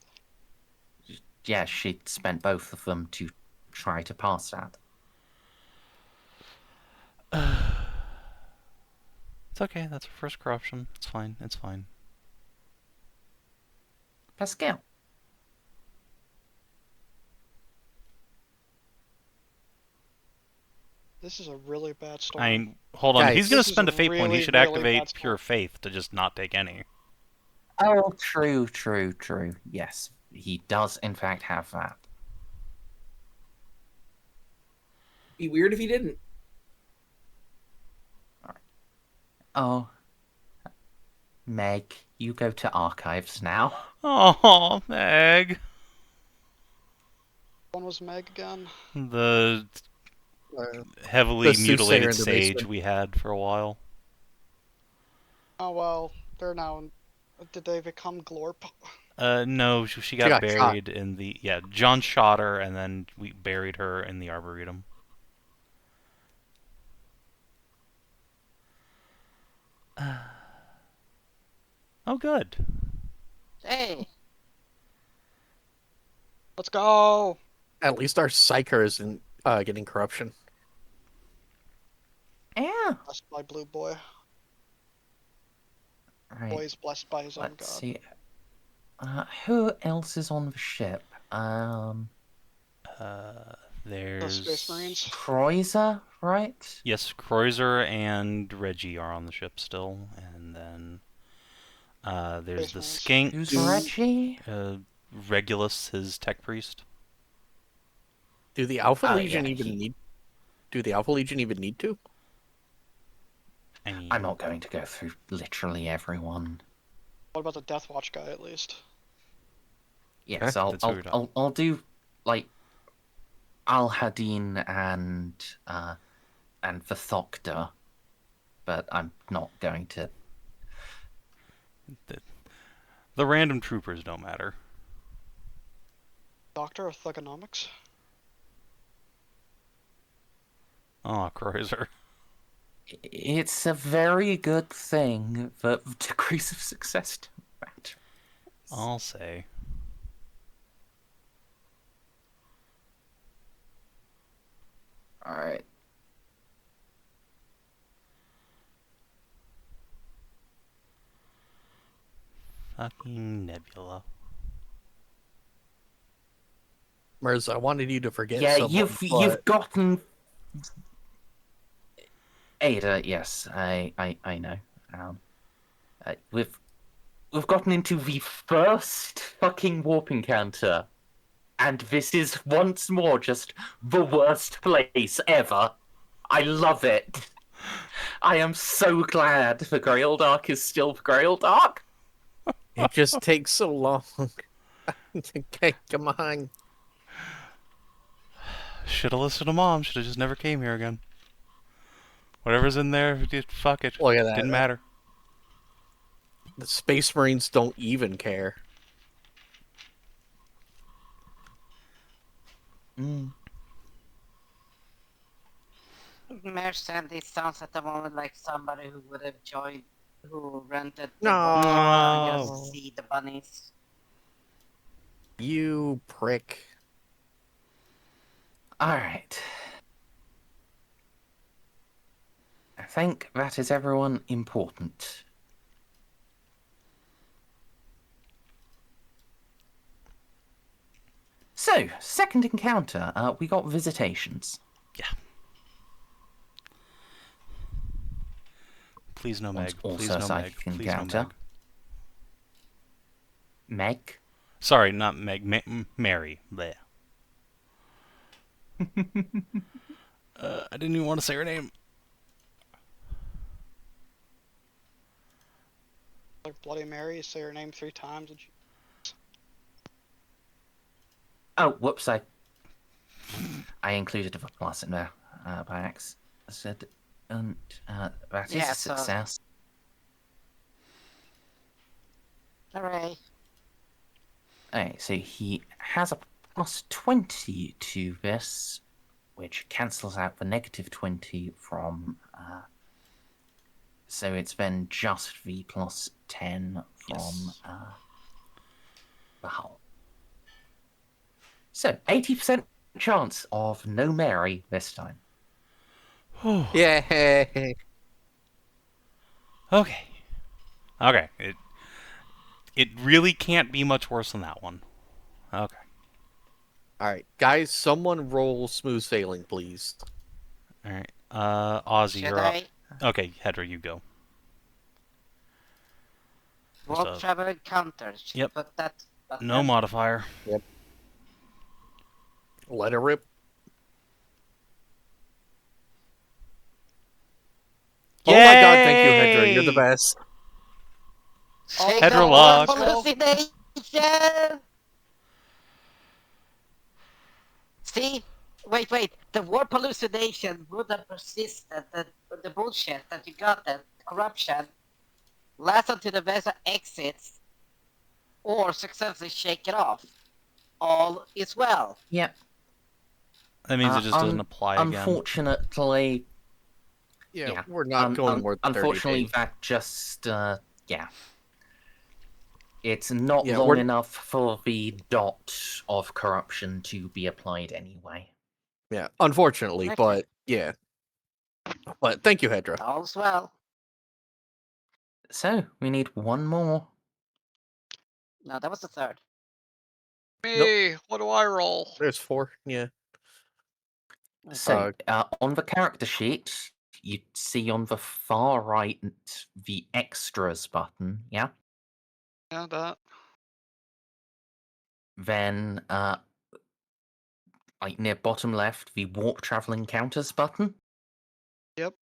Yeah, she spent both of them to try to pass that. It's okay, that's her first corruption. It's fine, it's fine. Pascal. This is a really bad storm. I mean, hold on. Guys, He's gonna this is spend a a fate point. He really, should really activate bad Pure spot. Faith to just not take any. Oh, true. Yes, he does in fact have that. Be weird if he didn't. Oh. Meg, you go to archives now. Oh, Meg. One was Meg again. The Uh, heavily The soothsayer mutilated in the sage basement. we had for a while. Oh well, they're now. Did they become Glorp? No, she got got shot. buried in the... Yeah, John shot her, and then we buried her in the Arboretum. Oh, good. Hey, Let's go. At least our psyker isn't getting corruption. Yeah. Blessed by Blue Boy. Right. Boy is blessed by his own Let's god. see. Who else is on the ship? The There's... Space Marines. Kreuzer, right? Yes, Kreuzer and Reggie are on the ship still, and then there's the Space Skink, Who's Reggie? Regulus, his tech priest. Do the Alpha Oh, Legion yeah, even he- need? Do the Alpha Legion even need to? I mean, I'm not going to go through literally everyone. What about the Death Watch guy at least? Yes, Okay, I'll that's what we're talking I'll do like Al Hadin and the Thokta, but I'm not going to. the random troopers don't matter. Doctor of Thugonomics? Oh, Kreuzer. It's a very good thing that degrees of success don't matter. I'll say. All right. Fucking Nebula. Merz, I wanted you to forget. Yeah, someone, you've gotten Ada. Yes, I know. We've gotten into the first fucking warp encounter, and this is once more just the worst place ever. I love it. I am so glad the Grail Dark is still the Grail Dark. It just takes so long. Okay, come on. Shoulda listened to Mom. Shoulda just never came here again. Whatever's in there, fuck it. Look at that. Didn't matter. The Space Marines don't even care. Merzendi sounds at the moment like somebody who would have joined, who rented the No. boat just to see the bunnies. You prick. All right. I think that is everyone important. So, second encounter, we got visitations. Please no One's Meg. Please also no Meg. psychic Please no encounter. Meg. Meg? Sorry, not Meg. Mary. Bleh. I didn't even want to say her name. Like Bloody Mary, say her name 3 times. And Oh, whoops! I included a plus in there by accident. That is Yeah, a so- success. Hooray. Okay, so he has a plus 20 to this, which cancels out the negative 20 from. So it's then just the plus 10 from Yes. the hull. So 80% chance of no Mary this time. Yay! Okay. Okay. It really can't be much worse than that one. Okay. All right, guys, someone roll smooth sailing, please. All right. Ozzy, Should you're up. I? Okay, Hedrah, you go. Warp So- travel encounters. Should Yep. Put that. button No in? modifier. Let her rip. Oh my god, thank you, Hedrah. You're the Yay! best. Shake Hedrah the lock. warp hallucination! See? Wait. The warp hallucination would have persisted. The bullshit that you got, the corruption, last until the vessel exits, or successfully shake it off. All is well. Yep. That means it just doesn't apply again. Unfortunately, Yeah, we're not going more than 30 unfortunately, days. that just yeah. It's not Yeah, long we're- enough for the dot of corruption to be applied anyway. Yeah, unfortunately, Okay. but yeah. But thank you, Hedrah. All's well. So we need one more. No, that was the third. me, what do I roll? There's 4. Yeah. So on the character sheet, you see on the far right the extras button. Yeah. Yeah, that. Then like near bottom left, the warp travel encounters button. Yep.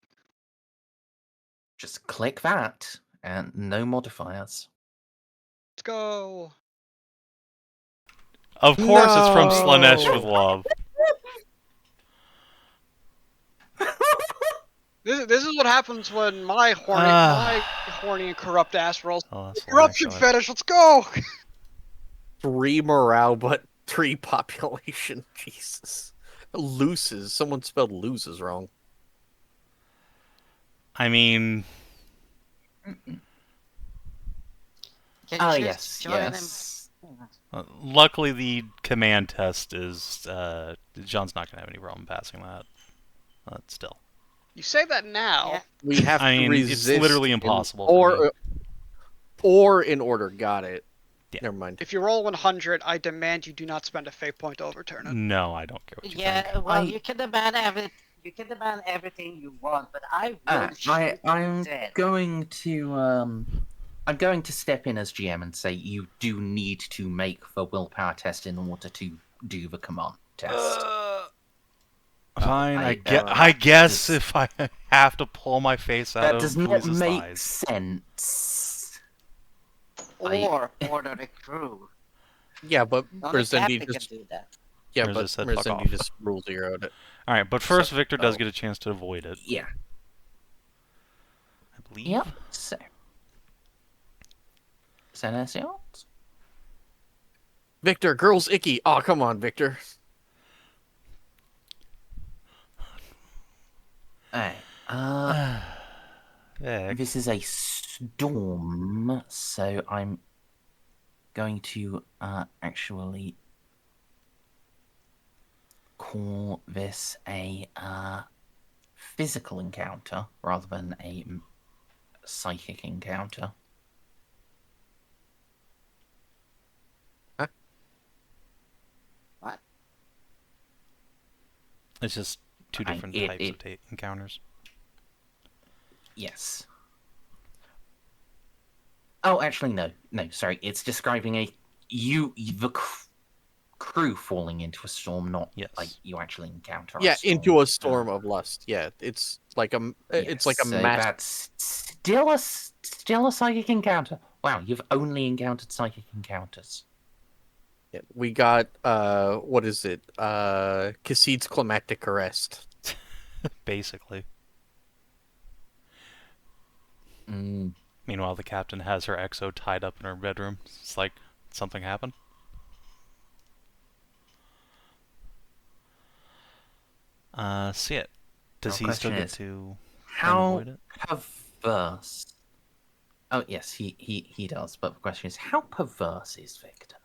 Just click that, and no modifiers. Let's go. Of course, it's from No! Slanesh with love. This is what happens when my horny and corrupt ass rolls. Oh, that's Corruption actually. fetish, let's go! 3 morale, but 3 population. Jesus. Loses. Someone spelled loses wrong. I mean, Can you Oh choose yes, to join yes. luckily the command test is. John's not gonna have any problem passing that. But still, You say that now. Yeah. We have I to mean, resist. it's literally impossible. For me. Or in order. Got it. Yeah. Never mind. If you roll 100, I demand you do not spend a fate point to overturn it. No, I don't care what you Yeah, think. well, I- you can demand everything you want, but I will shoot I'm you dead. going to I'm going to step in as GM and say you do need to make the willpower test in order to do the command test. Fine, I- I guess this- if I have to pull my face out That of does not Bruce's make thighs. sense. Or order the crew. Yeah, but Only Merzendi Captain just can do that. yeah, Merz but just said, "Fuck Merzendi off." just rule 0'd it. All right, but first, Victor does oh. get a chance to avoid it. Yeah. I believe. Yep. So that's yours. Victor, girl's icky. Oh, come on, Victor. Alright. Yeah, This is a storm, so I'm going to actually call this a physical encounter rather than a psychic encounter. What? it's just two I- different it- types it- of encounters. Yes. Oh, actually, no. No, sorry. It's describing the crew falling into a storm, not Yes. like you actually encounter. Yeah, a storm. into a storm of lust. Yeah, it's like a So mass. that's still a psychic encounter. Wow, you've only encountered psychic encounters. Yeah, we got what is it? Cassid's climactic arrest. Basically. Mm. Meanwhile, the captain has her exo tied up in her bedroom. It's like something happened. See it. Does Now, he still question get is, to How avoid it? perverse? Oh yes, he does. But the question is, how perverse is Victor?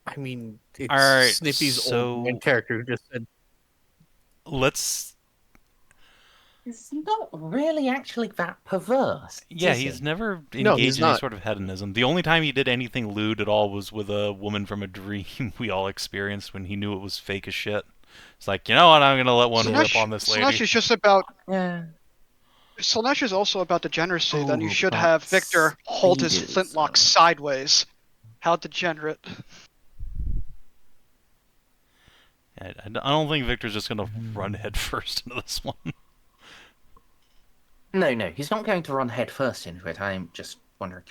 I mean, it's Alright, Snippy's so- old main character who just said, Let's... He's not really actually that perverse. Yeah, is he's he? never No, engaged he's in any not. sort of hedonism. The only time he did anything lewd at all was with a woman from a dream we all experienced when he knew it was fake as shit. It's like, you know what, I'm gonna let one rip on this lady. Slanesh is just about. Yeah. Slanesh is also about degeneracy. Then you Oh, should but have Victor hold his speed is, flintlock sideways. How degenerate. I don't think Victor's just gonna run headfirst into this one. No, he's not going to run headfirst into it. I'm just wondering,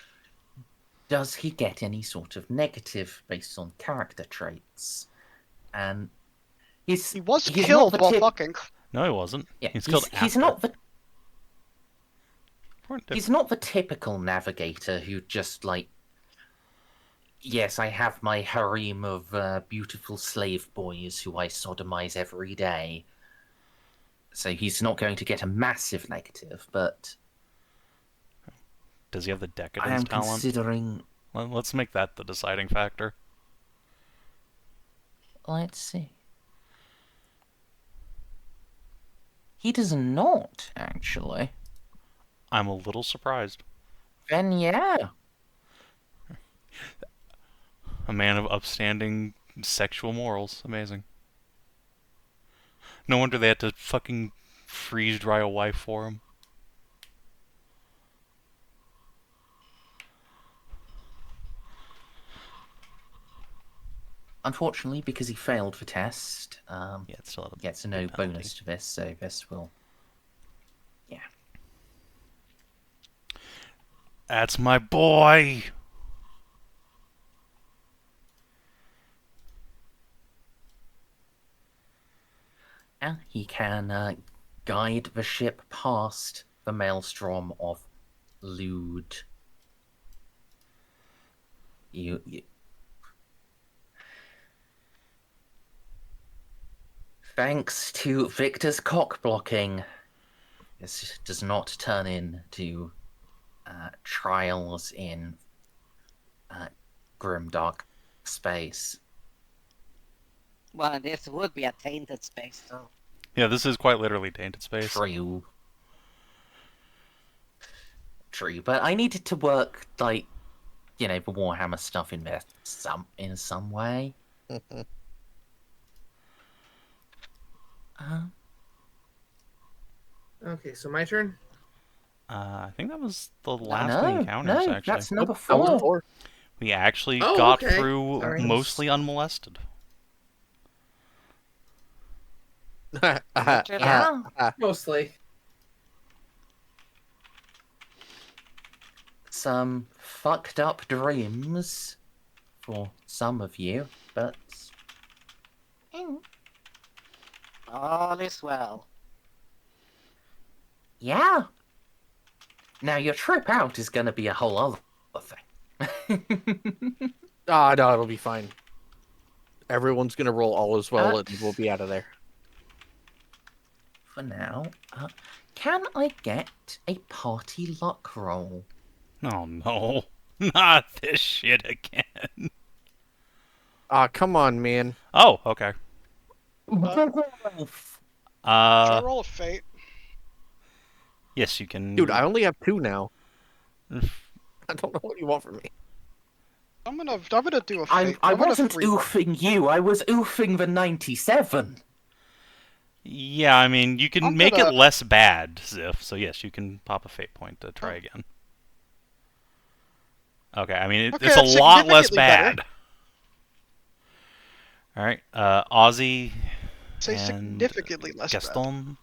does he get any sort of negative based on character traits? And He was he's killed not the while tip- fucking. No, he wasn't. Yeah, He's killed he's after. not the Important he's not the typical navigator who just like, yes, I have my harem of beautiful slave boys who I sodomize every day. So he's not going to get a massive negative, but Does he have the I am decadence talent? considering. Let's make that the deciding factor. Let's see. He does not, actually. I'm a little surprised. Then yeah. A man of upstanding sexual morals. Amazing. No wonder they had to fucking freeze dry a wife for him. Unfortunately, because he failed the test, Yeah, it's still a gets no penalty. bonus to this, so this will. Yeah. That's my boy! And he can guide the ship past the maelstrom of lewd. You. Thanks to Victor's cock blocking, this does not turn into trials in grimdark space. Well, this would be a tainted space, though. Yeah, this is quite literally tainted space. True. True, but I needed to work like, the Warhammer stuff in there in some way. Okay, so my turn. I think that was the No, last of the encounters, no, actually. that's number That was 4. four. We actually Oh, got okay. through Sorry. mostly unmolested. Yeah. Mostly. Some fucked up dreams for some of you, but All is well. yeah. Now your trip out is going to be a whole other thing. No, it'll be fine. Everyone's gonna roll all as well, and we'll be out of there. For now, can I get a party luck roll? Oh no. Not this shit again. Come on, man. Oh, okay. Should I Uh, roll a fate? yes, you can. Dude, I only have 2 now. I don't know what you want from me. I'm gonna do a fate. I I'm gonna wasn't free- oofing you, I was oofing the 97. Yeah, I mean, you can I'm make gonna- it less bad, Xiph. So yes, you can pop a fate point to try again. Okay, I mean, Okay, it's a that's lot less significantly better. bad. All right, Ozzy Say and significantly less bad. Gaston.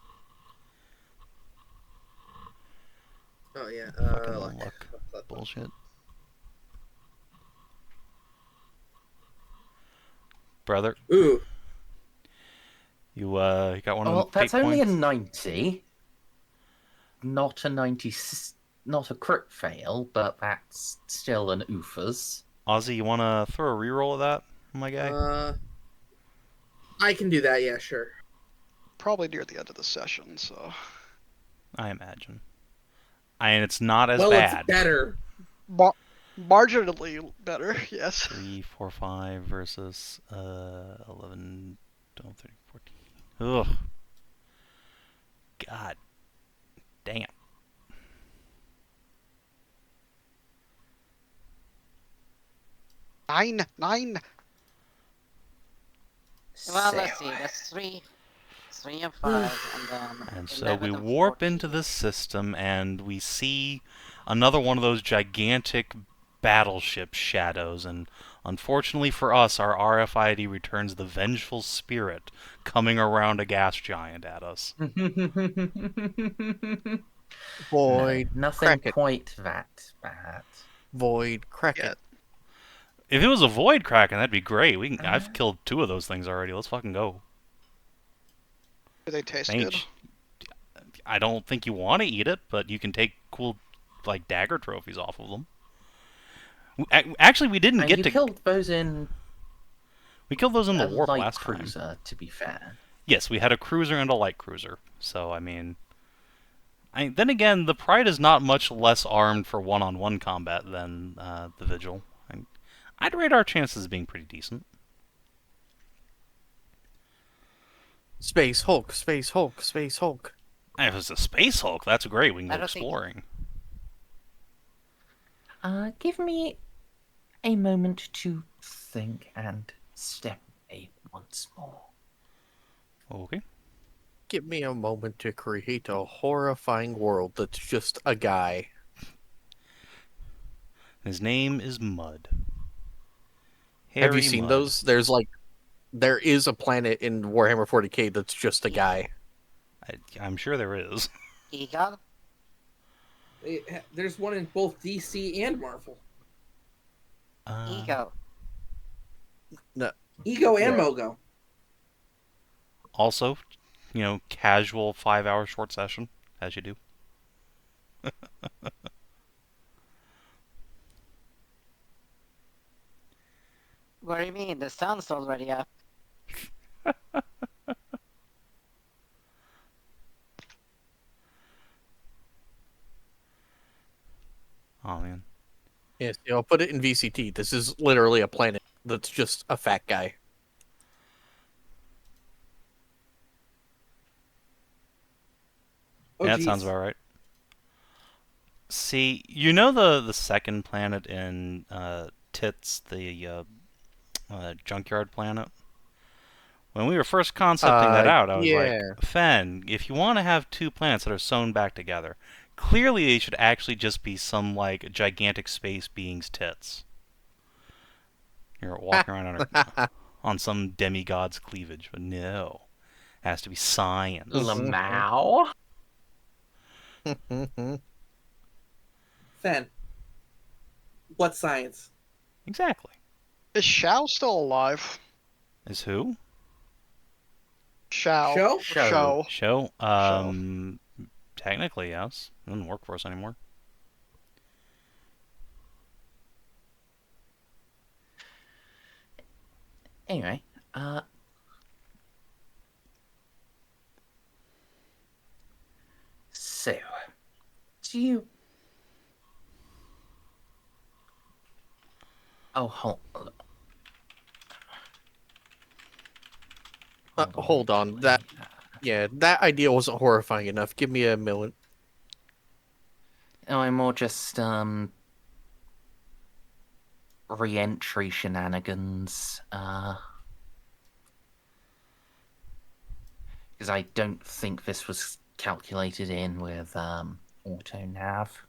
Oh yeah. Fucking Luck. luck. Bullshit. Brother, Ooh. you got one of Well, them that's fate only points? a 90. Not a 90. Not a crit fail, but that's still an oofers. Ozzy, you want to throw a reroll of that, my guy? I can do that. Yeah, sure. Probably near the end of the session, so. I imagine. And it's not as Well, bad. it's better. Marginally better, yes. 3, 4, 5 versus 11, 12, 13, 14. Ugh. God damn. Nine. Well, So, let's see. That's 3 and 5, and then And so 11 we and warp 14. into this system and we see another one of those gigantic battleship shadows, and unfortunately for us, our RFID returns the vengeful spirit coming around a gas giant at us. Void, no, nothing crack it. quite that bad. Void, crack Yeah. it. If it was a void kraken, that'd be great. I've killed 2 of those things already. Let's fucking go. Do they taste Ain't good? sh- I don't think you want to eat it, but you can take cool, like, dagger trophies off of them. Actually, we didn't And get you to. killed those in We killed those in the a warp light last time. cruiser, to be fair. Yes, we had a cruiser and a light cruiser. So, I mean. Then again, the Pride is not much less armed for one-on-one combat than the Vigil. I'd rate our chances as being pretty decent. Space Hulk, Space Hulk, Space Hulk. If it's a Space Hulk, that's great. We can I go don't think- exploring. Give me a moment to think and step away once more. Okay. Give me a moment to create a horrifying world that's just a guy. His name is Mud. Have you Harry seen Mudd. those? There is a planet in Warhammer 40k that's just a guy. I'm sure there is. Egon? There's one in both DC and Marvel. Ego. Ego and Yeah. Mogo. Also, casual 5-hour short session, as you do. What do you mean? The sun's already up. Oh, man. Yes, I'll put it in VCT. This is literally a planet that's just a fat guy. Oh, Yeah, that geez. sounds about right. See, the second planet in Tits, the junkyard planet? When we were first concepting that out, I was like, Fen, if you want to have 2 planets that are sewn back together, clearly they should actually just be some, like, gigantic space being's tits. You're walking around on some demigod's cleavage, but no. It has to be science. Lamau? Fen. What science? Exactly. Is Shao still alive? Is who? Shao. Show? Show? Technically, yes. It doesn't work for us anymore. Anyway, so, do you... Oh, hold on. Hold on. That idea wasn't horrifying enough. Give me a moment. Oh, I'm more just, re-entry shenanigans, because I don't think this was calculated in with, auto-nav.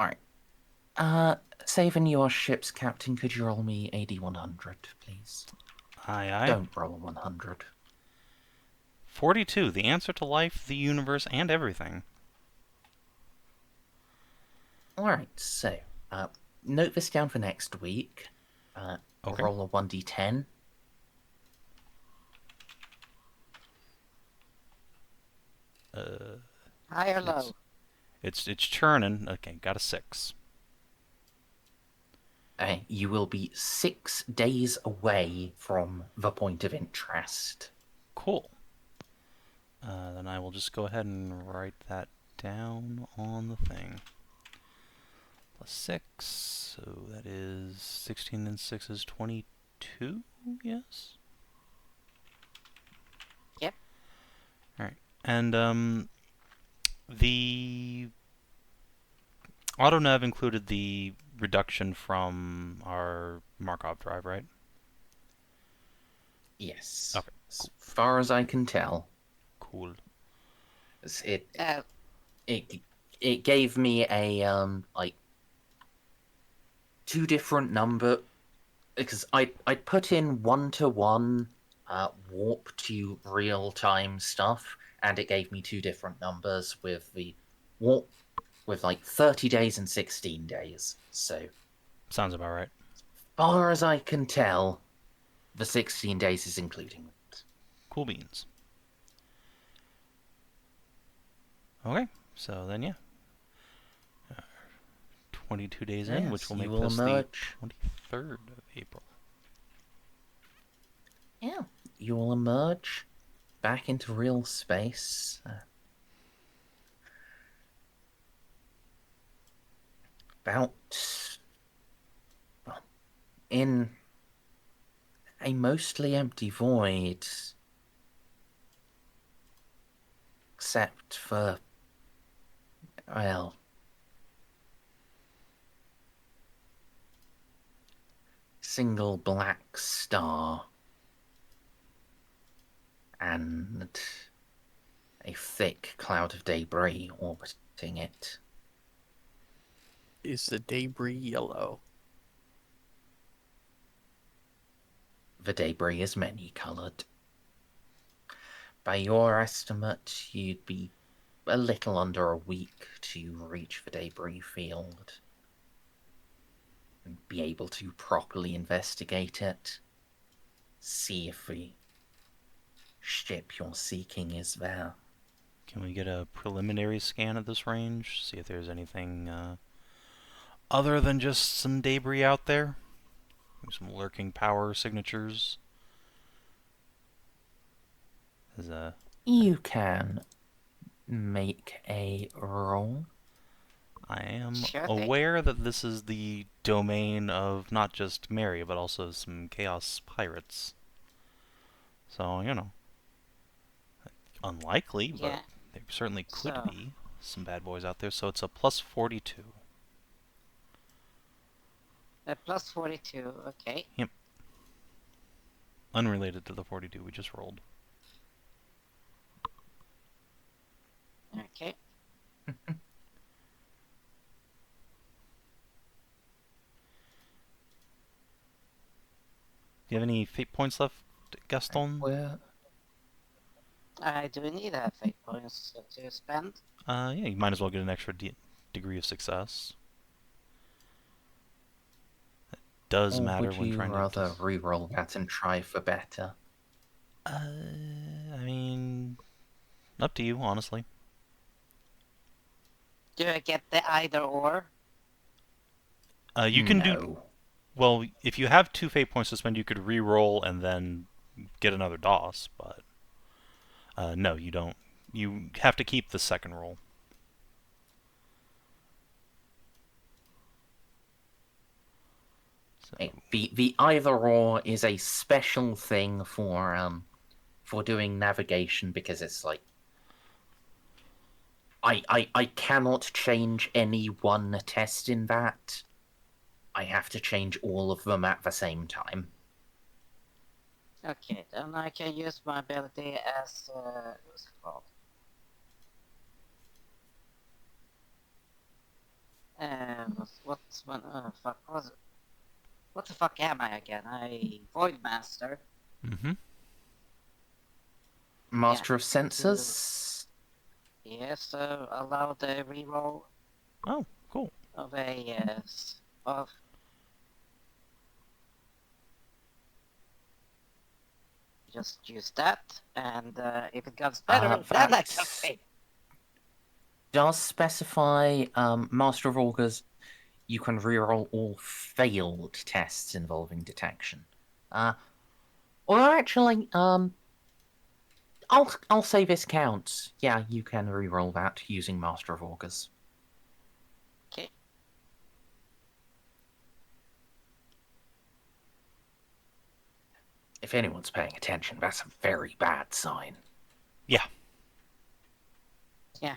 Alright. Savin, your ship's captain, could you roll me AD 100, please? Aye, aye. Don't roll a 100. 42, the answer to life, the universe, and everything. Alright, so, note this down for next week. Okay. Roll a 1d10. High or low? It's churning. Okay, got a 6. You will be 6 days away from the point of interest. Cool. Then I will just go ahead and write that down on the thing. Plus 6, so that is 16 and 6 is 22, yes? Yep. Alright, and the AutoNav included the reduction from our Markov drive, right? Yes. Okay, As far as I can tell. Cool. It gave me a like 2 different number, because I put in 1-to-1 warp to real time stuff, and it gave me 2 different numbers with the warp with like 30 days and 16 days. So Sounds about right. as far as I can tell, the 16 days is including it. Cool beans. Okay, so then yeah. 22 days in, Yes, which will you make will this emerge. the 23rd of April. Yeah, you will emerge back into real space. About well, in a mostly empty void, except for, well, single black star and a thick cloud of debris orbiting it. Is the debris yellow? The debris is many-coloured. By your estimate, you'd be a little under a week to reach the debris field and be able to properly investigate it, see if the ship you're seeking is there. Can we get a preliminary scan of this range? See if there's anything other than just some debris out there? Maybe some lurking power signatures? You can make a roll. I am Sure thing. aware that this is the domain of not just Mary, but also some Chaos Pirates. So, you know, unlikely, but Yeah. there certainly could So- be some bad boys out there. So it's a plus 42. Plus 42, okay. Unrelated to the 42 we just rolled. Okay. Do you have any fate points left, Gaston? Where? Do we need fate points to spend? Yeah, you might as well get an extra degree of success. It does Or matter would when you trying rather to... re-roll that and try for better? I mean, up to you, honestly. Do I get the either or? You can do... No. Well, if you have 2 fate points to spend, you could re-roll and then get another DOS, but... no, you don't. You have to keep the second roll. So, The either or is a special thing for doing navigation, because it's like I cannot change any one test in that. I have to change all of them at the same time. Okay, then I can use my ability as what's it called? what's my fuck was it? What the fuck am I again? Void Master. Mm-hmm. Master of Sensors. Yes, allow the reroll Oh, cool. of a of. Just use that, and if it comes better, then I can fake. Does specify Master of Augurs. You can reroll all failed tests involving detection. Or actually, I'll say this counts. Yeah, you can reroll that using Master of Augurs. Okay. If anyone's paying attention, that's a very bad sign. Yeah. Yeah.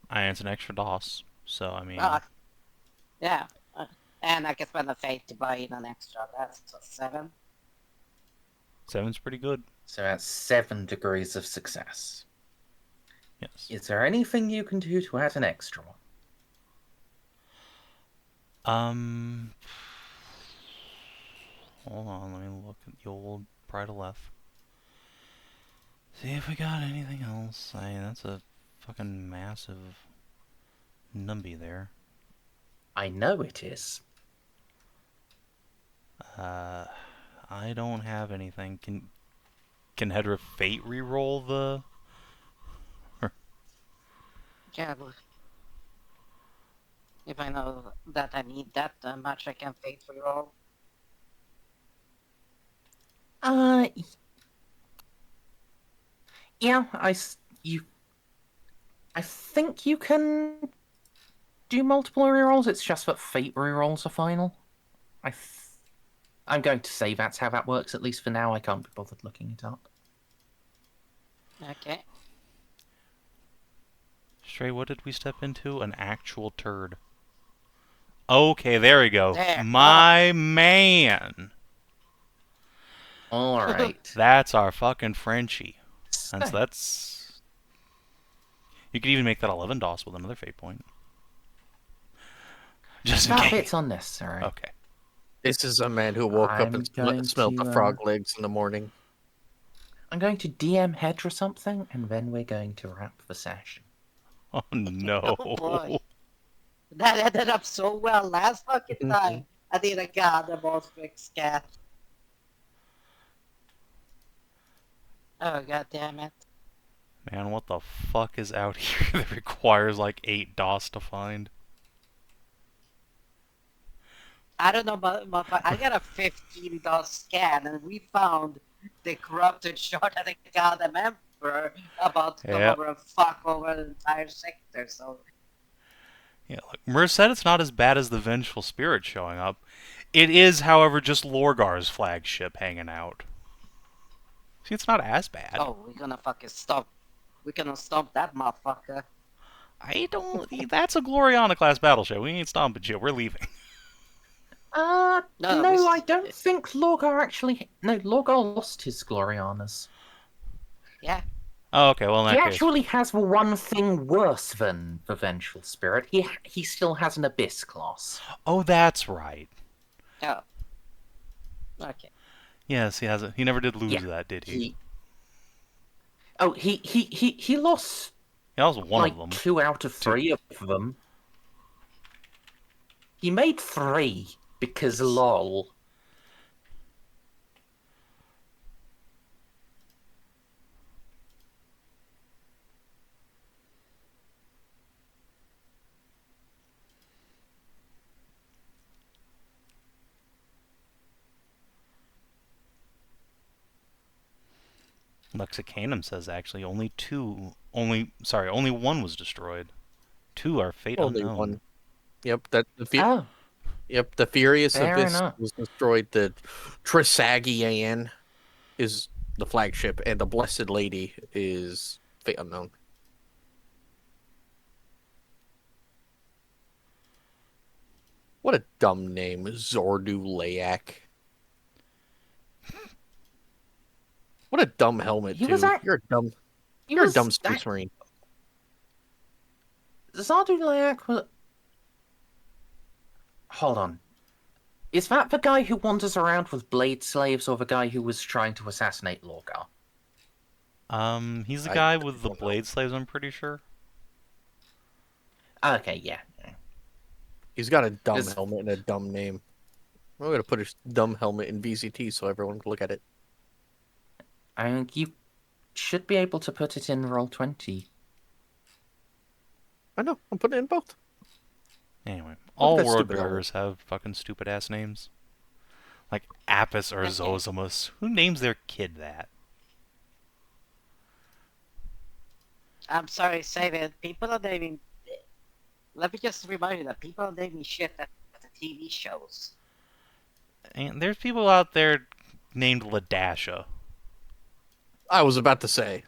And it's an extra DOS, so I mean... Yeah. And I can spend a fate to buy in an extra. That's 7. 7's pretty good. So that's 7 degrees of success. Yes. Is there anything you can do to add an extra one? Hold on, let me look at the old Pride of Left. See if we got anything else. I mean, that's a fucking massive numby there. I know it is. I don't have anything. Can Hedrah Fate reroll the... Yeah, if I know that I need that much, I can fate reroll. Yeah, I think you can do multiple rerolls. It's just that fate rerolls are final. I'm going to say that's how that works, at least for now. I can't be bothered looking it up. Okay. Stray, what did we step into? An actual turd. Okay, there we go. There. My man! Alright. That's our fucking Frenchie. And So, that's... You could even make that 11 DOS with another fate point. Just in that case. bit's unnecessary. Okay. This is a man who woke up I'm and going smelled to, the frog legs in the morning. I'm going to DM Hedrah something, and then we're going to wrap the session. Oh no. Oh boy. That ended up so well last fucking time. I did a goddamn quick scat. Oh god damn it. Man, what the fuck is out here that requires like 8 DOS to find? I don't know, but I got a 15 DOS scan, and we found the corrupted shard of the goddamn emperor about to come Yep. over and fuck over the entire sector. So Yeah, look, Merz said it's not as bad as the Vengeful Spirit showing up. It is, however, just Lorgar's flagship hanging out. See, it's not as bad. oh, we're gonna fucking stop. We're gonna stop that motherfucker. I don't... That's a Gloriana-class battleship. We ain't stomping shit. We're leaving. No, I don't think Lorgar actually... No, Lorgar lost his Glorianas. Yeah. Oh, okay, well, in He that case... actually has one thing worse than the Vengeful Spirit. He still has an Abyss class. Oh, that's right. Oh. Okay. Yes, he has it. He never did lose Yeah, that, did he? He lost He lost one like of them. 2 out of 3 of them. He made 3 because lol. Lexicanum says actually only one was destroyed. 2 are fate Only unknown. one. Yep, that Oh, Yep, the Furious Fair Abyss enough. was destroyed. The Trisagian is the flagship, and the Blessed Lady is Fate Unknown. What a dumb name, Zordu Layak. What a dumb helmet, He too. was act- You're a dumb. he You're a was dumb Space act- Marine. Zardulayak was... Hold on. Is that the guy who wanders around with blade slaves, or the guy who was trying to assassinate Lorgar? He's the I guy with the don't know. blade slaves, I'm pretty sure. Okay, yeah. He's got a dumb This- helmet and a dumb name. We're gonna put his dumb helmet in VCT so everyone can look at it. I think you should be able to put it in Roll20. I know. I'm putting it in both. Anyway, at all that world stupid helmet. bearers have fucking stupid ass names. Like Apis or Zosimus. Who names their kid that? I'm sorry, Savin. People are naming. Let me just remind you that people are naming shit at the TV shows. And there's people out there named Ladasha. I was about to say.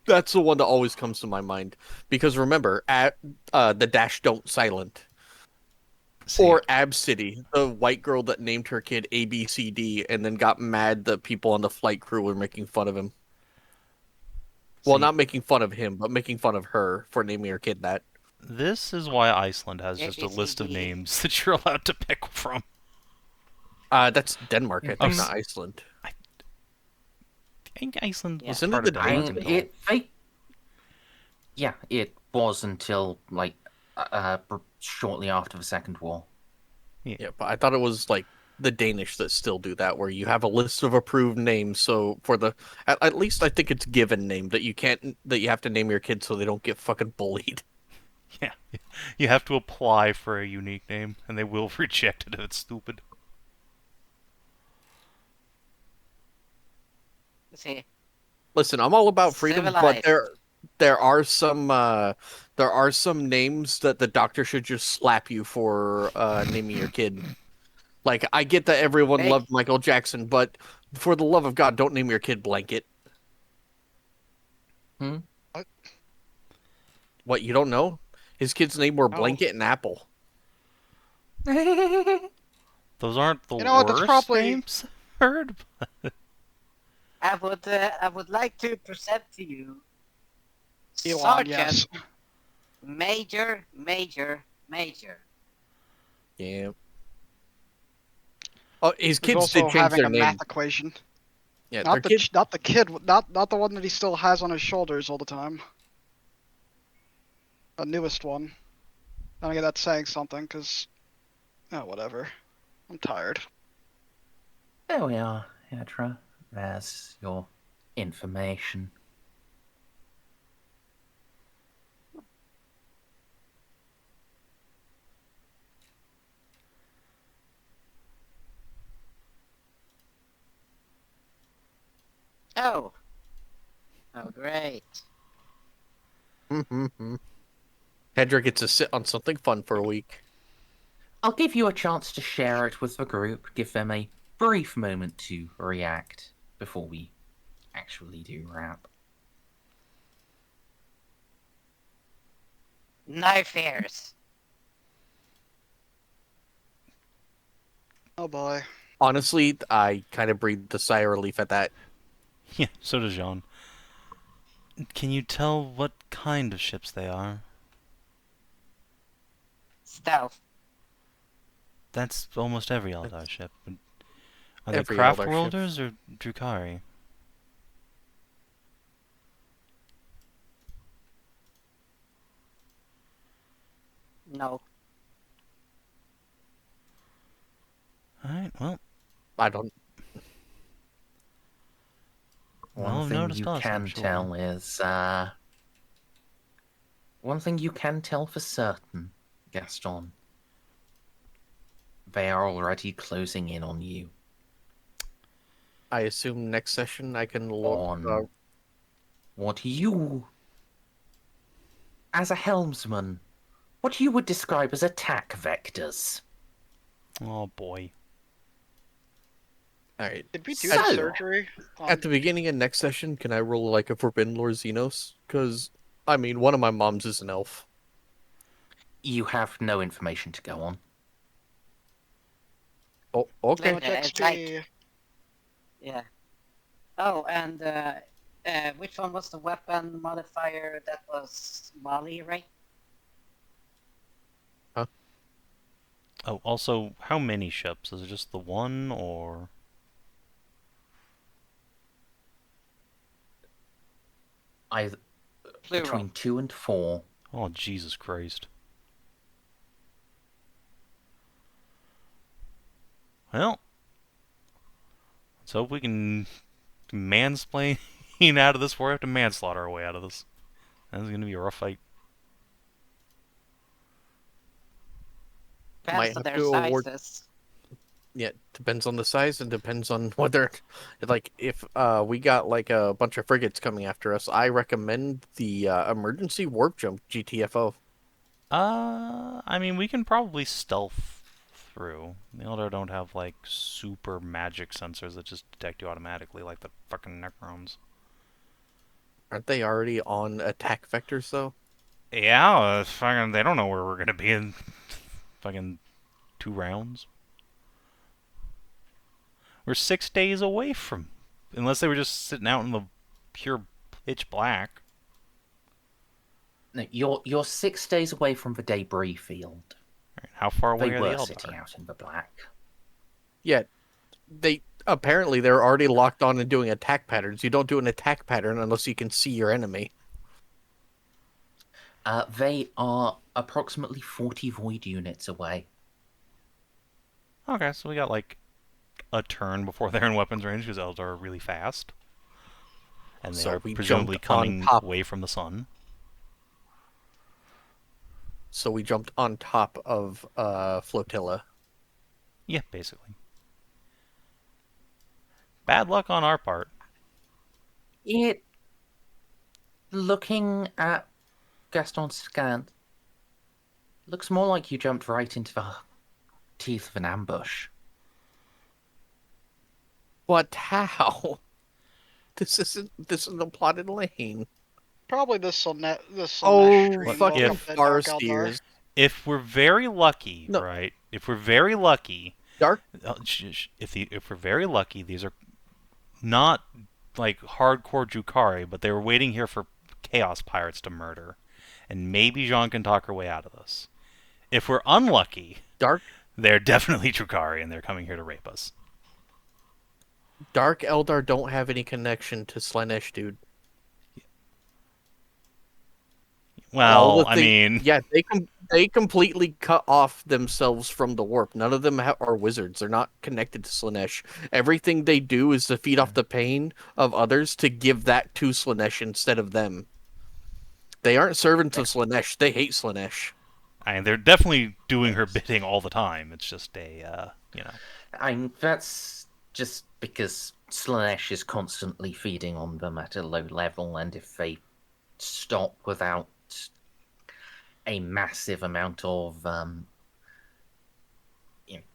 That's the one that always comes to my mind. Because remember, the dash don't silent. See, Or Ab City, the white girl that named her kid ABCD and then got mad that people on the flight crew were making fun of him. Well, see, not making fun of him, but making fun of her for naming her kid that. this is why Iceland has just a list of ABCD. names that you're allowed to pick from. That's Denmark, I think, Mhm. not Iceland. I think Iceland was Isn't it part the of Danes? Denmark. Yeah, it was until, like, shortly after the Second War. Yeah, but I thought it was like the Danish that still do that, where you have a list of approved names. So for at least I think it's given name that you have to name your kid so they don't get fucking bullied. Yeah, you have to apply for a unique name, and they will reject it if it's stupid. See, Listen, I'm all about freedom, but Civilized. there are some names that the doctor should just slap you for naming your kid. Like I get that everyone Meg- loved Michael Jackson, but for the love of God, don't name your kid Blanket. Hmm? What, you don't know? His kids' name were No. Blanket and Apple. Those aren't the You know what, that's worst probably- names I've heard. I would like to present to you Elon, Sergeant yes. Major. Yeah. Oh, his He's kids also did change having their a name. math equation. Yeah, Not their the kid. not the kid, not the one that he still has on his shoulders all the time. The newest one. I don't get that saying something, cause, oh, whatever. I'm tired. There we are, Hedrah. There's your information. Oh. Oh, great. Hedra gets to sit on something fun for a week. I'll give you a chance to share it with the group, give them a brief moment to react before we actually do wrap. No fears. Oh boy. Honestly, I kind of breathed a sigh of relief at that. Yeah, so does Jeanne. Can you tell what kind of ships they are? Stealth. That's almost every Eldar ship. But are they Every craft Eldar ship. worlders or Drukhari? No. Alright, well, I don't. Well, One I've thing noticed you us, I'm can sure. tell is, one thing you can tell for certain, Gaston. They are already closing in on you. I assume next session I can look. On what you, as a helmsman, what you would describe as attack vectors. Oh boy. All right. Did we do So- the surgery? At the beginning of next session, can I roll like a Forbidden Lord Xenos? Because I mean, one of my moms is an elf. You have no information to go on. Oh, okay. How much Yeah, it's XP? Yeah. Oh, and which one was the weapon modifier? That was Molly, right? Oh, also, how many ships? Is it just the one, or... Either Plural. between 2 and 4. Oh, Jesus Christ. Well, let's hope we can mansplain out of this before we have to manslaughter our way out of this. That's going to be a rough fight. Depends on have their to award- sizes. Yeah, depends on the size and depends on whether, like, if we got like a bunch of frigates coming after us, I recommend the emergency warp jump GTFO. I mean, we can probably stealth through. The Eldar don't have, like, super magic sensors that just detect you automatically, like the fucking Necrons. Aren't they already on attack vectors though? Yeah, fucking, they don't know where we're gonna be in fucking 2 rounds. We're 6 days away from... Unless they were just sitting out in the pure pitch black. No, you're 6 days away from the debris field. Right, how far away They are were the Eldar? sitting out in the black. Yeah, they're already locked on and doing attack patterns. You don't do an attack pattern unless you can see your enemy. They are approximately 40 void units away. Okay, so we got, like, a turn before they're in weapons range, because Eldar are really fast. And they So are we presumably jumped on coming top. away from the sun. So we jumped on top of flotilla. Yeah, basically. Bad luck on our part. It, looking at Gaston's scan, looks more like you jumped right into the teeth of an ambush. But how? This isn't a plotted lane. Probably this Slanesh Oh, stream fucking woke up the Dark Eldar. Farseers. If we're very lucky, No. right? If we're very lucky, Dark if we're very lucky, these are not like hardcore Drukhari, but they were waiting here for Chaos Pirates to murder, and maybe Jeanne can talk her way out of this. If we're unlucky, Dark they're definitely Drukhari, and they're coming here to rape us. Eldar don't have any connection to Slanesh, dude. All Well, the I thing- mean, yeah, they completely cut off themselves from the warp. None of them are wizards. They're not connected to Slanesh. Everything they do is to feed off the pain of others to give that to Slanesh instead of them. They aren't servants of Slanesh. They hate Slanesh. I mean, they're definitely doing her bidding all the time. It's just a, you know. I mean, that's just because Slanesh is constantly feeding on them at a low level, and if they stop without a massive amount of,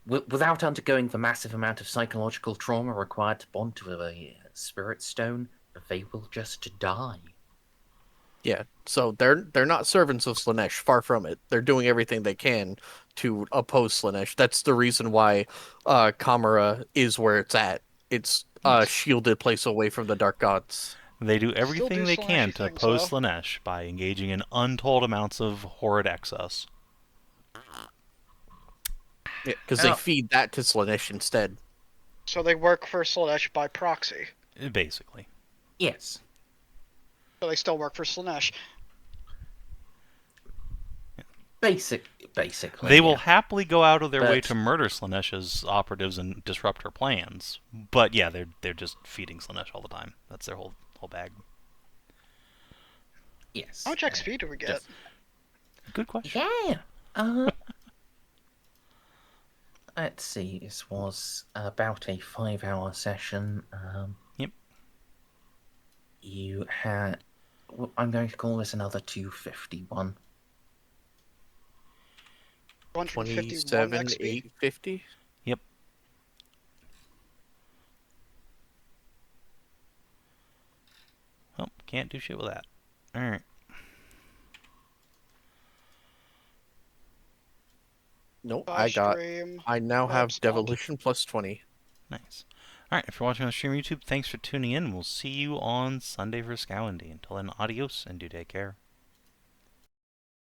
without undergoing the massive amount of psychological trauma required to bond to a spirit stone, they will just die. Yeah, so they're not servants of Slanesh. Far from it. They're doing everything they can to oppose Slanesh. That's the reason why Kamara is where it's at. It's a Yes. shielded place away from the Dark Gods. They do everything do they can Slaneshy to things, oppose though. Slanesh by engaging in untold amounts of horrid excess. Yeah, because they Oh. feed that to Slanesh instead. So they work for Slanesh by proxy. Basically. Yes. So they still work for Slanesh. Basically. They will yeah. happily go out of their way But- to murder Slanesh's operatives and disrupt her plans. But yeah, they're just feeding Slanesh all the time. That's their whole bag. Yes. How much XP do we get? Just- Good question. Yeah. Let's see. This was about a 5-hour session. Yep. You had. I'm going to call this another 251. 151 27, XP. 850. Yep. Oh, can't do shit with that. Alright. Nope, Live I stream. now have Labs Devolution plus 20. Nice. Alright, if you're watching on stream YouTube, thanks for tuning in. We'll see you on Sunday for Scowandy. Until then, adios and do take care.